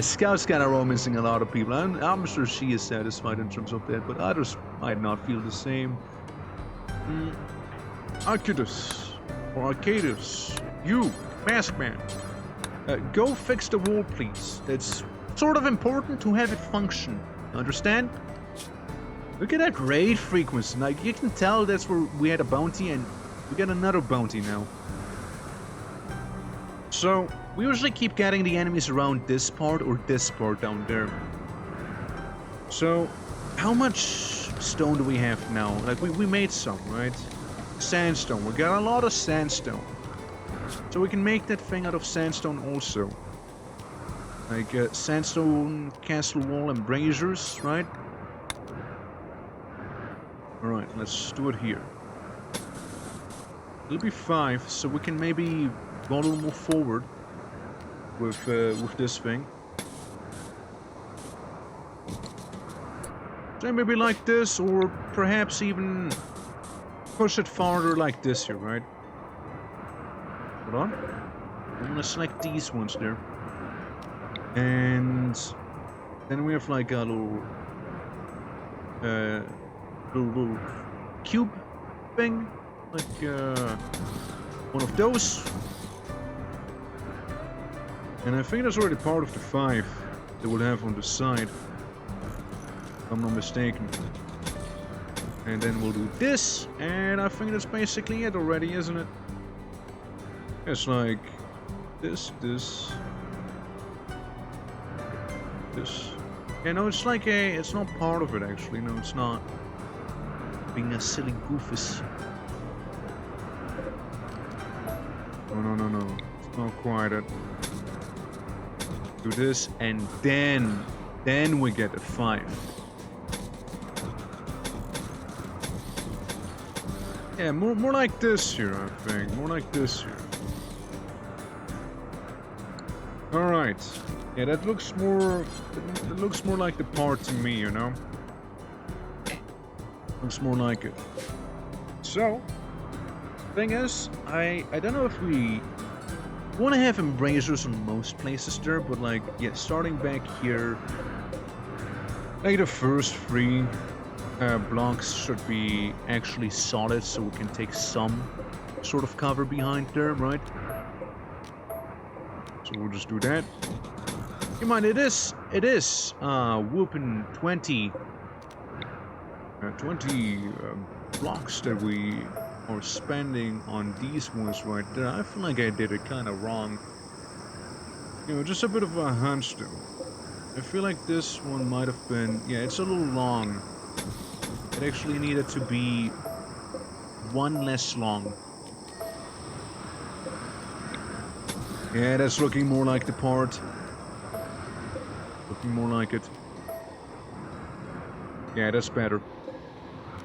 Scout's kind of romancing a lot of people. I'm sure she is satisfied in terms of that, but others might not feel the same. Arcadus. Or Arcadus. You, Mask Man. Go fix the wall, please. It's sort of important to have it function. Understand? Look at that raid frequency. Like, you can tell that's where we had a bounty and we got another bounty now. So, we usually keep getting the enemies around this part or this part down there. So, how much stone do we have now? Like, we made some, right? Sandstone. We got a lot of sandstone. So we can make that thing out of sandstone also. Like, sandstone castle wall and braziers, right? Alright, let's do it here. It'll be 5, so we can maybe go a little more forward with this thing. So maybe like this, or perhaps even push it farther like this here, right? Hold on. I'm gonna select these ones there. And then we have like a little cube thing. Like one of those. And I think that's already part of the 5 that we'll have on the side. If I'm not mistaken. And then we'll do this, and I think that's basically it already, isn't it? It's like this. Yeah, no, it's like it's not part of it actually. No, it's not. Being a silly goofus. No. It's not quite it. Do this, and then we get a 5. Yeah, more like this here, I think. More like this here. All right. Yeah, that looks more. It looks more like the part to me, you know. Looks more like it. So, thing is, I don't know if we want to have embracers on most places there, but like, yeah, starting back here, like the first 3 blocks should be actually solid, so we can take some sort of cover behind there, right? So we'll just do that. Keep in mind, it is whooping 20 blocks that we are spending on these ones right there. I feel like I did it kind of wrong. You know, just a bit of a hunch though. I feel like this one might have been, yeah, it's a little long. It actually needed to be 1 less long. Yeah, that's looking more like the part. Looking more like it. Yeah, that's better.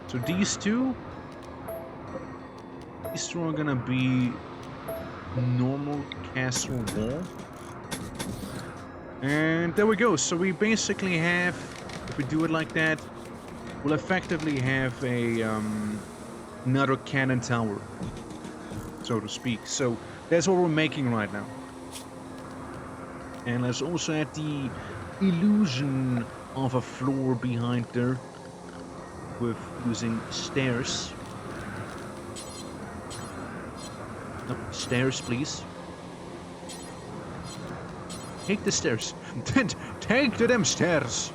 So these two are gonna be normal castle wall. And there we go. So we basically have, if we do it like that, we'll effectively have a another cannon tower, so to speak. So that's what we're making right now. And let's also add the illusion of a floor behind there with using stairs. No, stairs, please. Take the stairs. Take to them stairs.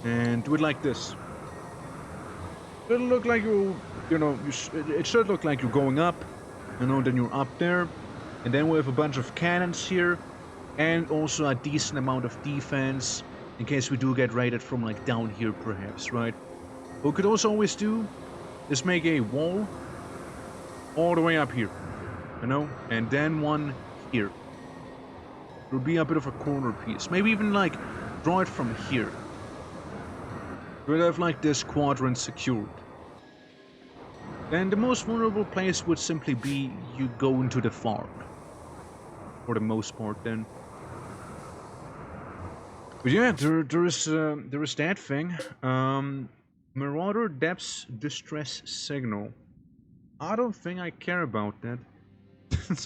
And do it like this. It'll look like it should look like you're going up. Then you're up there. And then we have a bunch of cannons here. And also a decent amount of defense. In case we do get raided from like down here perhaps, right? What we could also always do is make a wall all the way up here. And then one here. It'll be a bit of a corner piece. Maybe even like draw it from here. We'll have like this quadrant secured. Then the most vulnerable place would simply be you go into the farm. For the most part then. But yeah, there is that thing. Marauder Depths Distress Signal. I don't think I care about that.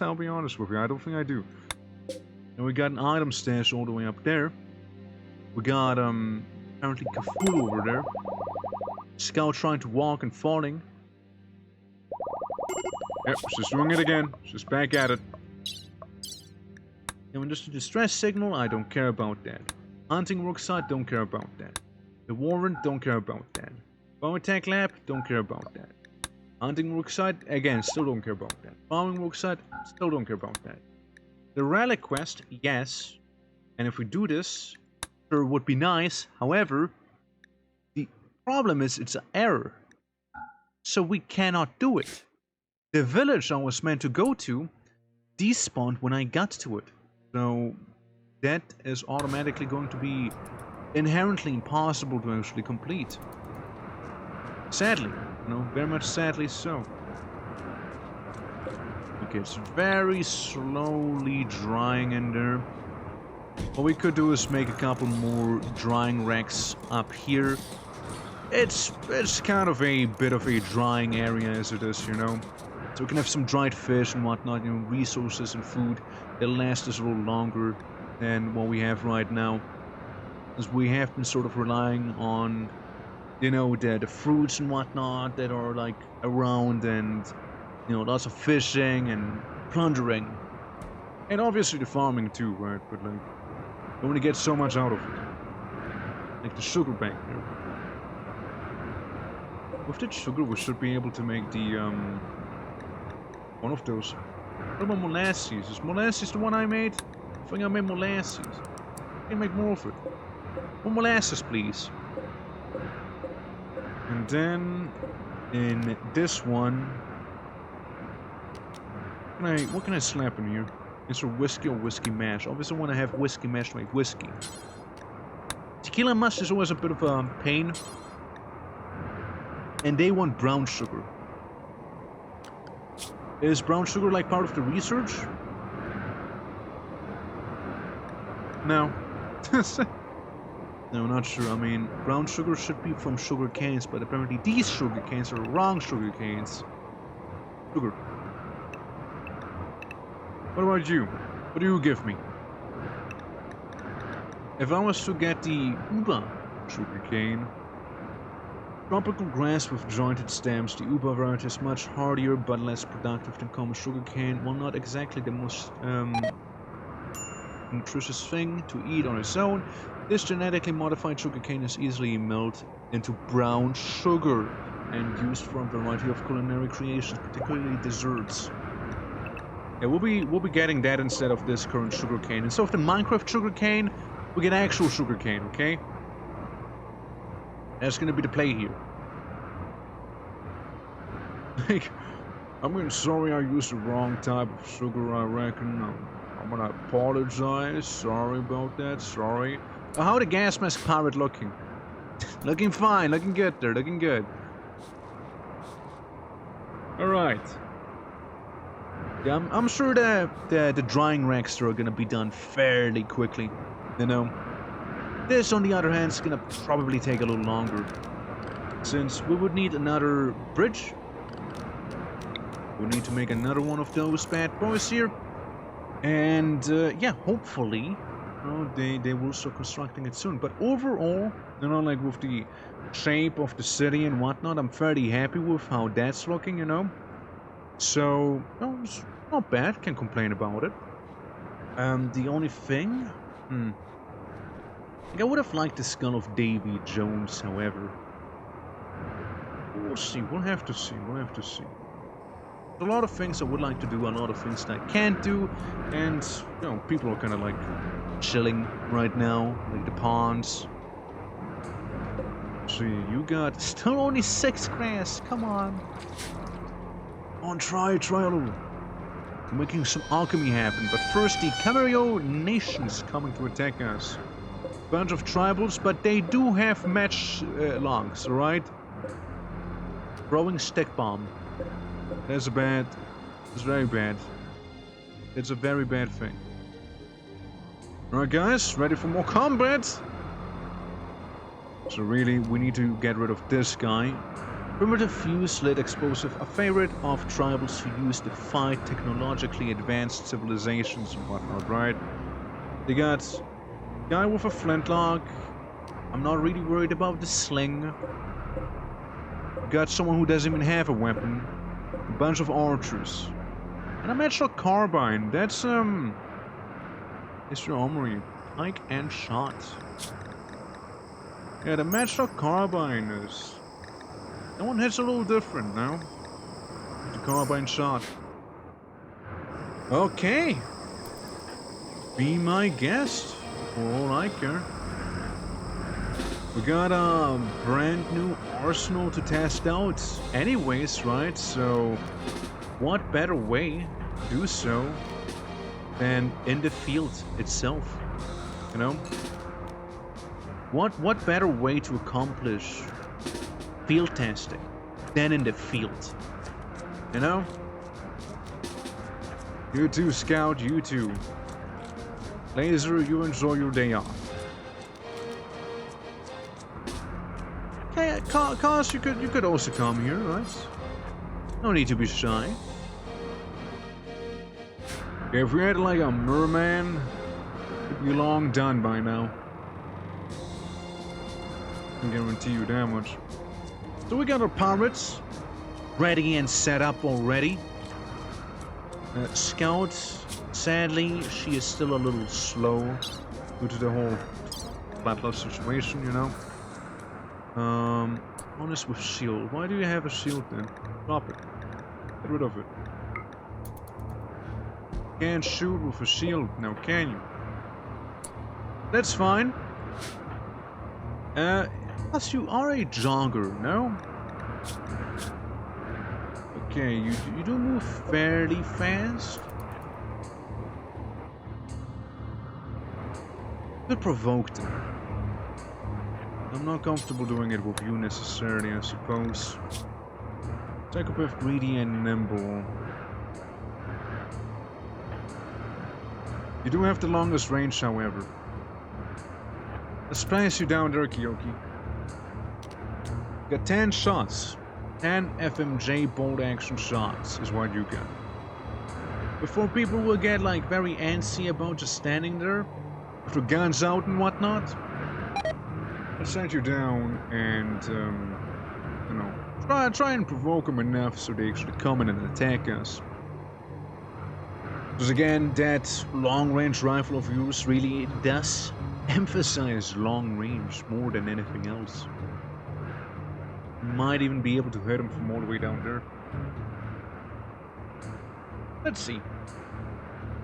I'll be honest with you, I don't think I do. And we got an item stash all the way up there. We got apparently Cthulhu over there. Scout trying to walk and falling. Yep, she's doing it again. She's back at it. And when there's a distress signal, I don't care about that. Hunting worksite, don't care about that. The warrant, don't care about that. Bow attack lab, don't care about that. Hunting worksite, again, still don't care about that. Farming worksite, still don't care about that. The relic quest, yes. And if we do this, sure would be nice. However, the problem is it's an error. So we cannot do it. The village I was meant to go to despawned when I got to it. So that is automatically going to be inherently impossible to actually complete. Sadly, very much sadly so. Okay, it's very slowly drying in there. What we could do is make a couple more drying racks up here. It's kind of a bit of a drying area as it is, you know. So we can have some dried fish and whatnot, you know, resources and food that'll last us a little longer than what we have right now. Because we have been sort of relying on, you know, the fruits and whatnot that are like around, and you know, lots of fishing and plundering. And obviously the farming too, right? But like, you only get so much out of it. Like the sugar bank there. With that sugar, we should be able to make the, one of those. What about molasses? Is molasses the one I made? I think I made molasses. I can make more of it. More molasses, please. And then, in this one... What can I slap in here? Is there whiskey or whiskey mash? Obviously I want to have whiskey mash to make whiskey. Tequila mash is always a bit of a pain. And they want brown sugar. Is brown sugar like part of the research? No. No, not sure. I mean, brown sugar should be from sugar canes, but apparently these sugar canes are wrong sugar canes. Sugar. What about you? What do you give me? If I was to get the Uba sugar cane, tropical grass with jointed stems, the Uba variety is much hardier but less productive than common sugar cane. Well, not exactly the most nutritious thing to eat on its own. This genetically modified sugar cane is easily milled into brown sugar and used for a variety of culinary creations, particularly desserts. Yeah, we'll be getting that instead of this current sugar cane. Instead of the Minecraft sugar cane, we get actual sugar cane, okay? That's gonna be the play here. Like, I mean, sorry I used the wrong type of sugar, I reckon. I'm gonna apologize. Sorry about that, sorry. How the gas mask pirate looking? Looking fine, looking good there, looking good. Alright. Yeah, I'm sure the drying racks are gonna be done fairly quickly, you know. This, on the other hand, is gonna probably take a little longer, since we would need another bridge. We need to make another one of those bad boys here, and yeah, hopefully, you know, they will start constructing it soon. But overall, you know, like with the shape of the city and whatnot, I'm fairly happy with how that's looking, you know. So, no, it's not bad, can't complain about it. The only thing, like I would have liked the skull of Davy Jones, however. We'll see, we'll have to see, we'll have to see. There's a lot of things I would like to do, a lot of things that I can't do, and, you know, people are kind of like chilling right now, like the ponds. See, you got still only 6 grass, come on. Try a little. Making some alchemy happen, but first the Camarillo nation's coming to attack us. Bunch of tribals, but they do have match logs, alright? Throwing stick bomb. That's bad. It's very bad. It's a very bad thing. Alright guys, ready for more combat? So really, we need to get rid of this guy. Primitive fuse lead explosive, a favorite of tribals who use to fight technologically advanced civilizations and whatnot, right? They got a guy with a flintlock. I'm not really worried about the sling. Got someone who doesn't even have a weapon. A bunch of archers. And a matchlock carbine. That's it's your armory. Pike and shot. Yeah, the matchlock carbine is... That one hits a little different now. The carbine shot. Okay. Be my guest, for all I care. We got a brand new arsenal to test out anyways, right? So, what better way to do so than in the field itself, you know? What better way to accomplish field testing than in the field, you know? You too, Scout, you too. Laser, you enjoy your day off. Okay, Cause you could also come here, right? No need to be shy. If we had like a merman, it'd be long done by now. I can guarantee you that much. So we got our pirates ready and set up already. Scout, sadly, she is still a little slow due to the whole battle situation, you know. Honest with shield. Why do you have a shield then? Drop it. Get rid of it. Can't shoot with a shield now, can you? That's fine. Plus you are a jogger, no? Okay, you do move fairly fast. Could provoke them. I'm not comfortable doing it with you necessarily, I suppose. Psychopath, greedy and nimble. You do have the longest range, however. Let's place you down there, Kyoki. Got 10 shots. 10 FMJ bolt action shots is what you got. Before people will get like very antsy about just standing there with your guns out and whatnot, let's set you down and you know, try and provoke them enough so they actually come in and attack us. Because again, that long range rifle of yours really does emphasize long range more than anything else. Might even be able to hit him from all the way down there. Let's see.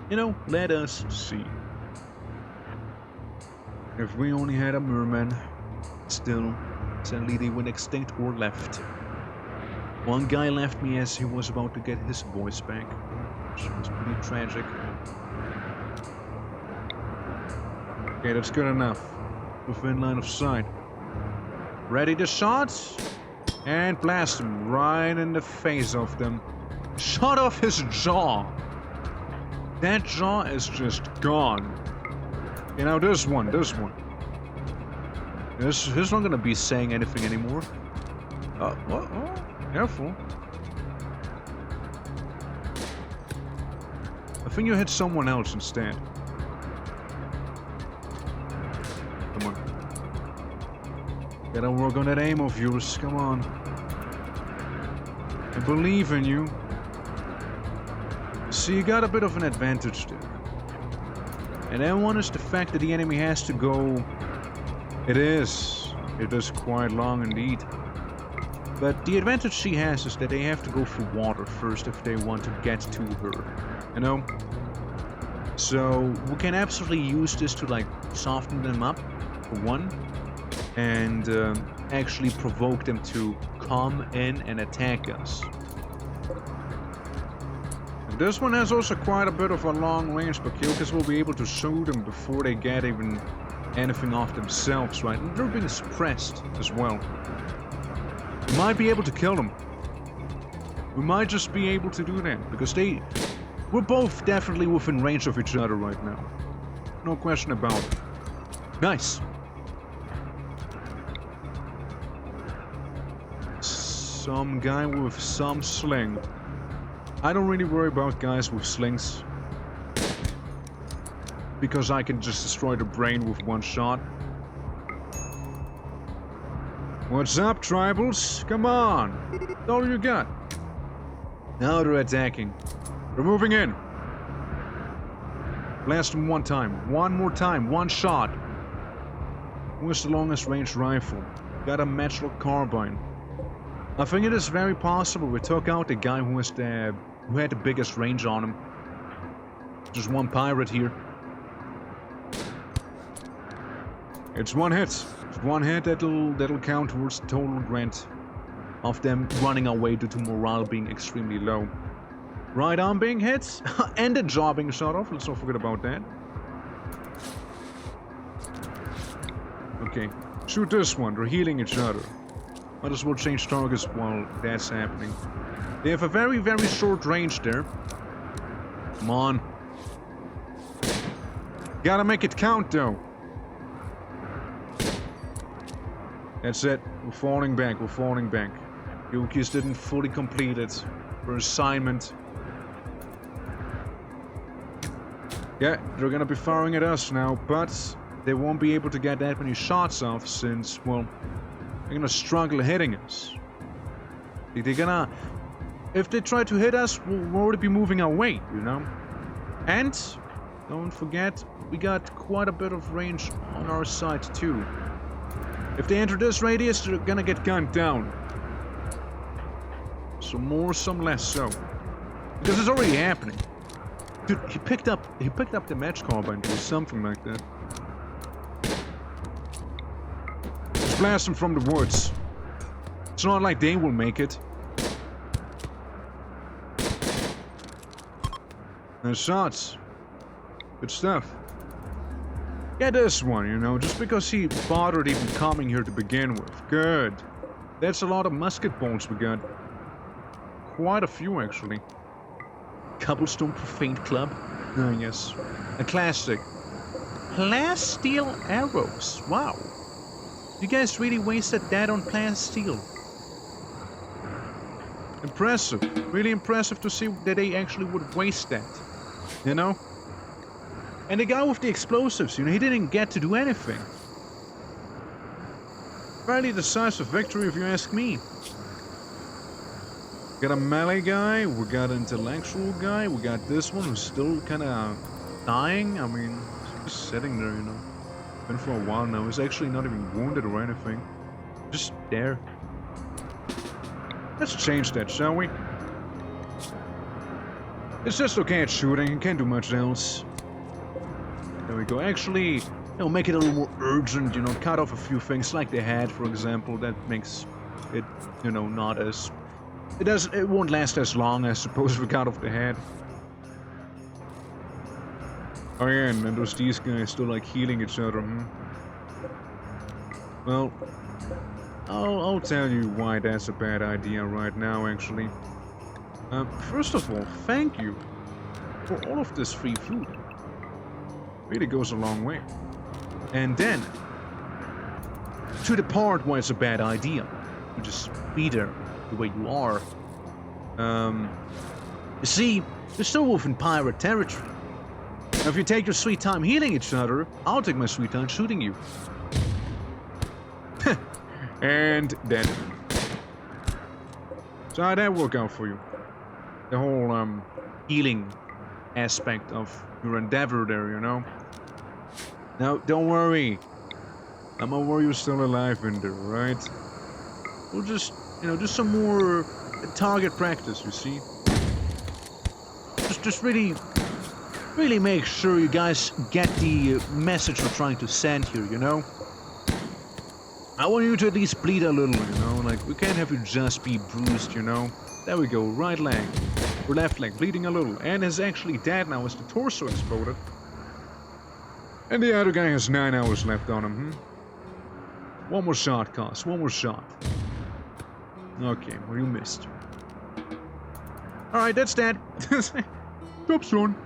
You know, let us see. If we only had a merman, still, sadly they went extinct or left. One guy left me as he was about to get his voice back, which was pretty tragic. Okay, that's good enough. Within line of sight. Ready to shot? And blast him right in the face of them. Shot off his jaw. That jaw is just gone. You know, this one. He's not gonna be saying anything anymore. What? Oh, careful. I think you hit someone else instead. Come on. Gotta work on that aim of yours, come on. I believe in you. See, you got a bit of an advantage there. And that one is the fact that the enemy has to go... It is quite long indeed. But the advantage she has is that they have to go through water first if they want to get to her. You know? So, we can absolutely use this to, like, soften them up, for one. And actually provoke them to come in and attack us. And this one has also quite a bit of a long range, but Kyokas will be able to shoot them before they get even anything off themselves, right? And they're being suppressed as well. We might be able to kill them. We might just be able to do that, because we're both definitely within range of each other right now. No question about it. Nice. Some guy with some sling. I don't really worry about guys with slings, because I can just destroy the brain with one shot. What's up, tribals? Come on! That's all you got. Now they're attacking. They're moving in. Blast them one time. One more time. One shot. Who's the longest range rifle? Got a matchlock carbine. I think it is very possible we took out the guy who had the biggest range on him. Just one pirate here. It's one hit. It's one hit that'll count towards the total grant of them running away due to morale being extremely low. Right arm being hit and the jaw being shot off. Let's not forget about that. Okay, shoot this one. They're healing each other. Might as well change targets while that's happening. They have a very, very short range there. Come on. Gotta make it count, though. That's it. We're falling back. We're falling back. Yuki's didn't fully complete it. Her assignment. Yeah, they're gonna be firing at us now, but they won't be able to get that many shots off since, well, they're gonna struggle hitting us. They're gonna... If they try to hit us, we'll already be moving our way, you know? And, don't forget, we got quite a bit of range on our side too. If they enter this radius, they're gonna get gunned down. Some more, some less so. Because it's already happening. Dude, he picked up the match carbine or something like that. Just blast them from the woods. It's not like they will make it. Nice shots. Good stuff. Yeah, this one, you know, just because he bothered even coming here to begin with. Good. That's a lot of musket balls we got. Quite a few, actually. Cobblestone Profane Club. Oh, yes. A classic. Plasteel arrows. Wow. You guys really wasted that on plasteel. Impressive. Really impressive to see that they actually would waste that. You know? And the guy with the explosives, you know, he didn't get to do anything. Fairly decisive victory if you ask me. Got a melee guy, we got an intellectual guy, we got this one who's still kinda dying. I mean, he's just sitting there, you know. Been for a while now, he's actually not even wounded or anything. Just there. Let's change that, shall we? It's just okay at shooting, you can't do much else. There we go. Actually, you know, make it a little more urgent, you know, cut off a few things like the head, for example. That makes it, you know, not as... It won't last as long, I suppose, if we cut off the head. Oh yeah, and then these guys still like healing each other, Well, I'll tell you why that's a bad idea right now, actually. First of all, thank you for all of this free food. Really goes a long way. And then, to the part why it's a bad idea, you just be there the way you are. You see, you're still within pirate territory. Now, if you take your sweet time healing each other, I'll take my sweet time shooting you. And then, so how'd that work out for you? The whole healing aspect of your endeavor there, you know? Now, don't worry. I'm aware you're still alive in there, right? We'll just, you know, do some more target practice, you see? Just really make sure you guys get the message we're trying to send here, you know? I want you to at least bleed a little, you know? Like, we can't have you just be bruised, you know? There we go, right leg. Or left leg, bleeding a little. And is actually dead now as the torso exploded. And the other guy has 9 hours left on him, One more shot, Cos. One more shot. Okay, well, you missed. Alright, that's that. Top son.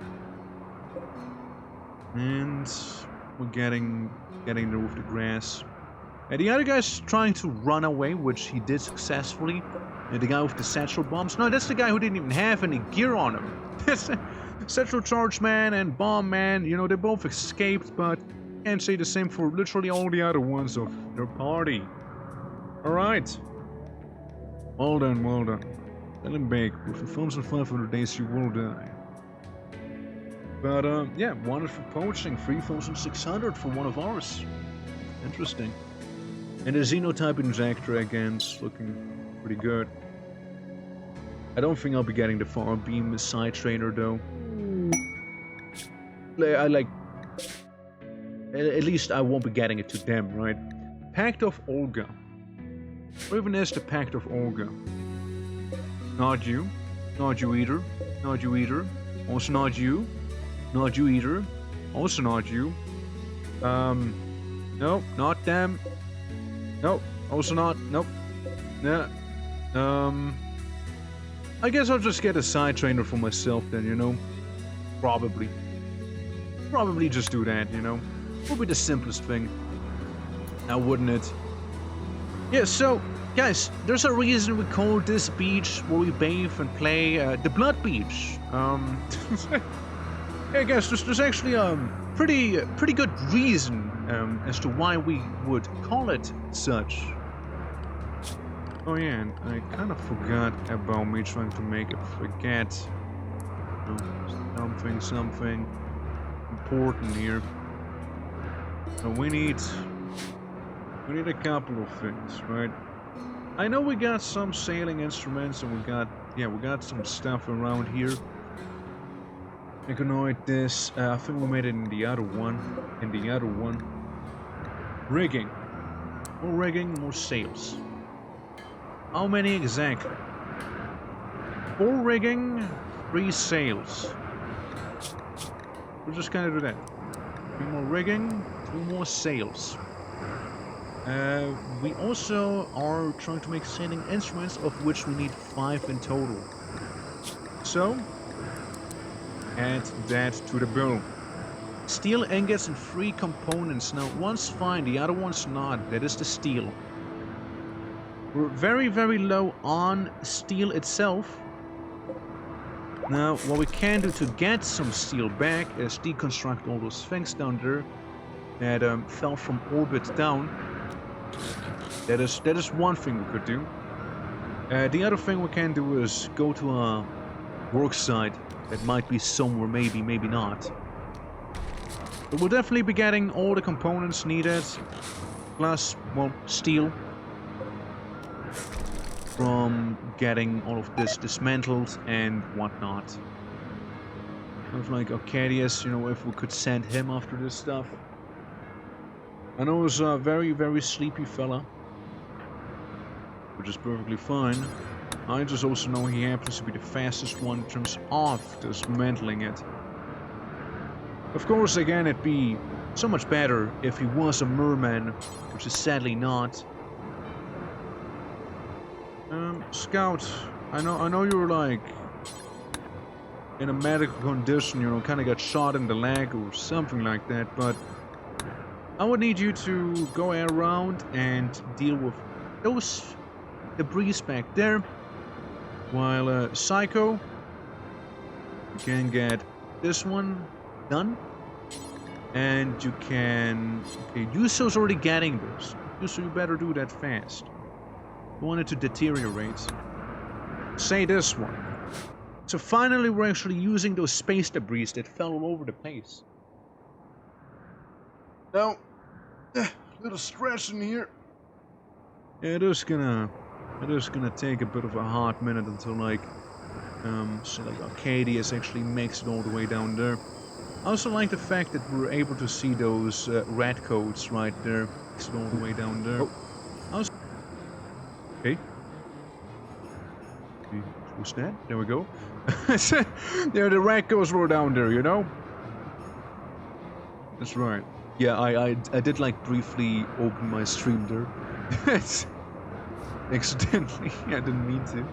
And we're getting there with the grass. And the other guy's trying to run away, which he did successfully. And the guy with the satchel bombs. No, that's the guy who didn't even have any gear on him. Satchel Charge Man and Bomb Man, you know, they both escaped, but can't say the same for literally all the other ones of their party. Alright. Well done, well done. Tell him big. With the films in 500 days, you will die. But, yeah, 1 for poaching, 3,600 for one of ours. Interesting. And the Xenotype Injector again is looking pretty good. I don't think I'll be getting the Far Beam Side Trainer though. At least I won't be getting it to them, right? Pact of Olga. Or even is the Pact of Olga? Not you. Not you either. Not you either. Also not you. Not you either. Also not you. No, not them. Nope. Also not. Nope. Nah. I guess I'll just get a side trainer for myself then, you know? Probably. Probably just do that, you know? Would be the simplest thing. Now, wouldn't it? Yeah, so, guys, there's a reason we call this beach where we bathe and play the Blood Beach. Yeah, guys, there's actually a pretty good reason as to why we would call it such. Oh yeah, and I kind of forgot about me trying to make it forget. You know, something important here. So we need a couple of things, right? I know we got some sailing instruments and we got some stuff around here. Econoid this, I think we made it in the other one. Rigging. More rigging, more sails. How many exactly? 4 rigging, 3 sails. We'll just kind of do that. 3 more rigging, 2 more sails. We also are trying to make sailing instruments, of which we need 5 in total. So, add that to the bill. Steel ingots and 3 components. Now, one's fine, the other one's not. That is the steel. We're very, very low on steel itself. Now, what we can do to get some steel back is deconstruct all those things down there that fell from orbit down. That is one thing we could do. The other thing we can do is go to a work site that might be somewhere, maybe not. But we'll definitely be getting all the components needed, plus, well, steel, from getting all of this dismantled and whatnot. Kind of like Arcadius, you know, if we could send him after this stuff. I know he's a very, very sleepy fella, which is perfectly fine. I just also know he happens to be the fastest one in terms of dismantling it. Of course, again, it'd be so much better if he was a merman, which is sadly not. Scout, I know you're like in a medical condition, you know, kind of got shot in the leg or something like that, but I would need you to go around and deal with those debris back there, while Psycho, you can get this one done, and you can, okay, Yuso's already getting this, Yuso, you better do that fast. You want it to deteriorate. Say this one. So finally we're actually using those space debris that fell all over the place. Now, little stretch in here. Yeah, it is gonna take a bit of a hard minute until like Arcadius actually makes it all the way down there. I also like the fact that we're able to see those red codes right there. Makes it all the way down there. Oh. Okay. What's that? There we go. Yeah, the red codes were down there, you know? That's right. Yeah, I did like briefly open my stream there. Accidentally, I didn't mean to.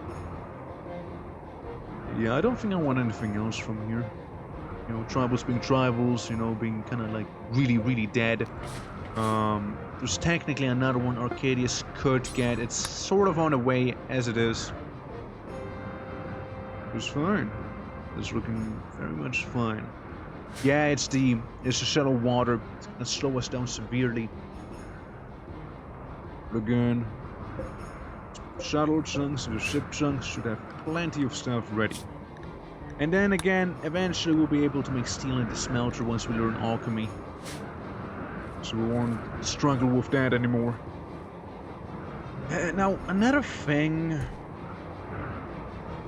Yeah, I don't think I want anything else from here. You know, tribals being tribals, you know, being kind of like really, really dead. There's technically another one Arcadius could get. It's sort of on the way as it is. It's fine. It's looking very much fine. Yeah, it's the shallow water that slow us down severely. But again, shuttle chunks and the ship chunks should have plenty of stuff ready. And then again, eventually we'll be able to make steel in the smelter once we learn alchemy. So we won't struggle with that anymore. Now, another thing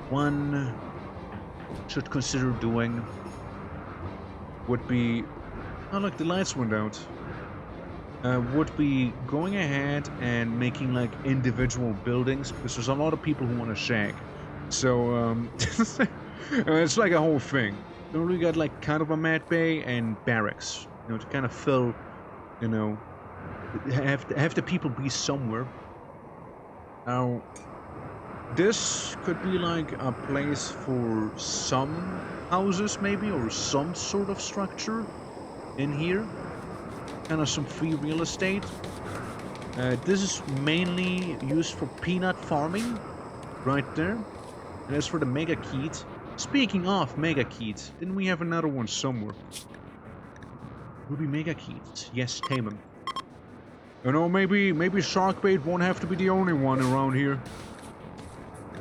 one should consider doing would be... Oh look, the lights went out. Would be going ahead and making like individual buildings, because there's a lot of people who want to shag. So, it's like a whole thing. Then we got like kind of a mat bay and barracks, you know, to kind of fill, you know, have the people be somewhere. Now, this could be like a place for some houses maybe, or some sort of structure. in here. Kind of some free real estate. This is mainly used for peanut farming, right there. And as for the mega keys, speaking of mega keys, didn't we have another one somewhere? Ruby mega keys. Yes, tame him. You know, maybe Sharkbait won't have to be the only one around here.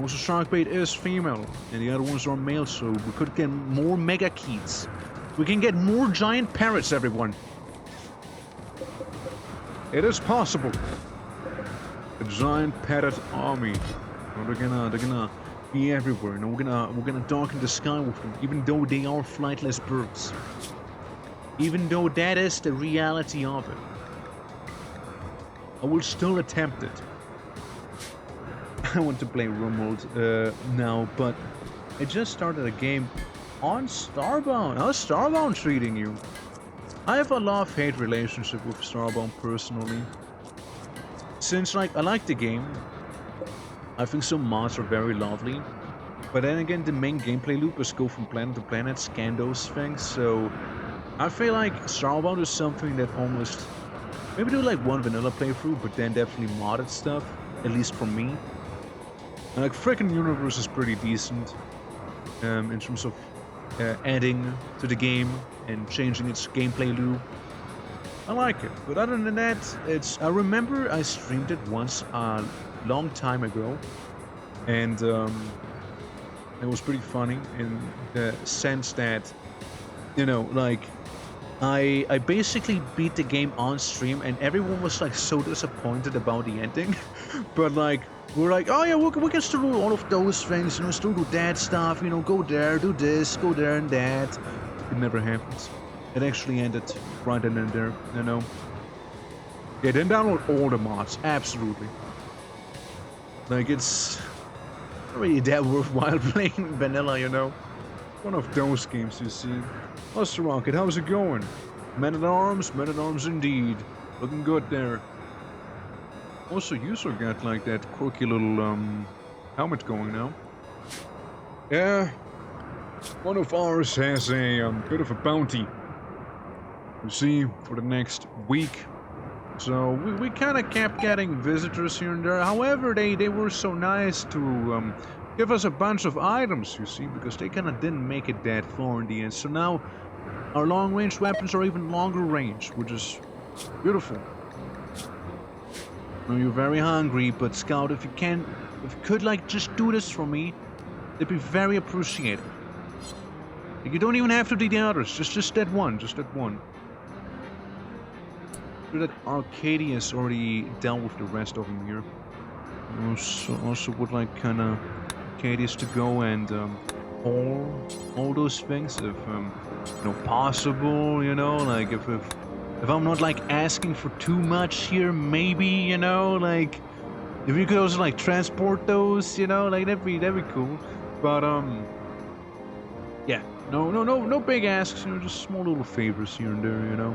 Also, Sharkbait is female, and the other ones are male, so we could get more mega keys. We can get more giant parrots, everyone. It is possible. A giant parrot army. They're gonna be everywhere, and we're gonna darken the sky with them, even though they are flightless birds. Even though that is the reality of it. I will still attempt it. I want to play RIMWORLD now, but I just started a game on Starbound. How's Starbound treating you? I have a love-hate relationship with Starbound personally. Since, like, I like the game. I think some mods are very lovely. But then again, the main gameplay loop is go from planet to planet, scan those things, so... I feel like Starbound is something that almost... Maybe do like one vanilla playthrough, but then definitely modded stuff. At least for me. And like, frickin' Universe is pretty decent. In terms of adding to the game and changing its gameplay loop. I like it, but other than that, I remember I streamed it once a long time ago, and it was pretty funny in the sense that, you know, like, I basically beat the game on stream, and everyone was like so disappointed about the ending, but like, we're like, oh yeah, we can still do all of those things, you know, still do that stuff, you know, go there, do this, go there and that. It never happens. It actually ended right then and there, you know. Yeah, then download all the mods, absolutely. Like, it's not really that worthwhile playing vanilla, you know. One of those games, you see. How's the Rocket? How's it going? Men-at-Arms? Men-at-Arms indeed. Looking good there. Also, you still got like that quirky little helmet going now. Yeah. One of ours has a bit of a bounty. You see, for the next week. So we kind of kept getting visitors here and there. However, they were so nice to give us a bunch of items, you see, because they kind of didn't make it that far in the end. So now our long-range weapons are even longer range, which is beautiful. I know you're very hungry, but Scout, if you could like just do this for me, it'd be very appreciated. You don't even have to do the others, just that one, Sure that Arcadius already dealt with the rest of them here. Also would like kind of Arcadius to go and haul all those things if you know, possible, you know, like if I'm not like asking for too much here, maybe, you know, like if you could also like transport those, you know, like that'd be cool. But yeah, no big asks, you know, just small little favors here and there, you know.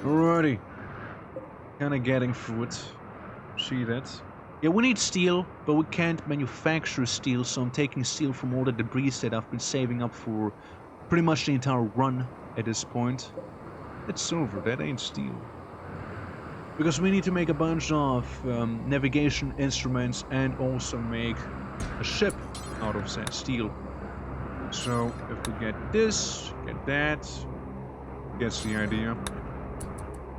Alrighty, kind of getting through it. See that? Yeah, we need steel, but we can't manufacture steel, so I'm taking steel from all the debris that I've been saving up for pretty much the entire run at this point. It's silver, that ain't steel. Because we need to make a bunch of navigation instruments and also make a ship out of that steel. So if we get this, get that, gets the idea.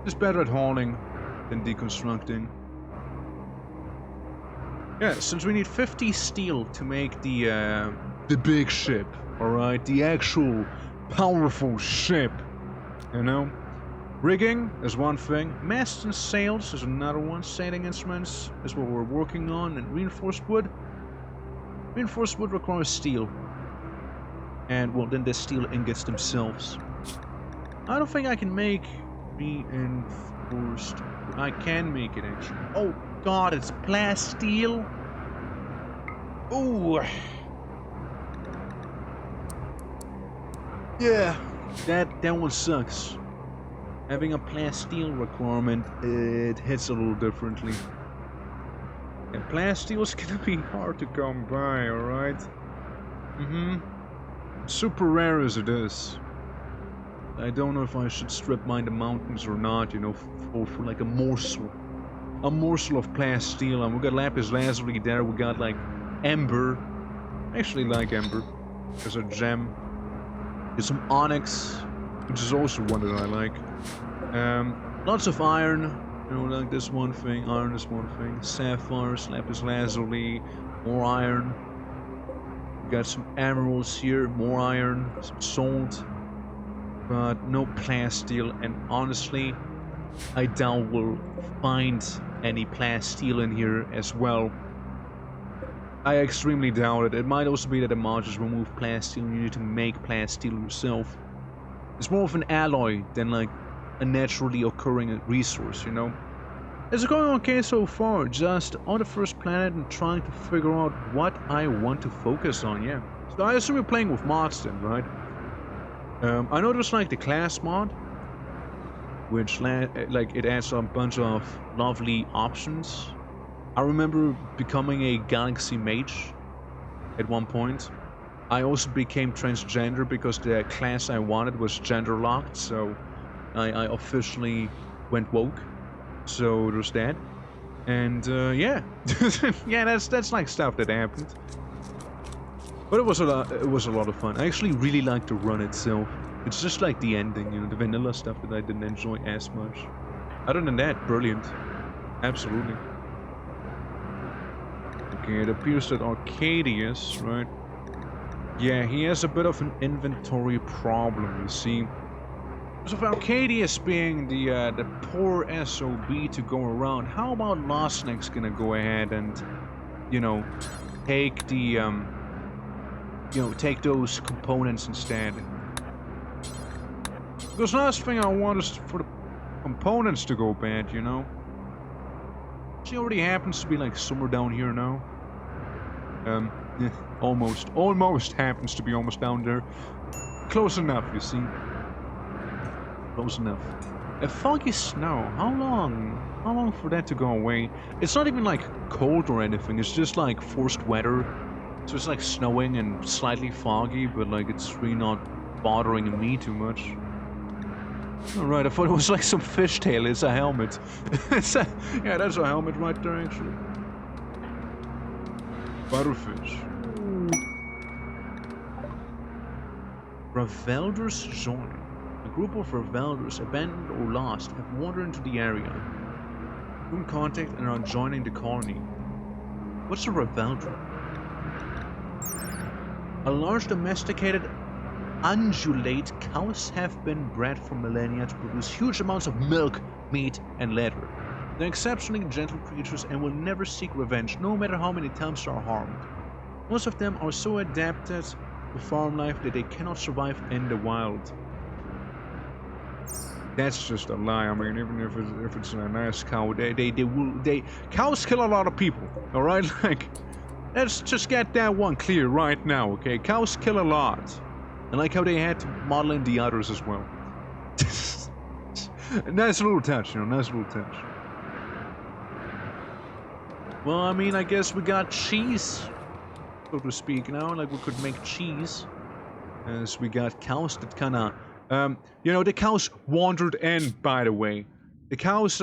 It's better at hauling than deconstructing. Yeah, since we need 50 steel to make the big ship, alright? The actual powerful ship, you know? Rigging is one thing, masts and sails is another one, sailing instruments is what we're working on, and reinforced wood. Reinforced wood requires steel. And, well, then the steel ingots themselves. I don't think I can make reinforced. I can make it actually. Oh god, it's plasteel. Ooh. Yeah, that one sucks. Having a plasteel requirement, it hits a little differently. And plasteel is gonna be hard to come by, alright? Super rare as it is. I don't know if I should strip mine the mountains or not, you know, for like a morsel of plasteel. And we got lapis lazuli there, we got like ember. I actually like ember. There's a gem. There's some onyx, which is also one that I like. Lots of iron. You know, like this one thing, iron is one thing. Sapphires, lapis lazuli, more iron. We got some emeralds here, more iron, some salt. But no plasteel, and honestly, I doubt we'll find any plasteel in here as well. I extremely doubt it. It might also be that the mod just removed plasteel and you need to make plasteel yourself. It's more of an alloy than like a naturally occurring resource, you know? It's going okay so far, just on the first planet and trying to figure out what I want to focus on, yeah. So I assume you're playing with mods then, right? I know there's like the class mod, which like it adds a bunch of lovely options. I remember becoming a galaxy mage at one point. I also became transgender because the class I wanted was gender locked, so I officially went woke. So there's that. And yeah. Yeah, that's like stuff that happened. But it was a lot of fun. I actually really like the run itself. It's just like the ending, you know, the vanilla stuff that I didn't enjoy as much. Other than that, brilliant. Absolutely. Okay, it appears that Arcadius, right? Yeah, he has a bit of an inventory problem, you see. So with Arcadius being the poor SOB to go around, how about Lostneck's gonna go ahead and, you know, take the take those components instead. Because last thing I want is for the components to go bad, you know. She already happens to be like somewhere down here now. Yeah, almost happens to be almost down there. Close enough, you see. Close enough. A foggy snow. How long for that to go away? It's not even like cold or anything. It's just like forced weather. So it's like snowing and slightly foggy, but like it's really not bothering me too much. Alright, I thought it was like some fishtail. It's a helmet. Yeah, that's a helmet right there, actually. Butterfish. Revelders join. A group of Revelders, abandoned or lost, have wandered into the area. From contact and are joining the colony. What's a Revelder? A large domesticated ungulate, cows have been bred for millennia to produce huge amounts of milk, meat, and leather. They're exceptionally gentle creatures and will never seek revenge, no matter how many times they are harmed. Most of them are so adapted to farm life that they cannot survive in the wild. That's just a lie. I mean, even if it's a nice cow, cows kill a lot of people. All right, like, let's just get that one clear right now, okay? Cows kill a lot. I like how they had to model in the others as well. Nice little touch, you know, nice little touch. Well, I mean, I guess we got cheese, so to speak, now. Like, we could make cheese. As we got cows that kind of, you know, the cows wandered in, by the way. The cows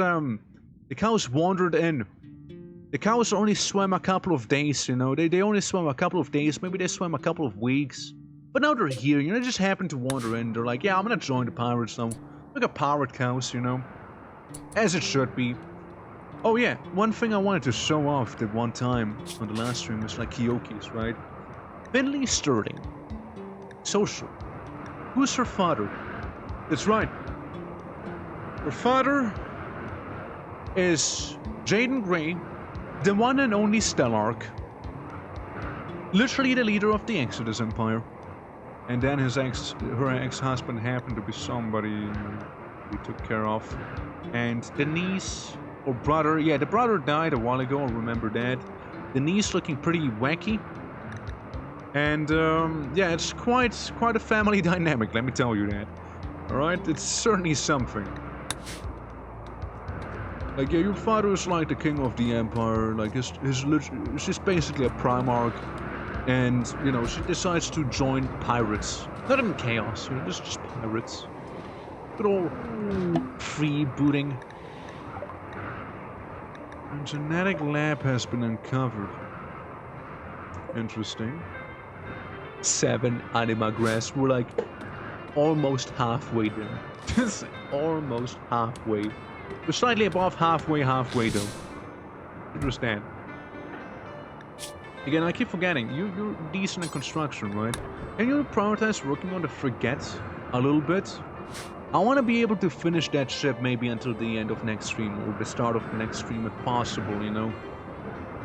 wandered in. The cows only swam a couple of days, you know. They only swam a couple of days. Maybe they swam a couple of weeks. But now they're here, you know, they just happen to wander in. They're like, yeah, I'm gonna join the pirates now. Like a pirate cows, you know. As it should be. Oh yeah, one thing I wanted to show off that one time on the last stream was like Kyoki's, right? Finley Sterling. Social. Who's her father? That's right. Her father is Jaden Grey, the one and only Stellark. Literally the leader of the Exodus Empire. And then her ex-husband happened to be somebody we took care of. And the niece, or brother, yeah, the brother died a while ago, I remember that. The niece looking pretty wacky. And, yeah, it's quite a family dynamic, let me tell you that. Alright, it's certainly something. Like, yeah, your father is like the king of the empire, like, she's basically a primarch. And, you know, she decides to join pirates. Not in chaos, you know, just pirates. Good old freebooting. A genetic lab has been uncovered. Interesting. 7 anima grass. We're like almost halfway there. Just almost halfway. We're slightly above halfway though. Understand. Again, I keep forgetting, you're decent in construction, right? Can you prioritize working on the frigate a little bit? I want to be able to finish that ship maybe until the end of next stream, or the start of the next stream if possible, you know?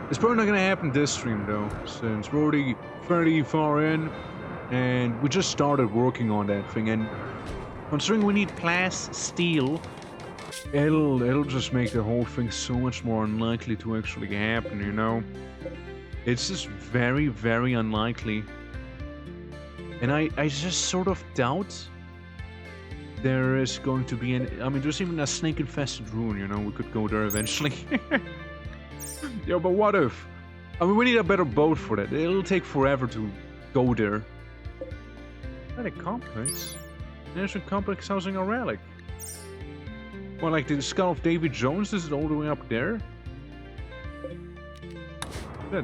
It's probably not gonna happen this stream though, since we're already fairly far in, and we just started working on that thing, and considering we need glass steel, it'll just make the whole thing so much more unlikely to actually happen, you know? It's just very, very unlikely. And I just sort of doubt there is going to be any... I mean, there's even a snake-infested ruin, you know? We could go there eventually. Yo, but what if? I mean, we need a better boat for that. It'll take forever to go there. Is that a complex? There's a complex housing a relic. Well, like the skull of Davy Jones, is it all the way up there?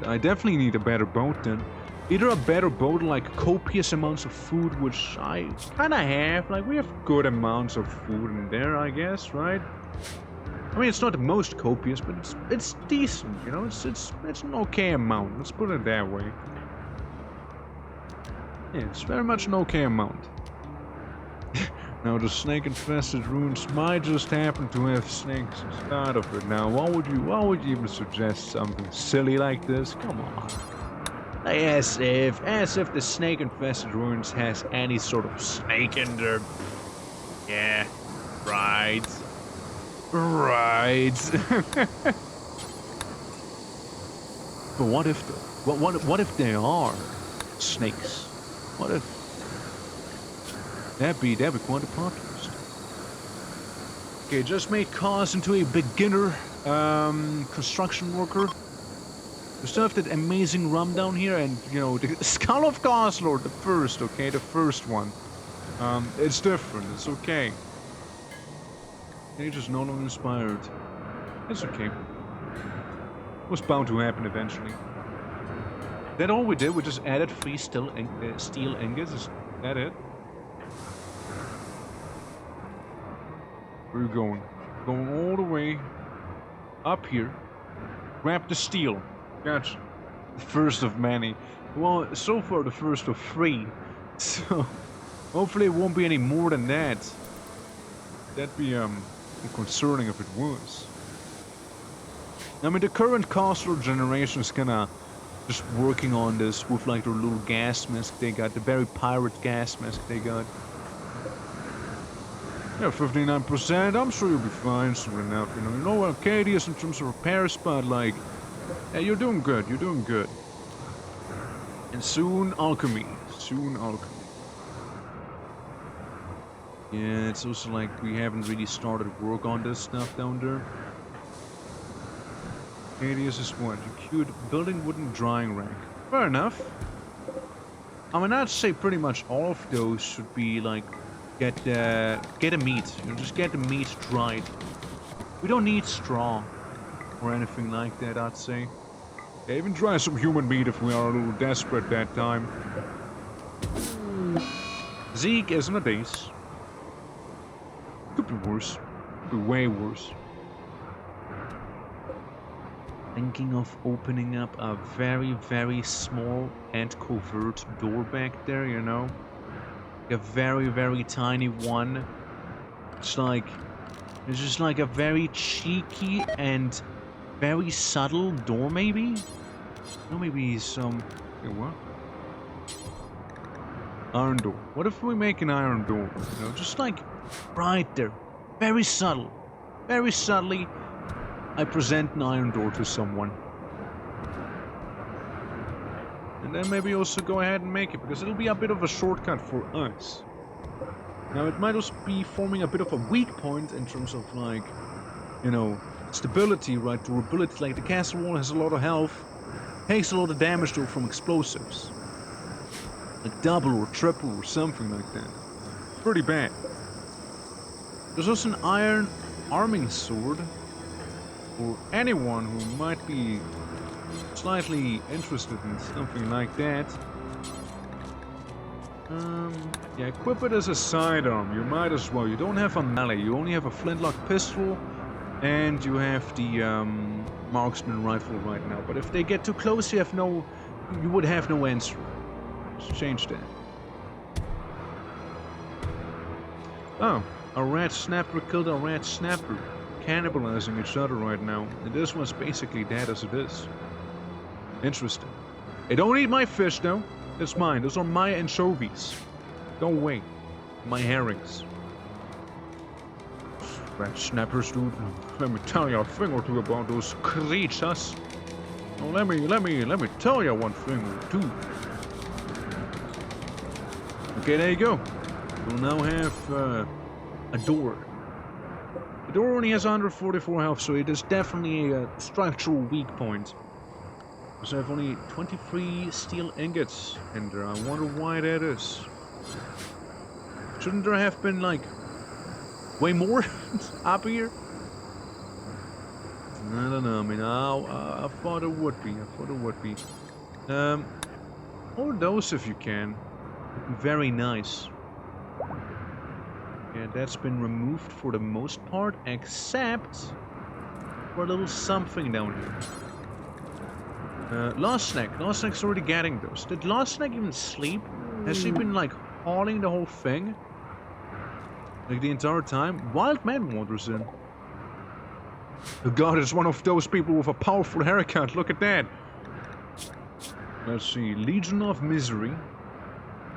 I definitely need a better boat then. Either a better boat, like copious amounts of food, which I kinda have. Like, we have good amounts of food in there, I guess, right? I mean, it's not the most copious, but it's decent, you know? It's an okay amount, let's put it that way. Yeah, it's very much an okay amount. Now, the snake-infested ruins might just happen to have snakes inside of it. Now, why would you even suggest something silly like this? Come on. As if the snake-infested ruins has any sort of snake in there. Yeah, right. Right. But what if what if they are snakes? What if? That'd be quite a plot twist. Okay, just made cars into a beginner construction worker. We still have that amazing rum down here, and you know the Skull of Goslord, the first, okay, the first one. It's different. It's okay. They're just no longer inspired. It's okay. It was bound to happen eventually. That all we did? We just added 3 steel ingots. Is that it? Where are you going? Going all the way up here. Grab the steel. Gotcha. The first of many. Well, so far the first of 3. So, hopefully it won't be any more than that. That'd be, concerning if it was. I mean, the current Costler generation is kinda just working on this with, like, their little gas mask they got. The very pirate gas mask they got. Yeah, 59%. I'm sure you'll be fine soon enough. You know Arcadius in terms of repairs, but like, yeah, you're doing good. You're doing good. And soon alchemy. Soon alchemy. Yeah, it's also like we haven't really started work on this stuff down there. Arcadius is what? You queued building wooden drying rack. Fair enough. I mean, I'd say pretty much all of those should be like. Get a meat. You know, just get the meat dried. We don't need straw or anything like that, I'd say. Yeah, even dry some human meat if we are a little desperate that time. Zeke isn't a base. Could be worse. Could be way worse. Thinking of opening up a very, very small and covert door back there, you know? A very, very tiny one. It's just like a very cheeky and very subtle door, maybe? No, maybe some... Wait, what? Iron door. What if we make an iron door? You know, just like right there. Very subtle. Very subtly, I present an iron door to someone. And then maybe also go ahead and make it, because it'll be a bit of a shortcut for us. Now, it might also be forming a bit of a weak point in terms of, like, you know, stability, right? Durability. Like, the castle wall has a lot of health, takes a lot of damage though from explosives. Like double or triple or something like that. Pretty bad. There's also an iron arming sword for anyone who might be slightly interested in something like that. Yeah, equip it as a sidearm. You might as well. You don't have a melee. You only have a flintlock pistol, and you have the marksman rifle right now. But if they get too close, you would have no answer. Let's change that. Oh, a red snapper killed a red snapper, cannibalizing each other right now. And this one's basically dead as it is. Interesting. Hey, don't eat my fish, though. It's mine. Those are my anchovies. Go away. My herrings. Red snappers, dude. Let me tell you a thing or two about those creatures. Oh, let me tell you one thing or two. Okay, there you go. We'll now have a door. The door only has 144 health, so it is definitely a structural weak point. So I have only 23 steel ingots in there. I wonder why that is. Shouldn't there have been, like, way more up here? I don't know, I mean, I thought it would be. Or those if you can. Very nice. Yeah, that's been removed for the most part, except for a little something down here. Lost Snack's already getting those. Did Lost Snack even sleep? Has he been, like, hauling the whole thing? Like, the entire time? Wild Man wanders in. The god is one of those people with a powerful haircut. Look at that. Let's see. Legion of Misery.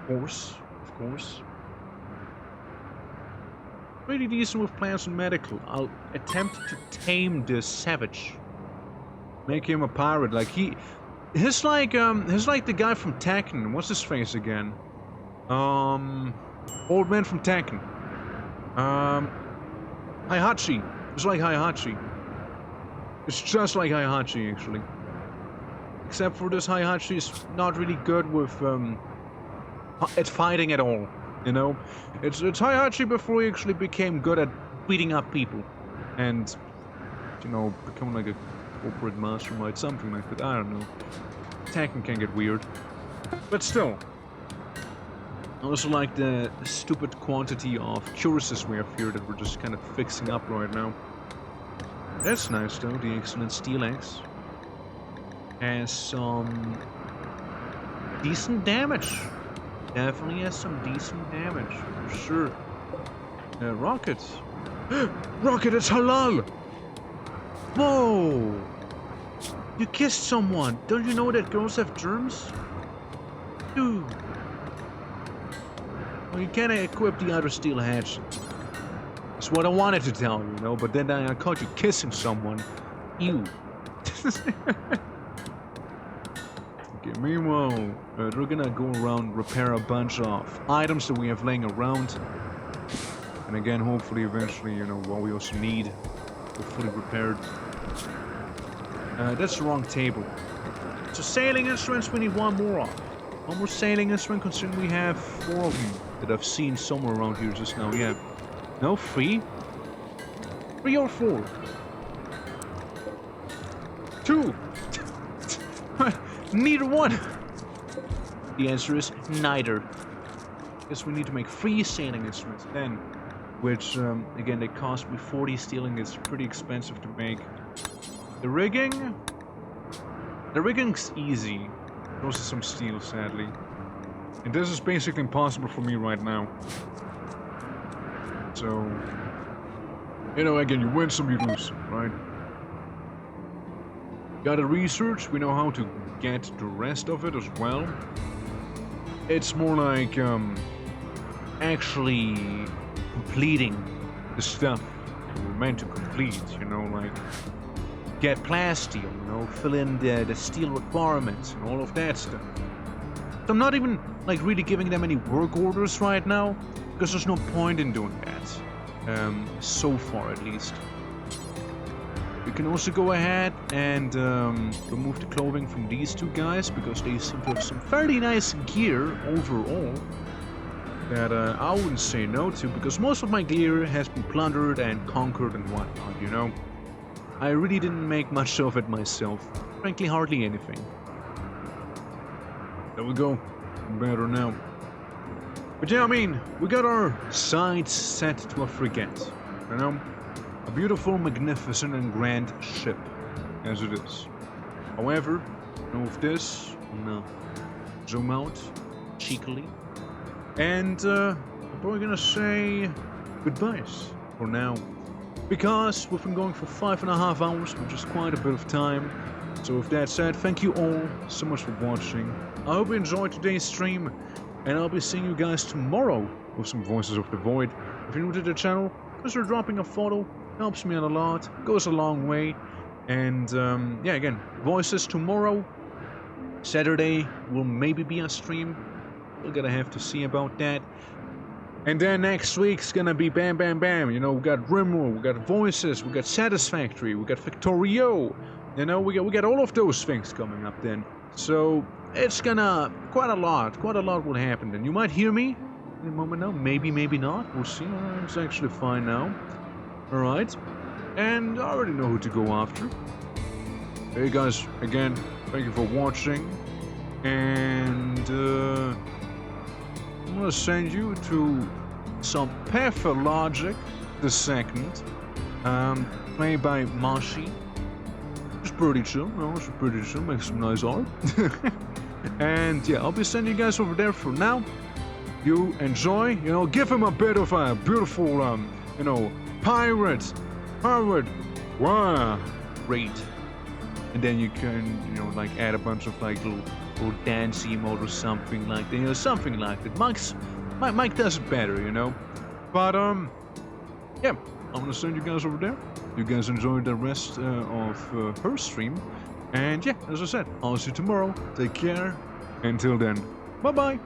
Of course. Pretty decent with plants and medical. I'll attempt to tame this savage. Make him a pirate. Like he's like the guy from Tekken. What's his face again? Old man from Tekken. Heihachi. It's like Heihachi. It's just like Heihachi actually. Except for this, Heihachi is not really good with at fighting at all. You know, it's Heihachi before he actually became good at beating up people, and you know, become like a corporate mastermind, something like that. I don't know. Tekken can get weird, but still. I also like the stupid quantity of cuirasses we have here that we're just kind of fixing up right now. That's nice though. The excellent steel axe has some decent damage. Definitely has some decent damage, for sure. Rockets. Rocket, it's halal! Whoa! You kissed someone! Don't you know that girls have germs? Dude. Well, you can't equip the other steel hatch. That's what I wanted to tell you, you know, but then I caught you kissing someone. Ew. Okay, meanwhile, we're gonna go around, repair a bunch of items that we have laying around. And again, hopefully, eventually, you know, what we also need, we're fully repaired. That's the wrong table. So sailing instruments, we need one more of. One more sailing instrument, considering we have 4 of them that I've seen somewhere around here just now. Yeah. No, 3? 3 or 4? 2! Neither one! The answer is neither. Guess we need to make 3 sailing instruments then. Which, again, they cost me 40 stealing. It's pretty expensive to make. The rigging? The rigging's easy. Also some steel, sadly. And this is basically impossible for me right now. So, you know, again, you win some, you lose, right? Gotta research, we know how to get the rest of it as well. It's more like, actually completing the stuff that we're meant to complete, you know, like get plasteel, you know, fill in the steel requirements and all of that stuff. So I'm not even, like, really giving them any work orders right now, because there's no point in doing that. So far, at least. We can also go ahead and remove the clothing from these 2 guys, because they seem to have some fairly nice gear overall. that I wouldn't say no to, because most of my gear has been plundered and conquered and whatnot, you know. I really didn't make much of it myself. Frankly, hardly anything. There we go. Better now. But yeah, I mean, we got our sights set to a frigate, you know? A beautiful, magnificent and grand ship, as it is. However, you know, with this, I'm gonna zoom out cheekily. And I'm probably gonna say goodbyes for now. Because we've been going for 5.5 hours, which is quite a bit of time. So with that said, thank you all so much for watching. I hope you enjoyed today's stream, and I'll be seeing you guys tomorrow with some Voices of the Void. If you're new to the channel, consider dropping a photo, helps me out a lot, goes a long way. And yeah, again, Voices tomorrow. Saturday will maybe be a stream. We're gonna have to see about that. And then next week's gonna be bam bam bam. You know, we got RIMWORLD, we got Voices, we got Satisfactory, we got Victorio. You know, we got all of those things coming up then. So it's gonna quite a lot will happen. And you might hear me in a moment now, maybe not. We'll see. It's actually fine now. All right, and I already know who to go after. Hey guys, again, thank you for watching, and I'm gonna send you to some Pathologic the Second, played by Mashi. It's pretty chill, no, it's pretty chill, makes some nice art. And yeah, I'll be sending you guys over there for now. You enjoy, you know, give him a bit of a beautiful, you know, pirate, wow, great. And then you can, you know, like add a bunch of like little dance emote or something like that, you know, something like that. Mike does it better, you know. But yeah, I'm gonna send you guys over there. You guys enjoy the rest of her stream, and yeah, as I said, I'll see you tomorrow. Take care. Until then, bye bye.